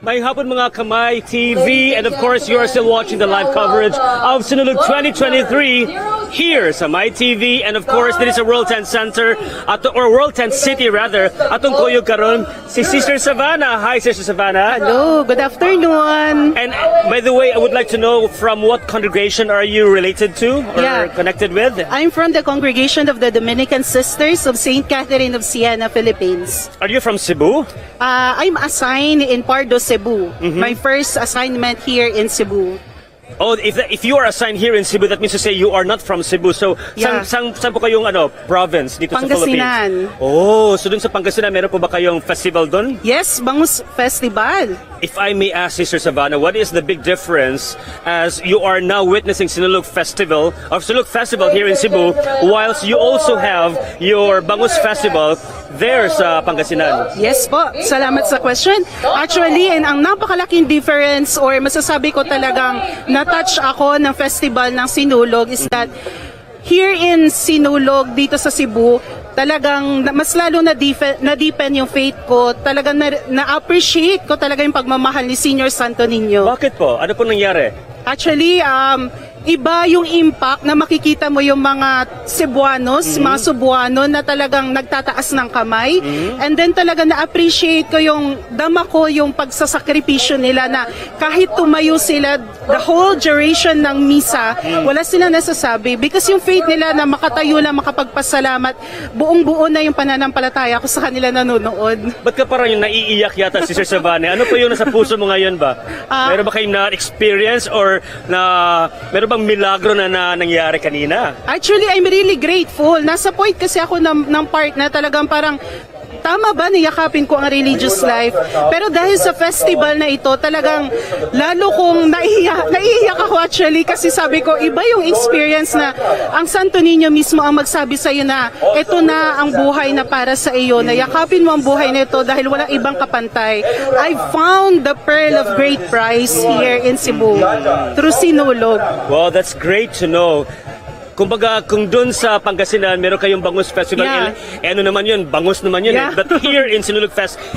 May hapon mga Kamay TV, and of course you are still watching the live coverage of Sinulog 2023 here sa My TV, and of course this is a World Tent Center or World Tent City rather. Atong kuyog karon si Sister Savannah. Hi Sister Savannah. Hello, good afternoon. And by the way, I would like to know from what congregation are you related to or connected with? I'm from the congregation of the Dominican Sisters of St. Catherine of Siena, Philippines. Are you from Cebu? I'm assigned in Pardo, Cebu. My first assignment here in Cebu. Oh, if you are assigned here in Cebu, that means to say you are not from Cebu. So, saan po kayong province dito sa Philippines? Pangasinan. Oh, so dun sa Pangasinan, meron po ba kayong festival dun? Yes, Bangus Festival. If I may ask, Sister Savannah, what is the big difference as you are now witnessing Sinulog Festival here in Cebu, whilst you also have your Bangus Festival there sa Pangasinan? Yes po, salamat sa question. Actually, and ang napakalaking difference or masasabi ko talagang na-touch ako ng festival ng Sinulog is that here in Sinulog dito sa Cebu, talagang mas lalo na-deepen yung faith ko. Talagang na-appreciate ko talaga yung pagmamahal ni Senior Santo Niño. Bakit po? Ano po nangyari? Actually, iba yung impact na makikita mo yung mga Cebuanos, mga Cebuano na talagang nagtataas ng kamay. And then talaga na-appreciate ko yung dama ko yung pagsasakripisyo nila na kahit tumayo sila the whole duration ng misa, wala silang nasasabi because yung faith nila na makatayo lang, makapagpasalamat, buong-buo na yung pananampalataya ko sa kanila nanonood. Ba't ka parang yung naiiyak yata, Sister Savannah? Ano po yung nasa puso mo ngayon ba? Meron ba kayong na-experience or meron bang milagro na nangyari kanina? Actually, I'm really grateful. Nasa point kasi ako ng part na talagang parang tama ba niyakapin ko ang religious life? Pero dahil sa festival na ito, talagang lalo kong naiiyak ako actually kasi sabi ko, iba yung experience na ang Santo Niño mismo ang magsabi sa iyo na ito na ang buhay na para sa iyo, na yakapin mo ang buhay na ito dahil walang ibang kapantay. I found the pearl of great price here in Cebu through Sinulog. Wow, that's great to know. Kumbaga, kung doon sa Pangasinan, meron kayong Bangus Festival. Ano naman yun? Bangus naman yun. But here in Sinulog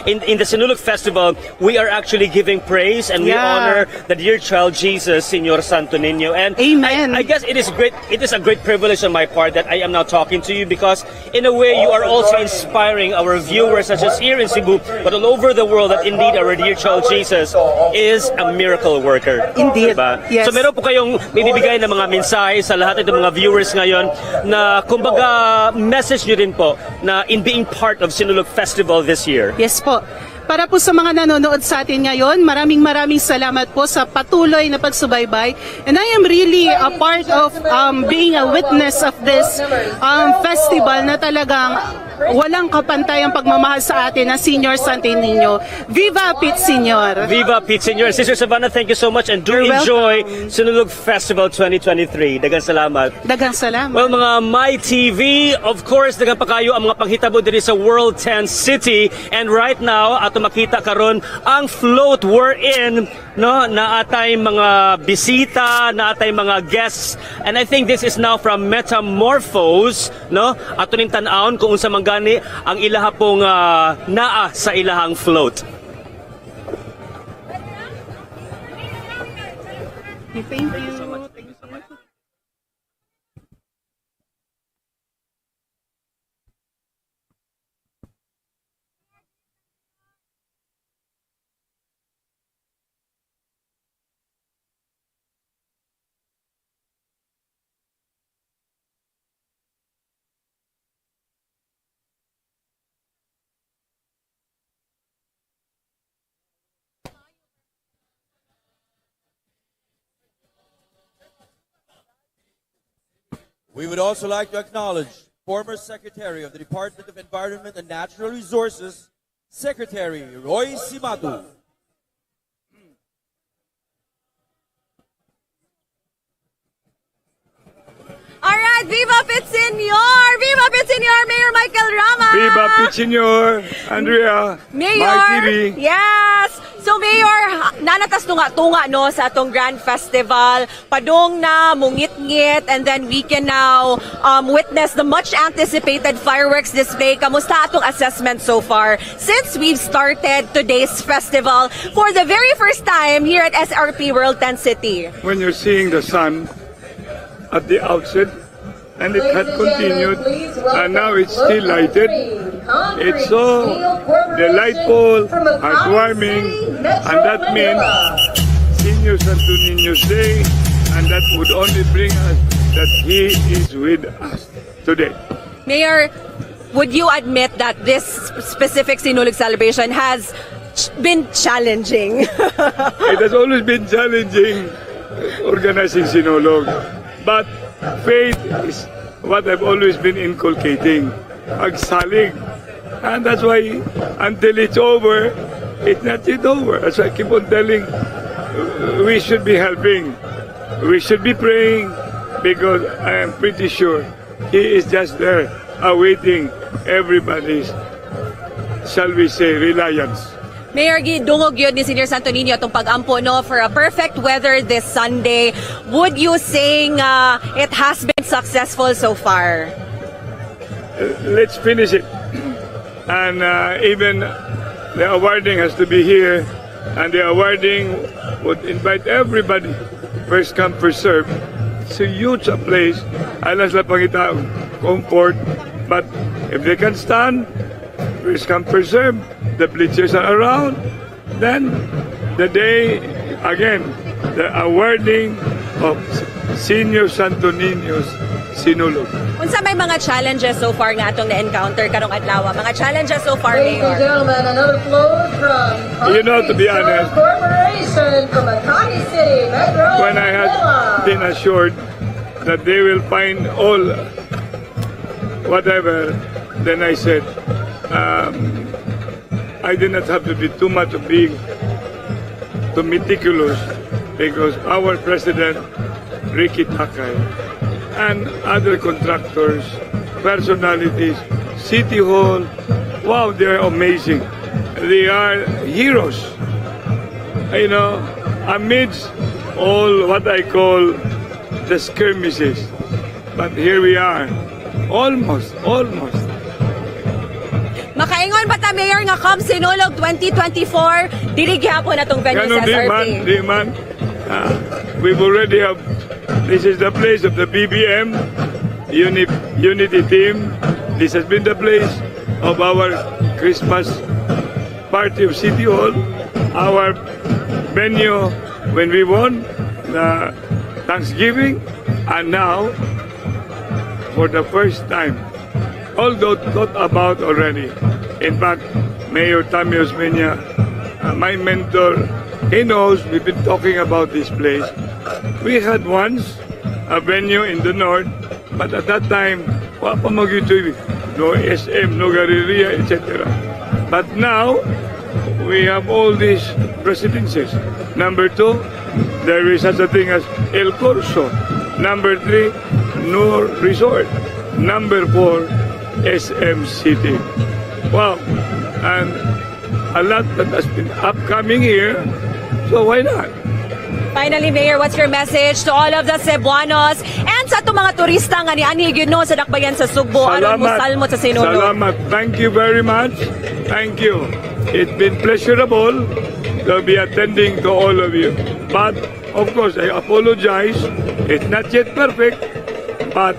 in the Sinulog Festival, we are actually giving praise and we honor the dear child Jesus, Senyor Santo Niño. And Amen. I guess it is a great privilege on my part that I am now talking to you because in a way you are also inspiring our viewers, not just here in Cebu, but all over the world, that indeed our dear child Jesus is a miracle worker. Indeed. Diba? Yes. So meron po kayong bibigay na mga mensahe sa lahat ng mga viewers ngayon na kumbaga message nyo din po na in being part of Sinulog Festival this year. Yes po. Para po sa mga nanonood sa atin ngayon, maraming salamat po sa patuloy na pagsubaybay. And I am really a part of being a witness of this festival na talagang walang kapantay ang pagmamahal sa atin na Senyor Santo Niño. Viva Pit Senyor! Viva Pit Senyor! Sister Savannah, thank you so much and do enjoy Sinulog Festival 2023. Dagang salamat. Dagang salamat. Well, mga My TV, of course, dagang pa kayo ang mga panghitabo diri sa World 10 City. And right now, ato makita karon ang float we're in, no, na atay mga bisita, na atay mga guests. And I think this is now from Metamorphose, no? Ato ning tan-aon kung unsa man gani ang ilaha pong naa sa ilahang float. Thank you. We would also like to acknowledge former Secretary of the Department of Environment and Natural Resources, Secretary Roy Empleo. Alright, Viva Pit Senyor! Viva Pit Senyor, Mayor Michael Rama! Viva Pit Senyor, Andrea, Mayor! My TV. Yes! So Mayor, nanatas tunga no sa atong Grand Festival. Padong na, mungit-ngit, and then we can now witness the much anticipated fireworks display. Kamusta atong assessment so far since we've started today's festival for the very first time here at SRP World 10 City? When you're seeing the sun at the outset, and it had continued, and now it's still lighted. It's so delightful, heartwarming, and that means Senyor Santo Niño's Day, and that would only bring us that He is with us today. Mayor, would you admit that this specific Sinulog celebration has been challenging? It has always been challenging organizing Sinulog, but faith is what I've always been inculcating. Agsalig. And that's why until it's over, it's not yet over. As I keep on telling, we should be helping. We should be praying because I am pretty sure He is just there awaiting everybody's, shall we say, reliance. Mayor, gidungog yun ni Senyor Santo Niño itong pag-ampo no, for a perfect weather this Sunday. Would you say it has been successful so far? Let's finish it. And even the awarding has to be here. And the awarding would invite everybody, first come, first serve, such a huge a place. Alas lang pangita comfort. But if they can stand, first come first serve, the bleachers are around, then the day, again, the awarding of Senior Santo Niños Sinulog. Unsa may mga challenges so far nga atong na-encounter karong adlaw? Mga challenges so far, Ladies and Mayor? gentlemen, another float from You know, to be honest, Corporation from Makati City, Metro when I had Manila. been assured that they will find all whatever, then I said, I did not have to be too much of being too meticulous because our president, Ricky Takay, and other contractors, personalities, City Hall, wow, they're amazing. They are heroes. You know, amidst all what I call the skirmishes. But here we are, almost. Makaingon ba ta, Mayor, nga come Sinulog 2024, dili gyapon atong venue sa SRP? Di man. We've already have, this is the place of the BBM, Unity Team. This has been the place of our Christmas party of City Hall, our venue when we won the Thanksgiving, and now, for the first time, although thought about already. In fact, Mayor Tammy Osmeña, my mentor, he knows we've been talking about this place. We had once a venue in the north, but at that time, wala pa mag-YouTube, no SM, no Galleria, etc. But now, we have all these residences. Number 2, there is such a thing as El Corso. Number 3, Noor Resort. Number 4, SM City. Wow, and a lot that has been upcoming here, so why not? Finally, Mayor, what's your message to all of the Cebuanos and sa itong mga turista nga ni Gino sa dakbayan sa Subo, aron mo salmot sa Sinulog? Salamat. Thank you very much. Thank you. It's been pleasurable to be attending to all of you. But, of course, I apologize. It's not yet perfect, but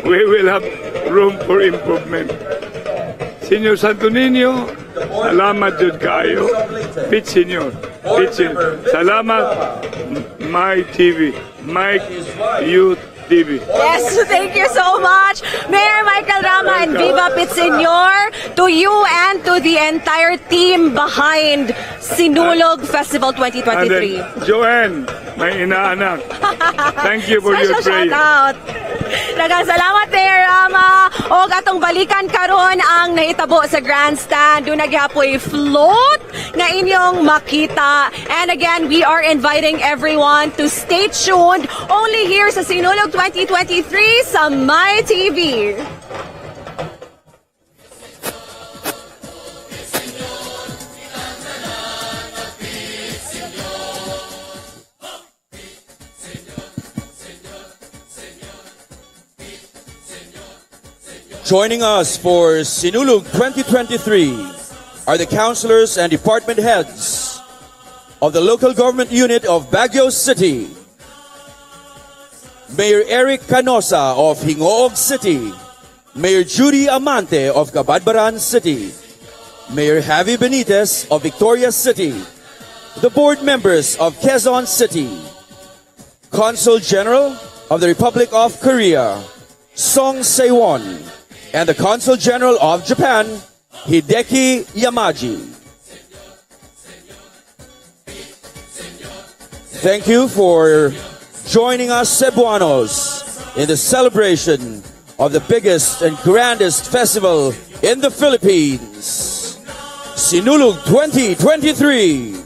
we will have room for improvement. Senyor Santo Niño, salamat jud kaayo. Pit Senyor. Salamat, My TV, My Youth TV. Yes, thank you so much, Mayor Michael Rama and Viva Pit Senyor, to you and to the entire team behind Sinulog Festival 2023. And then, Joanne, may inaanak. Thank you for your Special prayer. shout out. Daghang salamat, Mayor Rama. O atong balikan karon ang nahitabo sa Grandstand. Doon nagyapoy float na inyong makita. And again, we are inviting everyone to stay tuned only here sa Sinulog 2023 sa My TV. Joining us for Sinulog 2023 are the councilors and department heads of the local government unit of Baguio City, Mayor Eric Canosa of Hingoog City, Mayor Judy Amante of Cabadbaran City, Mayor Javi Benitez of Victoria City, the board members of Quezon City, Consul General of the Republic of Korea, Song Saewon, and the Consul General of Japan, Hideki Yamaji. Thank you for joining us, Cebuanos, in the celebration of the biggest and grandest festival in the Philippines, Sinulog 2023.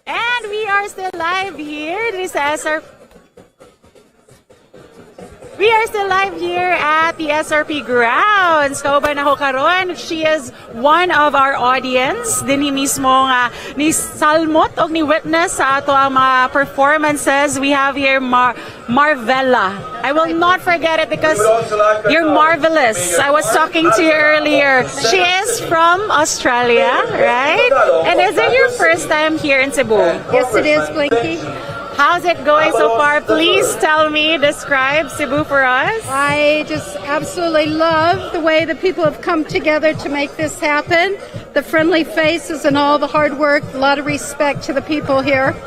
And we are still live here. This is our We are still live here at the SRP grounds. Kauban ako karon. She is one of our audience. Dinhi mismo nga ni salmot o ni witness sa ato ang mga performances. We have here Marvella. I will not forget it because you're marvelous. I was talking to you earlier. She is from Australia, right? And is it your first time here in Cebu? Yes, it is, Blinky. How's it going so far? Please tell me, describe Cebu for us. I just absolutely love the way the people have come together to make this happen. The friendly faces and all the hard work. A lot of respect to the people here.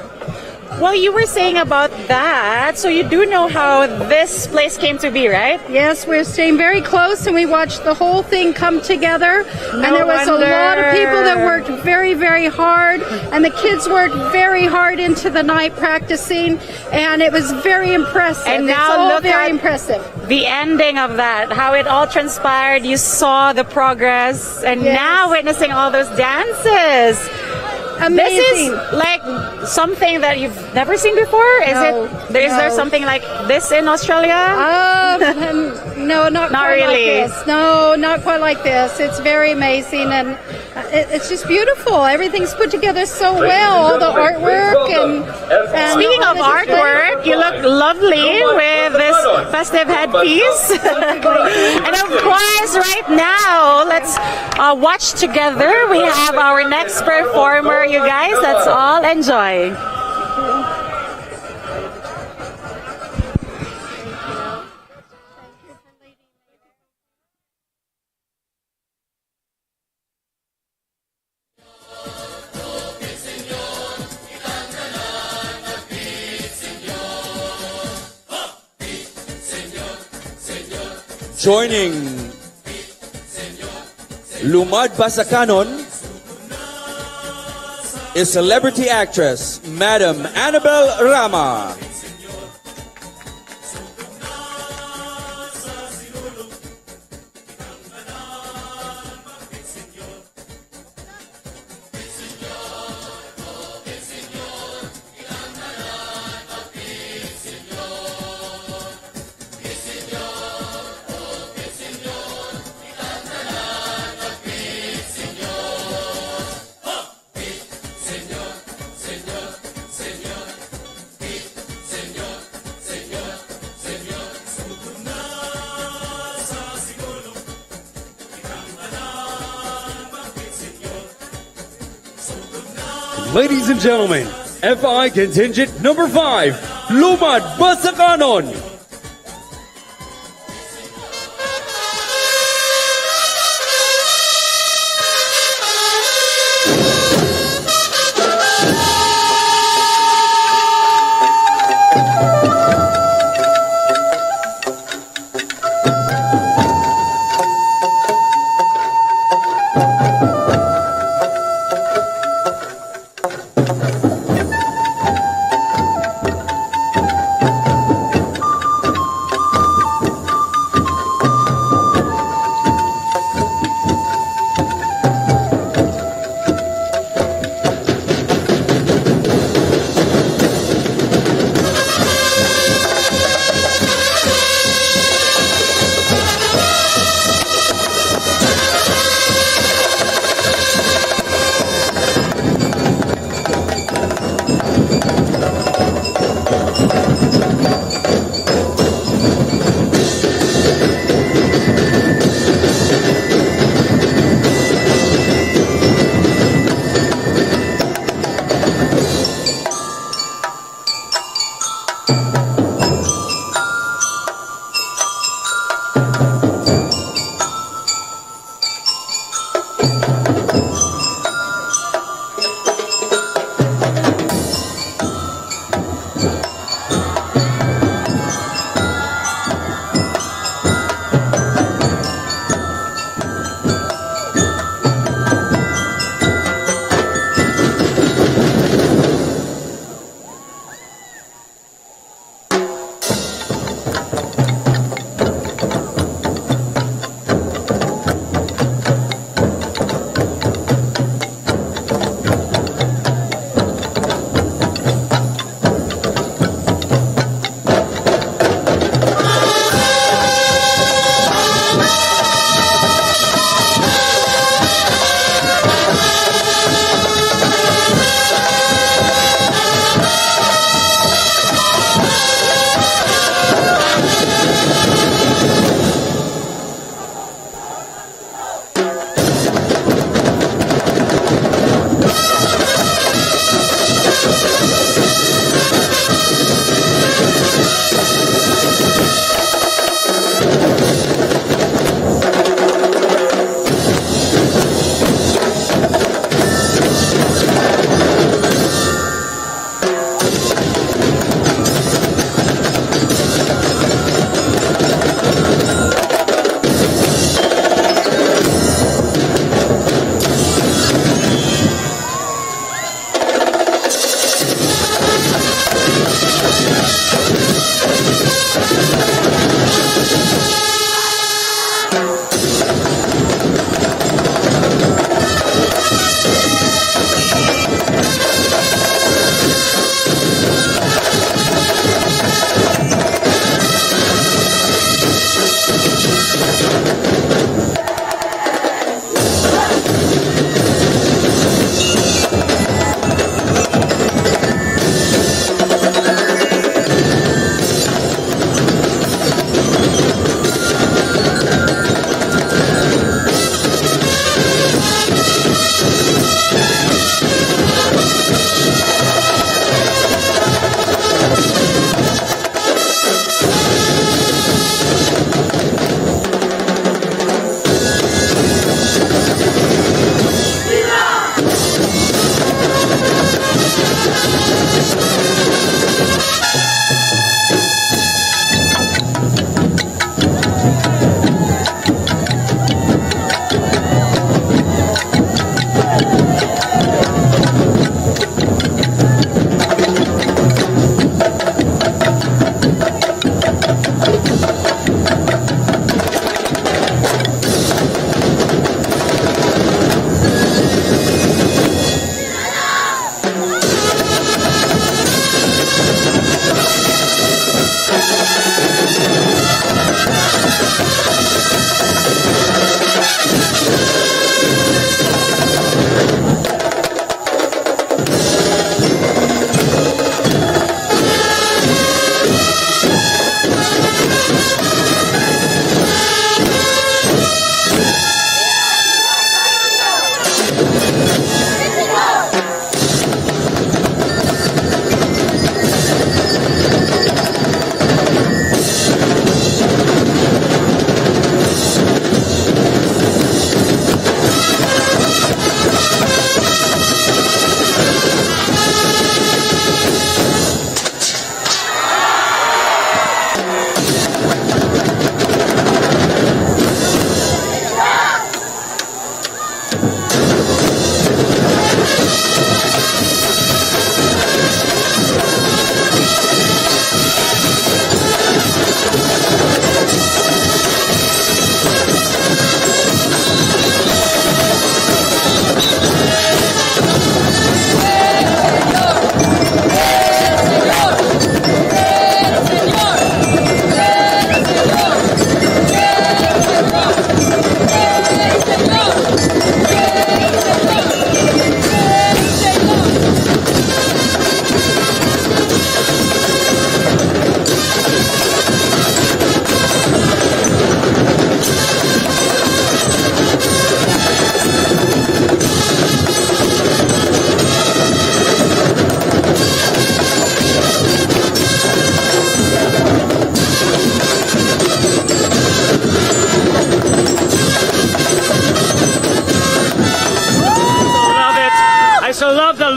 Well, you were saying about that, so you do know how this place came to be, right? Yes, we're staying very close and we watched the whole thing come together. And there was a lot of people that worked very, very hard. And the kids worked very hard into the night practicing. And it was very impressive. And it's now all look very at impressive. the ending of that, how it all transpired. You saw the progress and Yes. now witnessing all those dances. Amazing. This is like something that you've never seen before? Is there something like this in Australia? No, not quite really. like this. No, not quite like this. It's very amazing and it's just beautiful. Everything's put together so well. All the artwork and Speaking of artwork, you look lovely with this festive headpiece. And of course, right now, let's watch together. We have our next performer, you guys. Let's all enjoy. Joining Lumad Basakanon is celebrity actress Madam Annabelle Rama. Ladies and gentlemen, FI contingent number 5, Lumad Basakanon.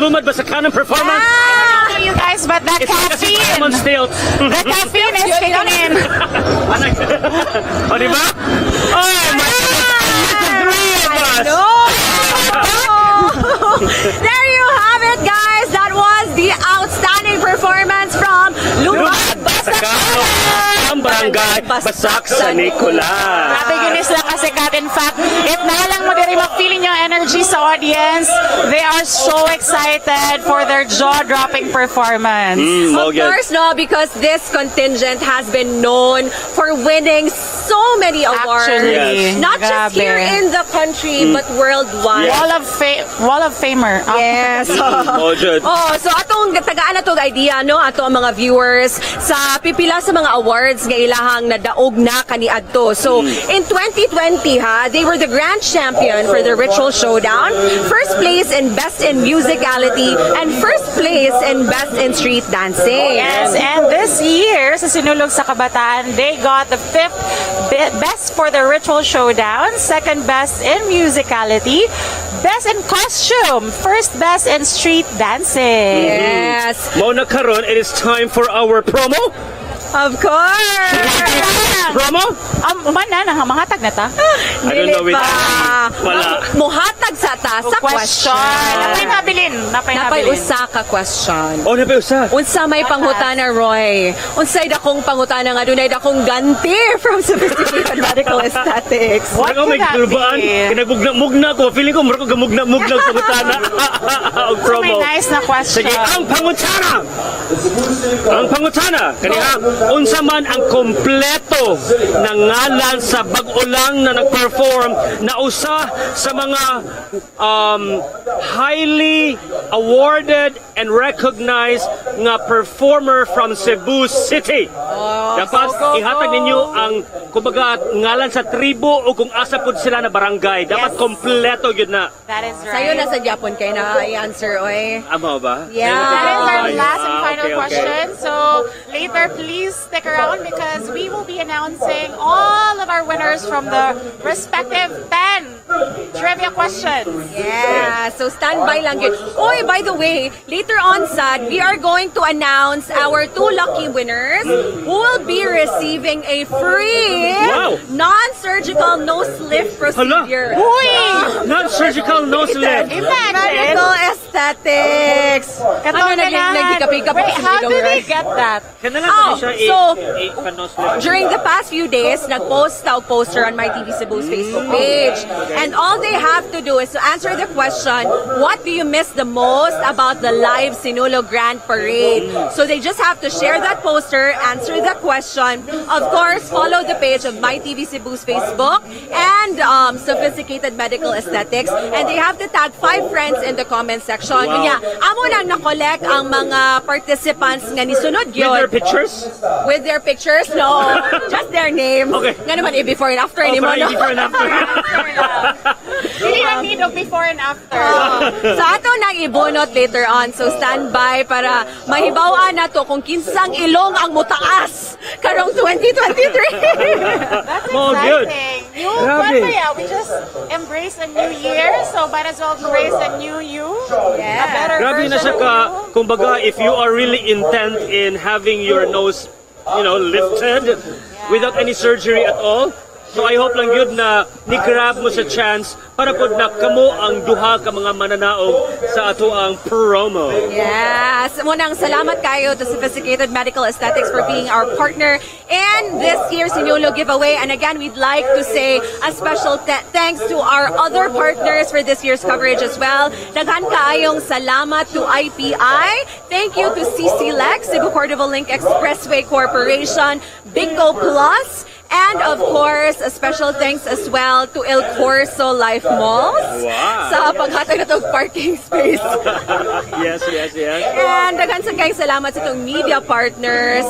Lumad Basakanan performance. I don't know you guys, but that caffeine. The caffeine is kicking in. O, diba? Oh, my God. There you have it, guys. That was the outstanding performance from Lumad Basakanan. Ang barangay Basak sa Nicolas. Grabe ginis lang kasi Kat. In fact, if nalang mo diri mag-feeling yung energy sa audience, they are so excited for their jaw-dropping performance. Of course, no, because this contingent has been known for winning so many awards. Actually, not just here in the country, but worldwide. Wall of Famer. Yes. So atong tagaan na tong idea, no, ato ang mga viewers sa pipila sa mga awards nga ilahang nadaog na kaniadto. So in 2020, they were the grand champion for the Ritual Showdown, first place in Best in Musicality, and first place in Best in Street Dancing. Yes, and this year sa Sinulog sa Kabataan, they got the 5th best for the Ritual Showdown, second best in Musicality, best in costume, first best in street dancing. Yes. Mona karon, it is time for our promo. Of course! Promo? Uman na, mga tag na ta. I don't know it. muhatag sa ta sa question. Napay nabilin. Napay usa ka question. Oh, napay usa. Unsa may pangutana, Roy? Unsay dakong pangutana nga dunay dakong ganti from Sophisticated Medical Aesthetics? What may kulbaan? Kinagmugna ko. Feeling ko marko gamugna pangutana. Ang promo. May nice na question. Sige, ang pangutana. Ang pangutana. Kaniya, unsa man ang kompleto ng ngalan sa bag-ulang na nag-perform na usa sa mga highly awarded and recognized nga performer from Cebu City. Dapat ihatag ninyo ang kumbaga ngalan sa tribo o kung asa pud sila na barangay. Dapat kompleto yun na. That is right. Sayo na sa Japon kay na i-answer, oy. Amo ba? Yeah. That is our last and final okay. question. So later, please stick around because we will be announcing all of our winners from the respective 10 trivia questions. Yeah, so stand by lang yun. Oy, by the way, later on, Sad, we are going to announce our 2 lucky winners who will be receiving a free non-surgical nose lift procedure. Non-surgical nose lift. Medical aesthetics. Ano nagkikapikap? Wait, how did they get that? During the past few days, nag-post a poster on my TV Cebu's Facebook page. And all they have to do is to answer the question, what do you miss the most about the live Sinulog Grand Parade? So they just have to share that poster, answer the question. Of course, follow the page of my TV Cebu's Facebook and Sophisticated Medical Aesthetics. And they have to tag 5 friends in the comment section. Kanya, amo nang na-collect ang mga participants nga nisunod yun. With their pictures? With their pictures? No. Just their names. Okay. Nga naman, before and after. Before and after. Hindi na need of before and after. Sa ato nang ibunot later on. So stand by para mahibawan na to kung kinsang ilong ang mutaas karong 2023. That's exciting. We just embrace a new year, so might as well embrace a new you. A better Grabe na siya ka, kumbaga, if you are really intent in having your nose, lifted without any surgery at all, so I hope lang yun na ni-grab mo sa chance para po na kamo ang duha ka mga mananaog sa ato ang promo. Yes. Munang salamat kayo to Sophisticated Medical Aesthetics for being our partner in this year's Sinulog giveaway. And again, we'd like to say a special thanks to our other partners for this year's coverage as well. Daghan kaayong salamat to IPI. Thank you to CC-Lex, Cebu Cordova Link Expressway Corporation, Bingo Plus, and of course, a special thanks as well to El Corso Life Malls sa paghatag na itong parking space. Yes. And daghan sa kayong salamat sa itong media partners.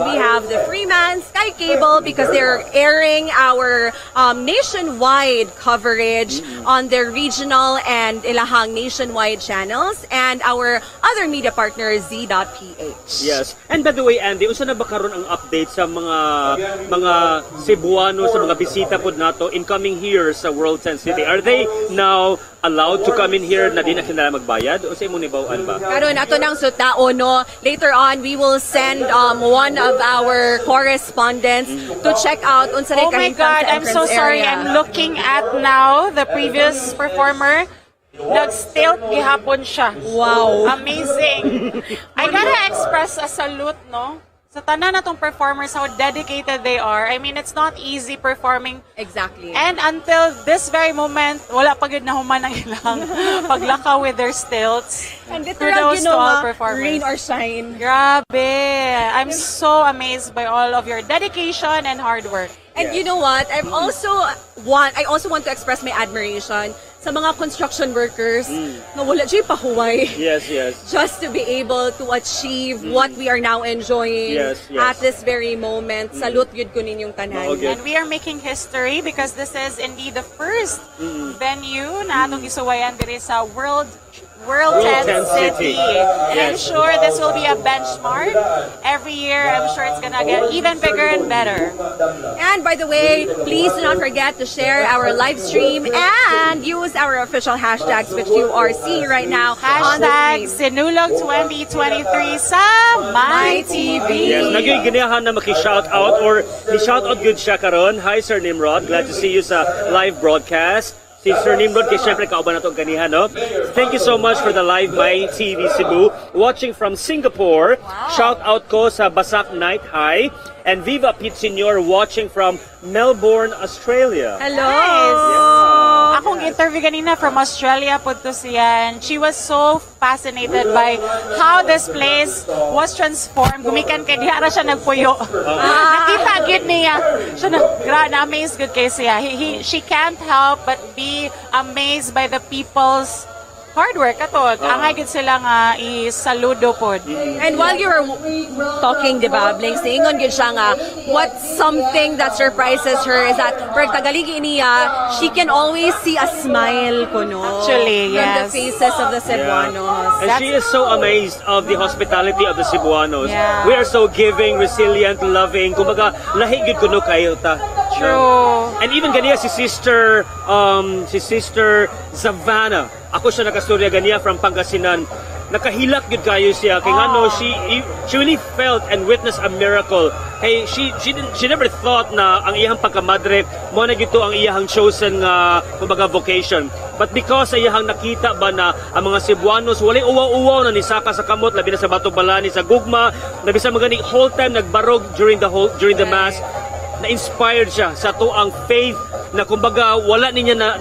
We have the Freeman Sky Cable because they're airing our nationwide coverage on their regional and ilahang nationwide channels, and our other media partner, 𝗦.ph. Yes. And by the way, Andy, unsa na ba karon ang update sa mga Cebuano sa mga bisita pod nato incoming here sa World Tent City? Are they now allowed to come in here na di na kinala magbayad o sa imong nibawaan ba? Karon ato nang sutao no. Later on we will send one of our correspondents to check out unsa Oh my God, I'm so sorry. I'm looking at now the previous performer. Nag-stilt gihapon siya. Wow. Amazing. I gotta express a salute, no? Sa tanan natong performers, how dedicated they are. I mean, it's not easy performing. Exactly. And until this very moment, wala pa gid na human ang ilang paglakaw with their stilts. And literal, Kudos to all performers. rain or shine. Grabe. I'm so amazed by all of your dedication and hard work. And you know what? I also want to express my admiration sa mga construction workers na wala siya pahuway. Yes. Just to be able to achieve what we are now enjoying at this very moment. Salute yun ko ninyong tanan. And we are making history because this is indeed the first venue na atong gisuwayan diri sa World Tent City. And I'm sure this will be a benchmark. Every year, I'm sure it's gonna get even bigger and better. And by the way, please do not forget to share our live stream and use our official hashtags which you are seeing right now on the screen. Sinulog 2023 sa MyTV. Yes, nagiginahan na maki-shoutout or ni-shoutout good siya karon. Hi Sir Nimrod, glad to see you sa live broadcast. si Sir Nimrod, kay syempre kauban nato kaniha, no? Thank you so much for the live My TV Cebu. Watching from Singapore. Shout out ko sa Basak Night High. And Viva Pete Senior watching from Melbourne, Australia. Hello! Akong interview kanina from Australia po to siya, and she was so fascinated by how this place was transformed. Gumikan kay diha ra siya nagpuyo. Nakita gid niya. Siya na-amaze good kay siya. She can't help but be amazed by the people's hard work ato. Angay gid sila nga isaludo pod. And while you were talking, di ba, Blinks, ingon gid siya nga, what's something that surprises her is that, pag tagaligi niya, she can always see a smile kuno. Actually, from the yes. faces of the Cebuanos. And she is so amazed of the hospitality of the Cebuanos. Yeah. We are so giving, resilient, loving. Kumbaga, lahi gid kuno kayo ta. True. And even ganiya si Sister Savannah. Ako siya nakastorya ganiya from Pangasinan. Nakahilak gud kayo siya kay ngano she really felt and witnessed a miracle. Hey, she never thought na ang iyang pagkamadre mo na gito ang iyang chosen nga kumbaga vocation. But because sa iyang nakita ba na ang mga Cebuanos walay uwaw-uwaw na nisaka sa kamot labi na sa Bato Balani sa gugma, labi sa mga whole time nagbarog during the mass. Na-inspired siya sa tuang faith na kumbaga wala niya na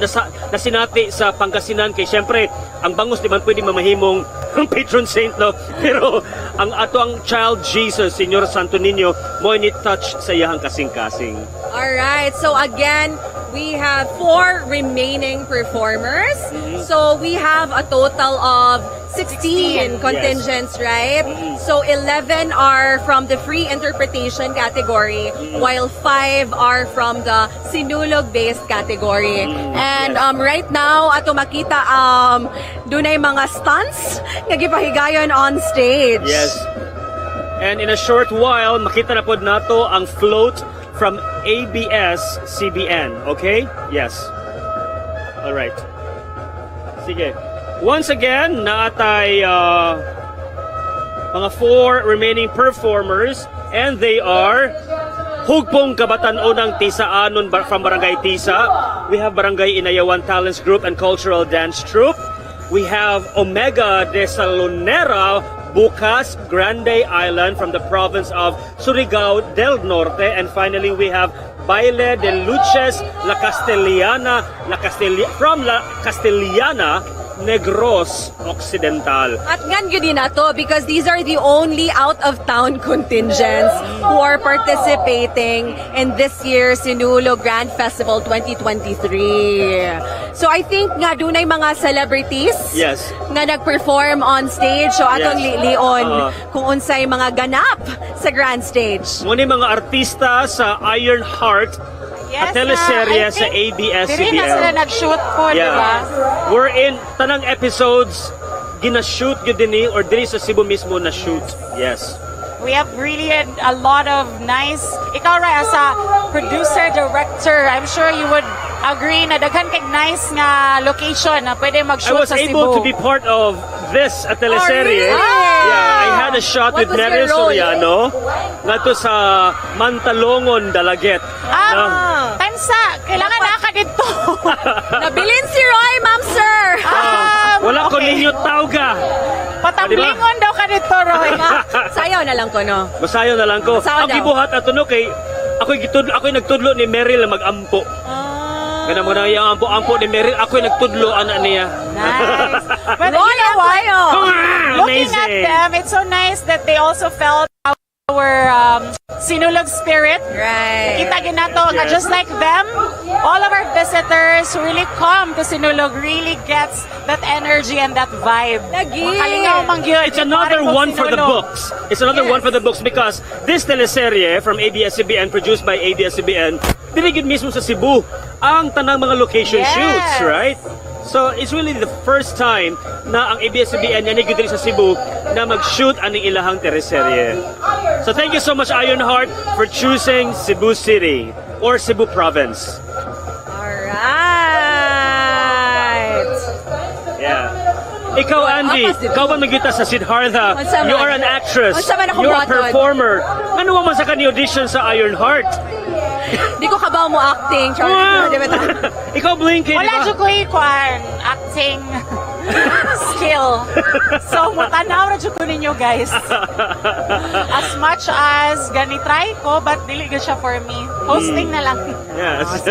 sinati sa Pangasinan kay syempre ang bangus di man pwede mamahimong patron saint, no? Pero ang ato ang child Jesus, Senyor Santo Niño, mo ni touch sa iyang kasing-kasing. Alright, so again, we have 4 remaining performers. So we have a total of 16 contingents, right? So 11 are from the free interpretation category, while 5 are from the Sinulog-based category. And right now, ato makita, dunay mga stunts nga gipahigayon on stage. Yes. And in a short while, makita na pod nato ang float from ABS-CBN, okay? Yes. All right. Sige. Once again, naatay mga 4 remaining performers, and they are Hugpong Kabatan-o ng Tisaanon from Barangay Tisa. We have Barangay Inayawan Talents Group and Cultural Dance Troupe. We have Omega de Salonera Bukas, Grande Island from the province of Surigao del Norte. And finally, we have Baile de Luces from La Castellana, Negros Occidental. At ngan yun na to because these are the only out-of-town contingents who are participating in this year's Sinulog Grand Festival 2023. So I think nga dunay mga celebrities nga nag-perform on stage. So atong lion kung unsay mga ganap sa grand stage. Muna mga artista sa Iron Heart, at teleserye sa ABS-CBN. Dili na sila nag-shoot po, di ba? We're in tanang episodes, gina-shoot yun din or dili sa Cebu mismo na shoot. Yes. We have really a lot of nice, ikaw ra as a producer, director, I'm sure you would agree na daghan kay nice nga location na pwede mag-shoot sa Cebu. I was able to be part of this teleserye. Yeah, I had a shot with Nery Soriano ngadto sa Mantalongon, Dalaget. Tansa, kailangan naka dito. Nabilin si Roy, ma'am sir. Wala ko ninyo tawga. Patamblingon daw ka dito, Roy. Sayaw na lang ko, no? Masayaw na lang ko. Ang gibuhat ato no kay ako'y nagtudlo ni Meryl na mag-ampo. Kana mo na yung ampo ni Meryl, ako'y nagtudlo ana niya. Nice. But you know what? Looking at them, it's so nice that they also felt our Sinulog spirit. Right. Kita ginato nga just like them, all of our visitors who really come to Sinulog really gets that energy and that vibe. It's another one for the books. It's another one for the books because this teleserye from ABS-CBN, produced by ABS-CBN, dinigid mismo sa Cebu ang tanang mga location shoots, right? So it's really the first time na ang ABS-CBN yanigid diri sa Cebu na mag-shoot aning ilahang teleserye. So thank you so much Ironheart for choosing Cebu City or Cebu Province. Alright. Yeah. Ikaw, Andy, ikaw ba magita sa Siddhartha? You are an actress. You are a performer. Ano man sa kani audition sa Ironheart? Di ko kabaw mo acting. Ikaw, Blinky, di Wala ba? dyan ko acting skill. So, mutanaw na dyan ko ninyo, guys. As much as try ko, but dili ko siya for me. Hosting na lang. Yes.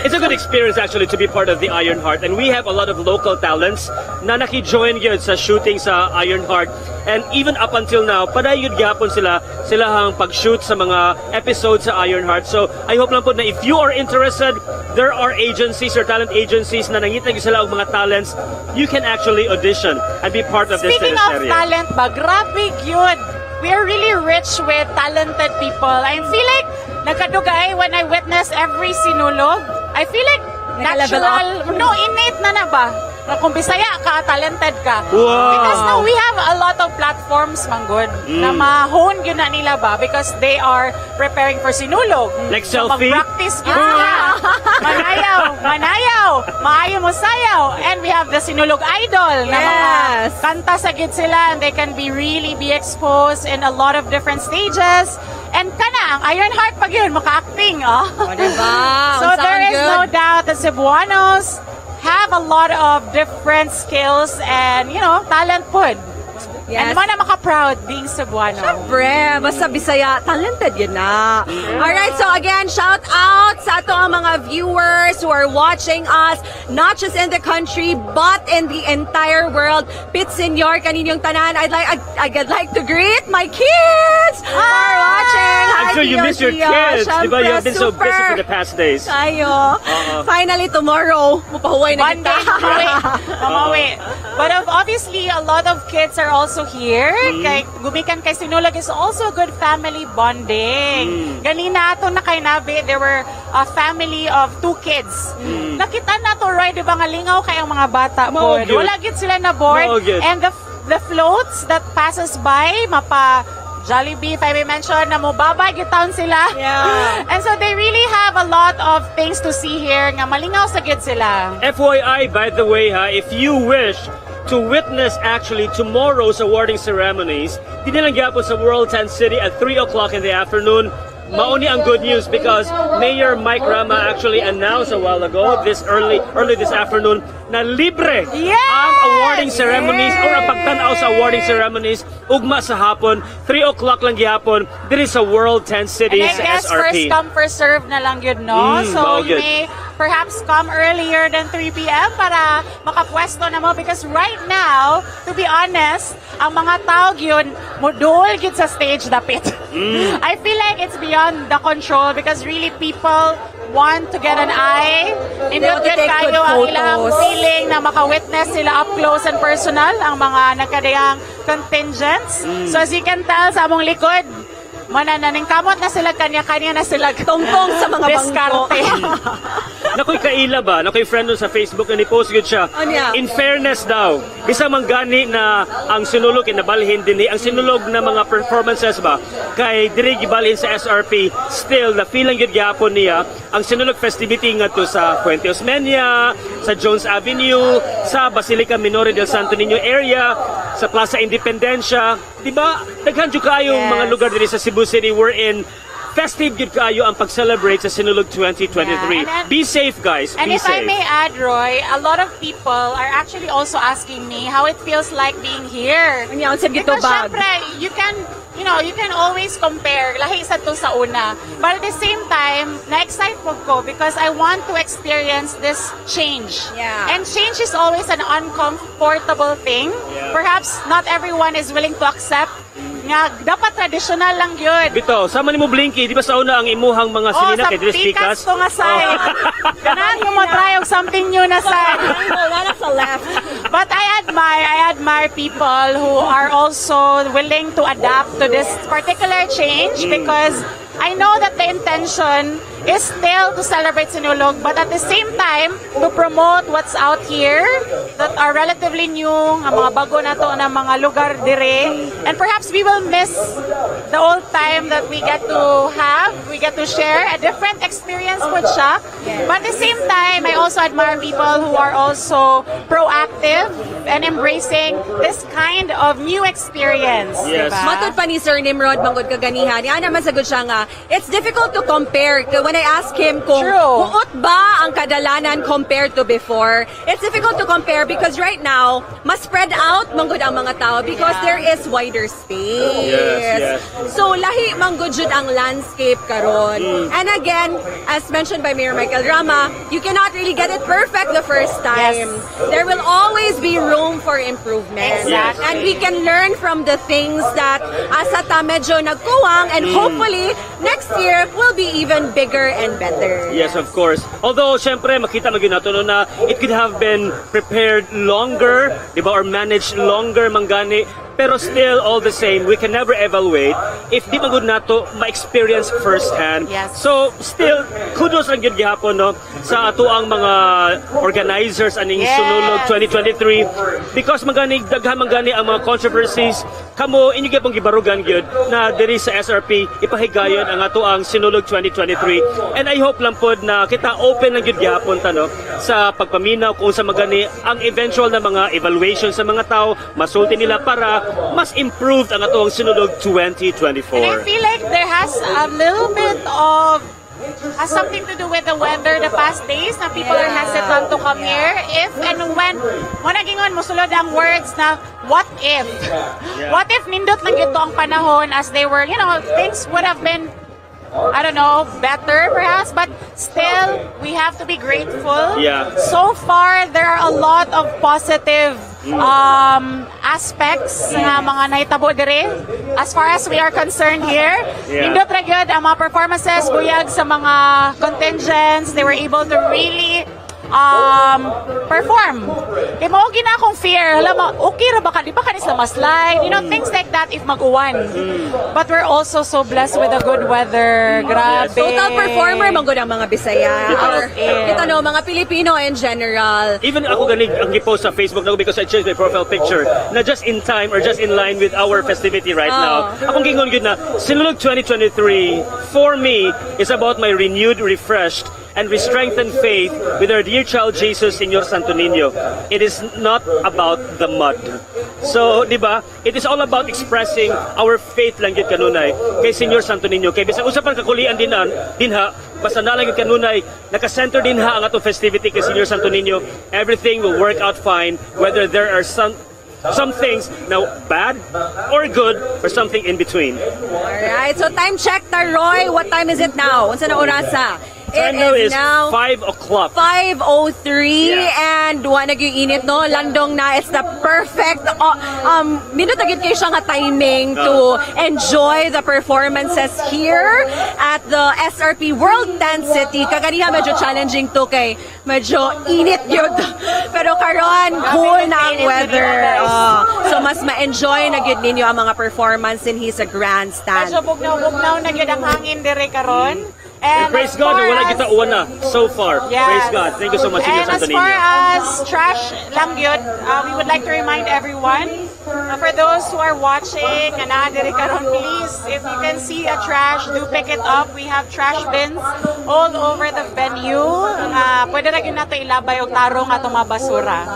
It's a good experience actually to be part of the Ironheart, and we have a lot of local talents na naki-join yun sa shooting sa Ironheart. And even up until now, padayod gapon silahang pag-shoot sa mga episodes sa Ironheart. So I hope lang po na if you are interested, there are agencies or talent agencies na nangitag sila og mga talents, you can actually audition and be part of this Speaking of teleserye. talent ba, grabe yun. We are really rich with talented people. I feel like nagkadugay when I witness every sinulog. I feel like natural, innate na ba? Na kung Bisaya ka, talented ka. Wow. Because now we have a lot of platforms, manggod, na ma-hone yun na nila ba? Because they are preparing for sinulog. Like so selfie? mag-practice yun sila. Manayaw, maayo mo sayaw. And we have the sinulog idol na mga kanta sa gid sila, and they can really be exposed in a lot of different stages. And kana, ang Ironheart pag yun, maka-acting. Oh. Diba? So there is no doubt that Cebuanos have a lot of different skills and, talent pud. Yes. And naman na maka-proud being Cebuano. Siyempre, basta Bisaya, talented yun na. Alright, so again, shout out sa ato ang mga viewers who are watching us, not just in the country, but in the entire world. Senyor, kaninyong tanan, I'd like to greet my kids who are watching. I'm sure you miss your kids. Diba? You have been so busy for the past days. Tayo. Finally, tomorrow, mupahuway na kita. Mamawi. But obviously, a lot of kids are also here. Kay gumikan kay Sinulog is also good family bonding. Ganina ato na kay Nabi, there were a family of 2 kids. Nakita na to, Roy, di ba nga lingaw kay ang mga bata po. Wala gid sila na board. And the floats that passes by, mapa Jollibee, if I may mention, na mobaba, gitown sila. Yeah. And so they really have a lot of things to see here nga malingaw sa gid sila. FYI, by the way, if you wish to witness actually tomorrow's awarding ceremonies, dinilang gyapon sa World Tent City at 3 o'clock in the afternoon. Mauni ang good news because Mayor Mike Rama actually announced a while ago, early this afternoon, na libre ang awarding ceremonies or ang pagtanaw sa awarding ceremonies ugma sa hapon, 3 o'clock lang gihapon, diri sa World Tent City And I sa guess SRP. first come, first serve na lang yun, no? So you may perhaps come earlier than 3 p.m. para makapwesto na mo because right now, to be honest, ang mga tao yun, modul yun sa stage dapit. I feel like it's beyond the control because really people want to get an eye. Indot yun kayo ang ilang feeling na makawitness sila up close and personal ang mga nagkadayang contingents. So as you can tell sa among likod, manananing kamot na sila, kanya-kanya na sila tungtong sa mga bangko. Nakoy kaila ba? Nakoy friend nun sa Facebook na ni-post yun siya. In fairness daw, isa manggani na ang sinulog, inabalhin din ang sinulog na mga performances ba, kay diri gibalhin sa SRP, still, na feeling yun gyapon niya, ang sinulog festivity nga to sa Puente Osmeña, sa Jones Avenue, sa Basilica Minore del Santo Niño area, sa Plaza Independencia, di ba? Daghan jud kayong mga lugar diri sa Cebu City wherein festive gid kayo ang pag-celebrate sa Sinulog 2023. Be safe, guys. And Be if safe. I may add, Roy, a lot of people are actually also asking me how it feels like being here. Because syempre, you can always compare lahi sa to sa una. But at the same time, na-excite ko because I want to experience this change. And change is always an uncomfortable thing. Perhaps not everyone is willing to accept nga dapat traditional lang yun. Bito, sama ni mo Blinky, di ba sa una ang imuhang mga sinina kay Dres Picas? Sa pikas ko nga side. Ganaan mo try og something new na side. Sa left. But I admire people who are also willing to adapt to this particular change because I know that the intention is still to celebrate Sinulog, but at the same time, to promote what's out here that are relatively new, ang mga bago na to na mga lugar dire. And perhaps we will miss the old time that we get to share a different experience po siya. But at the same time, I also admire people who are also proactive and embracing this kind of new experience. Yes. Diba? Matod pa ni Sir Nimrod Mangod kaganihan. Yan naman sagot siya nga, it's difficult to compare. When I ask him kung buot ba ang kadalanan compared to before, it's difficult to compare because right now, mas spread out manggod ang mga tao because there is wider space. Yes. So lahi manggod jud ang landscape karon. And again, as mentioned by Mayor Michael Rama, you cannot really get it perfect the first time. There will always be room for improvement. Yes. And we can learn from the things that asata medyo nagkuwang and hopefully next year will be even bigger and better. Yes, of course. Although, syempre, makita mo yun nato no, na it could have been prepared longer, di ba, or managed longer manggani. Pero still, all the same, we can never evaluate if di magud nato ma-experience firsthand. Yes. So, still, kudos lang yun gihapon, no, sa ato ang mga organizers aning Sinulog 2023 because magani daghan magani ang mga controversies kamo inyo gyapon gibarugan gyud na diri sa SRP ipahigayon ang ato ang Sinulog 2023. And I hope lang pod na kita open lang gyud gihapon ta no sa pagpaminaw kung sa magani ang eventual na mga evaluation sa mga tao, masulti nila para mas improved ang ato ang Sinulog 2024. And I feel like there has a little bit of something to do with the weather the past days na people are hesitant to come here if and when nagingon mosulod ang words na what if nindot lang ito ang panahon as they were, things would have been I don't know, better perhaps, but still we have to be grateful. So far there are a lot of positive aspects na mga nahitabo dire as far as we are concerned here. Nindot ra gyud ang mga performances buyag sa mga contingents. They were able to really perform. Kaya mao gina akong fear. Hala, okay ra ba ka? Di ba kanis na ma-slide? Things like that if mag-uwan. But we're also so blessed with the good weather. Grabe. Total performer manggod ang mga Bisaya. Or, kita no, mga Pilipino in general. Even ako ganig ang gipost sa Facebook na because I changed my profile picture na just in time or just in line with our festivity right now. Akong gingon gyud na Sinulog 2023 for me is about my renewed, refreshed, and re-strengthened faith with our dear child Jesus, Señor Santo Niño. It is not about the mud. So, di ba? It is all about expressing our faith lang yun kanunay kay Señor Santo Niño. Kay bisag usapan kakulian dinha, basta nalang yun kanunay, naka-center dinha ang atong festivity kay Señor Santo Niño. Everything will work out fine, whether there are some things now bad or good or something in between. Alright, so time check ta Roy. What time is it now? Unsa na orasa? Time now is 5 o'clock. 5:03 and wa nag-iinit no, landong na. It's the perfect minute agad kayo siya nga timing to enjoy the performances here at the SRP World Tent City. Kaganiha medyo challenging to kay medyo init yun. Pero karon cool na ang weather. So mas ma-enjoy na gyud ninyo ang mga performance in his grandstand. Medyo bugnaw na gyud ang hangin dire karon. And praise God na wala kita uwan na so far. Praise God. Thank you so much, Señor Santo Niño. And as far as trash lang yun, we would like to remind everyone, for those who are watching, please, if you can see a trash, do pick it up. We have trash bins all over the venue. Pwede na yun nato ilabay o tarong atong mga basura.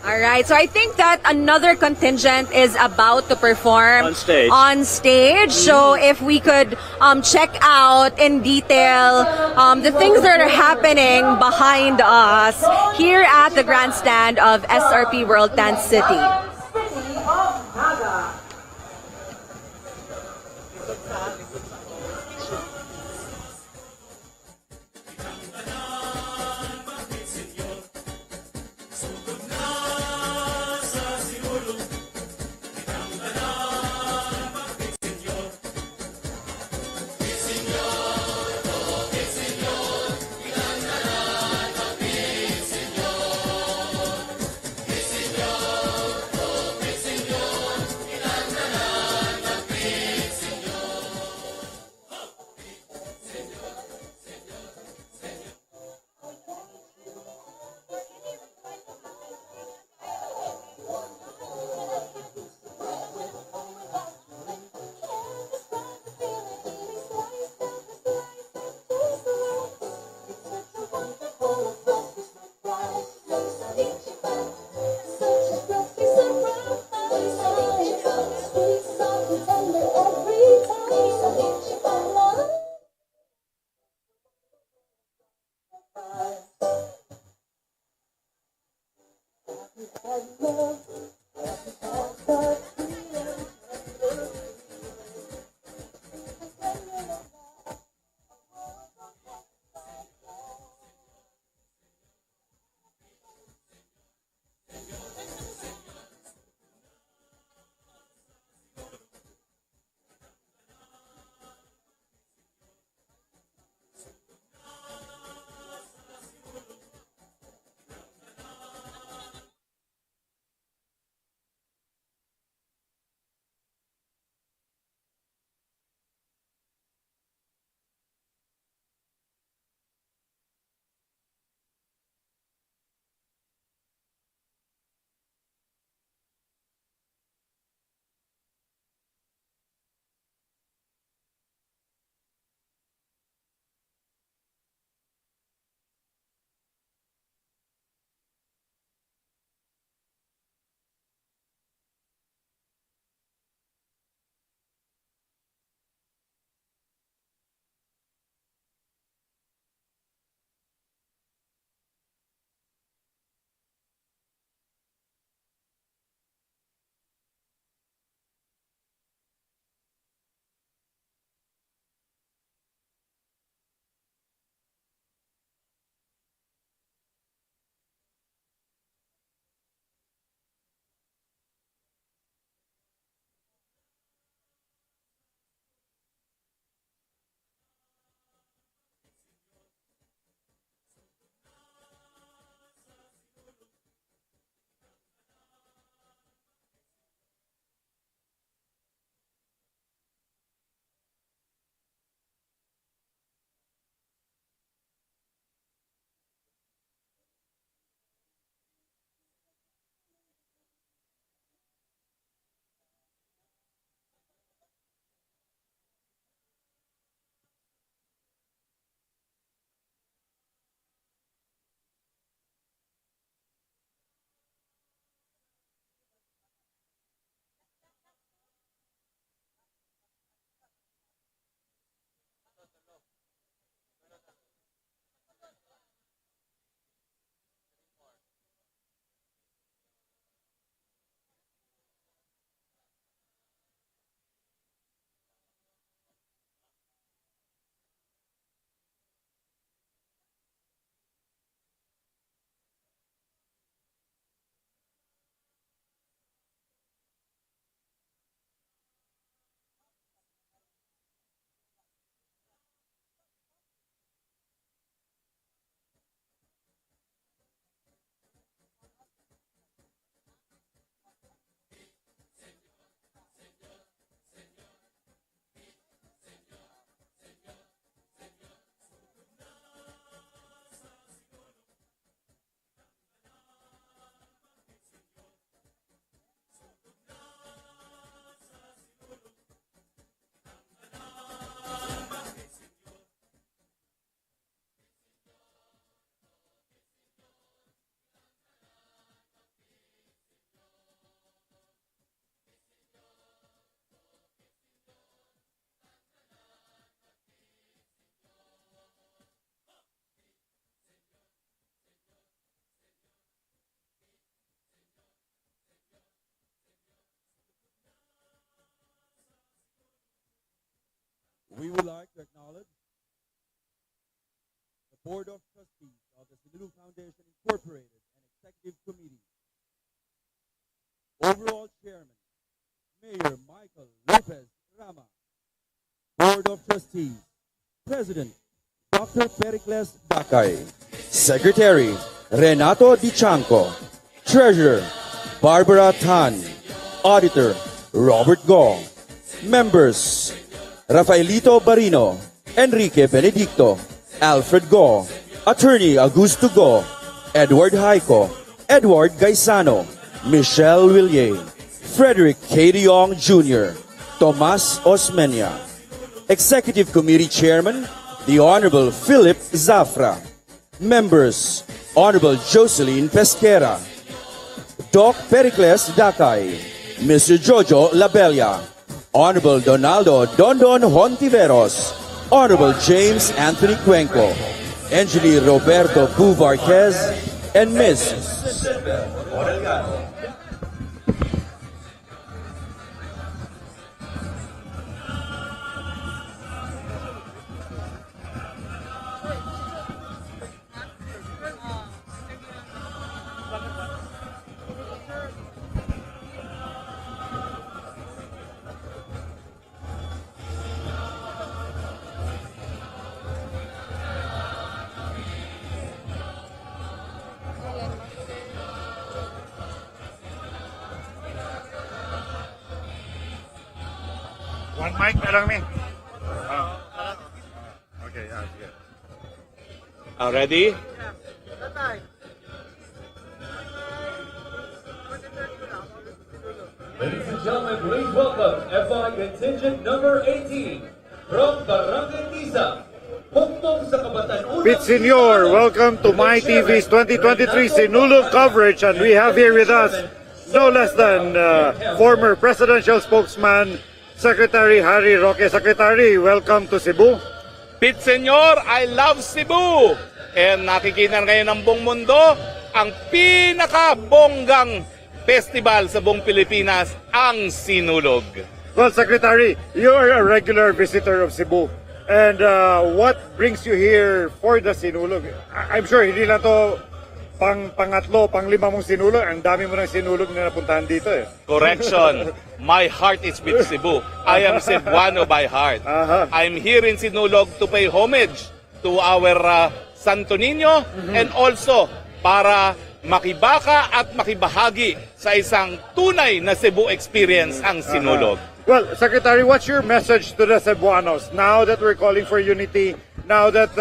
Alright, so I think that another contingent is about to perform on stage. So if we could check out in detail the things that are happening behind us here at the grandstand of SRP World Tent City. We would like to acknowledge the Board of Trustees of the Sinulog Foundation Incorporated and Executive Committee. Overall Chairman, Mayor Michael Lopez Rama. Board of Trustees, President Dr. 𝗙𝗙𝗟𝗟 Secretary Renato Di Chanco. Treasurer Barbara Tan. Auditor Robert Go. Members Rafaelito Barino, Enrique Benedicto, Alfred Go, Attorney Augusto Go, Edward Haico, Edward Gaisano, Michelle Willier, Frederick K. de Jong Jr., Tomas Osmeña. Executive Committee Chairman, the Honorable Philip Zafra. Members, Honorable Jocelyn Pesquera, Doc 𝗙𝗙𝗟𝗟, Mr. Jojo Labella, Honorable Donaldo Dondon Hontiveros, Honorable James Anthony Cuenco, Engineer Roberto Buvarquez, and Ms. One mic na lang, me. Okay, yeah. Ready? Ladies and gentlemen, please welcome FI contingent number 18 from Barangay Tisa, Pugtong sa Kabataan. Senyor, welcome to My TV's 2023 Sinulog coverage, and we have here with us no less than former presidential spokesman Secretary Harry Roque. Secretary, welcome to Cebu. Senyor, I love Cebu. And nakikita ngayon ng buong mundo ang pinakabonggang festival sa buong Pilipinas, ang Sinulog. Well, Secretary, you are a regular visitor of Cebu. And what brings you here for the Sinulog? I'm sure hindi lang to pangatlo, panglima mong sinulog. Ang dami mo ng sinulog na napuntahan dito eh. Correction. My heart is with Cebu. I am Cebuano by heart. I'm here in Sinulog to pay homage to our Santo Niño and also para makibaka at makibahagi sa isang tunay na Cebu experience ang Sinulog. Well, Secretary, what's your message to the Cebuanos now that we're calling for unity, now that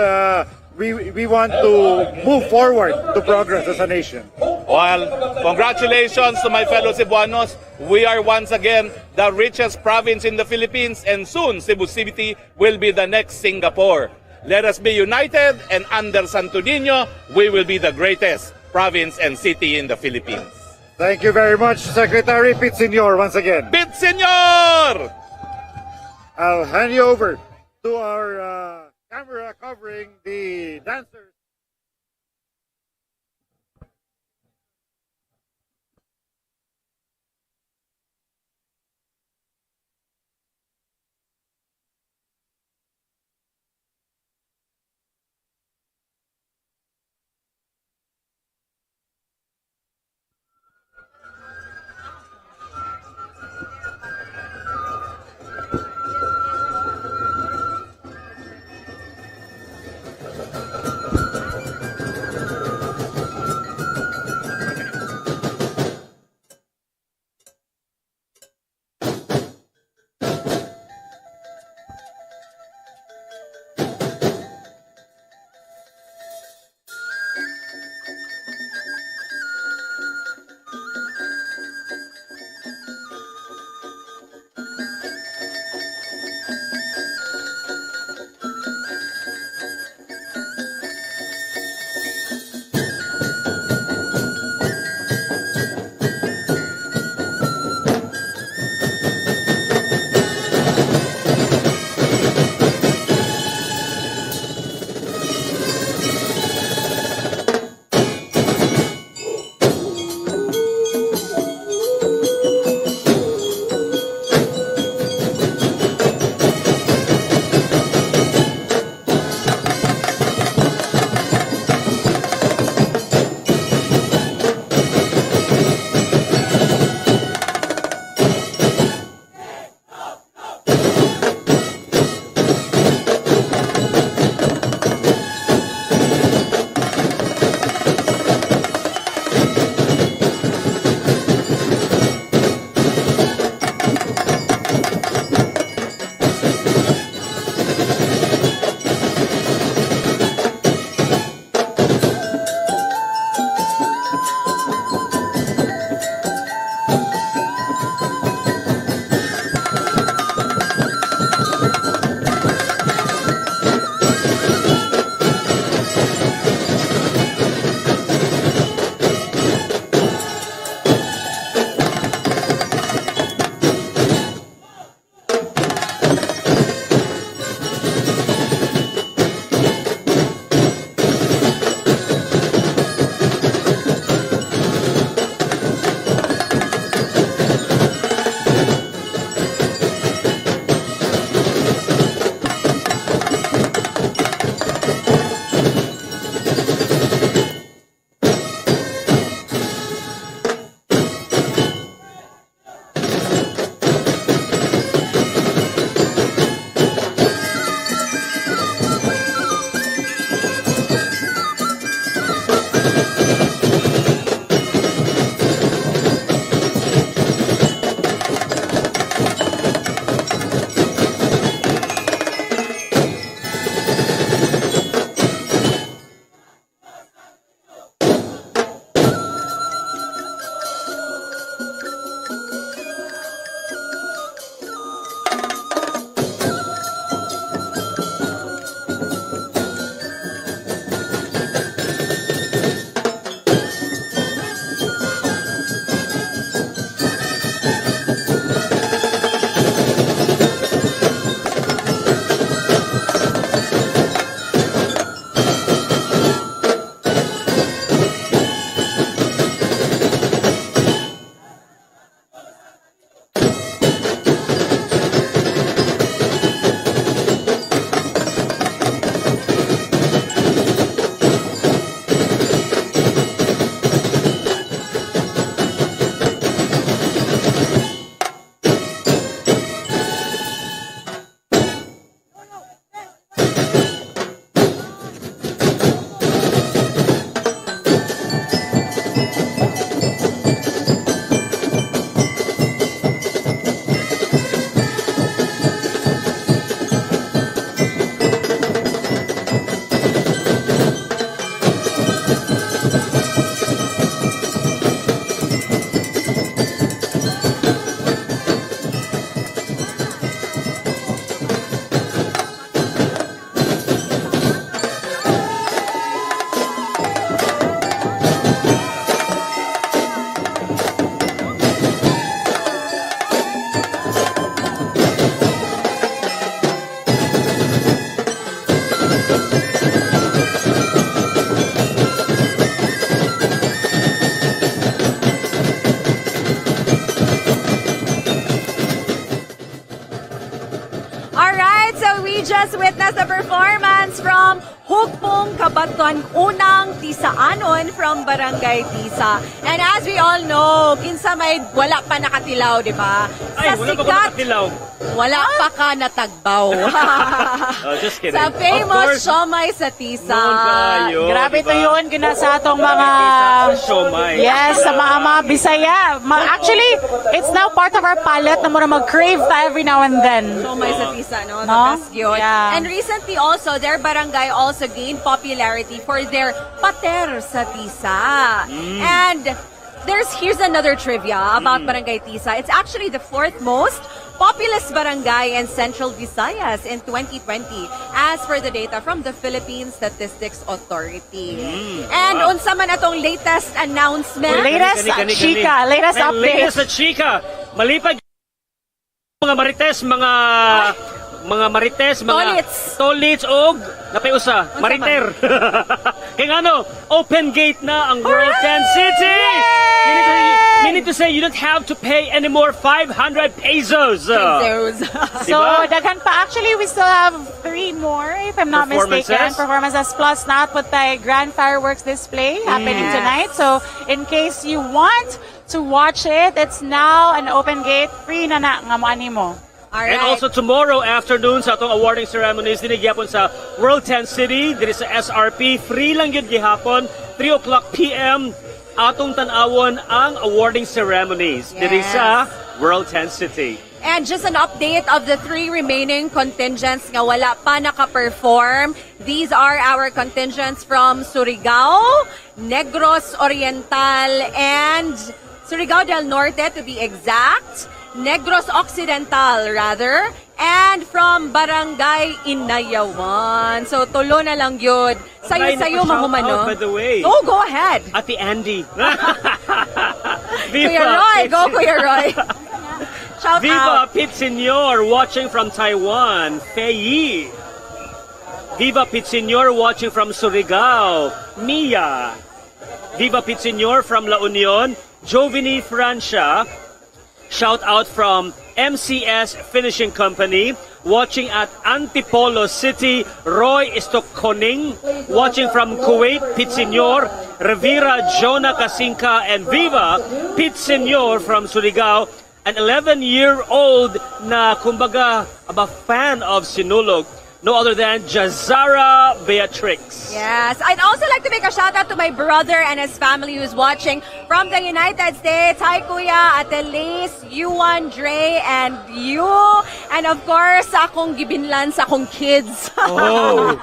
we want to move forward to progress as a nation? Well, congratulations to my fellow Cebuanos. We are once again the richest province in the Philippines, and soon Cebu City will be the next Singapore. Let us be united, and under Santo Niño, we will be the greatest province and city in the Philippines. Thank you very much, Secretary Senyor, once again. Senyor! I'll hand you over to our camera covering the dancers. we just witnessed the performance from Hugpong Kabaton Unang Tisaanon from Barangay Tisa. And as we all know, kinsa may wala pa nakatilaw, di ba? Ay, wala pa ko nakatilaw. Wala pa ka natagbaw. Just kidding. Sa famous siomay sa Tisa. Grabe to yun, gina sa atong mga... Siomay. Yes, sa mga Bisaya. Actually, it's now part of our palate na muna mag-crave ta every now and then. Siomay sa Tisa, no? No? That's cute. Yeah. And recently also, their barangay also gained popularity for their pater sa Tisa. And here's another trivia about Barangay Tisa. It's actually the 4th most populous barangay in Central Visayas in 2020 as per the data from the Philippine Statistics Authority. And unsa man atong latest announcement? Latest chika, latest update. Latest na chika. Malipad mga marites, mga tolits og napayusa, mariter. Kaya ano, open gate na ang World 10 City. Meaning to say you don't have to pay anymore 500 pesos. So, daghan pa. Actually, we still have 3 more, if I'm not mistaken. Performances plus not with the grand fireworks display happening tonight. So, in case you want to watch it, it's now an open gate. Free na nga mo animo. And also tomorrow afternoon sa atong awarding ceremonies dinhi gyapon sa World 10 City, diri sa SRP, free lang gyud gihapon, 3:00 p.m. atong tan-awon ang awarding ceremonies diri sa World 10 City. And just an update of the 3 remaining contingents nga wala pa naka-perform. These are our contingents from Surigao, Negros Oriental, and Surigao del Norte to be exact. Negros Occidental rather, and from Barangay Inayawan. So tulo na lang yun. Sayo mahumano. By the way. Oh, go ahead. Ate Andy. Kuya Roy, go Kuya Roy. Shout Viva out. Pit Senyor watching from Taiwan, Fei. Viva Pit Senyor watching from Surigao, Mia. Viva Pit Senyor from La Union, Jovini Francia. Shout out from MCS Finishing Company, watching at Antipolo City, Roy Estocconing, watching from Kuwait, Pit Senyor, Rivera Jonah Kasinka, and Viva Pit Senyor from Surigao, an 11-year-old na kumbaga a fan of Sinulog. No other than Jazara Beatrix. Yes, I'd also like to make a shout out to my brother and his family who's watching from the United States. Hi Kuya, Ate Liz, Yuan, Dre, and you. And of course, akong gibinlan sa akong kids. Oh.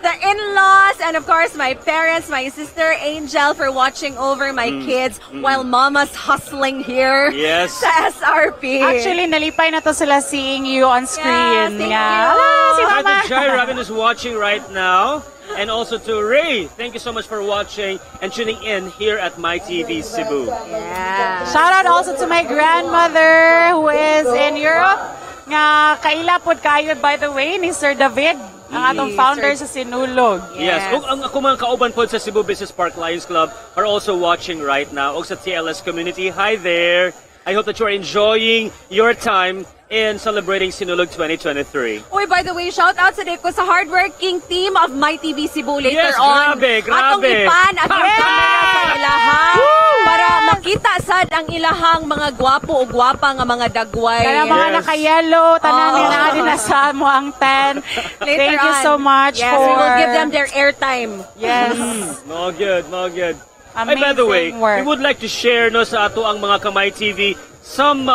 The in-laws, and of course my parents, my sister Angel for watching over my kids while mama's hustling here. Yes. Sa SRP. Actually, nalipay na to sila seeing you on screen. Thank you. Si Mama. Jai Robin is watching right now. And also to Ray, thank you so much for watching and tuning in here at My TV Cebu. Yeah. Shout out also to my grandmother who is in Europe. Nga kaila pod kayo, by the way, ni Sir David, ang atong founder sa Sinulog. Yes. Kung ang ako mga kauban po sa Cebu Business Park Lions Club are also watching right now. O sa TLS community, hi there. I hope that you are enjoying your time in celebrating Sinulog 2023. Uy, by the way, shout out sa ko sa hardworking team of My TV Cebu later Yes, on. grabe. Atong ipan at yung camera sa ilahang para makita sad ang ilahang mga gwapo o gwapa nga mga dagway. Kaya mga naka-yellow, tanan nila na sa mo ang 10. Thank you so much yes, for... we will give them their airtime. Yes. No good, no good. Amazing by the way, work. we would like to share no sa ato ang mga Kamay TV some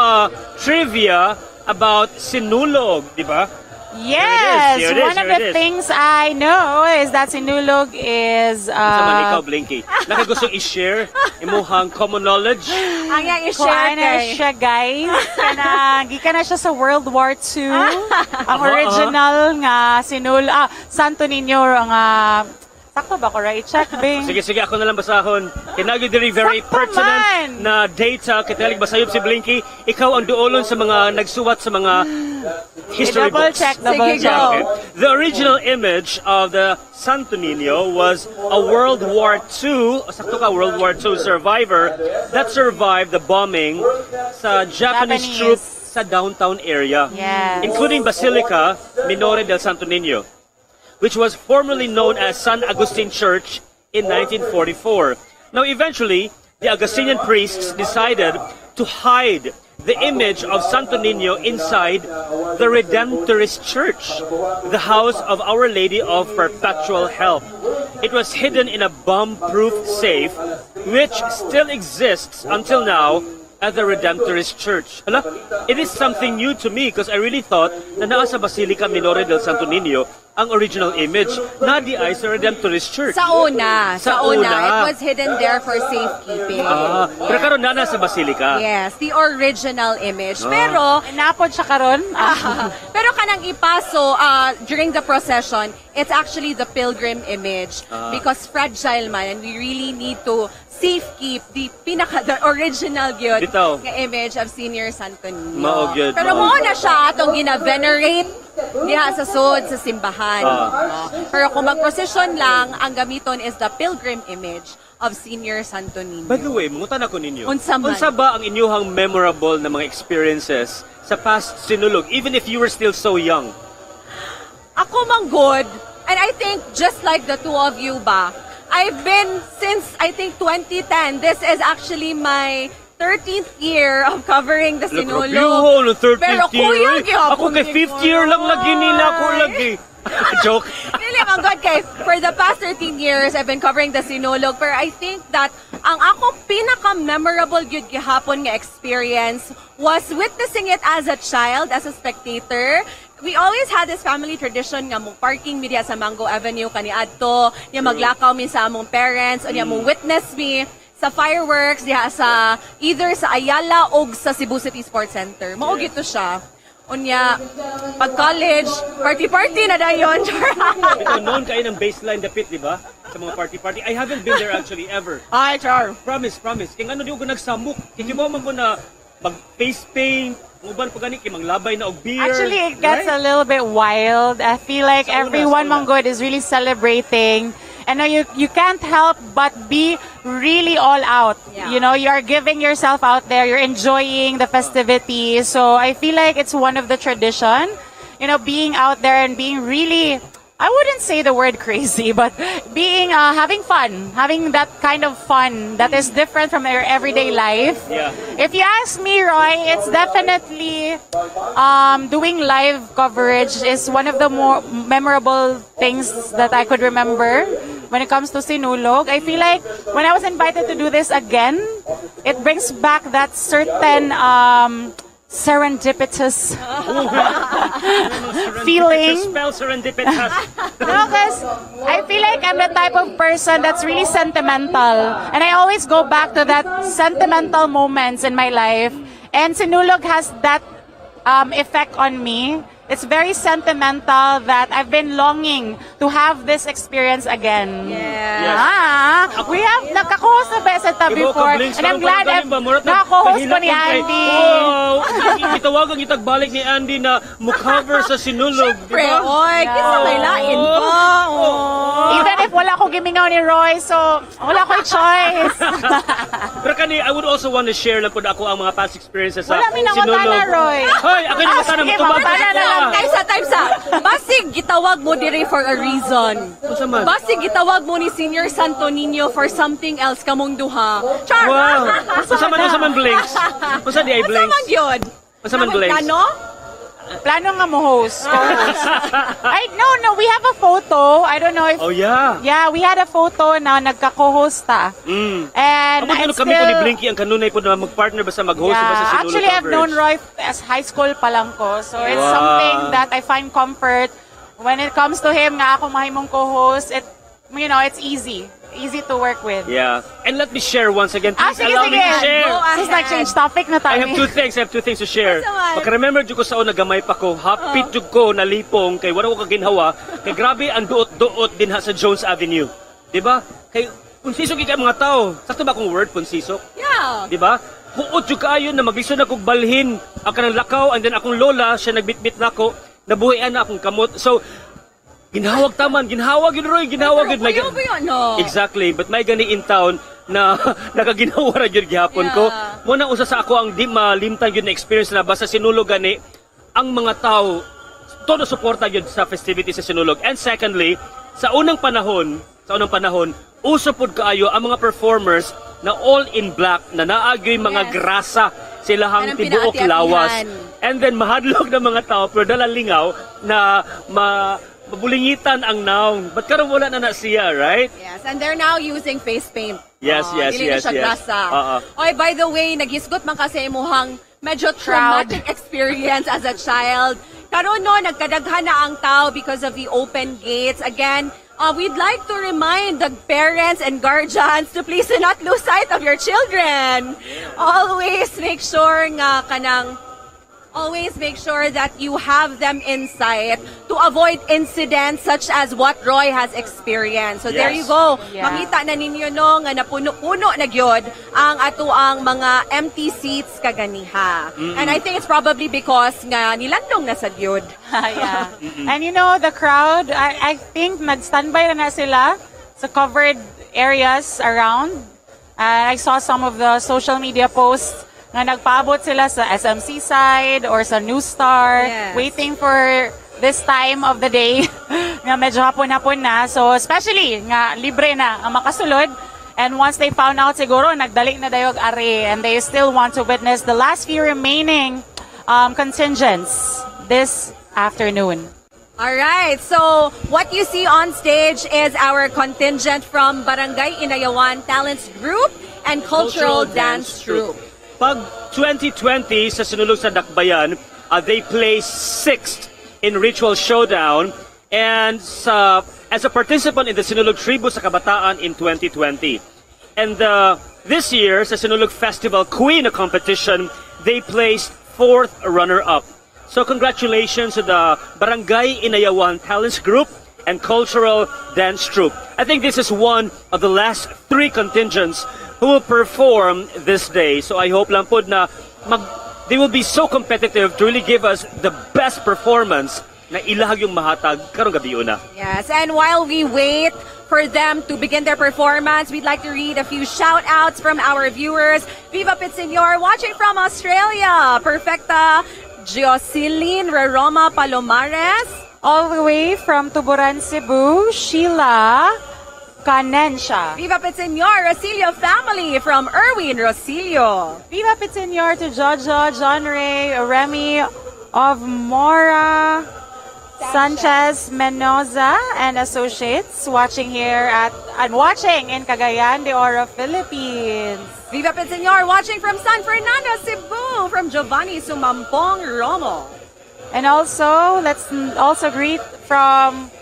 trivia about Sinulog, di ba? Yes, one of the things I know is that Sinulog is... Sa man ikaw, Blinky. Nakagustong i-share imuhang common knowledge. Ang yang i-share na siya, guys. Gikan na siya sa World War II. Ang original nga Santo Niño ang... sakto ba ko, right? Check, Bing. Sige, ako na lang basahon. Kinagyo diri very pertinent na data. Kitalig basayop si Blinky. Ikaw ang duolon sa mga nagsuwat sa mga history books. Double check. Okay. The original image of the Santo Niño was a World War II, World War II survivor that survived the bombing sa Japanese troops sa downtown area, Yes. including Basilica Minore del Santo Niño, which was formerly known as San Agustin Church in 1944. Now, eventually, the Augustinian priests decided to hide the image of Santo Niño inside the Redemptorist Church, the house of Our Lady of Perpetual Help. It was hidden in a bomb-proof safe, which still exists until now at the Redemptorist Church. Hala, it is something new to me because I really thought na nasa Basilica Minore del Santo Niño ang original image na di ay sa Redemptorist Church. Sa una. Sa una. It was hidden there for safekeeping. Pero karon na sa Basilica. Yes, the original image. Pero, napod siya karon. pero kanang ipaso, during the procession, it's actually the pilgrim image. Because fragile man, and we really need to safekeep the original gyud Bitaw. nga image of Senior Santo Niño. Mao gyud, Pero mao. mo na siya atong gina-venerate diha sa sud sa simbahan. Pero kung mag-procession lang, ang gamiton is the pilgrim image of Senior Santo Niño. By the way, mungutan ako ninyo. Unsa man? Unsa ba ang inyuhang memorable na mga experiences sa past Sinulog, even if you were still so young? Ako mang good, and I think just like the two of you ba, I've been since I think 2010. This is actually my 13th year of covering the Sinulog. No 13th Pero year. kuya gyapon Ako kay ni 5th year lang lagi nila ako lagi. Joke. Really, mang God, kay for the past 13 years, I've been covering the Sinulog. Pero I think that ang ako pinaka-memorable yun gihapon nga experience was witnessing it as a child, as a spectator. We always had this family tradition nga mong parking mi diha sa Mango Avenue kaniadto, niya maglakaw mi sa among parents, o niya mong witness mi sa fireworks diha sa either sa Ayala o sa Cebu City Sports Center. Mao gito siya. Unya, pag college, party-party na dayon. Ito, known kayo ng baseline dapit, di ba? Sa mga party-party. I haven't been there actually ever. Ay, char. Promise. Kaya ano di ko nagsamok. Kaya mo man ko na mag-face paint, uban pa gani, kaya manglabay na og beer. Actually, it gets a little bit wild. I feel like everyone Manggod is really celebrating. And you can't help but be really all out. Yeah. You know, you are giving yourself out there. You're enjoying the festivities. So I feel like it's one of the tradition. You know, being out there and being really, I wouldn't say the word crazy, but being having fun, having that kind of fun that is different from your everyday life. Yeah. If you ask me, Roy, it's definitely doing live coverage is one of the more memorable things that I could remember when it comes to Sinulog. I feel like when I was invited to do this again, it brings back that certain serendipitous feeling. Spell serendipitous. No, because I feel like I'm the type of person that's really sentimental. And I always go back to that sentimental moments in my life. And Sinulog has that effect on me. It's very sentimental that I've been longing to have this experience again. Yeah. We have nagka-host na Beseta before. And I'm glad naka-host ko ni Andy. Wow! Itawagan itag balik ni Andy na mo-cover sa Sinulog. Siyempre, oy, kisa may lain pa. Even if wala ko gimingaw ni Roy, so wala ko choice. Pero kani, I would also want to share lang po ako ang mga past experiences sa Wala minangutana, Sinulog. Roy. Hoy, ako yung matana, Sige, matubag matana na lang. Tayo sa. Basig, gitawag mo diri for a reason. Basig, gitawag mo ni Senior Santo Niño for something else kamong duha. Char! Wow! Usa man blinks. Usa di ay blinks. Usa man yun? Usa man blinks. Plano nga mo host. No, we have a photo. I don't know if... Oh, yeah. Yeah, we had a photo na nagka-co-host ta. And I'm kami po ni Blinky ang kanunay po na mag-partner ba sa mag-host ba sa Sinulog actually, I've known Roy as high school pa lang ko. So it's something that I find comfort. When it comes to him nga ako mahimong co-host, it's easy. Easy to work with. Yeah. And let me share once again. Please Sige. allow me to share. Since nag-change topic na tayo. I have two things to share. Pagka-remember dyan ko sa nagamay pa ko, hapit dyan ko na lipong kay wala ko kaginhawa, kay grabe ang duot-duot din ha sa Jones Avenue. Diba? Kay punsisok ika mga tao. Sakto ba akong word, punsisok? Yeah. Diba? Huot yung kaayon na maglisod na kong balhin ang kanang lakaw and then akong lola, siya nagbitbit na ako, nabuhayan na akong kamot. So, ginhawag yun Roy, ginhawag yun. No. Exactly, but may gani in town na nakaginawa ra gyud gihapon ko. Muna usa sa ako ang di malimtan gyud na experience na basta Sinulog gani ang mga tao todo suporta gyud sa festivities sa Sinulog. And secondly, sa unang panahon, uso pud kaayo ang mga performers na all in black na naagyoy mga grasa silahang tibuok lawas. And then mahadlok na mga tao pero dala lingaw na mabulingitan ang naong. But karon wala na siya, right? Yes, and they're now using face paint. Yes. Dili na siya grasa. Oy, by the way, nagisgot man kasi imuhang medyo traumatic experience as a child. Karon no, nagkadaghan na ang tao because of the open gates. Again, we'd like to remind the parents and guardians to please do not lose sight of your children. Always make sure that you have them in sight to avoid incidents such as what Roy has experienced. So there you go. Makita na ninyo no nga napuno-puno na gyud ang atuang mga empty seats kaganiha. And I think it's probably because nga nilandong na sa gyud. And you know, the crowd, I think nag-standby na sila sa covered areas around. I saw some of the social media posts nga nagpaabot sila sa SMC side or sa New Star, waiting for this time of the day nga medyo hapon-hapon na. So especially nga libre na ang makasulod. And once they found out siguro nagdali na dayog are and they still want to witness the last few remaining contingents this afternoon. All right, so what you see on stage is our contingent from Barangay Inayawan Talents Group and Cultural Dance Troupe. Pag 2020 sa Sinulog sa Dakbayan, they placed 6th in Ritual Showdown and as a participant in the Sinulog Tribu sa Kabataan in 2020. And this year sa Sinulog Festival Queen competition, they placed 4th runner-up. So congratulations to the Barangay Inayawan Talents Group and Cultural Dance Troupe. I think this is one of the last 3 contingents who will perform this day. So I hope lang po na they will be so competitive to really give us the best performance na ilahag yung mahatag karong gabi una. Yes, and while we wait for them to begin their performance, we'd like to read a few shout-outs from our viewers. Viva Pit Senyor, watching from Australia. Perfecta Jocelyn Raroma Palomares. All the way from Tuburan, Cebu, Sheila Canensha. Viva Pit Senyor, Rosilio family from Erwin Rosilio. Viva Pit Senyor to Jojo, John Ray, Remy of Mora, Sanchez Menoza and Associates watching here watching in Cagayan de Oro, Philippines. Viva Pit Senyor, watching from San Fernando, Cebu, from Giovanni Sumampong Romo. And also, let's also greet from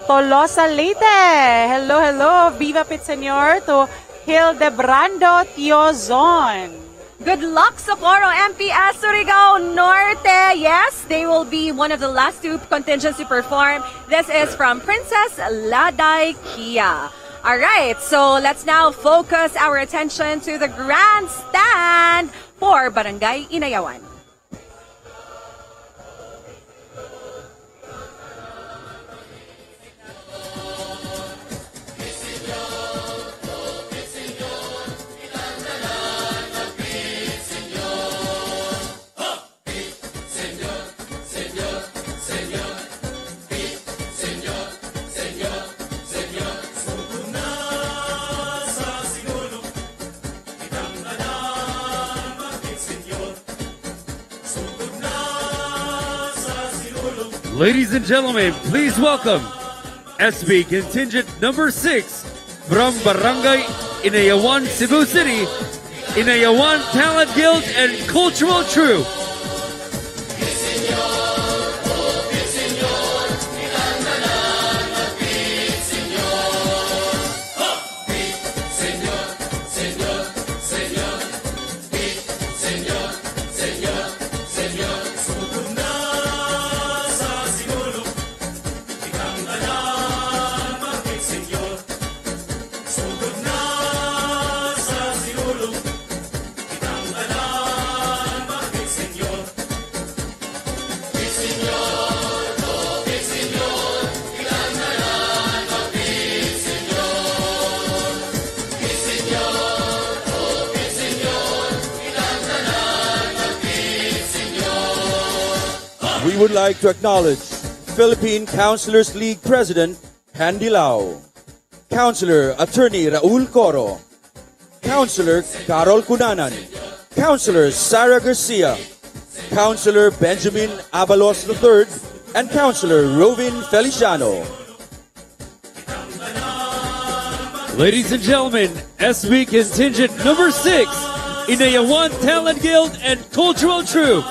Tolosa Leyte. Hello. Viva Pit Senyor to Hildebrando Tiozon. Good luck, Socorro MPS Surigao Norte. Yes, they will be one of the last 2 contingents to perform. This is from Princess Laday Kia. All right, so let's now focus our attention to the grandstand for Barangay Inayawan. Ladies and gentlemen, please welcome SB Contingent number 6 from Barangay Inayawan, Cebu City, Inayawan Talent Guild and Cultural Troupe. we would like to acknowledge Philippine Councilors League President Handy Lau, Councilor Attorney Raul Coro, Councilor Carol Cunanan, Councilor Sara Garcia, Councilor Benjamin Abalos III, and Councilor Rovin Feliciano. Ladies and gentlemen, SB Contingent number 6 in the Yawan Talent Guild and Cultural Troupe.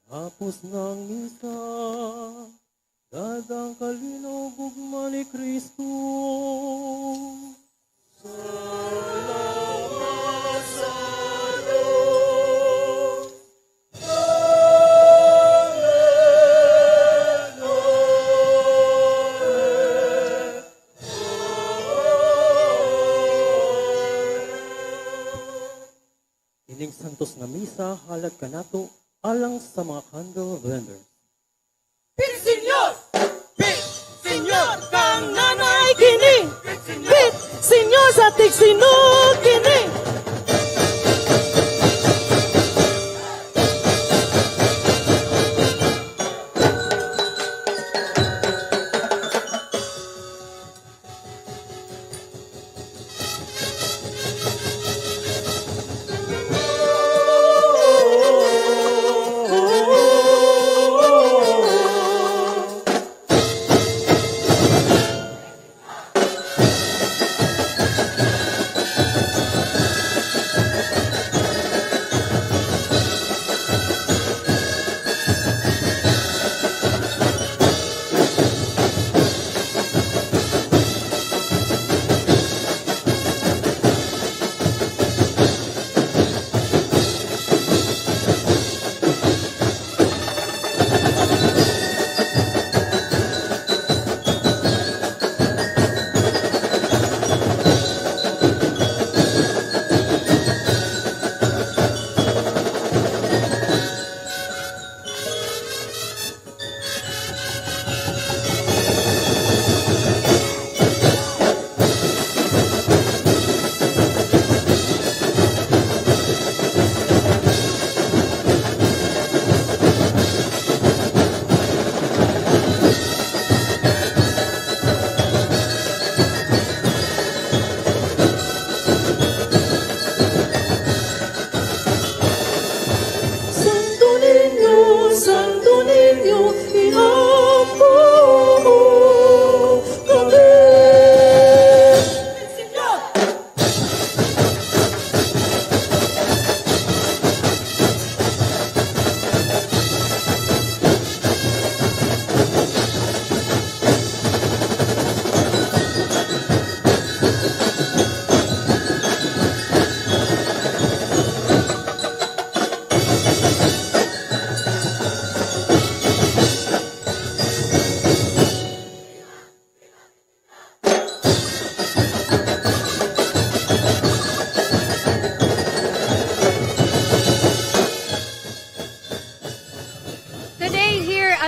Tapos ng misa, dadang kalinaw gugma ni Kristo. Salamat sa Diyos. Ining santos nga misa, halat ka nato alang sa mga candle vendors. Pit Senyor! Pit Senyor! Kang nanay kini! Pit Senyor sa tigsinog kini!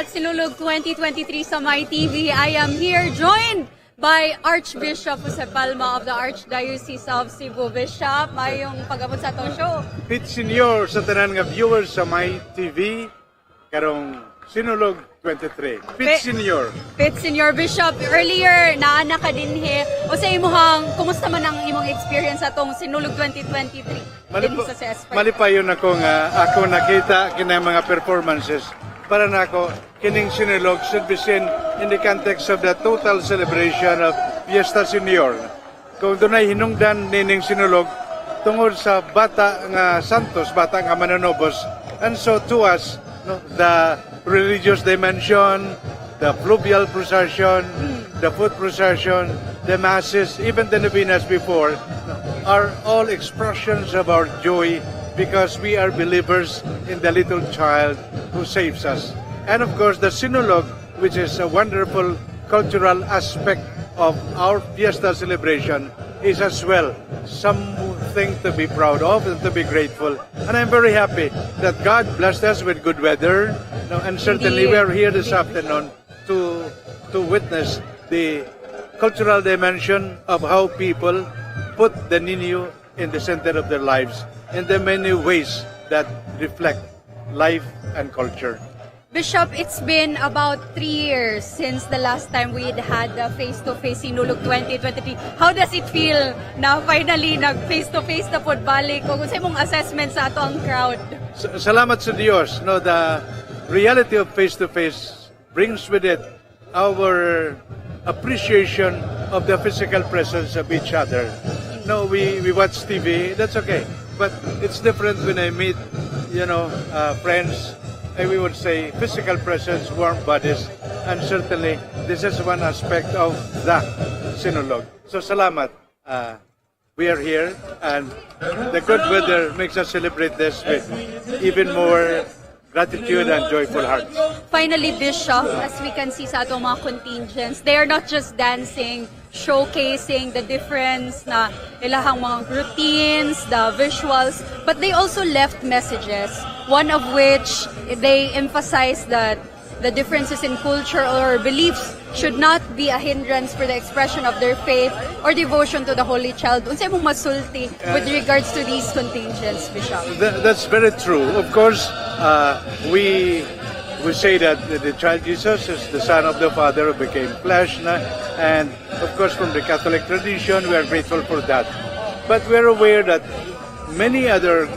Sinulog 2023 sa My TV. I am here joined by Archbishop Jose Palma of the Archdiocese of Cebu. Bishop, mayong pag-abot sa atong show. Pit Senior sa tanan nga viewers sa My TV karong Sinulog 23. Pit Senior. Pit Senior Bishop, earlier naana ka din he. O sa imuhang, kumusta man ang imong experience sa atong Sinulog 2023? Malipayon ako nga ako nakita kina mga performances para na ako kining Sinulog should be seen in the context of the total celebration of Fiesta Senior. Kung dunay hinungdan nining Sinulog tungod sa bata nga santos, bata nga mananobos, and so to us, no, the religious dimension, the fluvial procession, the foot procession, the masses, even the novenas before, are all expressions of our joy because we are believers in the little child who saves us. And of course, the Sinulog, which is a wonderful cultural aspect of our Fiesta celebration, is as well something to be proud of and to be grateful. And I'm very happy that God blessed us with good weather. And certainly we are here this afternoon to witness the cultural dimension of how people put the Niño in the center of their lives in the many ways that reflect life and culture. Bishop, it's been about 3 years since the last time we had the face-to-face Sinulog 2023. How does it feel na finally nag-face-to-face na pod balik? Kung sa imong assessment sa ato ang crowd? Salamat sa Diyos. No, the reality of face-to-face brings with it our appreciation of the physical presence of each other. No, we watch TV, that's okay. But it's different when I meet, friends. We would say physical presence, warm bodies, and certainly this is one aspect of the Sinulog. So salamat. We are here, and the good weather makes us celebrate this with even more gratitude and joyful hearts. Finally, Bishop, as we can see sa atong mga contingents, they are not just dancing, showcasing the difference na ilahang mga routines, the visuals, but they also left messages. One of which they emphasize that the differences in culture or beliefs should not be a hindrance for the expression of their faith or devotion to the Holy Child. Unsay mong masulti with regards to these contingents, Bishop? That's very true. Of course, we say that the child Jesus is the Son of the Father who became flesh, and of course from the Catholic tradition we are grateful for that. But we're aware that many other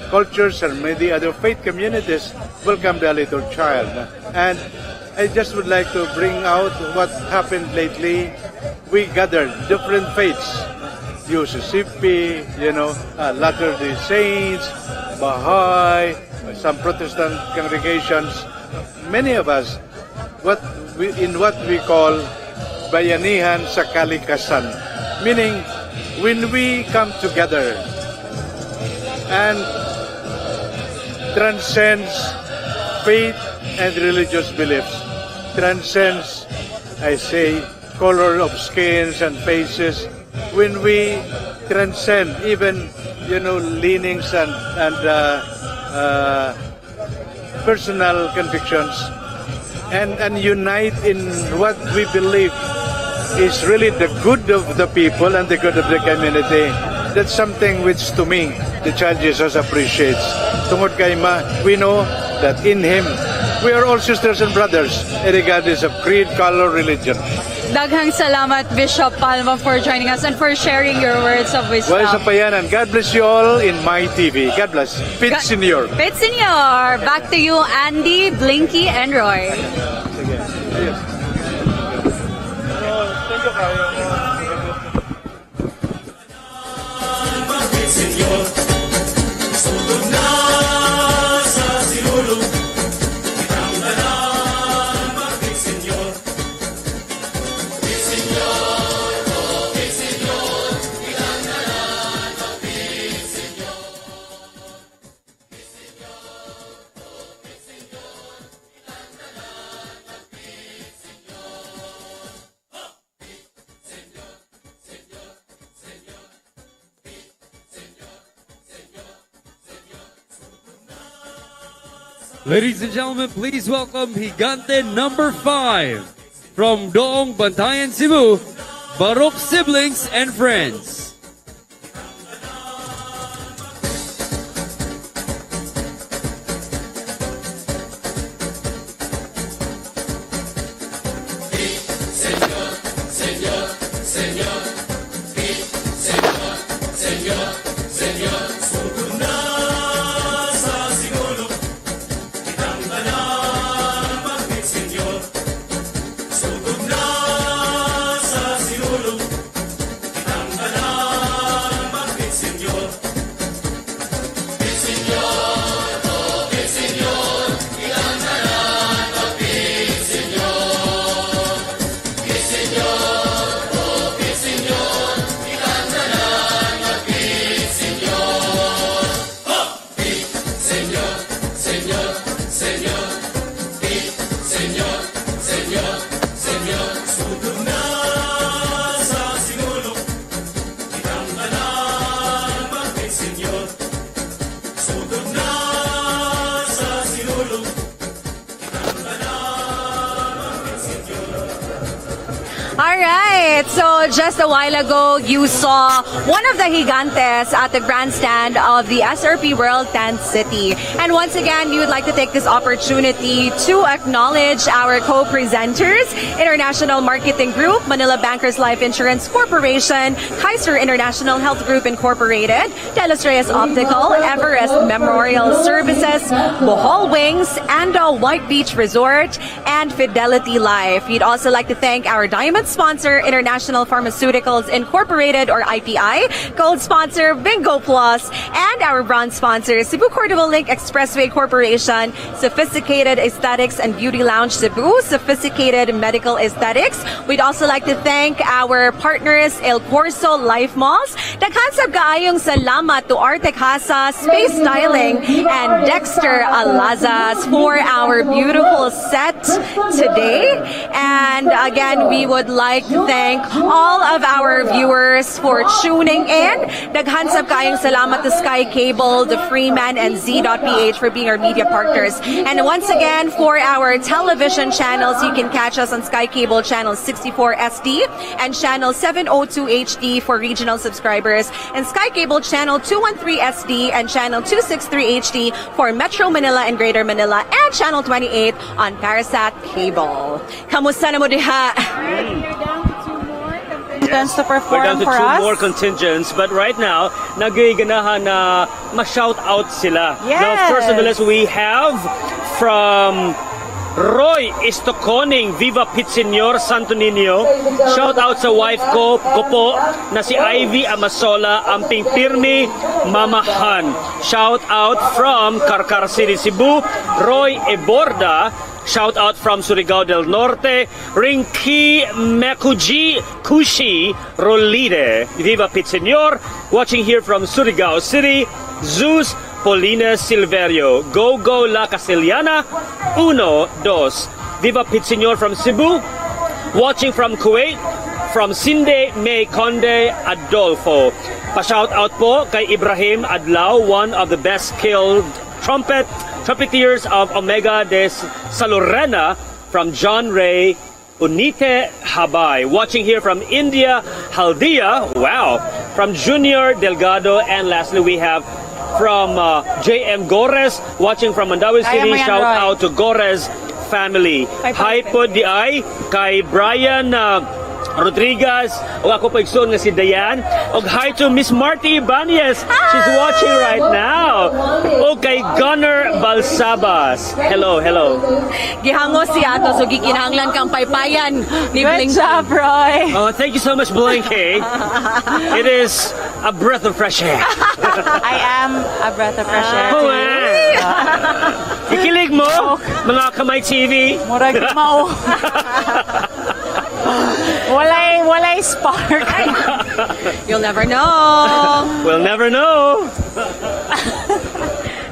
cultures and many other faith communities welcome the little child. And I just would like to bring out what happened lately. We gathered different faiths, UCCP, Latter-day Saints, Baha'i, some Protestant congregations. Many of us, in what we call bayanihan sa kalikasan, meaning when we come together and transcends faith and religious beliefs, transcends, I say, color of skins and faces, when we transcend even, leanings and personal convictions, and unite in what we believe is really the good of the people and the good of the community. That's something which, to me, the Child Jesus appreciates. Tungod kay we know that in Him, we are all sisters and brothers, regardless of creed, color, religion. Daghang salamat, Bishop Palma, for joining us and for sharing your words of wisdom. Well, sa payanan, God bless you all in My TV. God bless. Pit Senior. Pit Senior. Back to you, Andy, Blinky, and Roy. Sige. Yes. Thank you, Kayo. Senyor, sulog na sa sinulog, itamdanan maging senyor. Senyor, senyor, itamdanan maging senyor. Ladies and gentlemen, please welcome Higante number 5 from Doong Bantayan, Cebu, Baruch siblings and friends. Alright, so just a while ago, you saw one of the gigantes at the grandstand of the SRP World Tent City. And once again, we would like to take this opportunity to acknowledge our co-presenters, International Marketing Group, Manila Bankers Life Insurance Corporation, Kaiser International Health Group Incorporated, De Los Reyes Optical, Everest Memorial Services, Bohol Wings, Ando White Beach Resort, and Fidelity Life. We'd also like to thank our diamond sponsor, International Pharmaceuticals Incorporated or IPI, gold sponsor, Bingo Plus, and our bronze sponsor, Cebu Cordova Link Expressway Corporation, Sophisticated Aesthetics and Beauty Lounge Cebu, Sophisticated Medical Aesthetics. We'd also like to thank our partners, El Corso Life Malls, daghan sa kaayong salamat to Arte Casa, Space Styling, and Dexter Alazas for our beautiful set today. And again, we would like to thank all of our viewers for tuning in. Daghan sa kaayong salamat to Sky Cable, the Freeman and Z.ph for being our media partners. And once again, for our television channels, you can catch us on Sky Cable channel 64 SD and channel 702 HD for regional subscribers, and Sky Cable channel 213 SD and channel 263 HD for Metro Manila and Greater Manila, and channel 28 on Parasat Cable. Kamusta na mo diha? To perform We're down to for two us. more contingents, but right now, nagiganahan na ma-shout out sila. Yes. Now, first on the list, we have from Roy Empleo, Viva 𝗙𝗙𝗟𝗟 Santo Niño. Shout out sa wife ko po na si Ivy Amasola, amping pirmi mamahan. Shout out from Carcar City, Cebu, Roy Eborda. Shout out from Surigao del Norte, Rinki Mekuji Kushi Rolide, Viva 𝗙𝗙𝗟𝗟. Watching here from Surigao City, Zeus Polina Silverio, Go Go La Castellana, 1, 2. Viva 𝗙𝗙𝗟𝗟 from Cebu. Watching from Kuwait, from Sinde May Conde Adolfo. Pa-shout out po kay Ibrahim Adlaw, one of the best skilled trumpeteers of Omega de Salorena, from John Ray Unite Habay. Watching here from India, Haldia, wow, from Junior Delgado. And lastly, we have from JM Gores, watching from Mandawi City. Shout out to Gores family. Hi po di ay kay Brian Rodriguez, o ako pa igsoon nga si Dayan. Og hi to Miss Marty Ibanez. She's watching right now. O kay Gunner Balsabas. Hello, hello. Gihango si Ato, so gikinahanglan kang paypayan ni Blinky. Good job, Roy. Oh, thank you so much, Blinky. It is a breath of fresh air. I am a breath of fresh air. Oh, ikilig mo, mga Kamay TV. Murag mao. Walay spark. You'll never know. We'll never know.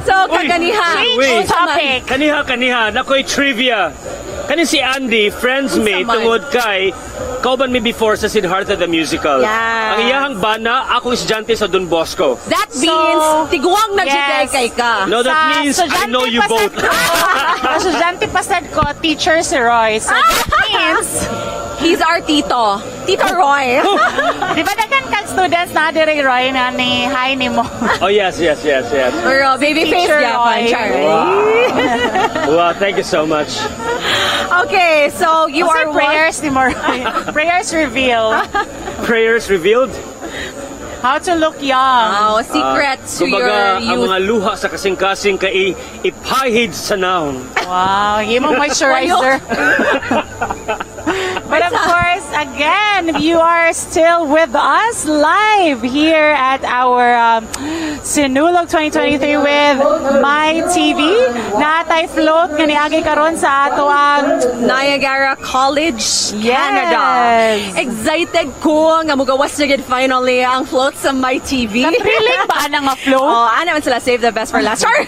So, kaganiha. Wait. Topic. Kaniha. Nakoy trivia. Kani si Andy, friends me, tungod kay kauban me before sa Siddhartha the Musical. Yeah. Ang iyahang bana, akong estudyante sa Don Bosco. That means, tiguang na yes. kay ka. No, that means I know you both. Estudyante pa sad ko, teacher si Roy. So that means, He's our tito. Tito Roy. di ba dagan kang students na dire Roy na ni hi ni mo? Oh, yes. Pero baby face Teacher niya, Roy. Wow, thank you so much. Okay, so you Kasi are prayers ni mo, Roy. Prayers reveal Prayers revealed. how to look young. Wow, secrets to your Kumbaga, ang youth. mga luha sa kasing-kasing kay ipahid sa naon. Wow, himong moisturizer. But of course, again, you are still with us live here at our Sinulog 2023 with My TV. Natay float nga niagi karon sa ato ang Niagara College, Canada. Excited ko nga mugawas na gid finally ang float sa My TV. Napriling ba na nga float? Oh, naman sila save the best for last. Sure.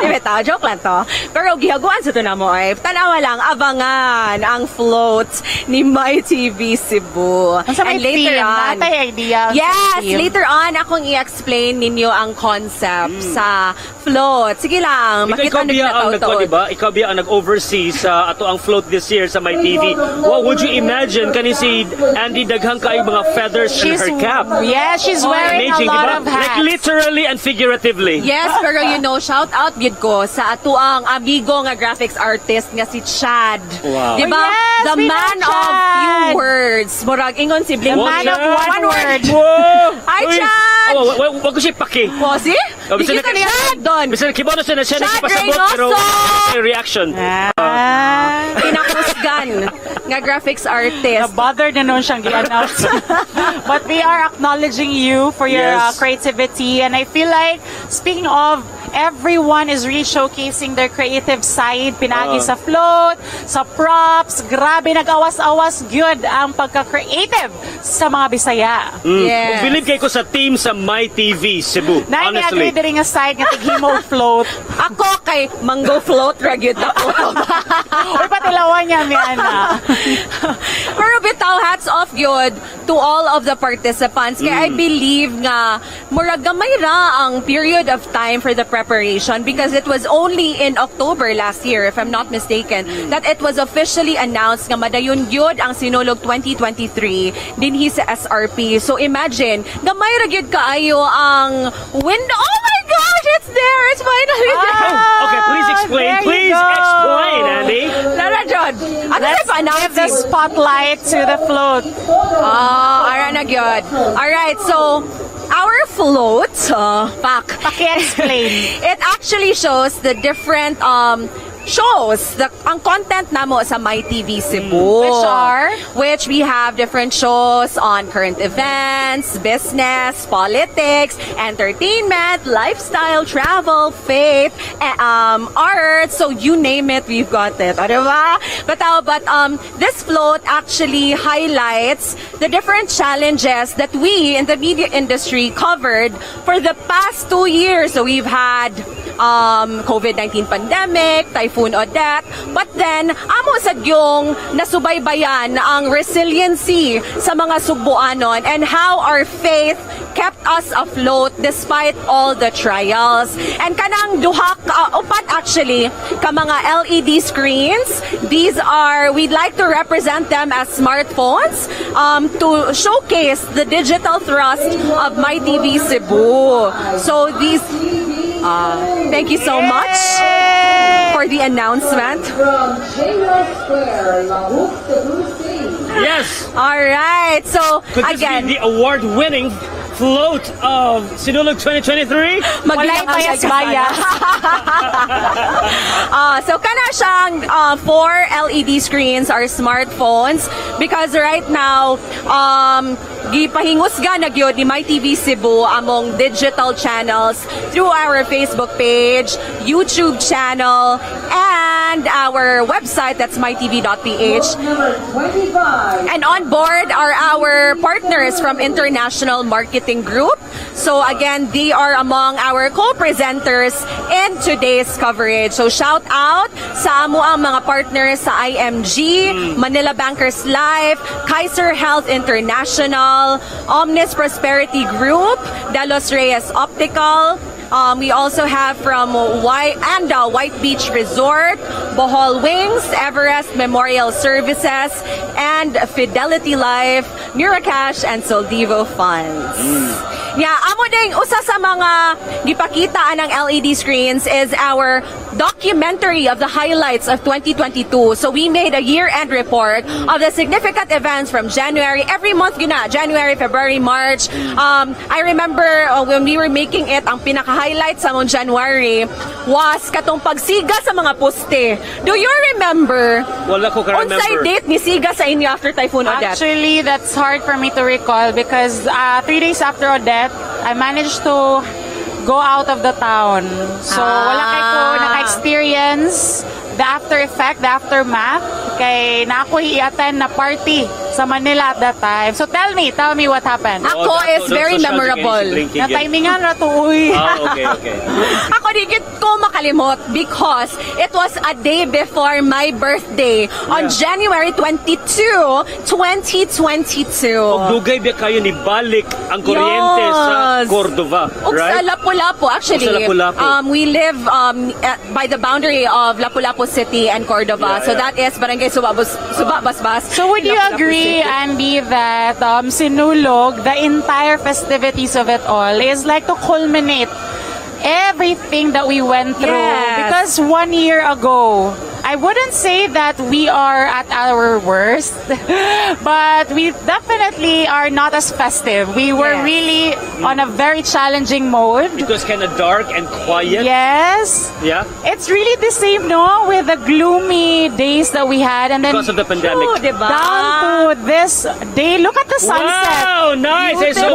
Ibeta, joke lang to. Pero gihaguan sa to na mo ay tanawa lang, abangan ang float ni My TV Cebu. Sa may theme, natay idea. Yes, Theme. later on akong i-explain ninyo ang concept sa float. Sige lang, Ikaw makita biya ang nyo nagko, diba? Ikaw biya ang nag-oversee sa ato ang float this year sa My TV. What would you imagine kani si Andy daghang kay mga feathers in her cap? Yeah, she's wearing Amazing, a lot diba? of hats. Like literally and figuratively. Yes, pero you know, shout out yun ko sa ato ang amigo nga graphics artist nga si Chad. Wow. Diba? Oh, yes, The we man love of Chad. few words. Murag ingon si Blinky. The man of one word. Whoa! Hi, Uy! Chad! Oh, wag ko siya paki. O, see? Oh, Di kita niya Chad doon. Bisa kibono siya na siya Chad nagpasabot pero Reynoso! may reaction. Pinakusgan nga graphics artist. Na-bother na noon siyang i-announce. But we are acknowledging you for your Yes. creativity. And I feel like, speaking of, everyone is really showcasing their creative side. Pinagi sa float, sa props. Grabe, nag-awas-awas good ang pagka-creative sa mga Bisaya. Yes. Believe kay ko sa team sa My TV Cebu. Na Honestly. ni-agree din nga side nga tighimo float. Ako kay Mango Float Ragyod ako. Uy, patilawan niya, Miana. Pero bitaw, hats off yun to all of the participants. Kaya I believe nga, murag gamay ra ang period of time for the preparation because it was only in October last year, if I'm not mistaken, that it was officially announced nga madayon gyud ang Sinulog 2023 dinhi sa SRP. So imagine, gamay ra gyud kaayo ang window. Oh my gosh, it's there! It's finally there! Okay, please explain. There you Please go. explain, Andy. Lara John, ano Let's sa give the spotlight to the float. ara na gyud. Alright, so our float, Paki-explain. it actually shows the different shows, ang content namo sa My TV Cebu. Which are? Which we have different shows on current events, business, politics, entertainment, lifestyle, travel, faith, art, so you name it, we've got it. Diba? But this float actually highlights the different challenges that we in the media industry covered for the past 2 years. So we've had COVID-19 pandemic, Typhoon Odette, but then amo sad yung nasubaybayan ang resiliency sa mga Subuanon and how our faith kept us afloat despite all the trials. And kanang upat actually ka mga LED screens. These are, we'd like to represent them as smartphones to showcase the digital thrust of My TV Cebu. So these thank you so much for the announcement. Yes. All right. So Could this again, be the award-winning float of Sinulog 2023? Walay payas-bayas. So kana siyang 4 LED screens are smartphones because right now gipahingusga na gyud ni My TV Cebu among digital channels through our Facebook page, YouTube channel, and our website, that's mytv.ph. And on board are our partners from International Marketing Group. So again, they are among our co-presenters in today's coverage. So shout out sa amo ang mga partners sa IMG, Manila Bankers Life, Kaiser Health International, Omnis Prosperity Group, Dalos Reyes Optical, We also have from White Beach Resort, Bohol Wings, Everest Memorial Services, and Fidelity Life, Miracash, and Soldivo Funds. Yeah, amo ding usa sa mga gipakita ng LED screens is our documentary of the highlights of 2022. So we made a year-end report of the significant events from January, every month gina, January, February, March. I remember when we were making it, ang pinaka-highlight sa mong January was katong pagsiga sa mga poste. Do you remember? Wala ko ka-remember. Unsay date ni siga sa inyo after Typhoon Odette? Actually, that's hard for me to recall because 3 days after Odette, I managed to go out of the town. So, wala kay ko naka-experience the after effect, the aftermath, kay na ako i-attend na party sa Manila at that time. So tell me what happened. Ako is very memorable. Na-timingan na to, uy. Okay. Ako digit ko makalimot because it was a day before my birthday on January 22, 2022. Og dugay ba kayo ni balik ang kuryente sa Cordova, Og right? sa Lapu-Lapu, actually. Sa Lapu-Lapu. We live by the boundary of Lapu-Lapu City and Cordova. So that is Barangay Subabasbas. So would you Lapu-Lapu agree, City. Andy, that Sinulog, the entire festivities of it all, is like to culminate everything that we went through? Yes. Because 1 year ago, I wouldn't say that we are at our worst, but we definitely are not as festive. We were really on a very challenging mode. It was kind of dark and quiet. Yes. Yeah. It's really the same, no? With the gloomy days that we had, and then Because of the pandemic. down to this day. Look at the sunset. Wow, nice. I saw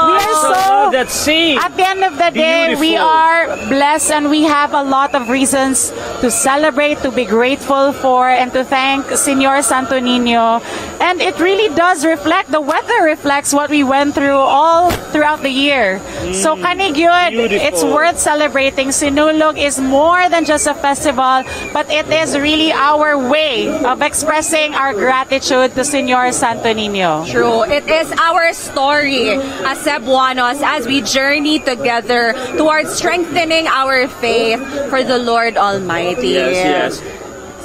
We are so that scene. At the end of the day, we Beautiful. are blessed, and we have a lot of reasons to celebrate, to be grateful for, and to thank Senyor Santo Niño. And it really does reflect, the weather reflects what we went through all throughout the year. So kanig yun, it's worth celebrating. Sinulog is more than just a festival, but it is really our way of expressing our gratitude to Senyor Santo Niño. True. It is our story as Cebuanos as we journey together towards strengthening our faith for the Lord Almighty. Yes.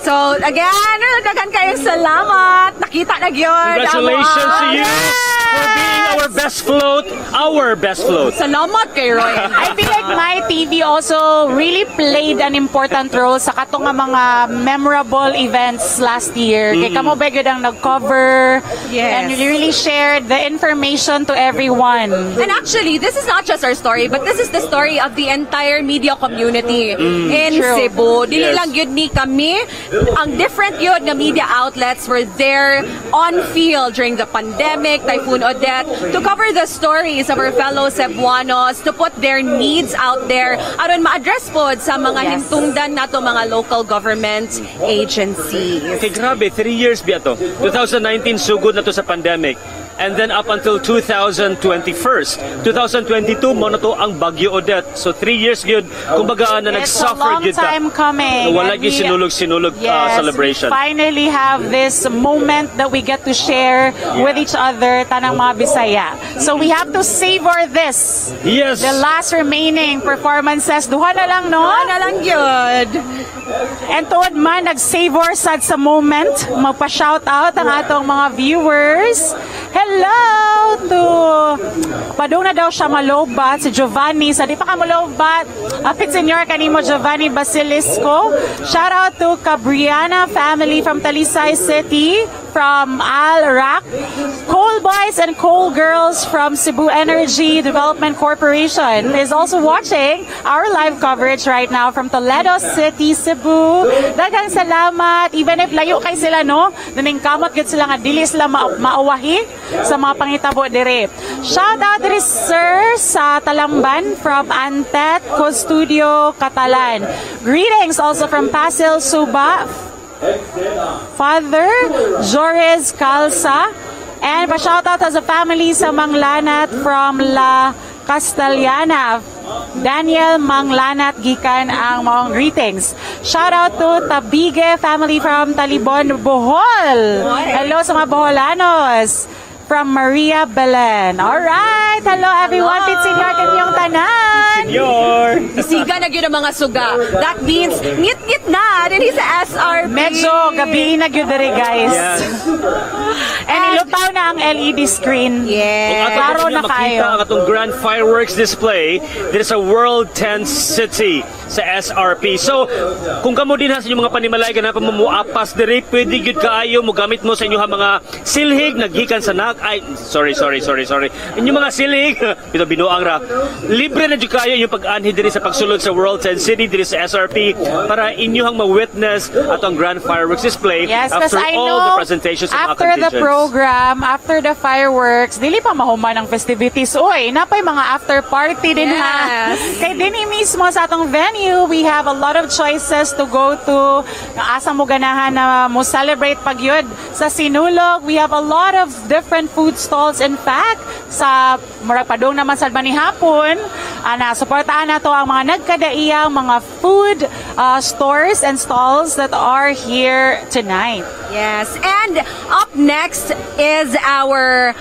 So, again, dagan kayong salamat. Nakita na yun. Congratulations to you for being our best float. Our best float. Salamat kay Roy. I feel like my TV also really played an important role sa katong nga mga memorable events last year. Kay kamo ba gyud ang nag-cover, and you really shared the information to everyone. And actually, this is not just our story, but this is the story of the entire media community in True. Cebu. Dili Yes. lang yun ni kami. Ang different yun na media outlets were there on field during the pandemic, Typhoon Odette, to cover the stories of our fellow Cebuanos, to put their needs out there, aron ma-address po sa mga hintungdan nato mga local government agencies. Okay, grabe, 3 years ba ito? 2019, sugod na to sa pandemic. And then up until 2022, mo na to ang Bagyo Odette. So 3 years yun, kumbaga na It's a nag-suffer long yun ta. time coming. Wala And yung we- sinulog Yes, celebration. we finally have this moment that we get to share with each other, tanang mga Bisaya. So we have to savor this. Yes. The last remaining performances. Duha na lang, no? Duha na lang yun. And tuod man, nag-savor sad sa moment. Magpa-shout out ang atong mga viewers. Hello to padung na daw siya malobat si Giovanni. Sa di pa ka malobat, apit senyor kanimo Giovanni Basilisco. Shout out to Cabriana family from Talisay City, from Al Rak. Coal Boys and Coal Girls from Cebu Energy Development Corporation is also watching our live coverage right now from Toledo City, Cebu. Daghang salamat. Even if layo kay sila, no? Naningkamot gid sila nga dili sila mauwahi sa mga pangitabo dire. Shout out diri sir sa Talamban from Antet Co-Studio Catalan. Greetings also from Pasil Suba. Father Joris Calza. And pa-shoutout as a family sa Manglanat from La Castellana. Daniel Manglanat gikan ang maong greetings. Shout out to Tabige family from Talibon, Bohol. Hello sa mga Boholanos. from Maria Belen. Alright, hello everyone, Pitsenyor kanyang tanan. Senyor! Isiga na yun ang mga suga. That means, ngit-ngit na, din sa SRP. Medyo gabi na yun dere, guys. Yes. And ilutaw na ang LED screen. Yeah. Klaro na makita kayo. ang atong grand fireworks display dito sa World Tent City sa SRP. So, kung kamo din ha sa inyong mga panimalay na pamuapas diri, pwede gyud kaayo mo gamit mo sa inyong mga silhig naggikan sa sorry. Inyong mga silhig, ito binuang ra. Libre na gyud kaayo yung pag-anhi diri sa pagsulod sa World Tent City diri sa SRP para inyong ma-witness atong grand fireworks display Yes, after I all know the presentations sa mga after the contingents. program, after the fireworks, dili pa mahuman ang festivities. Uy, napay mga after party din ha. Kay dinhi mismo sa atong venue, we have a lot of choices to go to. Asa mo ganahan na mo celebrate pagyud sa Sinulog. We have a lot of different food stalls. In fact, sa murag padung naman sa hapon, suportahan nato ang mga nagkadaiyang mga food stores and stalls that are here tonight. Yes, and up next is our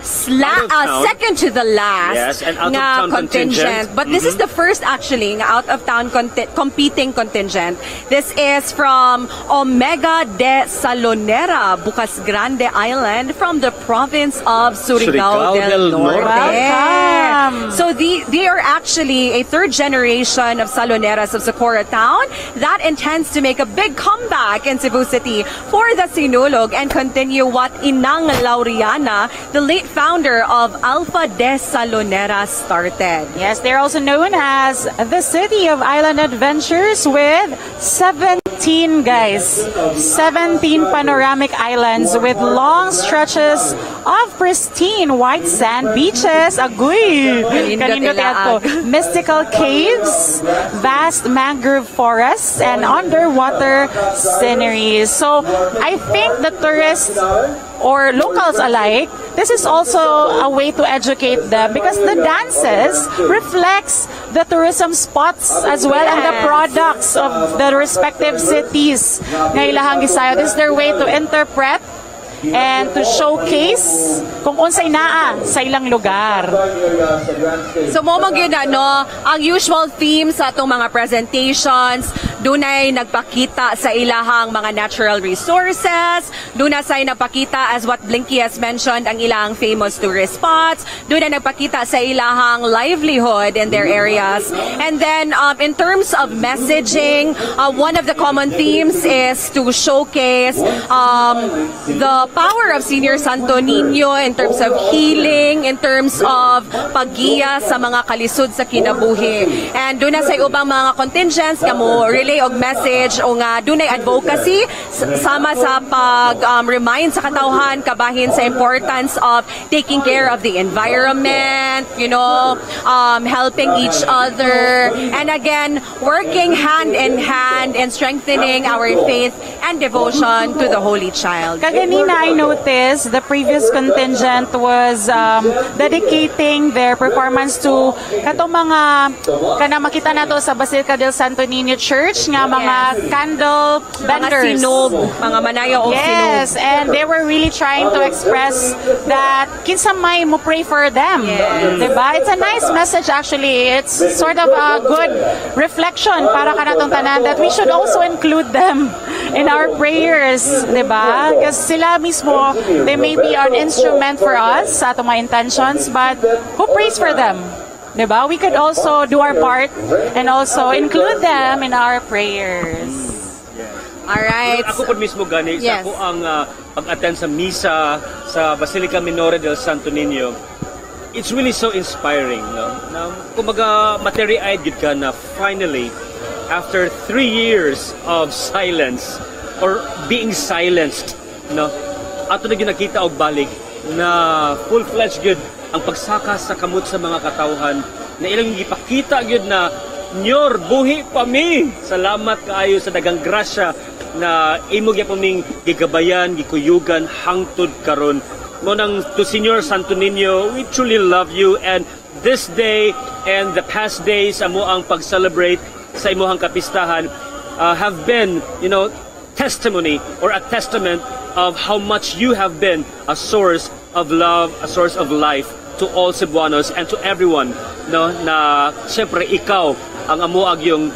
second to the last Yes, and out-of-town contingent. But this is the first actually out-of-town competing contingent. This is from Omega de Salonera, Bukas Grande Island from the province of Surigao del Norte. Welcome! So they are actually a third generation of Saloneras of Socorro Town that intends to make a big comeback in Cebu City for the Sinulog and continue what Inang Lauriana, the late founder of Alpha de Salonera, started. Yes, they're also known as the City of Island Adventures with 17 guys. 17 panoramic islands with long stretches of pristine white sand beaches. Agoy! Kanindot ato. Mystical caves, vast mangrove forests, and underwater sceneries. So, I think the tourists or locals alike, this is also a way to educate them because the dances reflects the tourism spots as well and the products of the respective cities nga ilahang gisayo. This is their way to interpret and to showcase kung unsay naa sa ilang lugar. So mo magyud ang usual theme sa atong mga presentations, dunay nagpakita sa ilahang mga natural resources, dunay say nagpakita as what Blinky has mentioned ang ilang famous tourist spots, dunay nagpakita sa ilahang livelihood in their areas. And then in terms of messaging, one of the common themes is to showcase the power of Senior Santo Niño in terms of healing, in terms of paggiya sa mga kalisod sa kinabuhi. And doon na sa ubang mga contingents, kamo relay og message o nga doon ay advocacy sama sa pag-remind sa katawhan kabahin sa importance of taking care of the environment, helping each other, and again, working hand in hand and strengthening our faith and devotion to the Holy Child. Kaganina, I noticed the previous contingent was dedicating their performance to katong mga makita nato sa Basilica del Santo Niño Church nga mga candle vendors. Mga sinog, mga manayo o sinog. Yes, and they were really trying to express that kinsa may mo pray for them. Yes. Diba? It's a nice message actually. It's sort of a good reflection para kanatong tanan that we should also include them in our prayers, diba? Because sila mismo, they may be an instrument for us sa atong mga intentions, but who prays for them? Diba? We could also do our part and also include them in our prayers. Alright. Ako po mismo gani, sa ako ang pag-attend sa misa sa Basilica Minore del Santo Niño. It's really so inspiring, no? Na kumbaga materi-eyed gid ka na finally after 3 years of silence or being silenced, no? Ato na ginakita og balik na full-fledged gud ang pagsaka sa kamot sa mga katawhan na ilang gipakita gud na Nyor, buhi pa mi. Salamat kaayo sa dagang grasya na imo gyapon ming gigabayan, gikuyugan hangtod karon. Mo nang to Senior Santo Niño, we truly love you, and this day and the past days amo ang pag-celebrate sa imuhang kapistahan have been, testimony or a testament of how much you have been a source of love, a source of life to all Cebuanos and to everyone, no, na syempre ikaw ang amuag yung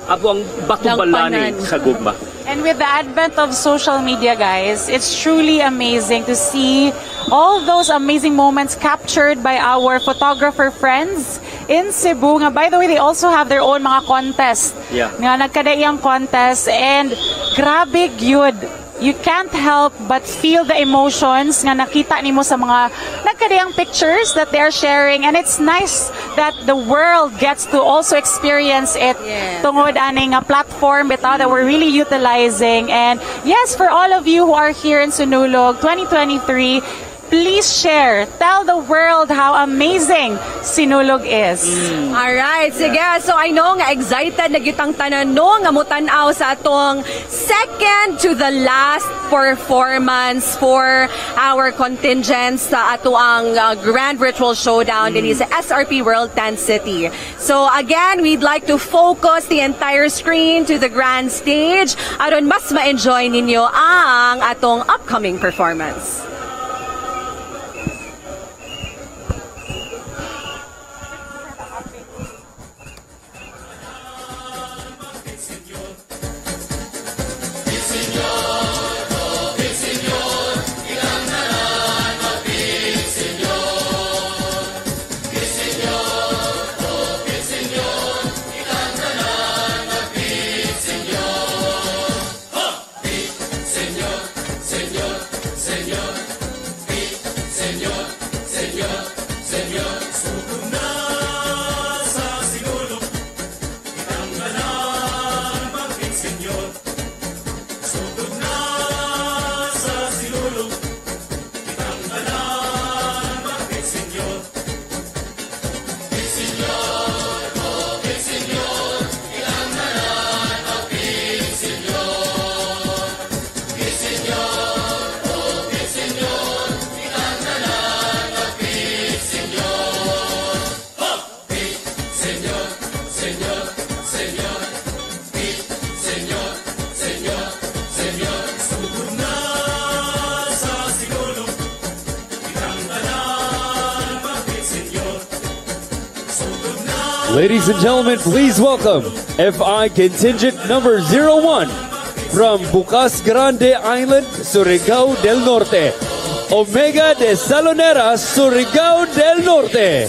ang batubalani sa gugma. And with the advent of social media, guys, it's truly amazing to see all those amazing moments captured by our photographer friends in Cebu. Nga, by the way, they also have their own mga contest. Yeah. Nga nagkadaiyang contest and grabe gyud. You can't help but feel the emotions nga nakita nimo sa mga nagkadaiyang pictures that they're sharing, and it's nice that the world gets to also experience it tungod aning platform bitaw that we're really utilizing. And yes, for all of you who are here in Sinulog 2023, please share. Tell the world how amazing Sinulog is. Alright, sige. So I know nga excited na gyud ang tanan no nga mutanaw sa atong second to the last performance for our contingents sa ato ang Grand Virtual Showdown din sa SRP World Tent City. So again, we'd like to focus the entire screen to the grand stage aron mas ma-enjoy ninyo ang atong upcoming performance. Ladies and gentlemen, please welcome FI Contingent number 01 from Bukas Grande Island, Surigao del Norte, Omega de Salonera, Surigao del Norte.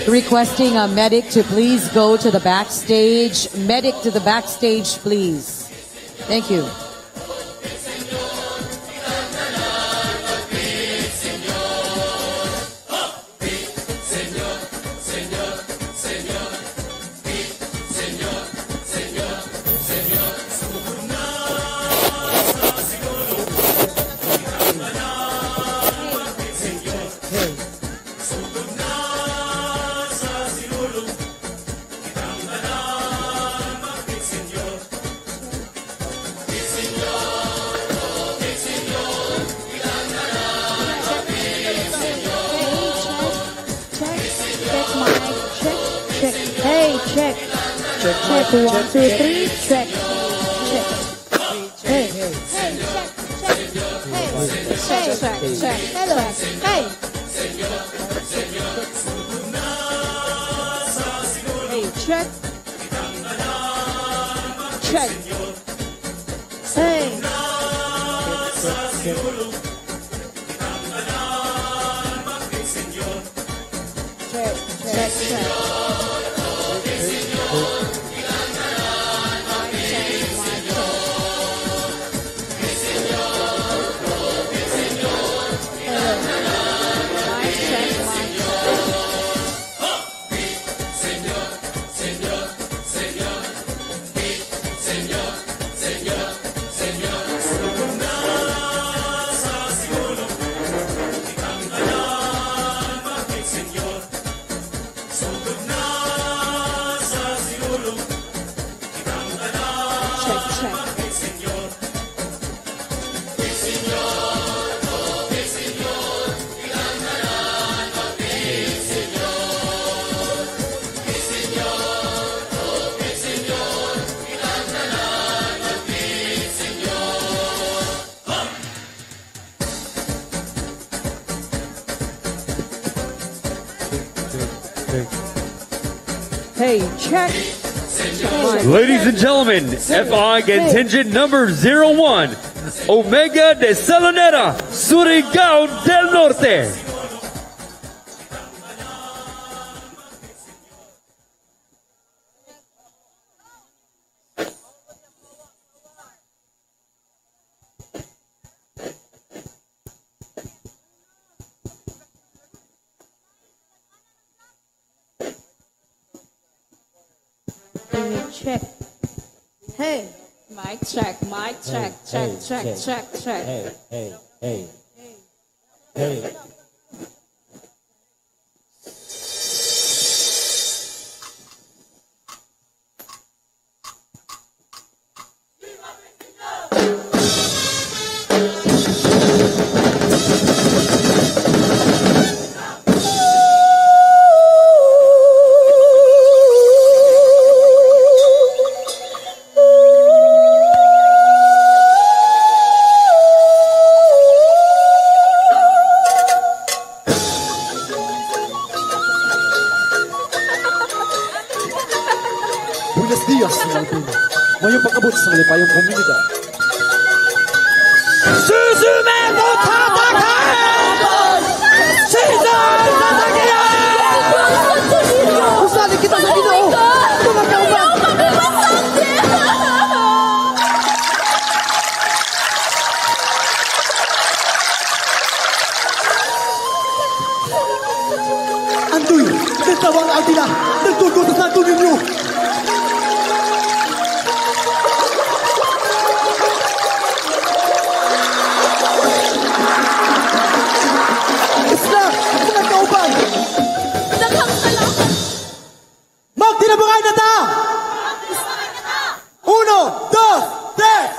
requesting a medic to please go to the backstage. Medic to the backstage, please. Thank you. Check. Check 1, 2, 3. Check. Hey. Check. Hello. Hey. Hey, check. Check. Hey. Check. Hey, check. Ladies and gentlemen, FI contingent number 01, Omega de Salonera, Surigao del Norte. Check. Hey. Mic check. Hey. Buenos días, mga Pino. Mayong pag-abot sa malipayong komunidad. Susumeto tatakan! Season tatakan! Usali kita sa Ginoo! Tumagaw ba? Andoy! Nagtawang altila! Nagtugot sa santo ninyo! Isla! Sa nagkauban! Daghang salamat! Magtinabungay na ta! 1, 2, 3!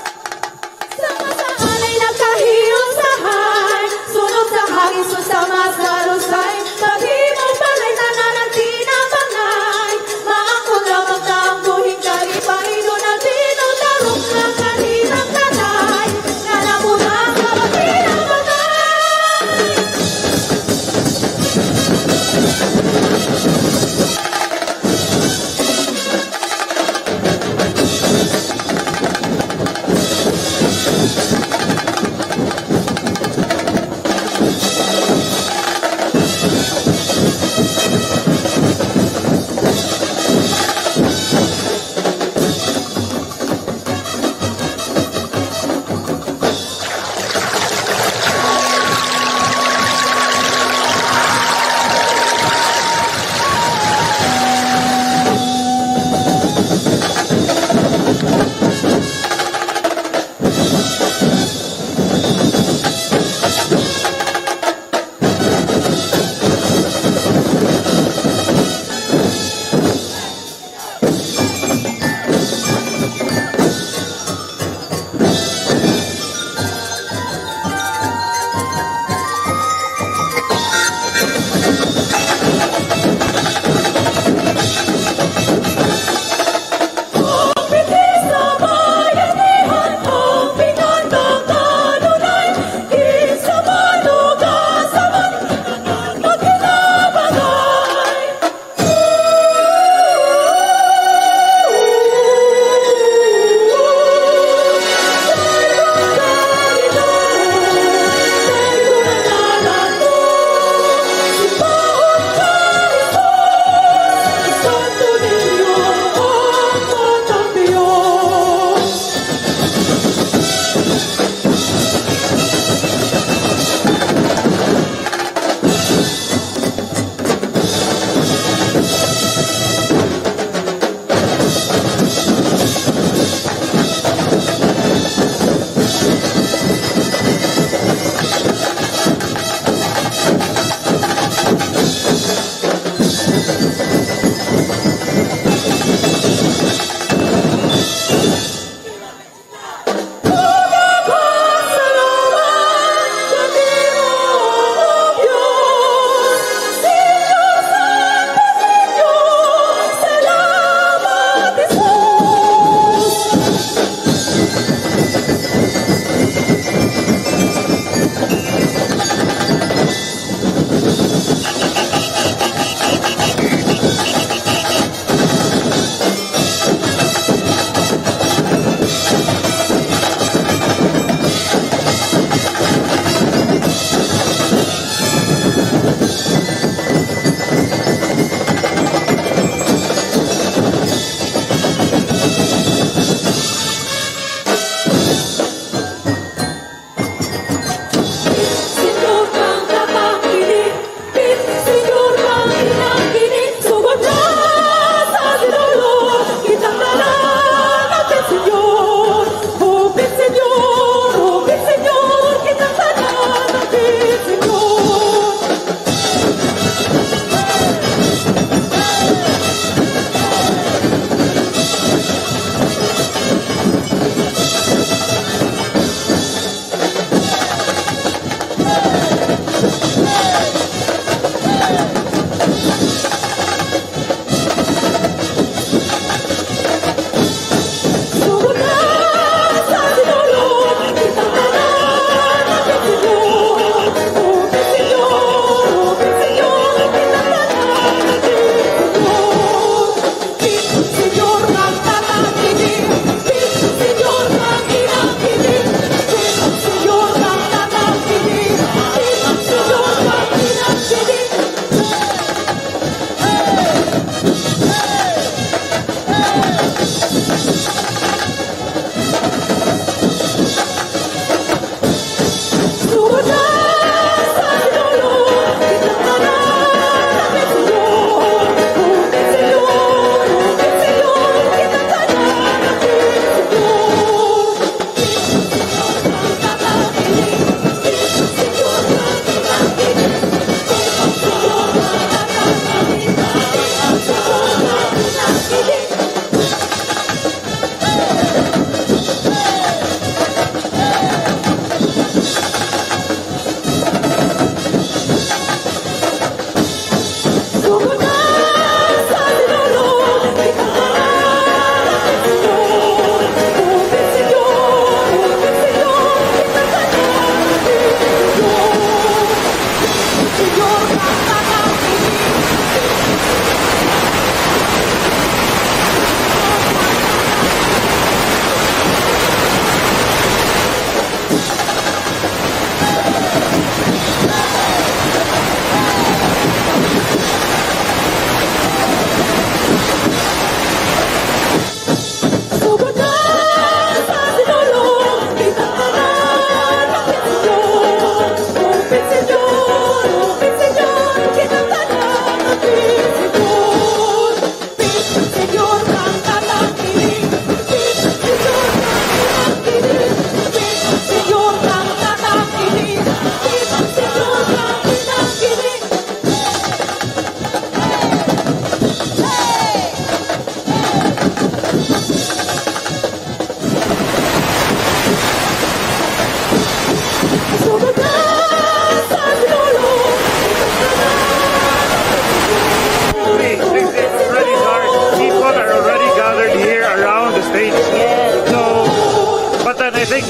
Sama sa alay nagkahiyusahan, sunod sa hangin susama sa lusay, paghimong palay tanan ang tinabangay, maangkong lamang taong tuhin kari Panginoon ang tinutarong ng kaninang kanay, na namuna sa magtinabangay.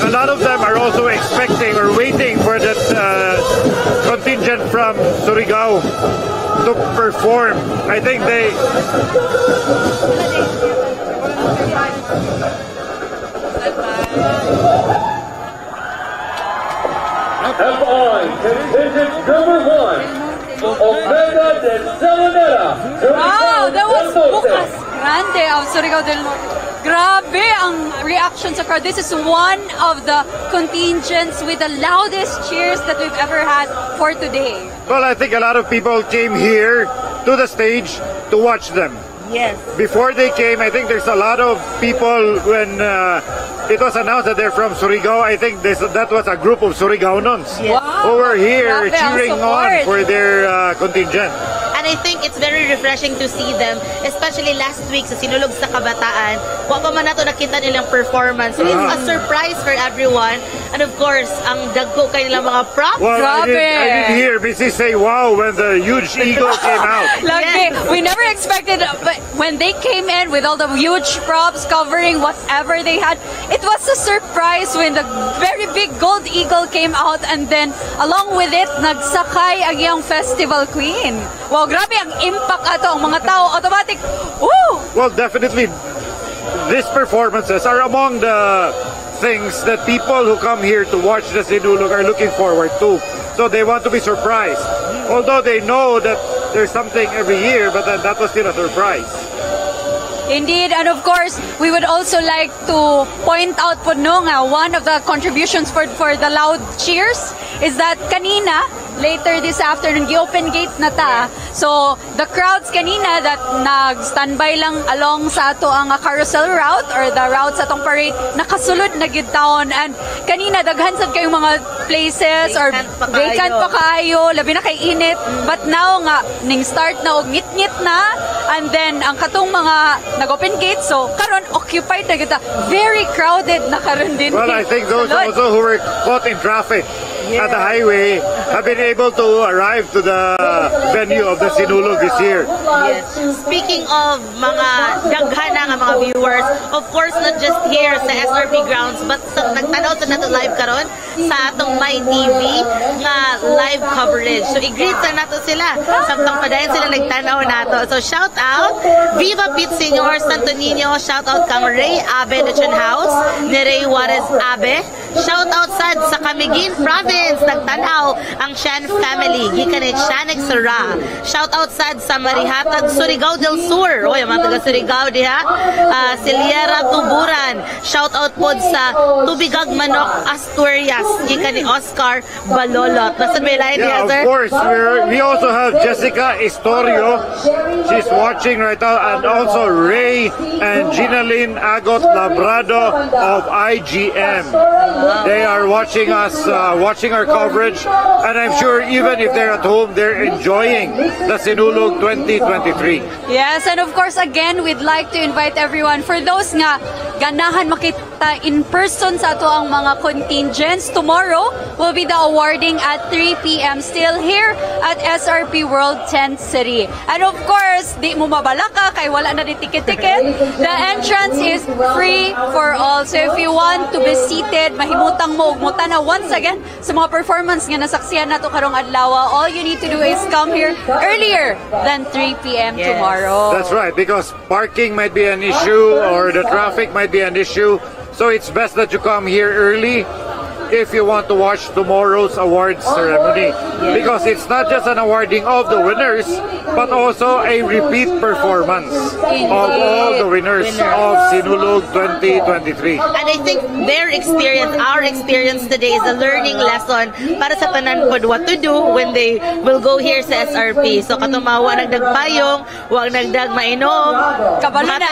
a lot of them are also expecting or waiting for that contingent from Surigao to perform. I think they... FI contingent number 1, Andrea Pateña-Matheu. Wow, that was Bukas Grande of Surigao del Norte. Grabe ang reaction sa crowd. This is one of the contingents with the loudest cheers that we've ever had for today. Well, I think a lot of people came here to the stage to watch them. Yes. Before they came, I think there's a lot of people when it was announced that they're from Surigao. I think that was a group of Surigaonons who were here cheering on for their contingent. And I think it's very refreshing to see them, especially last week sa Sinulog sa Kabataan. Wa pa man nato nakita nilang performance. So it's a surprise for everyone. And of course, ang dagko kanilang mga props. Well, I did hear Mitzi say, wow, when the huge eagle came out. Like, we never expected, but when they came in with all the huge props covering whatever they had, it was a surprise when the very big gold eagle came out, and then along with it, nagsakay ang iyong festival queen. Wow, grabe ang impact ato, ang mga tao automatic. Woo! Well, definitely, these performances are among the things that people who come here to watch the Sinulog are looking forward to. So they want to be surprised. Although they know that there's something every year, but then that was still a surprise. Indeed, and of course, we would also like to point out po one of the contributions for the loud cheers is that kanina, later this afternoon, gi-open gate na ta. So, the crowds kanina that nag-standby lang along sa ato ang carousel route or the route sa atong parade, nakasulod na gid taon. And kanina, daghan sad kayong mga places or vacant pa kayo, labi na kay init. But now nga, ning start na og ngit-ngit na, and then ang katong mga nag-open gate, so karon occupied na kita. Very crowded na karon din. Well, I think those also who were caught in traffic at the highway have been able to arrive to the venue of the Sinulog this year. Yes. Speaking of mga daghan nga mga viewers, of course not just here sa SRP grounds, but nagtanaw sa nato live karon sa atong MyTV nga live coverage. So i-greet na nato sila samtang padayon sila nagtanaw nato. So shout out Viva Pit Senyor Santo Niño, shout out kang Ray Abe Lechon House, ni Ray Juarez Abe. Shout out sad sa Camiguin Province, nagtanaw ang Shan family, gikan ni Shanek Sara. Shout out sad sa Marihatag, Surigao del Sur. Oy, mga taga Surigao diha. Siliera Tuburan. Shout out pod sa Tubigag Manok, Asturias, gikan ni Oscar Balolot. Nasaan may line diha, sir? Of course, we also have Jessica Istorio. She's watching right now, and also Ray and Ginalyn Agot Labrado of IGM. They are watching us, watching our coverage, and I'm sure even if they're at home, they're enjoying the Sinulog 2023. Yes, and of course, again, we'd like to invite everyone, for those nga ganahan makita in person sa ato ang mga contingents, tomorrow will be the awarding at 3 p.m. still here at SRP World Tent City. And of course, di mo mabalaka kay wala na di ticket-ticket. The entrance is free for all. So if you want to be seated, mahimutang mo, mutana once again sa mga performance nga nasaksiyan nato karong adlaw, all you need to do is come here earlier than 3 p.m. tomorrow. That's right, because parking might be an issue or the traffic might be an issue. So it's best that you come here early if you want to watch tomorrow's awards ceremony. Because it's not just an awarding of the winners, but also a repeat performance of all the winners of Sinulog 2023. And I think their experience, our experience today is a learning lesson para sa tanan pod what to do when they will go here sa SRP. So katumawa nagdagpayong, wag nagdag mainom, kabalo na.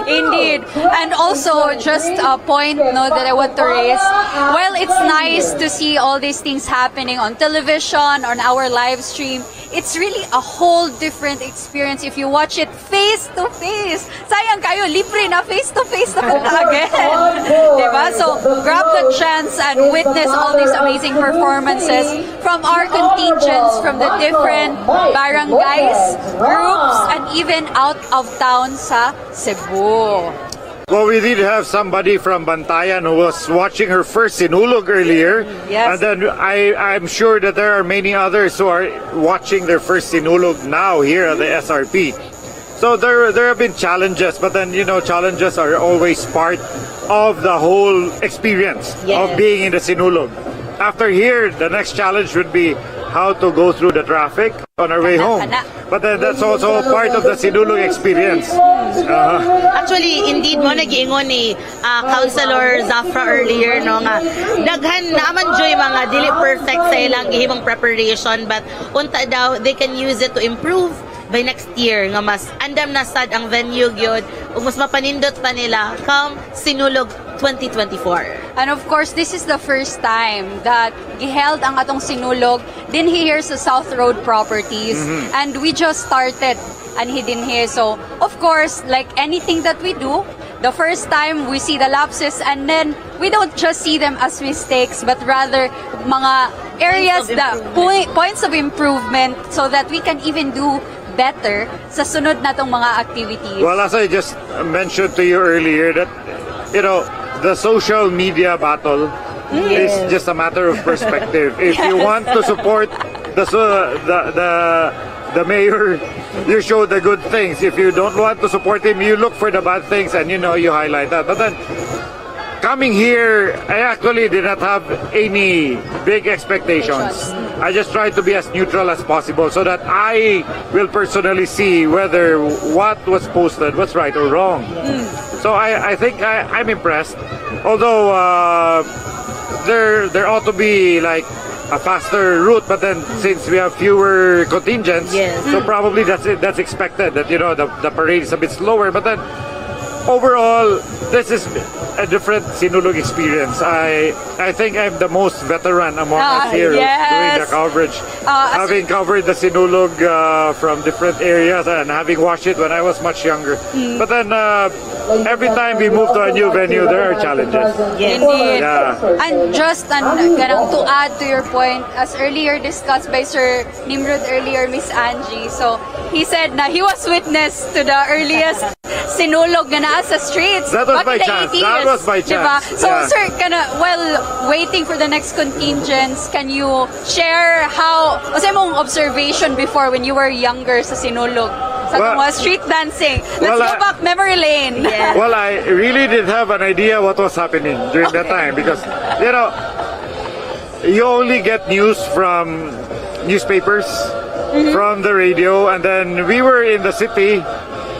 Indeed. And also, just a point that I want to raise, while it's nice to see all these things happening on television, on our live stream, it's really a whole different experience if you watch it face to face. Sayang kayo, libre na face to face na po again. Diba? So, grab the chance and witness all these amazing performances from our contingents from the different barangays, groups, and even out of town sa Cebu. Well, we did have somebody from Bantayan who was watching her first Sinulog earlier. Yes. And then I'm sure that there are many others who are watching their first Sinulog now here at the SRP. So there have been challenges, but then, challenges are always part of the whole experience of being in the Sinulog. After here, the next challenge would be how to go through the traffic on our way home. But then that's also part of the Sinulog experience. Actually, indeed mo nag-iingon ni Councilor Zafra earlier no nga daghan naman joy mga dili perfect sa ilang gihimong preparation but unta daw they can use it to improve by next year nga mas andam na sad ang venue gyud ug mas mapanindot pa nila come Sinulog 2024. And of course, this is the first time that giheld ang atong Sinulog din here sa South Road Properties. And we just started and he din here. So, of course, like anything that we do, the first time we see the lapses and then we don't just see them as mistakes but rather mga areas points of improvement so that we can even do better sa sunod natong mga activities. Well, as I just mentioned to you earlier that, the social media battle is just a matter of perspective. If you want to support the mayor, you show the good things. If you don't want to support him, you look for the bad things and you highlight that. But then coming here, I actually did not have any big expectations. I just tried to be as neutral as possible so that I will personally see whether what was posted was right or wrong. So I think I'm impressed. Although there ought to be like a faster route, but then since we have fewer contingents, so probably that's expected that the parade is a bit slower. But then overall, this is a different Sinulog experience. I think I'm the most veteran among us here doing the coverage. Having covered the Sinulog from different areas and having watched it when I was much younger. But then every time we move to a new venue, there are challenges. Indeed. And just to add to your point, as earlier discussed by Sir Nimrod earlier, Miss Angie, so he said na he was witness to the earliest Sinulog na naa sa streets. That was back my in the chance. 80s, That was my diba? chance. So sir, while waiting for the next contingents, can you share how, mong observation before when you were younger sa Sinulog? Sa mga street dancing. Let's go back memory lane. Well, I really didn't have an idea what was happening during that time because, you only get news from newspapers, from the radio, and then we were in the city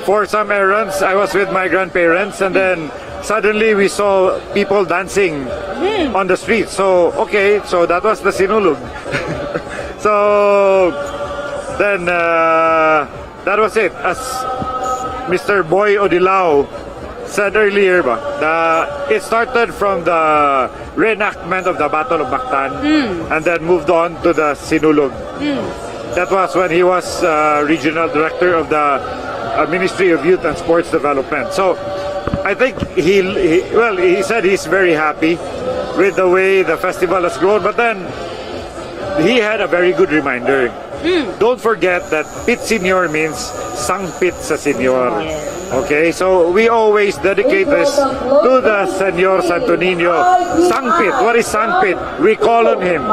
for some errands. I was with my grandparents, and then suddenly we saw people dancing on the street. So, so that was the Sinulog. So, then that was it. As Mr. Boy Odilao said earlier, it started from the reenactment of the Battle of Mactan and then moved on to the Sinulog. That was when he was regional director of the Ministry of Youth and Sports Development. So I think he said he's very happy with the way the festival has grown, but then he had a very good reminder. Don't forget that Pit Senyor means sangpit sa Senyor. Okay, so we always dedicate this to the Senyor Santo Niño. Sangpit, what is sangpit? We call on him.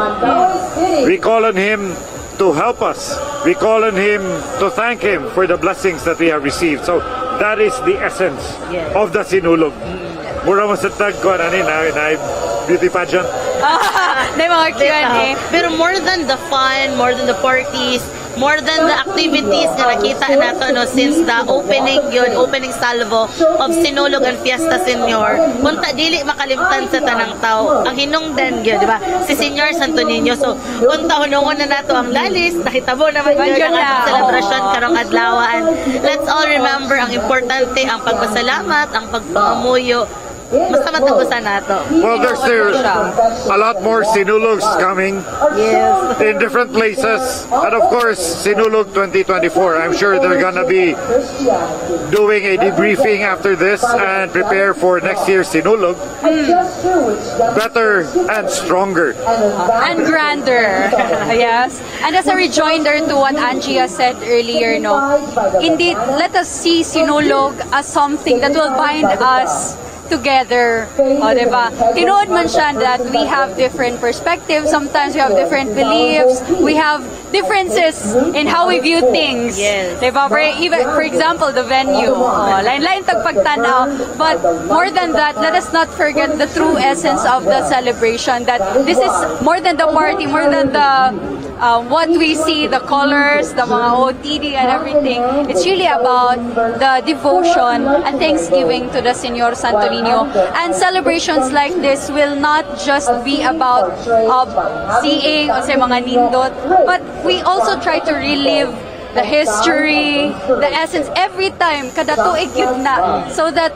We call on him to help us. We call on him to thank him for the blessings that we have received. So that is the essence of the Sinulog. Mura mo sa tag ko na beauty pageant. mga Q&A. Pero more than the fun, more than the parties, more than the activities na nakita nato since the opening salvo of Sinulog and Fiesta Senyor, punta dili makalimtan sa tanang tao ang hinungdan gyud, di ba? Si Senyor Santo Niño. So punta hunungon na nato ang lalis, nakitabo naman gyud ang celebration karong adlaw. And let's all remember ang importante ang pagpasalamat, ang pagpangamuyo Basta matagusan nato. Well, there's a lot more Sinulogs coming in different places. And of course, Sinulog 2024. I'm sure they're gonna be doing a debriefing after this and prepare for next year's Sinulog. Better and stronger. And grander. Yes. And as a rejoinder to what Angie has said earlier, no, indeed, let us see Sinulog as something that will bind us together. O, diba? Tinood man siya that we have different perspectives, sometimes we have different beliefs, we have differences in how we view things. Yes. Diba? For example, the venue. Lain-lain tagpagtanaw. But more than that, let us not forget the true essence of the celebration, that this is more than the party, more than the what we see, the colors, the mga OTD and everything. It's really about the devotion and thanksgiving to the Senyor Santo Niño. And celebrations like this will not just be about seeing o sa mga nindot, but we also try to relive the history, the essence, every time, kada tuig yun na, so that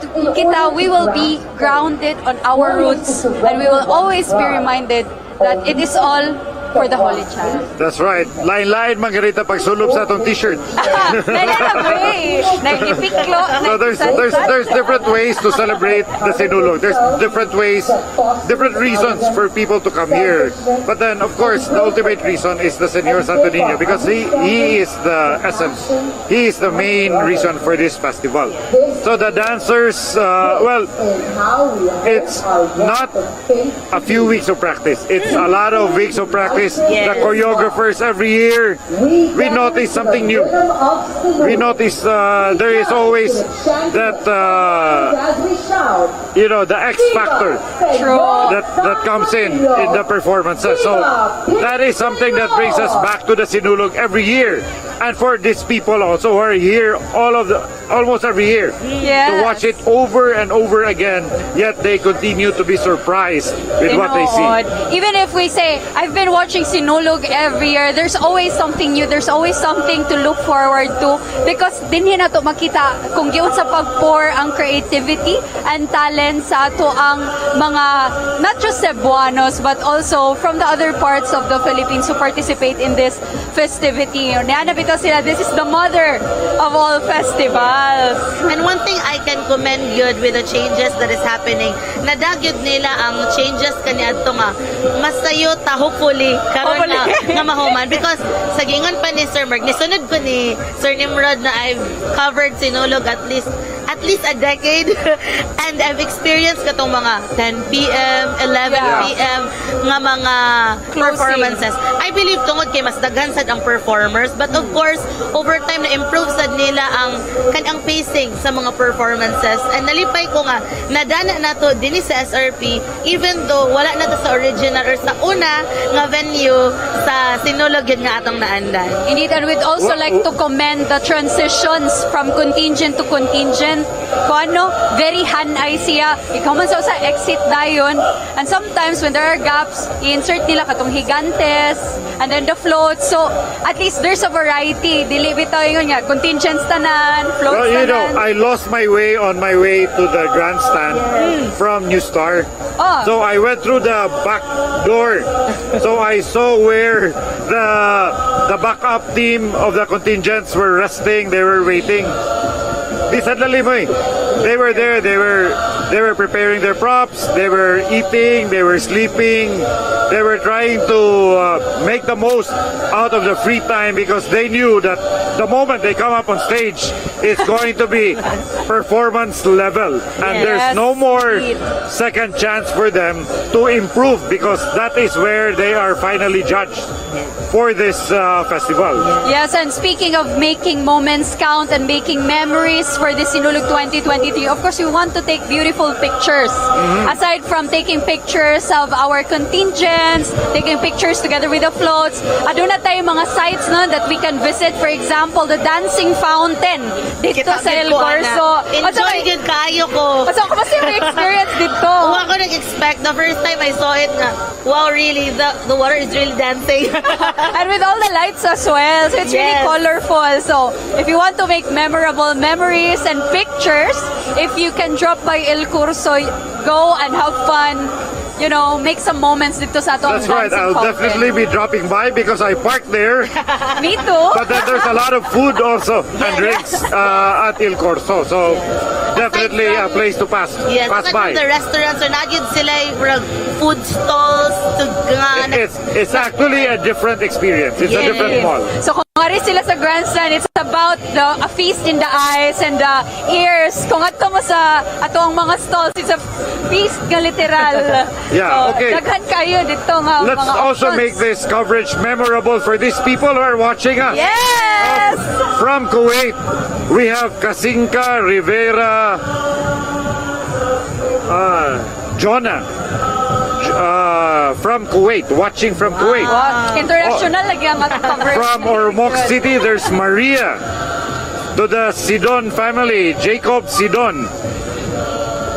we will be grounded on our roots and we will always be reminded that it is all for the Holy Child. That's right. Lain-lain, Margarita, pagsulop sa atong t-shirt. So there's different ways to celebrate the Sinulog. There's different ways, different reasons for people to come here. But then, of course, the ultimate reason is the Senyor Santo Niño, because he is the essence. He is the main reason for this festival. So the dancers, well, it's not a few weeks of practice. It's a lot of weeks of practice. The choreographers every year, we notice something new. We notice there is always that, the X factor that comes in the performances. So that is something that brings us back to the Sinulog every year. And for these people also who are here almost every year to watch it over and over again, yet they continue to be surprised with what they see. Even if we say, I've been watching Sinulog every year, there's always something new, there's always something to look forward to, because dinhi na to makita kung giun sa pagpour ang creativity and talent sa ato ang mga, not just Cebuanos, but also from the other parts of the Philippines who participate in this festivity. This is the mother of all festivals. And one thing I can commend good with the changes that is happening, nadagyod nila ang changes kaniadto nga masayo ta hopefully karon nga mahuman, because sa gingon pa ni Sir Mark, nisunod ko ni Sir Nimrod na I've covered Sinulog at least a decade and I've experienced katong mga 10 p.m., 11 p.m. nga mga performances. I believe tungod kay mas daghan sad ang performers, but of course over time na improve sad nila ang kanang pacing sa mga performances, and nalipay ko nga nadana nato dinhi sa SRP even though wala na to sa original or sa una nga venue sa Sinulog yun nga atong naandan. Indeed, and we'd also like to commend the transitions from contingent to contingent. Very hanay siya. Ikaw man sa exit dayon. And sometimes when there are gaps, i-insert nila katong higantes and then the floats. So at least there's a variety. Dili bitaw yun nga, contingents tanan, floats tanan. I lost my way on my way to the Grandstand from New Star. So I went through the back door. So I saw where the backup team of the contingents were resting, they were waiting. They were there, they were preparing their props, they were eating, they were sleeping, they were trying to make the most out of the free time, because they knew that the moment they come up on stage, it's going to be performance level, and there's no more second chance for them to improve, because that is where they are finally judged for this festival. Yes, and speaking of making moments count and making memories for the Sinulog 2023, of course we want to take beautiful pictures. Aside from taking pictures of our contingents, taking pictures together with the floats, aduna tayo mga sites no, that we can visit. For example, the dancing fountain dito sa El Corso. Enjoy good kayo ako. So, kamusta yung experience dito? Huwag ako nag-expect. The first time I saw it nga, wow, really, the water is really dancing. And with all the lights as well, so it's really Yes. colorful. So, if you want to make memorable memories and pictures, if you can drop by El Curso, go and have fun. You know, make some moments dito sa atong That's right. dancing I'll fountain. definitely be dropping by because I parked there. Me too. But then there's a lot of food also and drinks at Il Corso. So definitely a place to pass Yes, pass aside from by. the restaurants, or not yun sila yung food stalls to It's actually a different experience. It's a different mall. So kung nga rin sila sa Grandstand, it's about a feast in the eyes and the ears. Kung ato mo sa atong mga stalls, it's a feast nga literal. Yeah, So, okay. daghan kayo dito nga Let's mga also options. make this coverage memorable for these people who are watching us. Yes! From Kuwait, we have Kasinka Rivera Jonah. From Kuwait, watching from Kuwait. Wow. International lagi ang atong coverage. From Ormoc City, there's Maria. To the Sidon family, Jacob Sidon.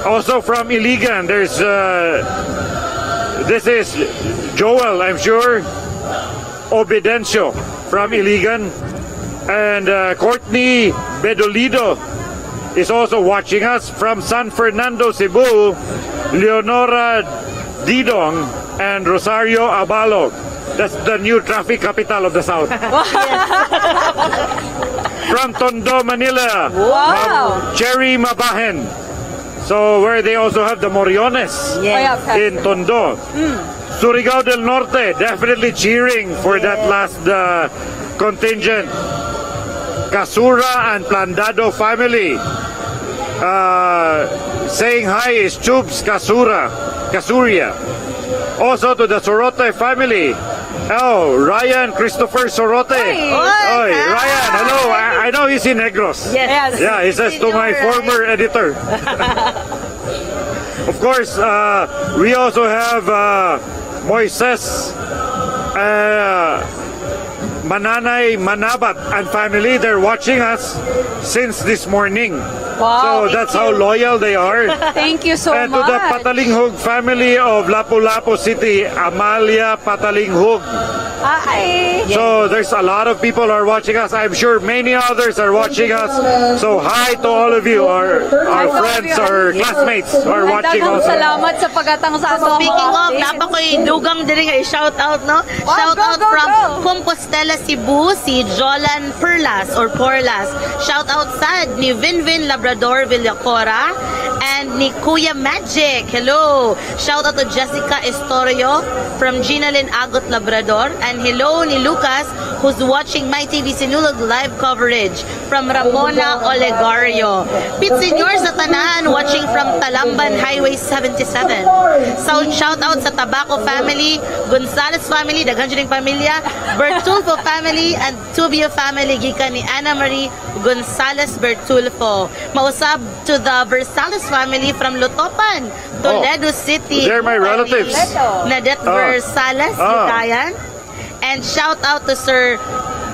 Also from Iligan, there's this is Joel, I'm sure. Obidencio from Iligan. And Courtney Bedolido is also watching us from San Fernando, Cebu. Leonora Didong and Rosario Abalog. That's the new traffic capital of the South. From Tondo, Manila. Wow. Cherry Mabahen. So where they also have the Moriones in Tondo. Surigao del Norte, definitely cheering for that last contingent. Kasura and Plandado family. Saying hi is Chubs Kasuria. Also to the Sorote family. Oh, Ryan Christopher Sorote. Oy, Ryan, hello. I know he's in Negros. Yes. Yeah, he says to my former editor. Of course, we also have Moises Mananay Manabat and family. They're watching us since this morning. Wow, So that's how loyal they are. Thank you so And much. to the Patalinghog family of Lapu-Lapu City, Amalia Patalinghog. Hi. So there's a lot of people are watching us. I'm sure many others are watching us. So hi to all of you, our friends, our classmates who are watching Daghang also. salamat sa pagkatang sa ato. Speaking of, napakoy dugang din nga i-shout out, no? Shout out from Compostela, Cebu, si Jolan Porlas. Shout out sad ni Vinvin Labrador Villacora and ni Kuya Magic. Hello. Shout out to Jessica Estorio from Ginalyn Agot Labrador, and hello ni Lucas who's watching My TV Sinulog live coverage from Ramona Olegario. Pit Senyor sa tanan watching from Talamban Highway 77. So shout out sa Tabaco family, Gonzales family, daghan jud pamilya, Bertulfo family and Tubio family gikan ni Ana Marie Gonzales Bertulfo. Mausab to the Versales family from Lutopan, Toledo City. They're my relatives. Nadet Versales, Hitayan. And shout out to Sir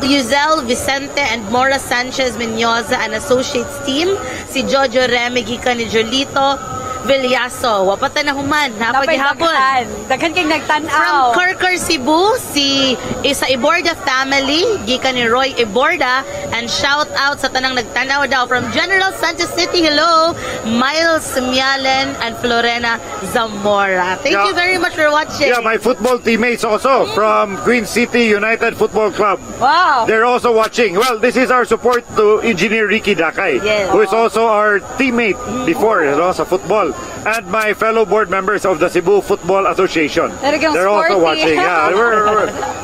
Yuzel Vicente and Mora Sanchez Menyoza and Associates team. Si Jojo Remy gikan ni Jolito Villaso. Wapatan na human. Napagihapon. Daghan kay nagtanaw. From Corcor, Cebu, si isa Iborda family, gikan ni Roy Iborda, and shout out sa tanang nagtanaw daw from General Santos City. Hello, Miles Mialen and Florena Zamora. Thank you very much for watching. Yeah, my football teammates also from Queen City United Football Club. Wow. They're also watching. Well, this is our support to Engineer Ricky Dakay, who is also our teammate before sa football. And my fellow board members of the Cebu Football Association. They're also watching. Yeah,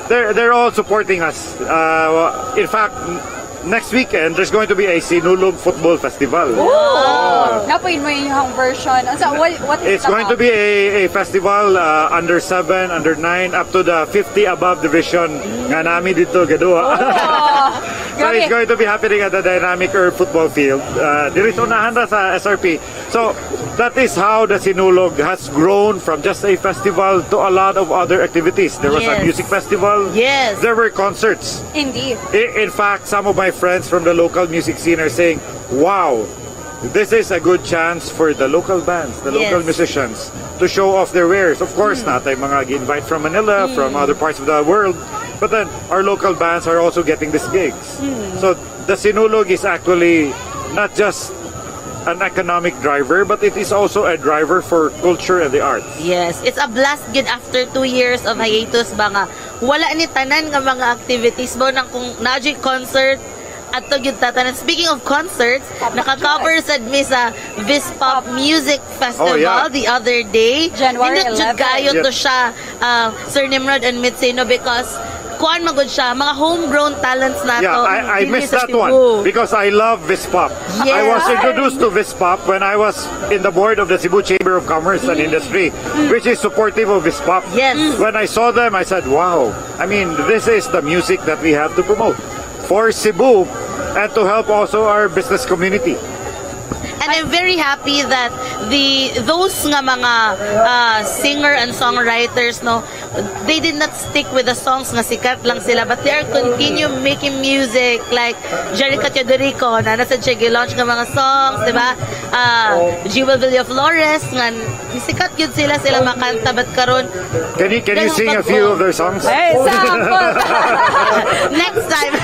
they're all supporting us. In fact, next weekend, there's going to be a Sinulog Football Festival. Napoy mo yung version. What is It's going to be a festival under 7, under 9, up to the 50 above division nga nami dito Gadua. So it's going to be happening at the Dynamic Earth Football Field. Diri sa unahan na sa SRP. So that is how the Sinulog has grown from just a festival to a lot of other activities. There was a music festival. Yes. There were concerts. Indeed. In fact, some of my friends from the local music scene are saying, wow, this is a good chance for the local bands, the local musicians, to show off their wares. Of course, not ay mga invite from Manila, from other parts of the world, but then our local bands are also getting these gigs. So the Sinulog is actually not just an economic driver, but it is also a driver for culture and the arts. Yes, it's a blast good after 2 years of hiatus ba nga. Wala ni tanan nga mga activities mo nang kung na-joy concert at to gyud tatanan. Speaking of concerts, naka-cover sad mi sa Vispop Music Festival the other day. January 11. Kayo to siya, Sir Nimrod and Mitzi, no, because kuan magod siya, mga homegrown talents na to. I missed that one because I love Vispop. I was introduced to Vispop when I was in the board of the Cebu Chamber of Commerce and Industry, which is supportive of Vispop. Yes. When I saw them, I said, wow, I mean, this is the music that we have to promote for Cebu and to help also our business community. And I'm very happy that those nga mga singer and songwriters, no, they did not stick with the songs nga sikat lang sila, but they are continue making music like Angelica na nasa siya launch nga mga songs, di ba? 𝗙𝗎𝗪𝗘 nga sikat yun sila makanta, but karon can you sing a few of their songs? Hey, sample! Next time.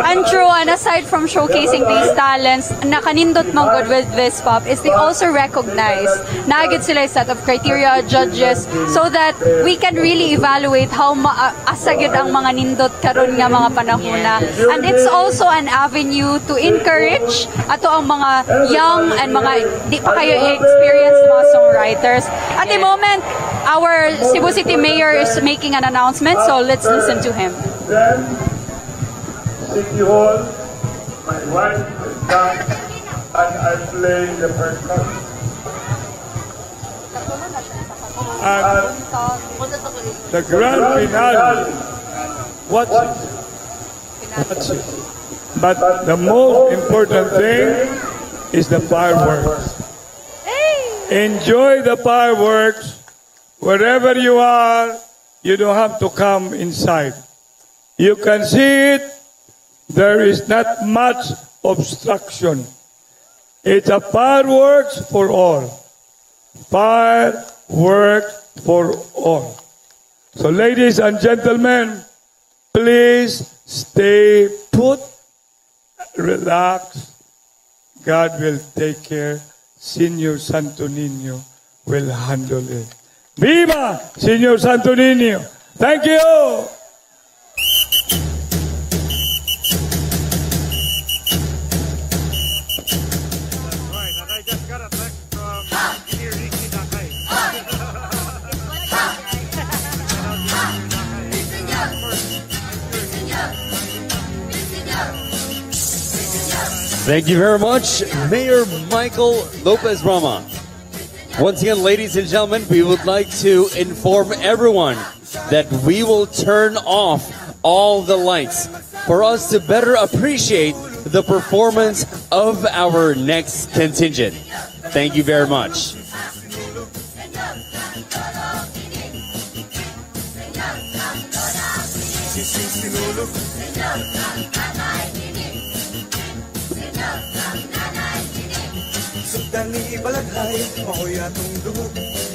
And true, and aside from showcasing these talents, nakanindot mong good with Vispop is they also recognize na agad sila set of criteria, judges, so that we can really evaluate how asagid ang mga nindot karon nga mga panahona. And it's also an avenue to encourage ato ang mga young and mga di pa kayo experienced mga songwriters. At the moment, our Cebu City Mayor is making an announcement, so let's listen to him. Then, City Hall, my wife is done, and I play the percussion. And the grand finale, watch it. But the most important thing is the fireworks. Enjoy the fireworks wherever you are. You don't have to come inside. You can see it. There is not much obstruction. It's a fireworks for all. Fireworks for all. So ladies and gentlemen, please stay put, relax. God will take care. Senyor Santo Niño will handle it. Viva Senyor Santo Niño! Thank you! Thank you very much, Mayor Michael Lopez Rama. Once again, ladies and gentlemen, we would like to inform everyone that we will turn off all the lights for us to better appreciate the performance of our next contingent. Thank you very much. Sugdani balaghay, maoy atong dugo.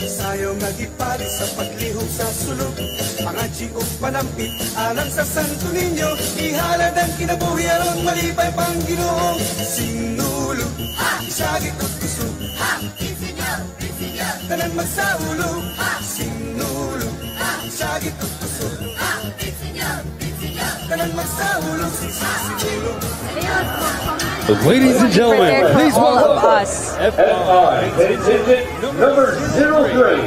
Sayo nga gipali sa paglihok sa sulog. Mga chikok panampit, alang sa Santo Niño. Ihalad ang kinabuhi aron malipay pang Ginoo. Sinulog, isagit at gusto. Tanan magsaulog. Sinulog, isagit at gusto. Tanan magsaulog. Sinulog. Ladies and gentlemen, please welcome FI contingent number 03.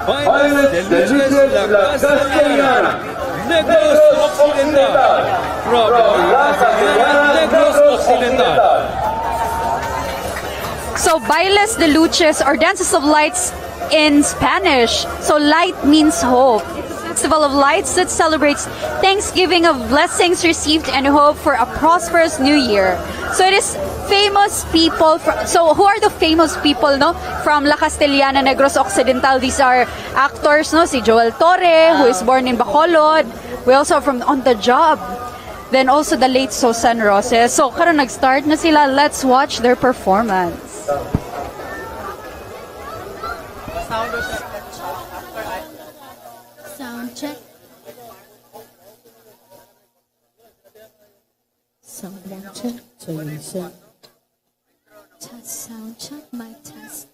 Pilots de Luces La Castellana, Negros Occidental, from La Castellana, Negros Occidental. So, Bailes de Luces, or Dances of Lights in Spanish. So, light means hope. Festival of Lights that celebrates Thanksgiving of blessings received and hope for a prosperous new year. So it is famous people. So who are the famous people, no? From La Castellana, Negros Occidental. These are actors, no? Si Joel Torre, who is born in Bacolod. We also have from On the Job. then also the late Susan Roses. So karon nag-start na sila. Let's watch their performance. Sound check. Sound check. Test sound check. Mic test.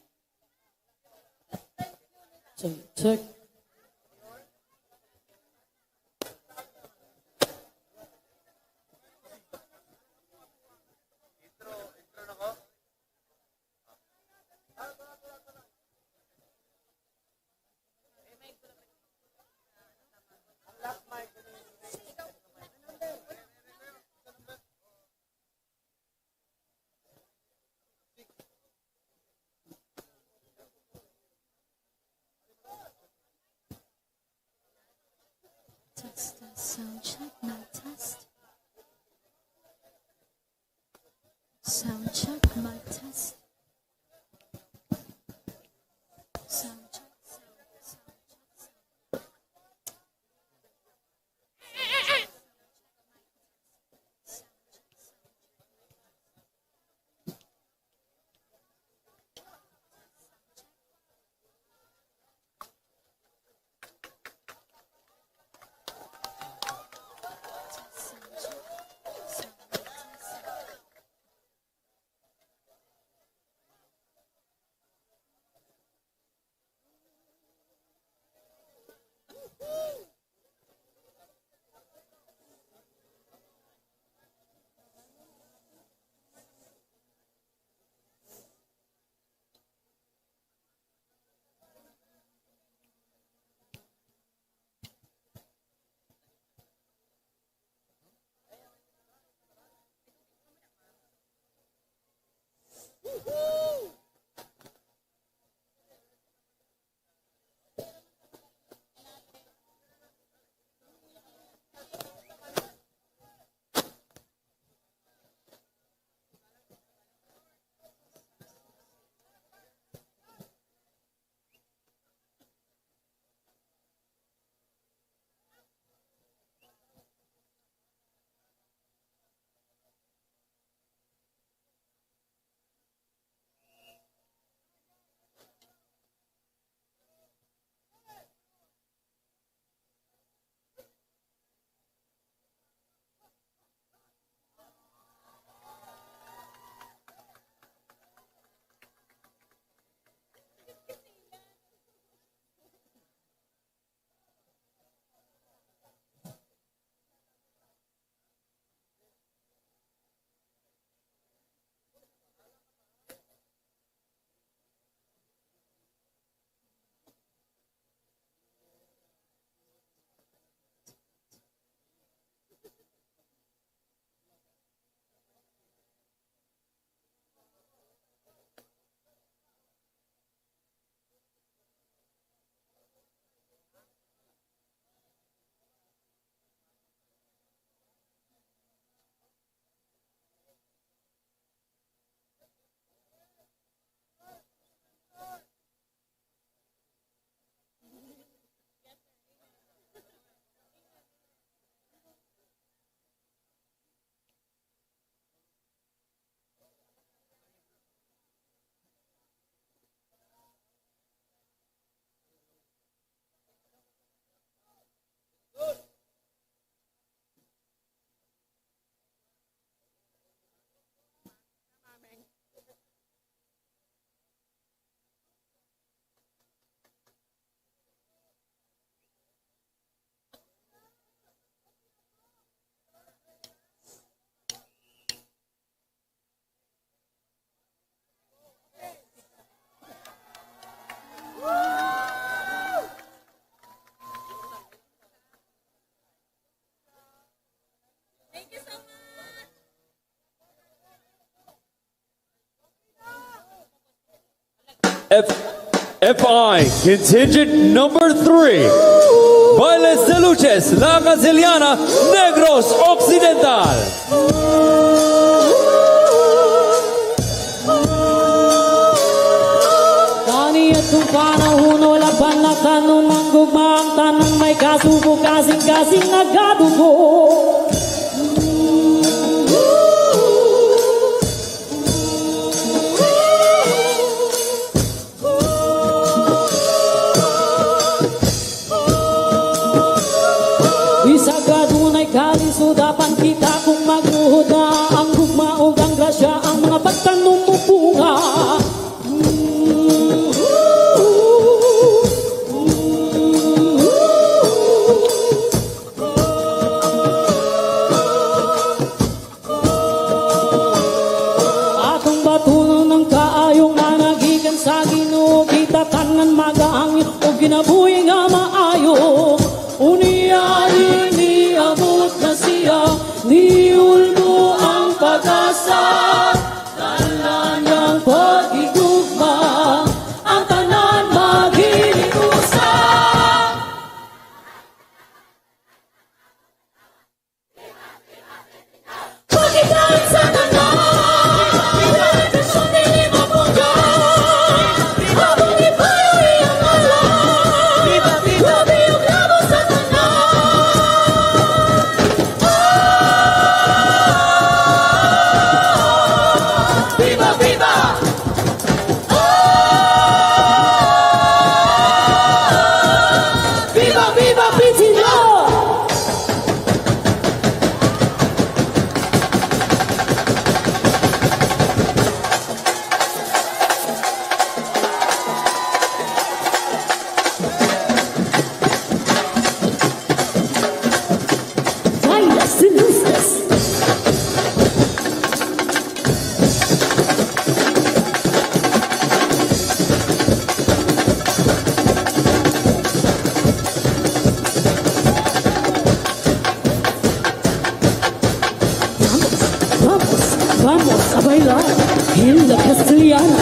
Check. Test sound check. Mic test. Sound check. Mic test. Sound check. FI contingent number 3. Bailes de Luces, La Casiliana, Negros Occidental. Kani itong panahon o laban na tanong manggugma ang tanong may kasubo kasing-kasing nagadugo. tanong mo bunga. Atong batunon ng kaayong na nagikan sa Ginoo, kita tanan magahangin o ginabuhi nga maayo. Uniya ni abot na siya, ni ulmo ang pag-asa. Tanan niyang pag-igugma, ang tanan maghinusa. Pagitan sa tanan, relasyon dili mapunggan. Habang ipayo iyang alam, grabe yung labo sa tanan. Viva, viva! Viva, viva, Pitino! Bailas y luces. Vamos a bailar en la castellana.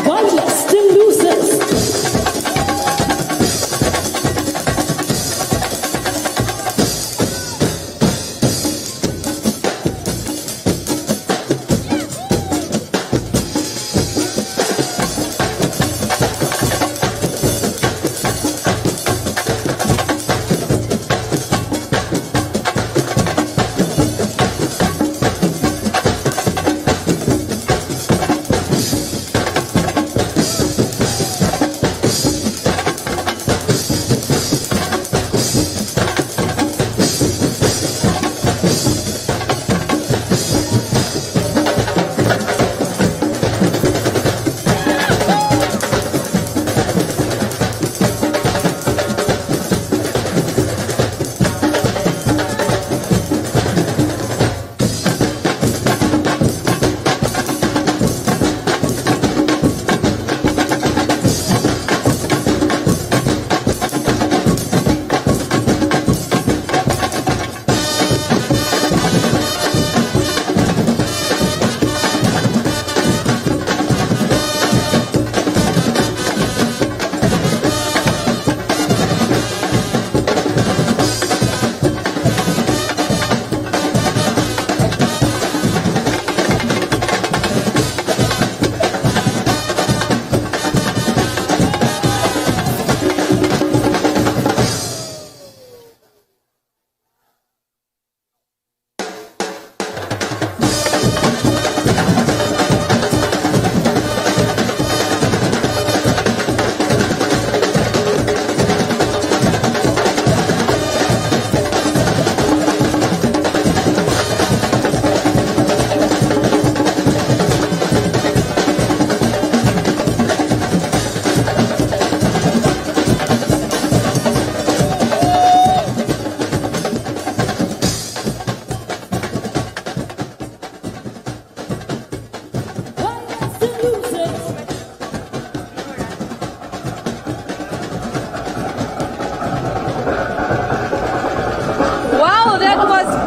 Bailas de luces.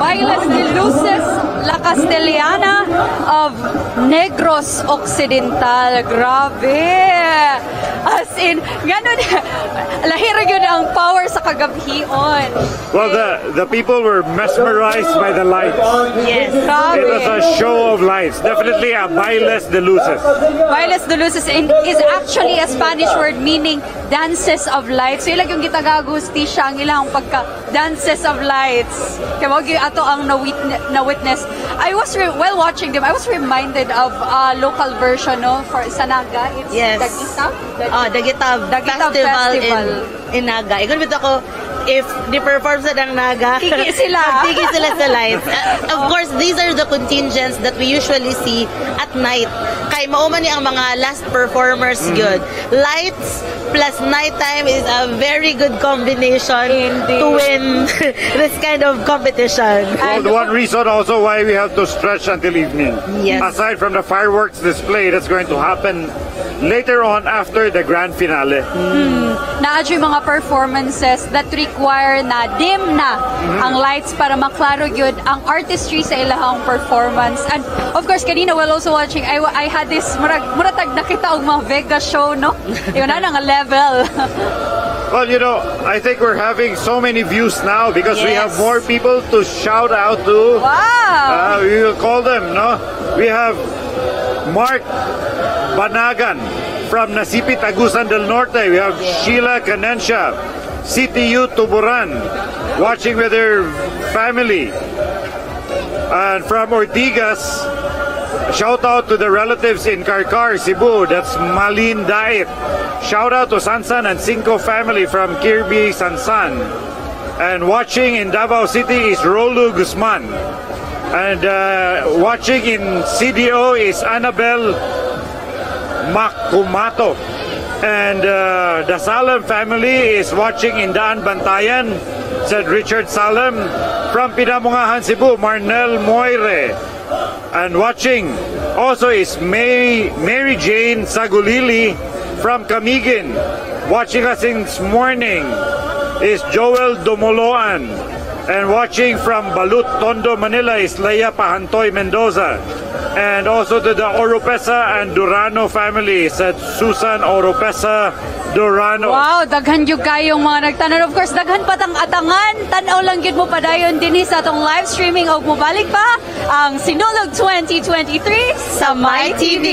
Bailes de Luces La Castellana of Negros Occidental. Grabe! As in, ganun, lahira yun ang power sa kagabhion. Well, the people were mesmerized by the lights. Yes, It was a show of lights. Definitely a bailes de luces. Bailes de Luces is actually a Spanish word meaning dances of lights. So ilang yung gitagagusti siya ang ilang pagka-dances of lights. Kaya wag yung ato ang na-witness. While watching them, I was reminded of a local version no, for Sanaga. It's Yes. Dagitab. Dagitab Festival in Naga. Ikon bito ako, if di-perform sa ng Naga, Tigi sila. Tigi sila sa lights. Of course, these are the contingents that we usually see at night. Kay mauman ni ang mga last performers good. Lights plus nighttime is a very good combination to win this kind of competition. Well, one reason also why we have to stretch until evening. Yes. Aside from the fireworks display that's going to happen later on after the grand finale. Naadyo yung mga performances that require na dim na ang lights para maklaro yun ang artistry sa ilahang performance. And of course, kanina while also watching, I had this muratag nakita og mga Vegas show, no? Yun na nga level. Well, you know, I think we're having so many views now because we have more people to shout out to. Wow! We will call them, no? We have Mark Banagan from Nasipit, Agusan del Norte. We have Sheila Canencia, CTU Tuburan, watching with her family. And from Ortigas, shout out to the relatives in Karkar, Cebu. That's Malin Daet. Shout out to Sansan and Cinco family from Kirby, Sansan. And watching in Davao City is Rolu Guzman. And watching in CDO is Annabel Makumato. And the Salem family is watching in Daan Bantayan, said Richard Salem. From Pinamungahan, Cebu, Marnel Moire. And watching also is Mary Jane Sagulili from Camiguin. Watching us this morning is Joel Domoloan. And watching from Balut, Tondo, Manila is Leia Pahantoy Mendoza. And also to the Oropesa and Durano family, said Susan Oropesa Durano. Wow, daghan yung kayong mga nagtanan. Of course, daghan pa tang atangan. Tanaw lang yun mo pa dayon din sa atong live streaming o mubalik pa ang Sinulog 2023 sa My TV.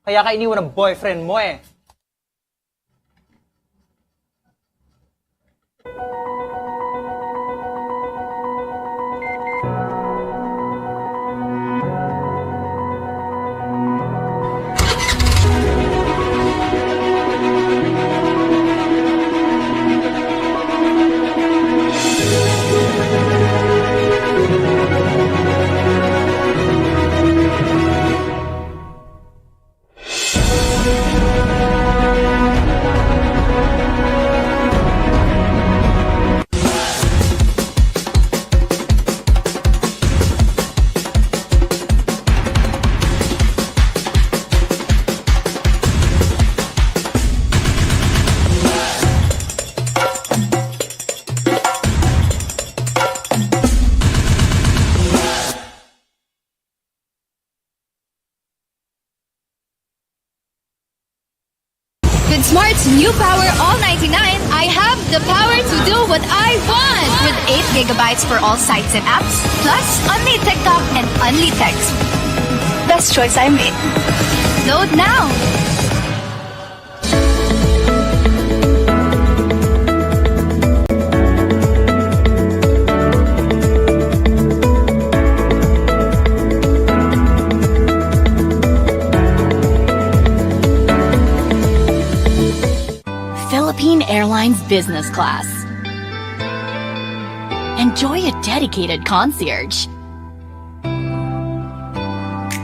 Kaya ka iniwan ng boyfriend mo eh. power all 99, I have the power to do what I want with 8 gigabytes for all sites and apps, plus only TikTok and only text. Best choice I made. Load now. Philippine Airlines Business Class. Enjoy a dedicated concierge,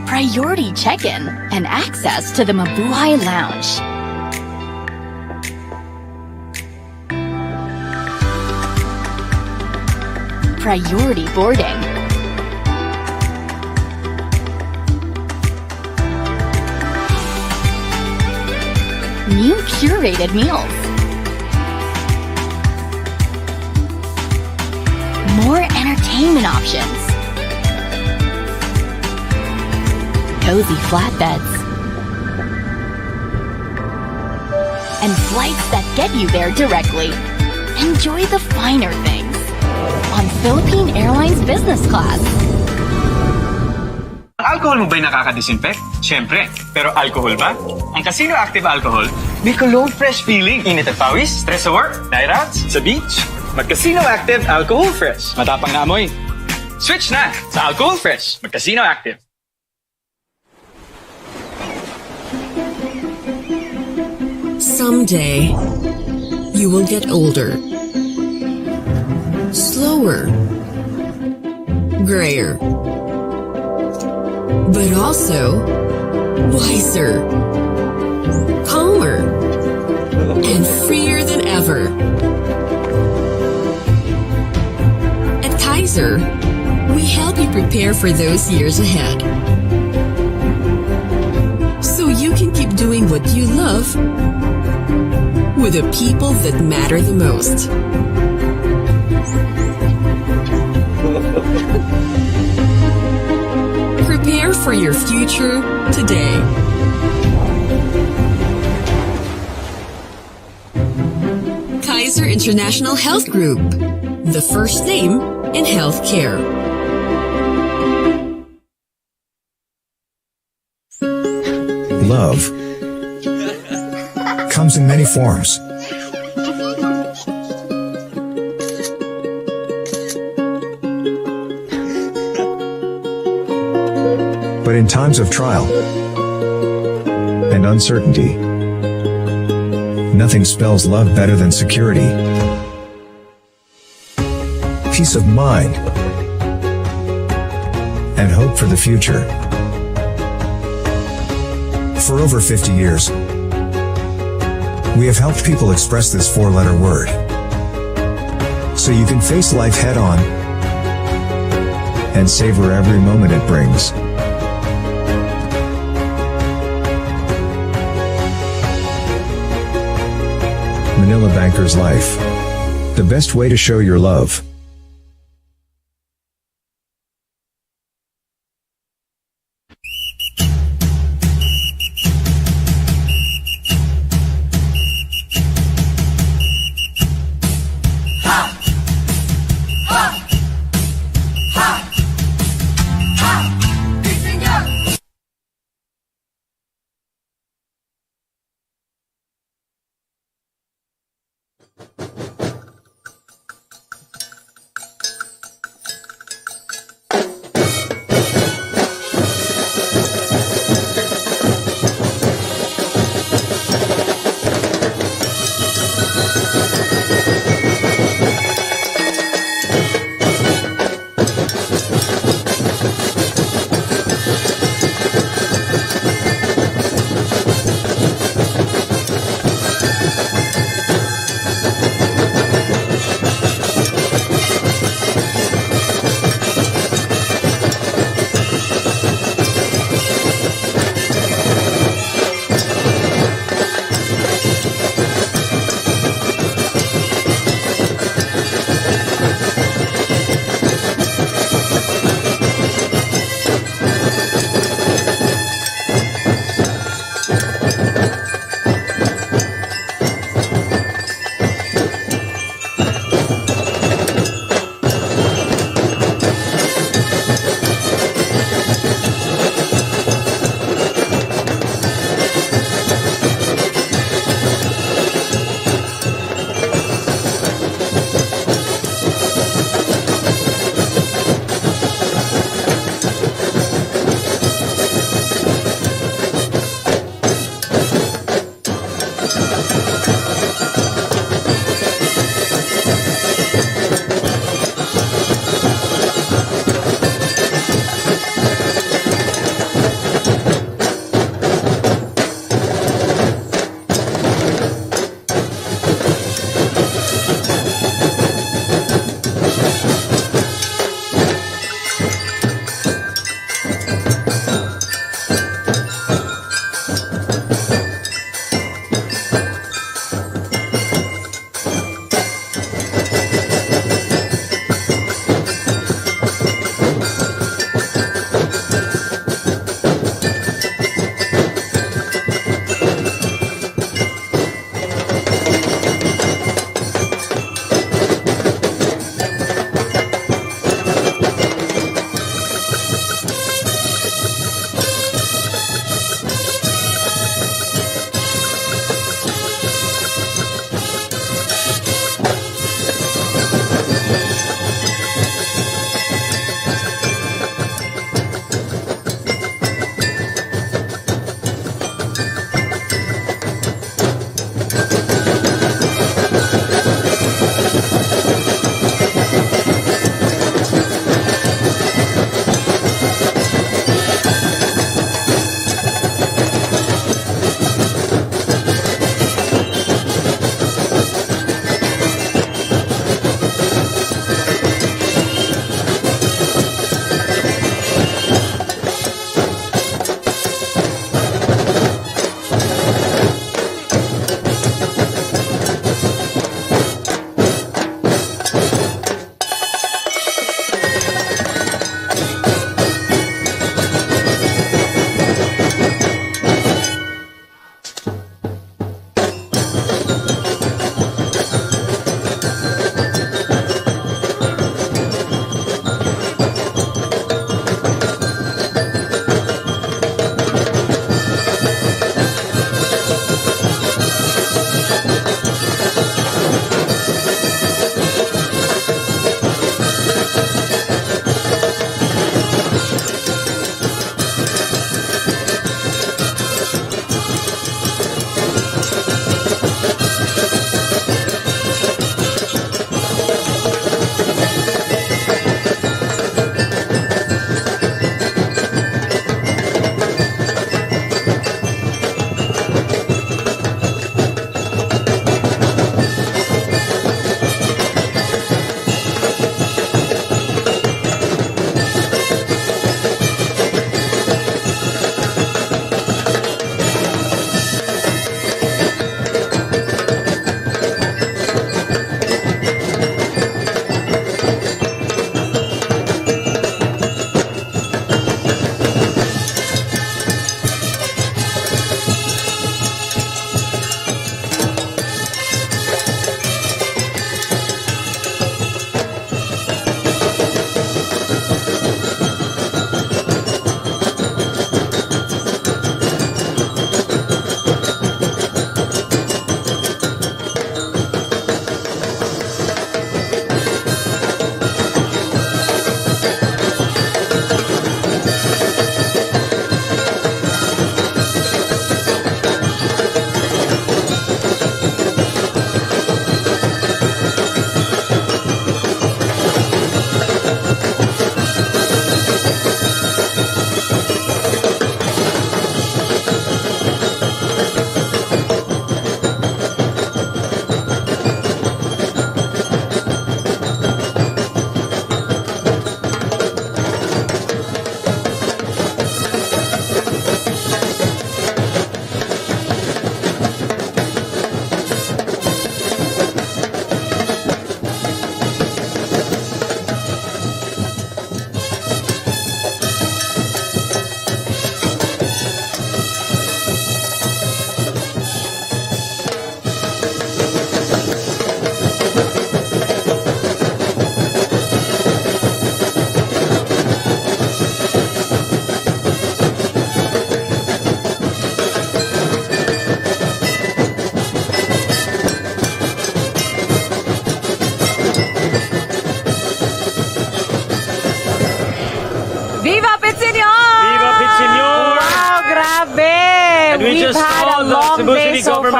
priority check-in, and access to the Mabuhay Lounge. Priority boarding. New curated meals. More entertainment options. Cozy flatbeds. And flights that get you there directly. Enjoy the finer things on Philippine Airlines Business Class. Alcohol mo ba'y nakaka-disinfect? Siyempre. Pero alcohol ba? Ang Casino Active Alcohol, may cologne fresh feeling. Init at pawis, stress sa work, night outs, sa beach. Mag-Casino Active Alcohol Fresh. Matapang na amoy. Switch na sa Alcohol Fresh. Mag-Casino Active. Someday, you will get older, slower, grayer, but also wiser, calmer, and freer than ever. At Kaiser, we help you prepare for those years ahead, so you can keep doing what you love with the people that matter the most. Prepare for your future today. Kaiser International Health Group, the first name in healthcare. Love comes in many forms. But in times of trial and uncertainty, nothing spells love better than security, peace of mind, and hope for the future. For over 50 years, we have helped people express this 4-letter word, so you can face life head-on and savor every moment it brings. Manila Banker's Life. The best way to show your love.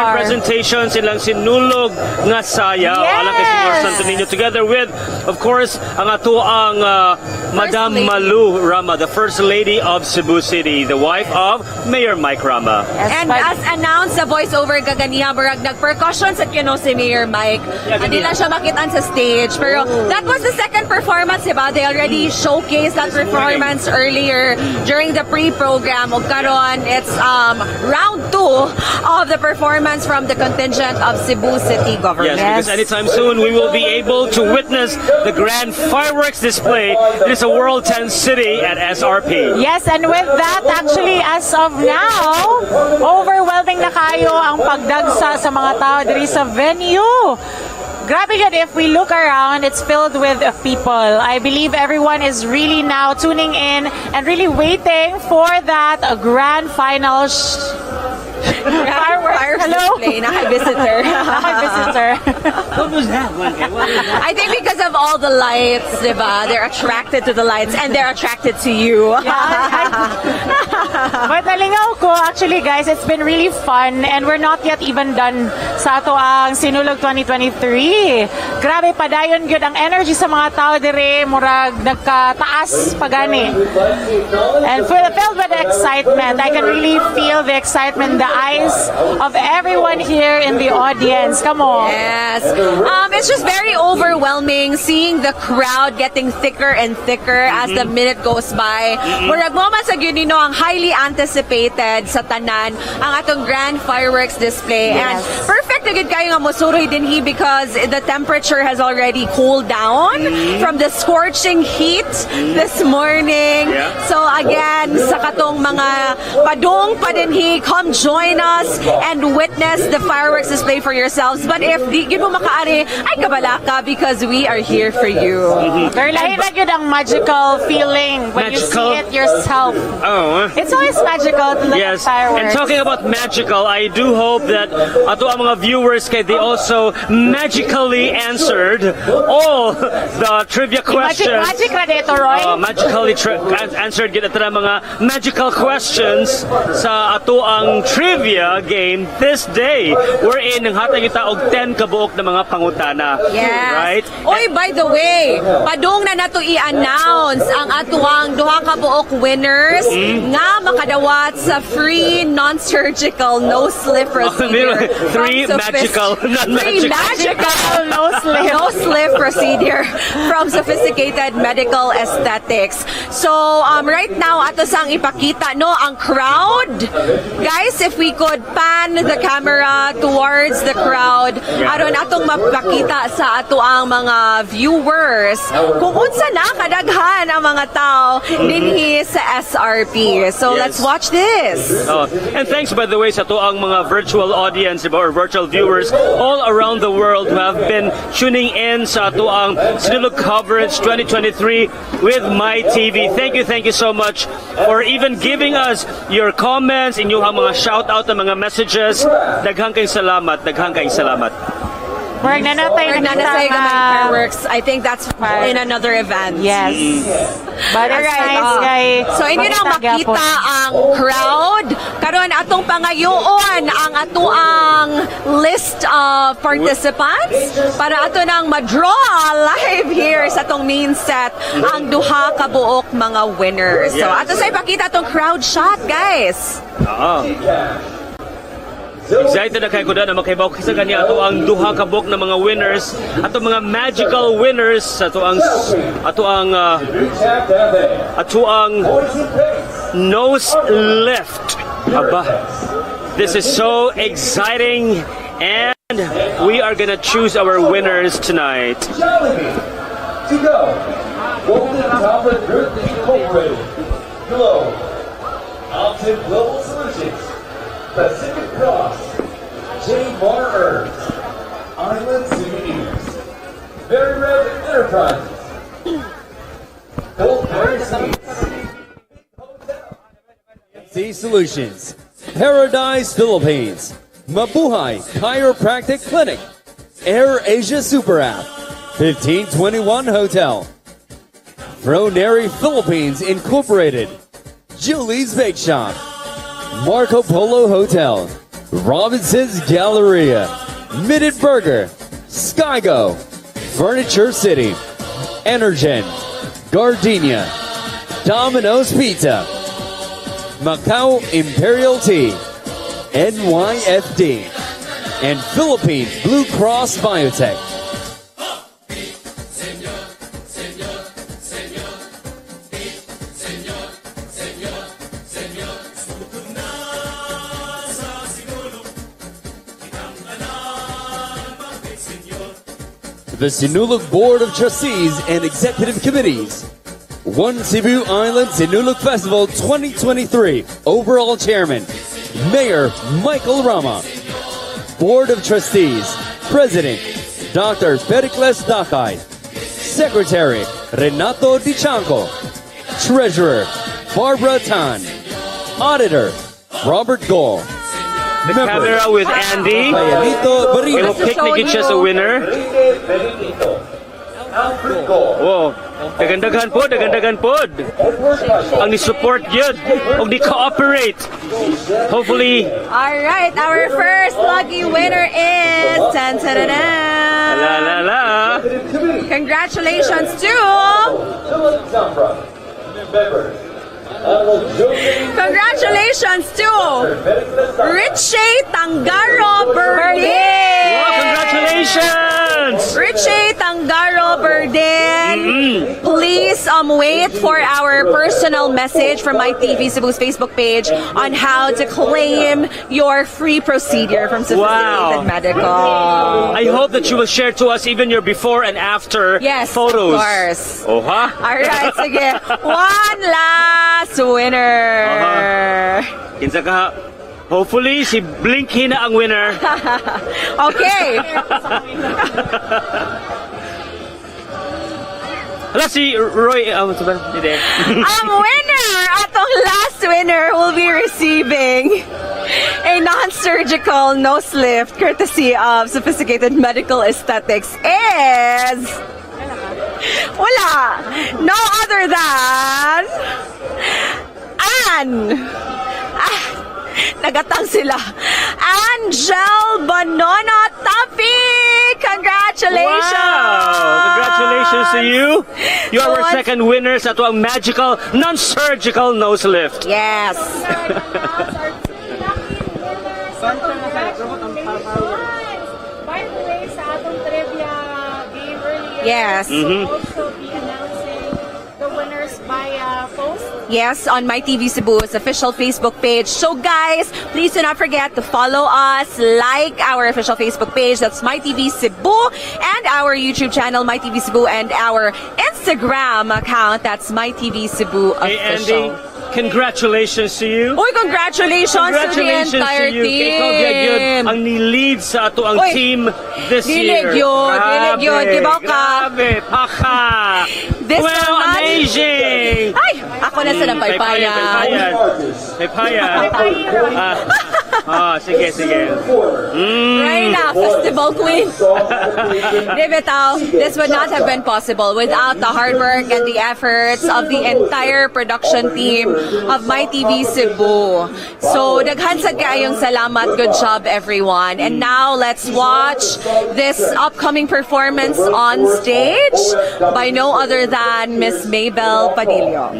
the presentation silang Sinulog nga sayaw alang kay Senyor Santo Niño together with, of course, ang ato ang Madam Malu Rama, the First Lady of Cebu City, the wife of Mayor Mike Rama. And as announced sa voiceover kaganiya, murag nag-percussion sa kino si Mayor Mike. Hindi na siya makitaan sa stage. Pero that was the second performance, diba? They already showcased that performance earlier during the pre-program. O karon, it's round 2 of the performance from the contingent of Cebu City government. Yes, because anytime soon we will be able to witness the grand fireworks display. It is a World 10 city at SRP. Yes, and with that, actually, as of now, overwhelming na kayo ang pagdagsa sa mga tao diri sa venue. Grabe yun, if we look around, it's filled with people. I believe everyone is really now tuning in and really waiting for that grand final fireworks. Hello? Naka-visitor. Naka-visitor. What was that? I think because of all the lights, diba? They're attracted to the lights and they're attracted to you. But nalingaw ko, actually guys, it's been really fun and we're not yet even done sa ato ang Sinulog 2023. Grabe, padayon yun ang energy sa mga tao dire, murag nagkataas pagani. And filled with excitement. I can really feel the excitement, the eyes of everyone here in the audience. Come on. Yes. It's just very overwhelming seeing the crowd getting thicker and thicker as the minute goes by. Murag mo man sa gyud ang highly anticipated sa tanan ang atong grand fireworks display. Yes. And perfect na gid kayo nga mosuroy dinhi because the temperature has already cooled down from the scorching heat this morning. So again, sa katong mga padung pa dinhi, come join us and witness the fireworks display for yourselves. But if di gid mo makaari, ay kabala ka because we are here for you. Pero lahi na yun ang magical feeling when you see it yourself. It's always magical to look at fireworks. And talking about magical, I do hope that ato ang mga viewers kay they also magically answered all the trivia questions. Magic ra dito, Roy. Magically answered gid ato mga magical questions sa ato ang trivia game this day. Wherein nang hatag kita og 10 kabuok na mga pangutana. Yes. Right? Oy, by the way, padung na nato i-announce ang atuang duha ka buok winners nga makadawat sa free non-surgical no-slip procedure. Three magical no-slip procedure from Sophisticated Medical Aesthetics. So, right now, ato sang ipakita, no, ang crowd. Guys, if we could pan the camera towards the crowd, aron atong mapakita sa ato ang mga viewers kung unsa na kadaghan ang mga tao dinhi sa SRP. So let's watch this. And thanks by the way sa to ang mga virtual audience or virtual viewers all around the world who have been tuning in sa to ang Sinulog coverage 2023 with My TV. Thank you so much for even giving us your comments, inyong mga shout out na mga messages. Daghang kay salamat, daghang kay salamat. We're nanatay na fireworks. I think that's in another event. Yes. But it's nice, guys. So, inyo na makita ang crowd. Karon atong pangayoon ang atuang list of participants para ato nang ma-draw live here sa atong main set ang duha ka buok mga winners. So, ato sa ipakita atong crowd shot, guys. Excited na kayo ko na makaibaw kasi kanya ato ang duha ka buok na mga winners, ato mga magical winners, ato ang nose lift. Aba, this is so exciting and we are gonna choose our winners tonight. To go, Golden Copper Group Incorporated, Glow, Optic Global Solutions, Pacific Cross, 𝗙𝗎𝗄𝗏, Island Souvenirs, Very Red Enterprises, Goldberg Sea Solutions, Paradise Philippines, Mabuhay Chiropractic Clinic, Air Asia Super App, 1521 Hotel, Froneri Philippines Incorporated, Julie's Bake Shop, Marco Polo Hotel, Robinson's Galleria, Minute Burger, Skygo, Furniture City, Energen, Gardenia, Domino's Pizza, Macau Imperial Tea, NYFD, and Philippine Blue Cross Biotech. The Sinulog Board of Trustees and Executive Committees. One Cebu Island Sinulog Festival 2023. Overall Chairman, Mayor Michael Rama. Board of Trustees, President, Dr. Pericles Dakay. Secretary, Renato Dichanco. Treasurer, Barbara Tan. Auditor, Robert Gol. The camera with Andy. We'll picnic each as a winner. Wow. Dagandagan po. Ang ni-support yun. Ang ni-cooperate. Hopefully. Alright, our first lucky winner is... La la la. Congratulations to... Congratulations to Richie Tangaro Berdin! Wow, congratulations! Richie Tangaro Berdin, please wait for our personal message from my TV Cebu's Facebook page on how to claim your free procedure from Sophisticated Medical. I hope that you will share to us even your before and after photos. Of course. Oh, ha? Alright, sige. One last winner. Kinsa ka? Hopefully, si Blinky na ang winner. Okay. Hala, si Roy... Ang winner, atong last winner, will be receiving a non-surgical nose lift courtesy of Sophisticated Medical Aesthetics is... Wala. No other than... nagatang sila. Angel Bonono Tapi! Congratulations! Wow! Congratulations to you! You are our second winner sa tuwang magical, non-surgical nose lift. Yes! By the way, sa atong trivia game earlier, Yes. we'll also be announcing the winners via post. Yes, on My TV Cebu's official Facebook page. So guys, please do not forget to follow us, like our official Facebook page, that's My TV Cebu, and our YouTube channel, My TV Cebu, and our Instagram account, that's My TV Cebu Hey, Official. Andy, congratulations to you. Uy, congratulations to the entire to you. Kay ikaw, team. ang ni-lead sa ato ang Uy, team this year. Dilig yun. Diba ka? Grabe, paka. This Well, one, amazing. Ay, ako na sa napaypayan. Sige. Reyna, Festival Queen. Debetaw, this would not have been possible without the hard work and the efforts of the entire production team of My TV Cebu. So, daghan sa kayong salamat. Good job, everyone. And now, let's watch this upcoming performance on stage by no other than Miss Mabel Padillo.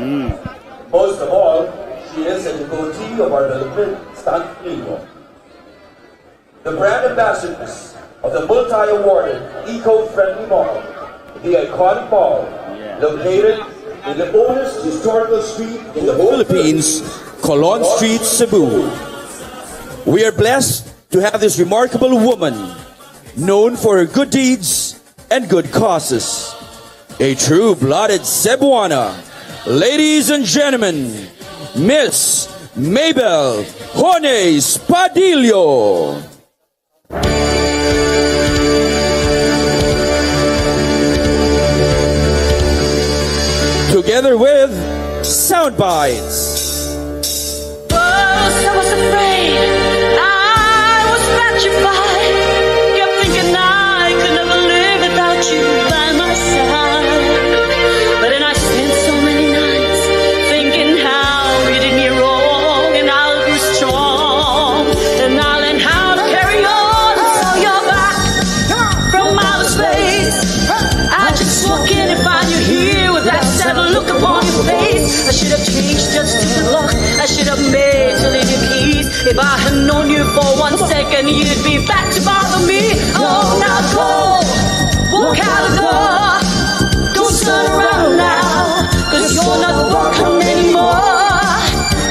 Most of all, she is a devotee of our beloved stunt people. The brand ambassadors of the multi-awarded eco-friendly mall, the iconic mall, located in the oldest historical street in the Philippines, Colon Street, Cebu. We are blessed to have this remarkable woman, known for her good deeds and good causes. A true-blooded Cebuana. Ladies and gentlemen, Miss Mabel Jones Padillo. Together with Sound Bites. I was afraid, I was petrified, kept thinking I could never live without you by my side. But then I spent so many nights thinking how you did me wrong, and I'll be strong, and I'll learn sad look upon your face. I should have changed just to the luck. I should have made to leave you keys. If I had known you for 1 second, you'd be back to bother me. Oh, now go, walk out the door. Don't turn around now, 'cause you're not welcome anymore.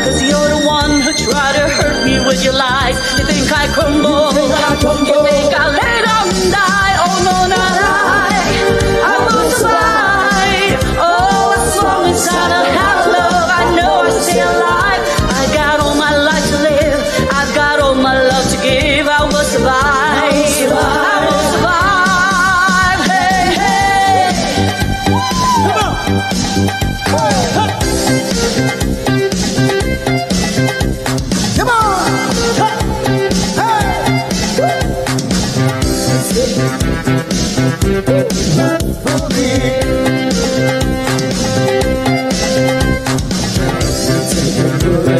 'Cause you're the one who tried to hurt me with your lies. You think I crumble? You think I'll lay down and die? Oh no, not I will survive. Oh, as long as I don't have love, I know I'll stay alive. I got all my life to live, I've got all my love to give. I will survive. I will survive. Hey, hey. Come on. Come on.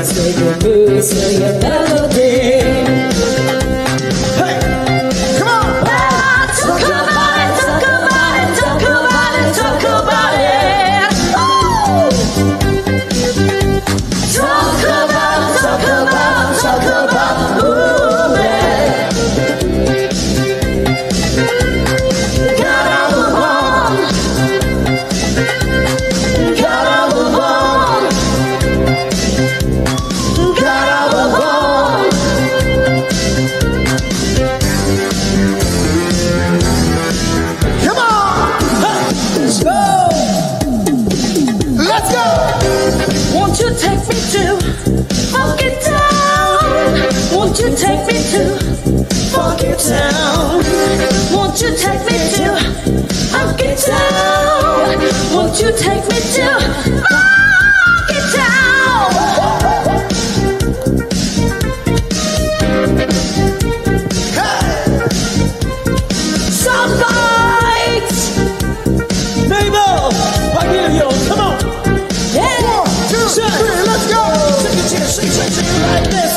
Take a boost to your melody. Hey, come on. Talk about it, talk about it, talk about it, talk about it. Oh. Talk about, ooh, man. Gotta move on. Gotta move on. Gotta move on. Come on. Let's go. Let's go. Won't you take me to Funky Town? Won't you take me to Funky Town? Won't you take me to Funky Town? Won't you take me to Funky Town? Some lights. Mabel, Paquillo, come on. Yeah. 1, 2, 3, let's go. Shake it like this.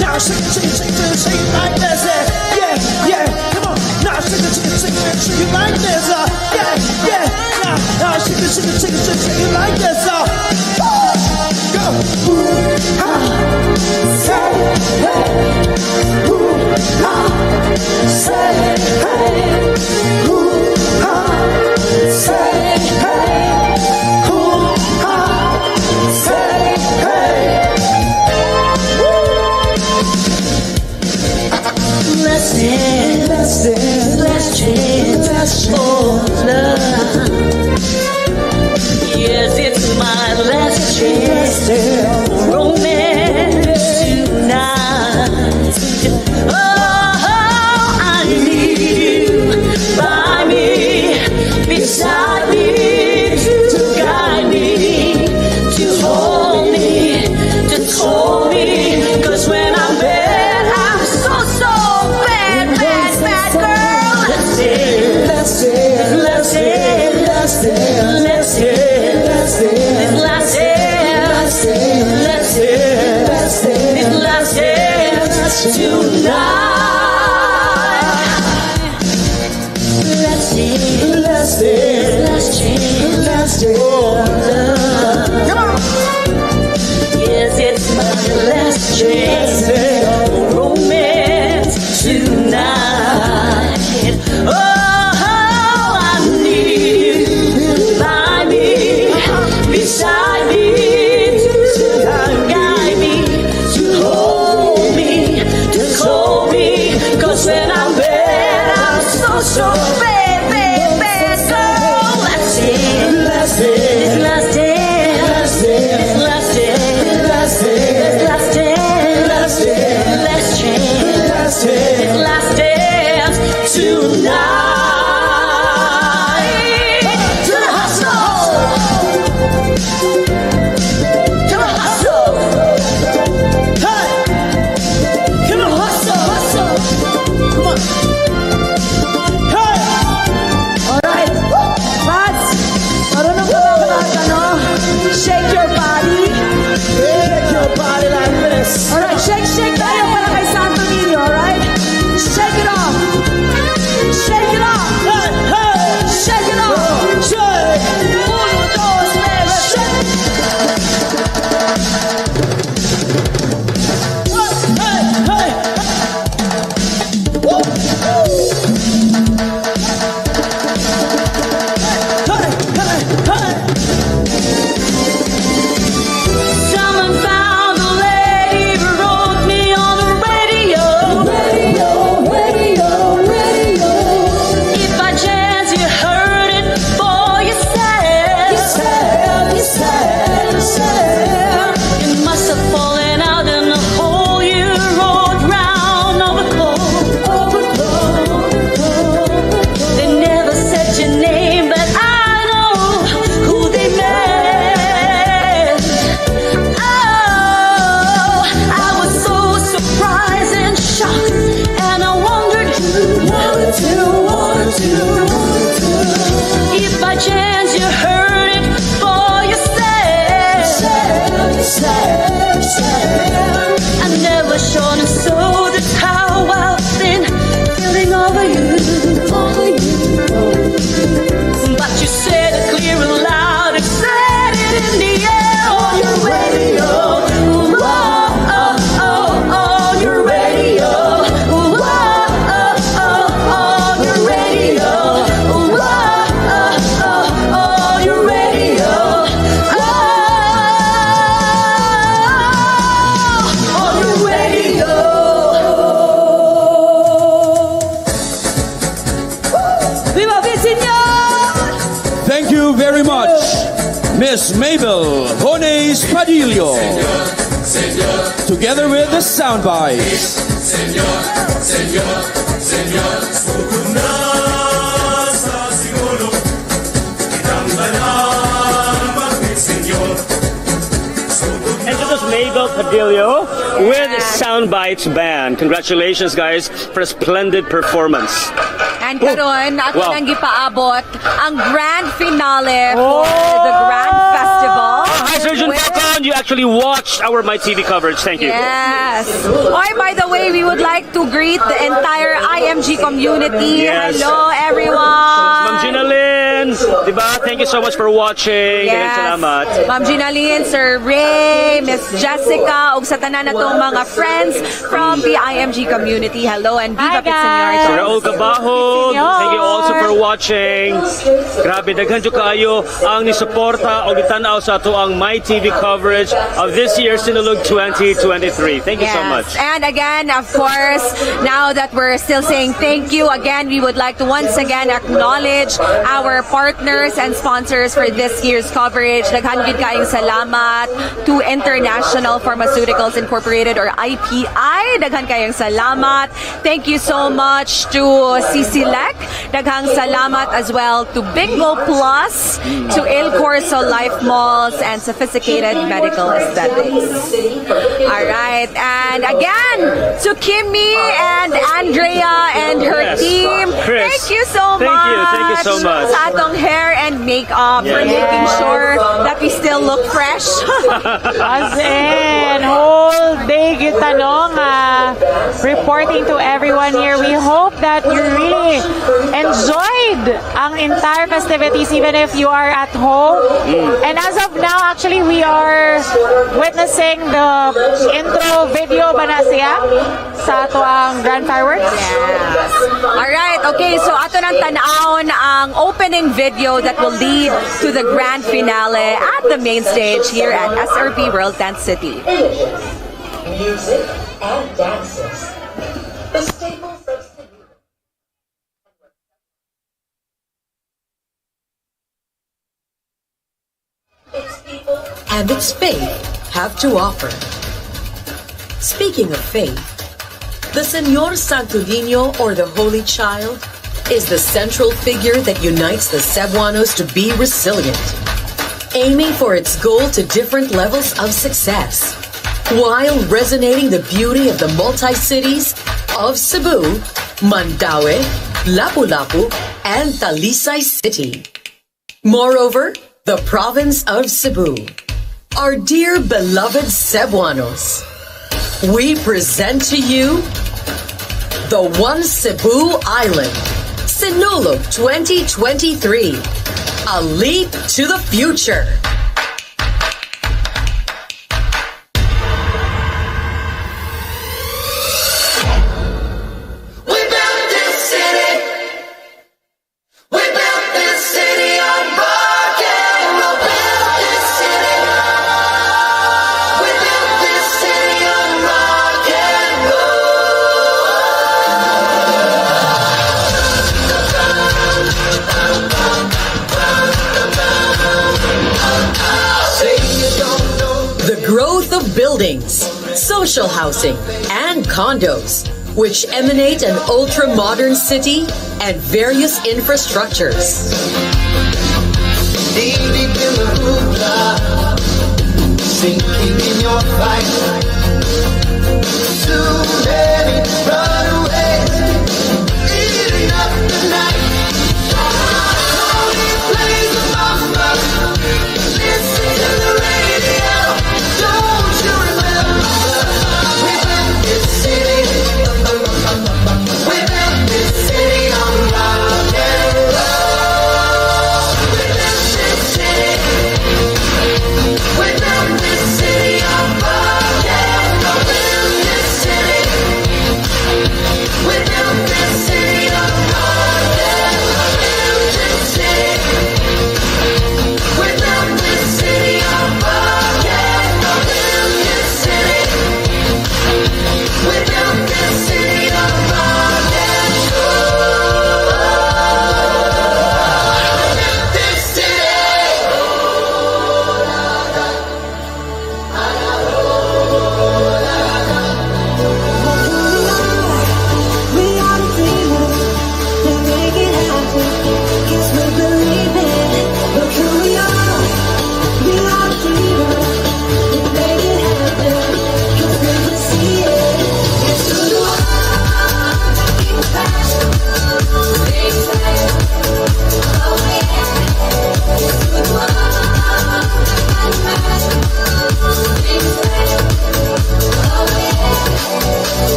Now shake it like this. Yeah. Come on. Now shake it like this. Yeah. Now shake it like this. Go. Say hey. Say hey. Say hey. Say hey. Let's chance for love. Yes, it's my last chance for romance tonight. Oh, I need you by me, beside me, to guide me, to hold me, to hold me. 'Cause when I'm bad, I'm so bad girl. Let's dance, let's dance, let's dance, let's dance, let's dance, let's dance, let's dance, let's dance tonight. Let's dance for love. Come on. Yes, it's my last chance for romance tonight. Oh, I need you by me, beside me, to guide me, to hold me, to hold me. 'Cause when I'm bad, I'm so bad girl. Let's dance, let's dance, let's dance, let's dance, let's dance, let's dance, let's dance, let's dance tonight. To the hustle, to the hustle. Hey, come on, hustle. Come on. Hey. All right. Mats, marunong ka ba mag, shake your body? Shake your body like this. All right, shake tayo para kay Santo Niño, all right? Shake it off. Shake it If by chance you heard it for yourself, I never shown it, so that's how I've been feeling over you. But you said it clear and loud and said it in the air on your radio. On your radio. On your radio. On your radio. On your radio. Viva Señor! Thank you very much, Miss Mabel Jones Padillo. Together with the sound bites. And this is Mabel Padillo with Soundbites Band. Congratulations, guys, for a splendid performance. And karon, ato Wow. nang gipaabot ang grand finale for the Grand Festival. Hi, Surgeon Falcon. You actually watched our My TV coverage. Thank you. Yes. Oh, by the way, we would like to greet the entire IMG community. Yes. Hello, everyone. Ma'am Gina Lynn, diba? Thank you so much for watching. Yes. Salamat. Ma'am Gina Lynn, Sir Ray, Miss Jessica, ug sa tanan natong mga friends from the IMG community. Hello and Viva Señor. Sir Raul Cabahog, thank you also for watching. Grabe, daghan jud kaayo ang nisuporta o gitanaw sa ato ang My TV coverage of this year's Sinulog 2023. Thank you so much. And again, of course, now that we're still saying thank you, again, we would like to once again acknowledge our partners and sponsors for this year's coverage. Daghan gid kaayong salamat to International Pharmaceuticals Incorporated or IPI. Daghan kayong salamat. Thank you so much to CCLEC. Daghang salamat as well to Bingo Plus, to Il Corso Life Malls, and Sophisticated Medical Aesthetics. Alright, and again, to Kimmy and Andrea and her Yes. team, Chris, thank you so much. Thank you so much. Sa atong hair and makeup for making sure that we still look fresh. As in, whole day gitanong, reporting to everyone here. We hope that you really enjoyed ang entire festivities even if you are at home. And as of now, actually, we are witnessing the intro video ba na siya sa ato ang Grand Fireworks? Yes. Alright, okay, so ato nang tanawon ang opening video that will lead to the grand finale at the main stage here at SRP World Tent City. Music and dances. The staples of Cebu. Its people and its faith have to offer. Speaking of faith, the Señor Santo Niño, or the Holy Child, is the central figure that unites the Cebuanos to be resilient, aiming for its goal to different levels of success, while resonating the beauty of the multi-cities of Cebu, Mandaue, Lapu-Lapu, and Talisay City. Moreover, the province of Cebu. Our dear beloved Cebuanos, we present to you the One Cebu Island, Sinulog 2023, a leap to the future. Buildings, social housing, and condos, which emanate an ultra-modern city and various infrastructures. Deep in the hoopla, sinking in your fight. Too many runaways, eating up the night.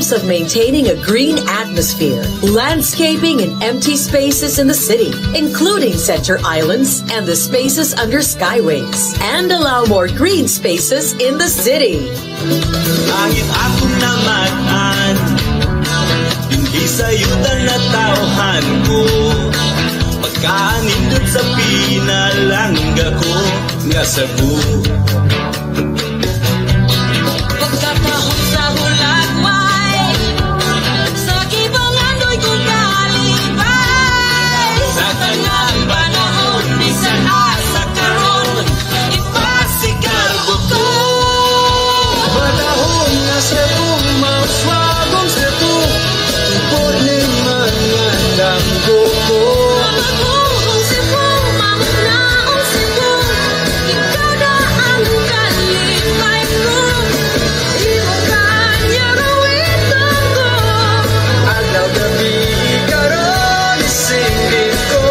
terms of maintaining a green atmosphere, landscaping and empty spaces in the city, including center islands and the spaces under skyways, and allow more green spaces in the city. Kahit ako naman hindi sayutan na tauhan ko, pagkanindot sa pinalangga ko nga Cebu. Pagkatahon sa hulagway, sa kibangandoy kong kalibay, sa tangang panahon, bisan asa karon, ipasikarbo ko. Panahon na Cebu, mauswagong Cebu, ipod ni mga damgo ko. Mamagong Cebu, mamunaong Cebu, ikaw na ang kalipay ko. Imo kanya gawin ko. Adlaw gabi karon isingit ko.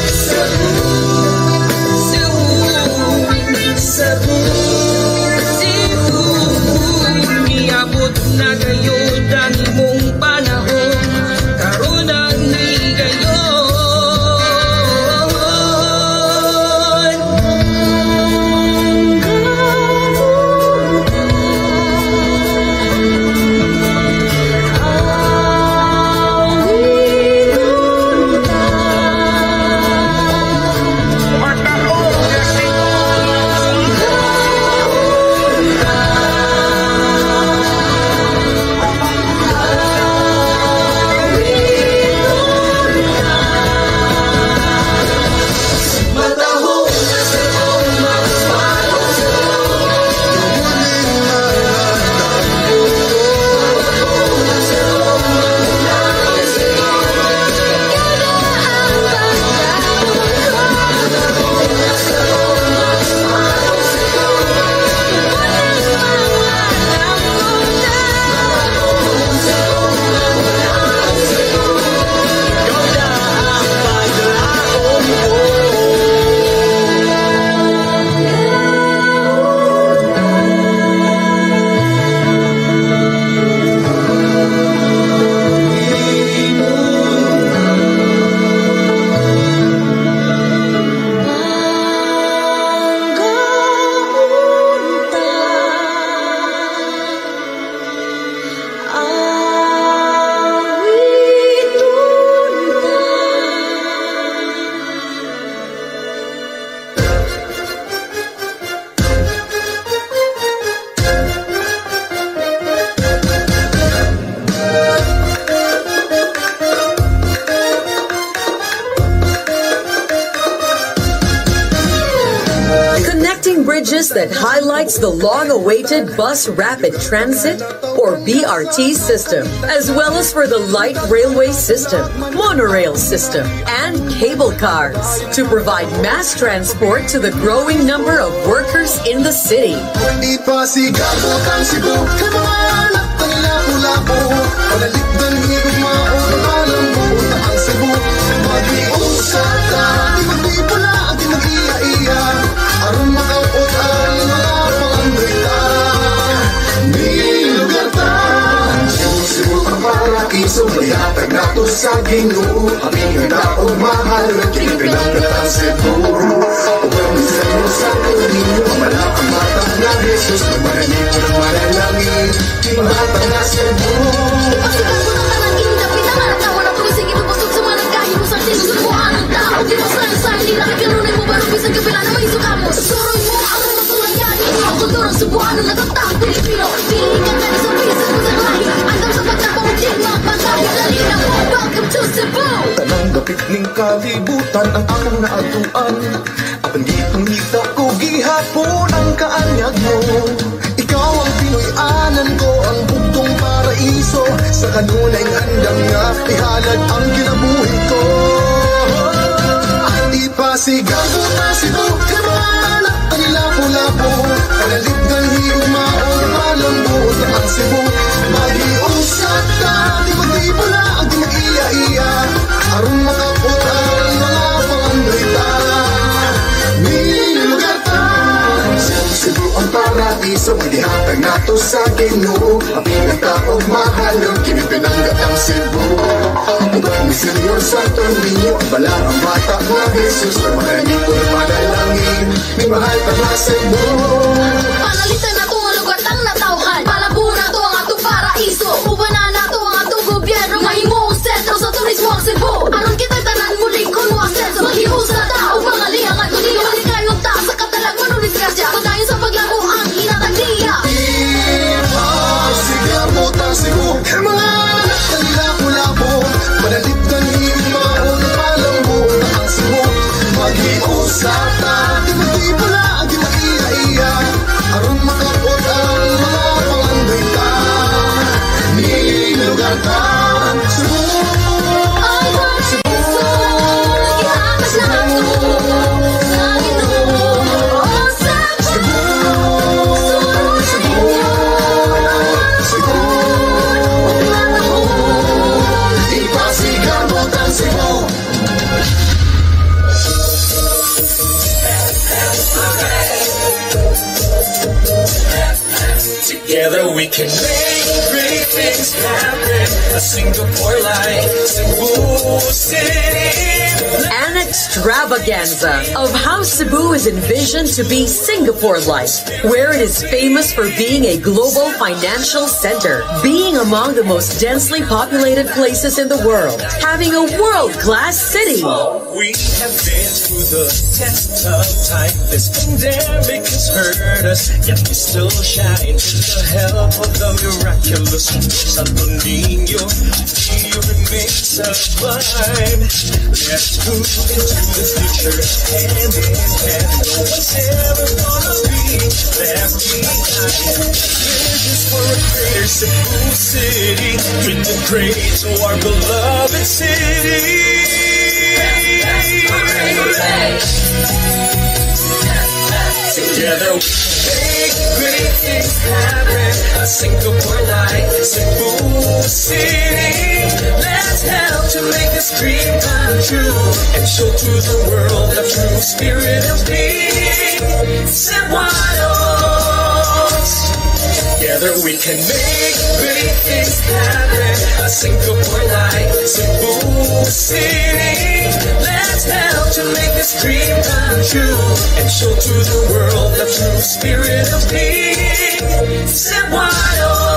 Cebu, Cebu, Cebu, miabot na gayud ang imong panahon, karon ang higayon. Connecting bridges that highlights the long-awaited Bus Rapid Transit or BRT system, as well as for the light railway system, monorail system, and cable cars to provide mass transport to the growing number of workers in the city. Ipasigaw ang Cebu, kamanap ang lapu-lapu, panalig ng higugmaon, malambuot ang Cebu. Mag-iusap ka, di pula ang di mag-iya-iya, aron makaupot ang mga pangandoy-ta. May lugar ta, Cebu ang paraiso, mayatag nato sa Ginoo, aming daog mahal, pinagdatan Cebu. Upang sa'yo sa tulinyo, malapang matang na Jesus, magmanalig ko ng manalangin, di matang na Cebu. Pagkatapos ng talangin, pinangarap na walang pulising ipapasok sa mananggahi mo sa sinusubuan ng tao. Di mo sa'yo, nila kapilunin mo, pero bisang kapila na may suka mo. Susuroy mo ang mga sulayani, ang kulturang subuan ng natatang Pilipino. Piliin ka na sa pisan mo sa lahi, hanggang sa pagkapautin magpantay. Dali na mo, welcome to Cebu! Tanang gapit ning kalibutan ang akong naatuan, at ang ngita ko gihapon ang kaanyag mo. Ikaw ang Pinoy-anan ko, ang bugtong paraiso, sa kanunay handang nga ihalad ang kinabuhi ko. At ipasigaw ko na Cebu, kamanap ang lapu-lapu, panalig ng higugmaon, malambuot ang Cebu. Mag-iusap ka, di mag-ipula ang di mag-iya-iya, aron makapot ang mga pangandoy-ta. May lugar ta, Cebu ang paraiso, may dihatag nato sa Ginoo, ang pinataog mahalo, kinipinanggat ang Cebu. Ugat ni Senyor Santo Niño, bala ang bata na Jesus, na manalipon manalangin, may mahal ka na Cebu. Panalitan na to ang lugar ang natawhan, palabura to ang atong paraiso, ubanan na to ang atong gobyerno, mahimo ang sentro sa turismo ang Cebu. Aron kita tanan muling kuno ang senso, mahihus na tao, mga liyang at uniyo, halikayong ta sa katalag manunisgrasya, padayon sa paglago ang hinatagdiya. Sigamo ta Cebu, mga anak kanila kulabo, panaliptan ni maon palambo na ang Cebu. Mag-iusap ta, di pala ang di maiya-iya, aron makapot ang mga pangandoy ta. Nilugar ta, Cebu. Together we can make great things happen. A Singapore like Cebu City. An extravaganza of how Cebu is envisioned to be Singapore-like, where it is famous for being a global financial center, being among the most densely populated places in the world, having a world-class city. We have been through the test of time. This pandemic has hurt us, yet we still shine. The help of the miraculous Santo Niño, we remain sublime. Let's move into the future, hand in hand. No one's ever gonna be left behind. Visions for a greater Cebu city, bring the praise to our beloved city. Together we make great things happen. A Singapore like Cebu City. Let's help to make this dream come true and show to the world the true spirit of peace and wild. Together we can make great things happen. A Singapore like Cebu City. Let's help to make this dream come true and show to the world the true spirit of peace and wild.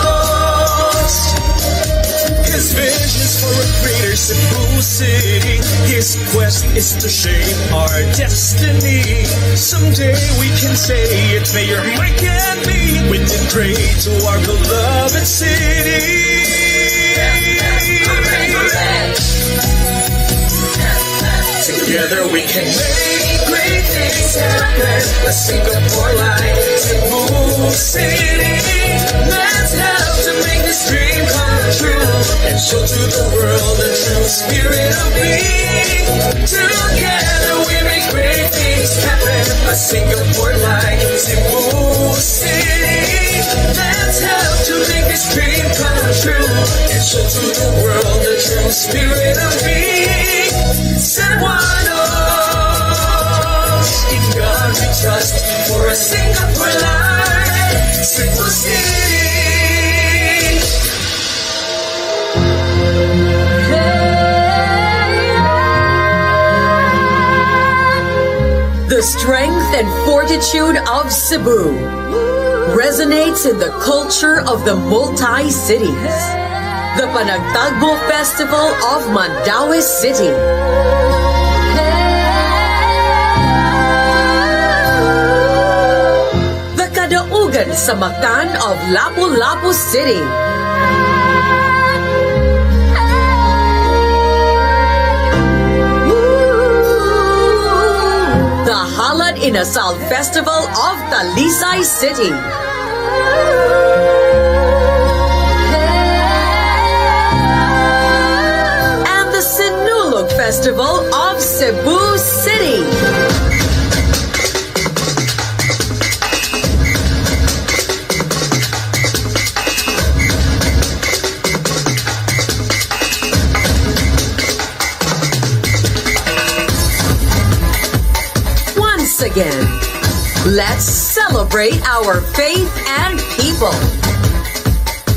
His visions for a greater Cebu city. His quest is to shape our destiny. Someday we can say it may or might can be. We can pray to our beloved city. Together we can make great things happen. A Singapore like Cebu City. Let's help to make this dream come true and show to the world the true spirit of peace. Together we make great things happen. A Singapore like Cebu City. Let's help to make this dream come true and show to the world the true spirit of peace. And one in God we trust for a Singapore life, Cebu City. The strength and fortitude of Cebu resonates in the culture of the multi-cities. The Panagtagbo Festival of Mandaue City. The Kadaugan Samakan of Lapu-Lapu City. The Halad Inasal Festival of Talisay City. Sinulog Festival of Cebu City. Once again, let's celebrate our faith and people.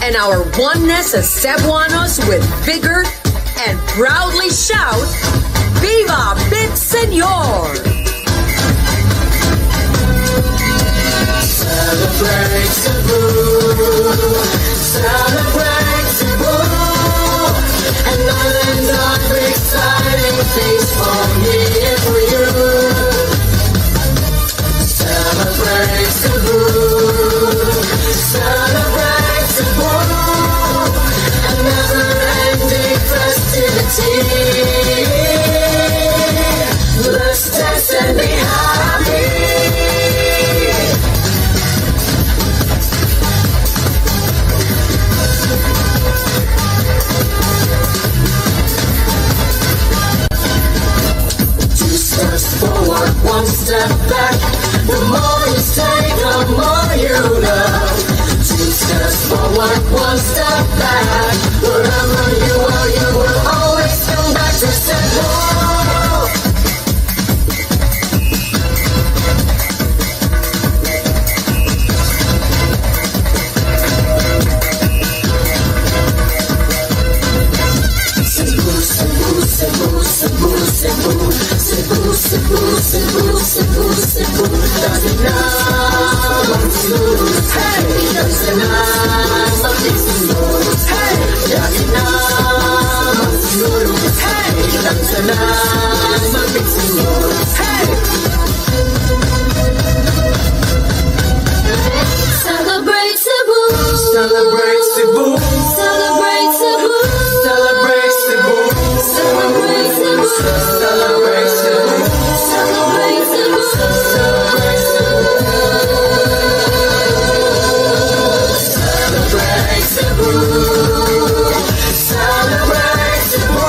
and our oneness as Cebuanos with vigor and proudly shout, Viva Bit Senyor! Celebrate Cebu, celebrate Cebu, another dark exciting face for me and for you. Celebrate Cebu, celebrate Cebu, a never-ending festivity. Let's dance and be happy. Forward, one step back. The more you take, the more you love. 2 steps forward, 1 step back. Wherever you are, you will always come back to Cebu. Cebu, Celebrate Cebu, celebrate Cebu, celebrate Cebu, celebrate Cebu, celebrate Cebu, celebrate Cebu, celebrate Cebu, celebrate Cebu, celebrate Cebu,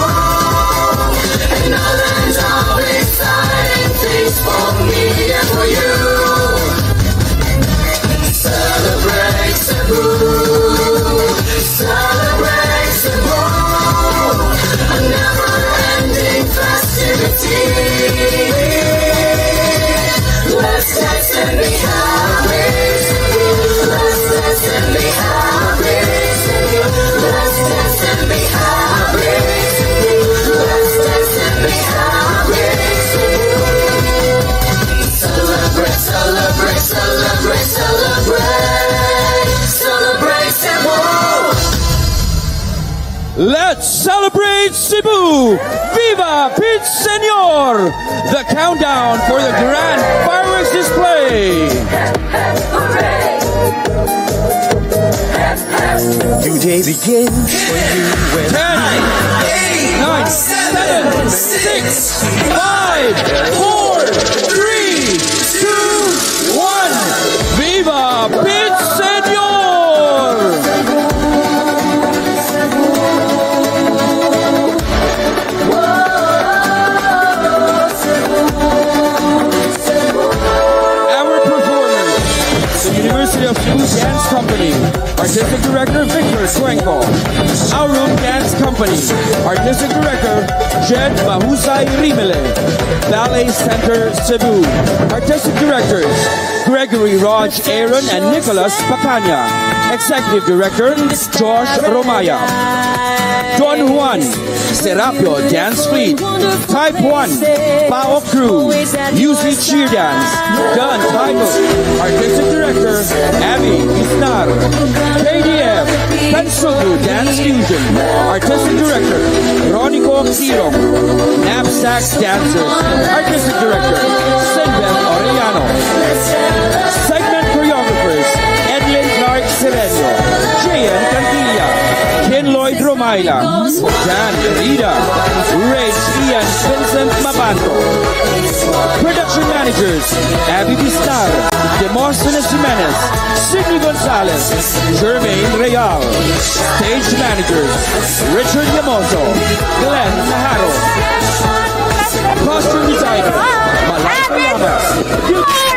another job exciting things for me and for you. Celebrate Cebu, celebrate Cebu, a never-ending festivity. Let's dance and be happy. Let's dance and be happy. Let's dance and be happy. Let's dance and be happy. Celebrate, celebrate, celebrate, celebrate. Celebrate Cebu. Let's celebrate Cebu! Viva Bit Senyor! The countdown for the grand fireworks display! New day begins for you when 10, 9, 7, 6, 5, 4, 3, 2, 1. Viva Bit Senyor! Our performers, the University of Cebu Dance Company, Artistic Director Victor Cuenco. Our Room Dance Company, Artistic Director Jed Mahusay Rimele. Ballet Center Cebu, Artistic Directors Gregory Raj Aaron and Nicholas Pacanya. Executive Director Josh Romaya. Don Juan Serapio Dance Fleet. Type 1 Pao Crew UC Cheer Dance. The Untitled Artistic Director Abby Isnar. KDF Pensugu Dance Fusion. Artistic Director Ronico Kirong. Knapsack Dancers. Artistic Director Sinbel Orellano. Segment Choreographers Edlin Clark Sereno. Jayan Cantilla. Ken Lloyd Romaila. Dan Rida. Rage Ian Vincent Mabanto. Production Managers Abby Bistar. Demosthenes Jimenez. Sidney Gonzalez. Jermaine Real. Stage Managers Richard Yamoso. Glenn Naharo. Costume Designer Malika Llamas.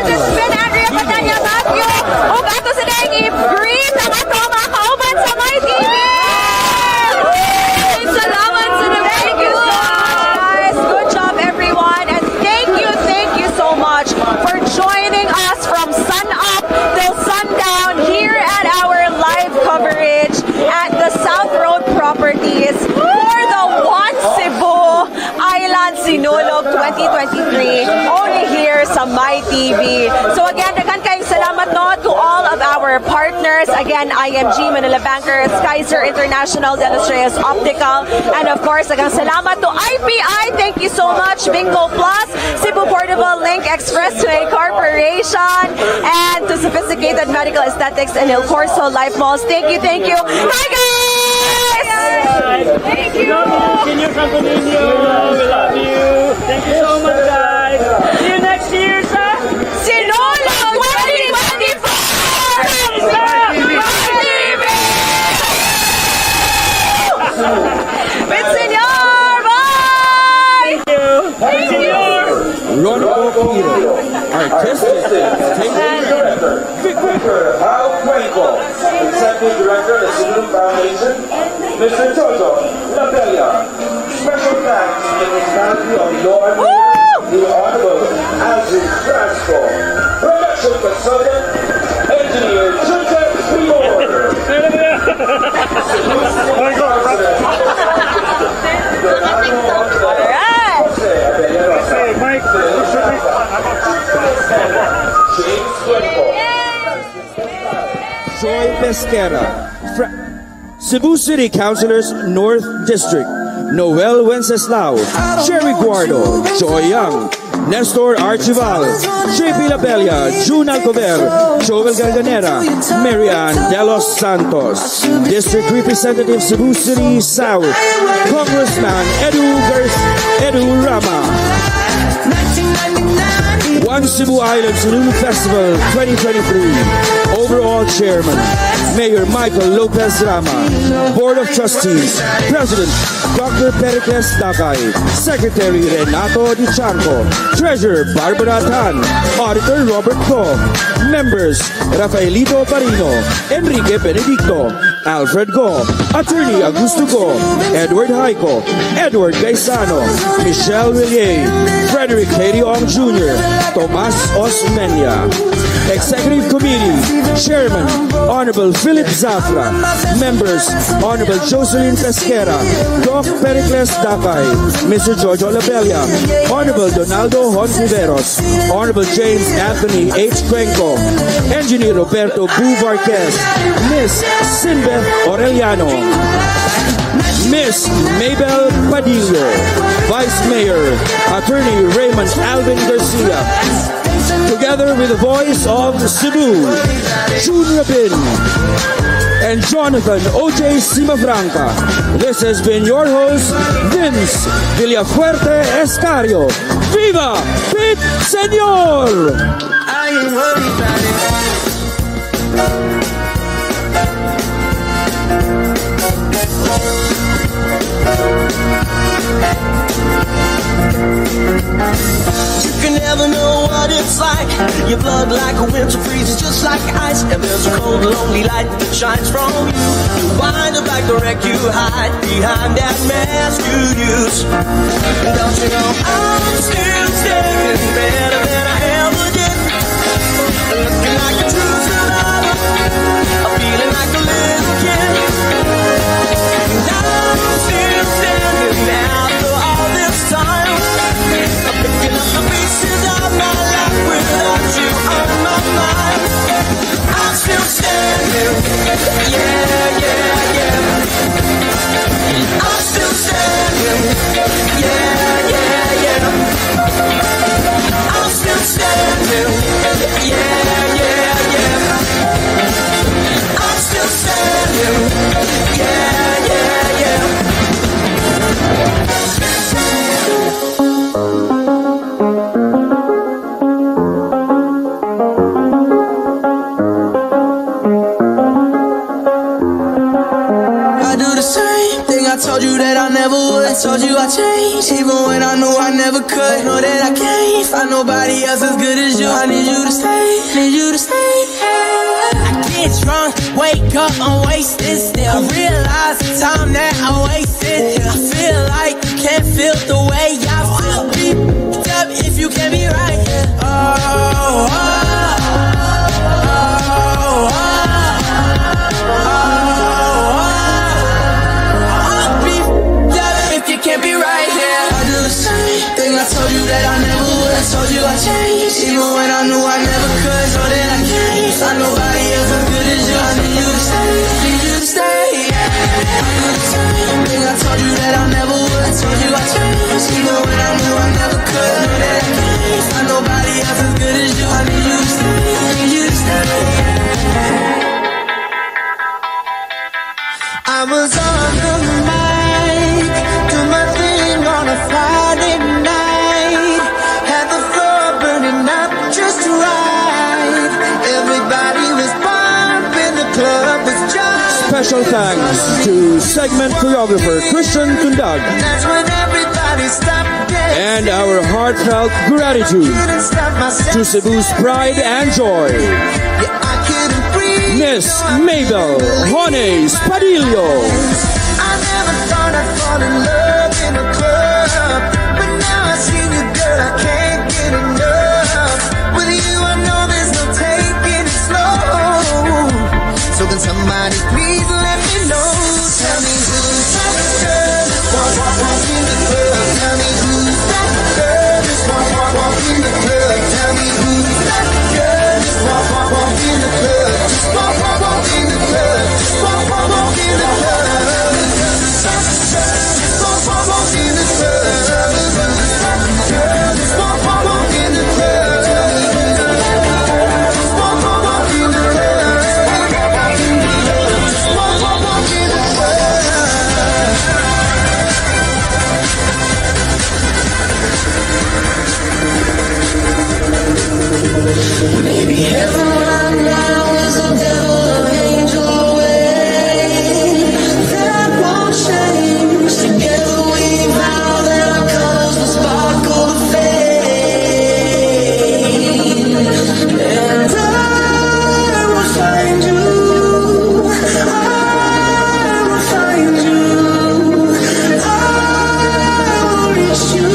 This has been Andrea Pateña-Matheu. Ug ato sa dahing i-greet ang ato mga kauban sa My TV. Salamat sa thank you guys. Good job everyone. And thank you so much for joining us from sun up till sundown here at our live coverage TV. So again, daghan kayong salamat no to all of our partners. Again, IMG, Manila Banker, Skyzer International, De Los Reyes Optical, and of course, daghang salamat to IPI. Thank you so much. Bingo Plus, Cebu Portable Link Expressway Corporation, and to Sophisticated Medical Aesthetics and El Corso Life Malls. Thank you, thank you. Hi guys! Thank you! Senyor Santo Niño, we love you. Thank you so much, guys. See you next year, sir. Sinulog 2024! With Senyor! Bye! Thank you. Ron O'Keefe, artistic Director, 𝗙𝗙𝗟𝗟𝗟𝗚, Executive Director of the Sinulog Foundation, Mr. 𝗙𝗙𝗟𝗟𝗟𝗚. Special thanks to the municipality of Lord Mayor, the Honorable Andrea Pateña-Matheu, Production Consultant, Engineer Joseph Joy Pesquera, Cebu City Councilors North District, Noel Wenceslao, Jerry Guardo, Joy Young, Nestor Archival, J.P. Labella, June Alcover, Joel Garganera, Marian De Los Santos, District Representative Cebu City South, Congressman Edu Rama, One Cebu Island Sinulog Festival 2023, Overall Chairman, Mayor Michael Lopez Rama, Board of Trustees, President Dr. Pericles Dakay, Secretary Renato Di Chanco, Treasurer Barbara Tan, Auditor Robert Co, Members Rafaelito Parino, Enrique Benedicto, Alfred Go, Attorney Augusto Go, Edward Haico, Edward Gaisano, Michelle Villiers, Frederick Heriong Jr., Tomas Osmeña. Executive Committee, Chairman, Honorable Philip Zafra, Members, Honorable Jocelyn Pesquera, Doc Pericles Dakay, Mr. Jojo Labella, Honorable Donaldo Hontiveros, Honorable James Anthony H. Cuenco, Engineer Roberto Bu Varquez, Miss Sinbeth Aureliano, Miss Mabel Padillo, Vice Mayor, Attorney Raymond Alvin Garcia, together with the voice of Cebu, June Rabin, and Jonathan O.J. Simafranca. This has been your host, Vince Villafuerte Escario. Viva Pit Senyor! I ain't worried about You can never know what it's like. Your blood like a winter freezes just like ice. And there's a cold, lonely light that shines from you. You wind up like the wreck you hide behind that mask you use. And don't you know I'm still standing better than I ever did. Looking like a true survivor, feeling like a little kid. And I'm still standing after all this time. I'm picking up the pieces of my life without you on my mind. I'm still standing, yeah, yeah, yeah. I'm still standing, yeah, yeah, yeah. I'm still standing, yeah, yeah, yeah. I'm still standing, yeah, yeah, yeah. I told you that I never would. I told you I changed, even when I knew I never could. Know that I can't find nobody else as good as you. I need you to stay, need you to stay. I get drunk, wake up, I'm wasted still. I realize the time that I wasted. I feel like you can't feel the way I feel. Be up if you can be right. Oh, oh, oh, oh, oh. Can't be right here. I do the same thing I told you that I never would. I told you I changed, even when I knew special thanks to segment choreographer Christian Tundag and our heartfelt gratitude to Cebu's pride and joy, Miss Mabel Honey Spadillo. I never thought I'd fall in love in a club, but now I see you, girl, I can't get enough. With you, I know there's no taking it slow. So can somebody please let me know? Tell me who's that girl that's walk in the club. Tell me who's that girl that's walk in the club. Tell me who's that girl that's walk in the club. Just walk in the club. Just walk in the club. Maybe heaven right now is a devil or angel away. That won't change. Together we vow that our colors will sparkle to fade. And I will find you. I will find you. I will reach you.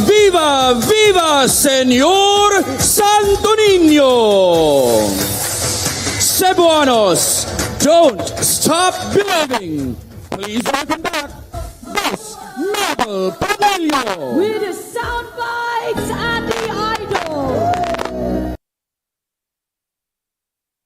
Viva, viva, Señor Santo Niño! Cebuanos, don't stop believing. Please welcome back Miss Mabel Padillo. With the sound bites and the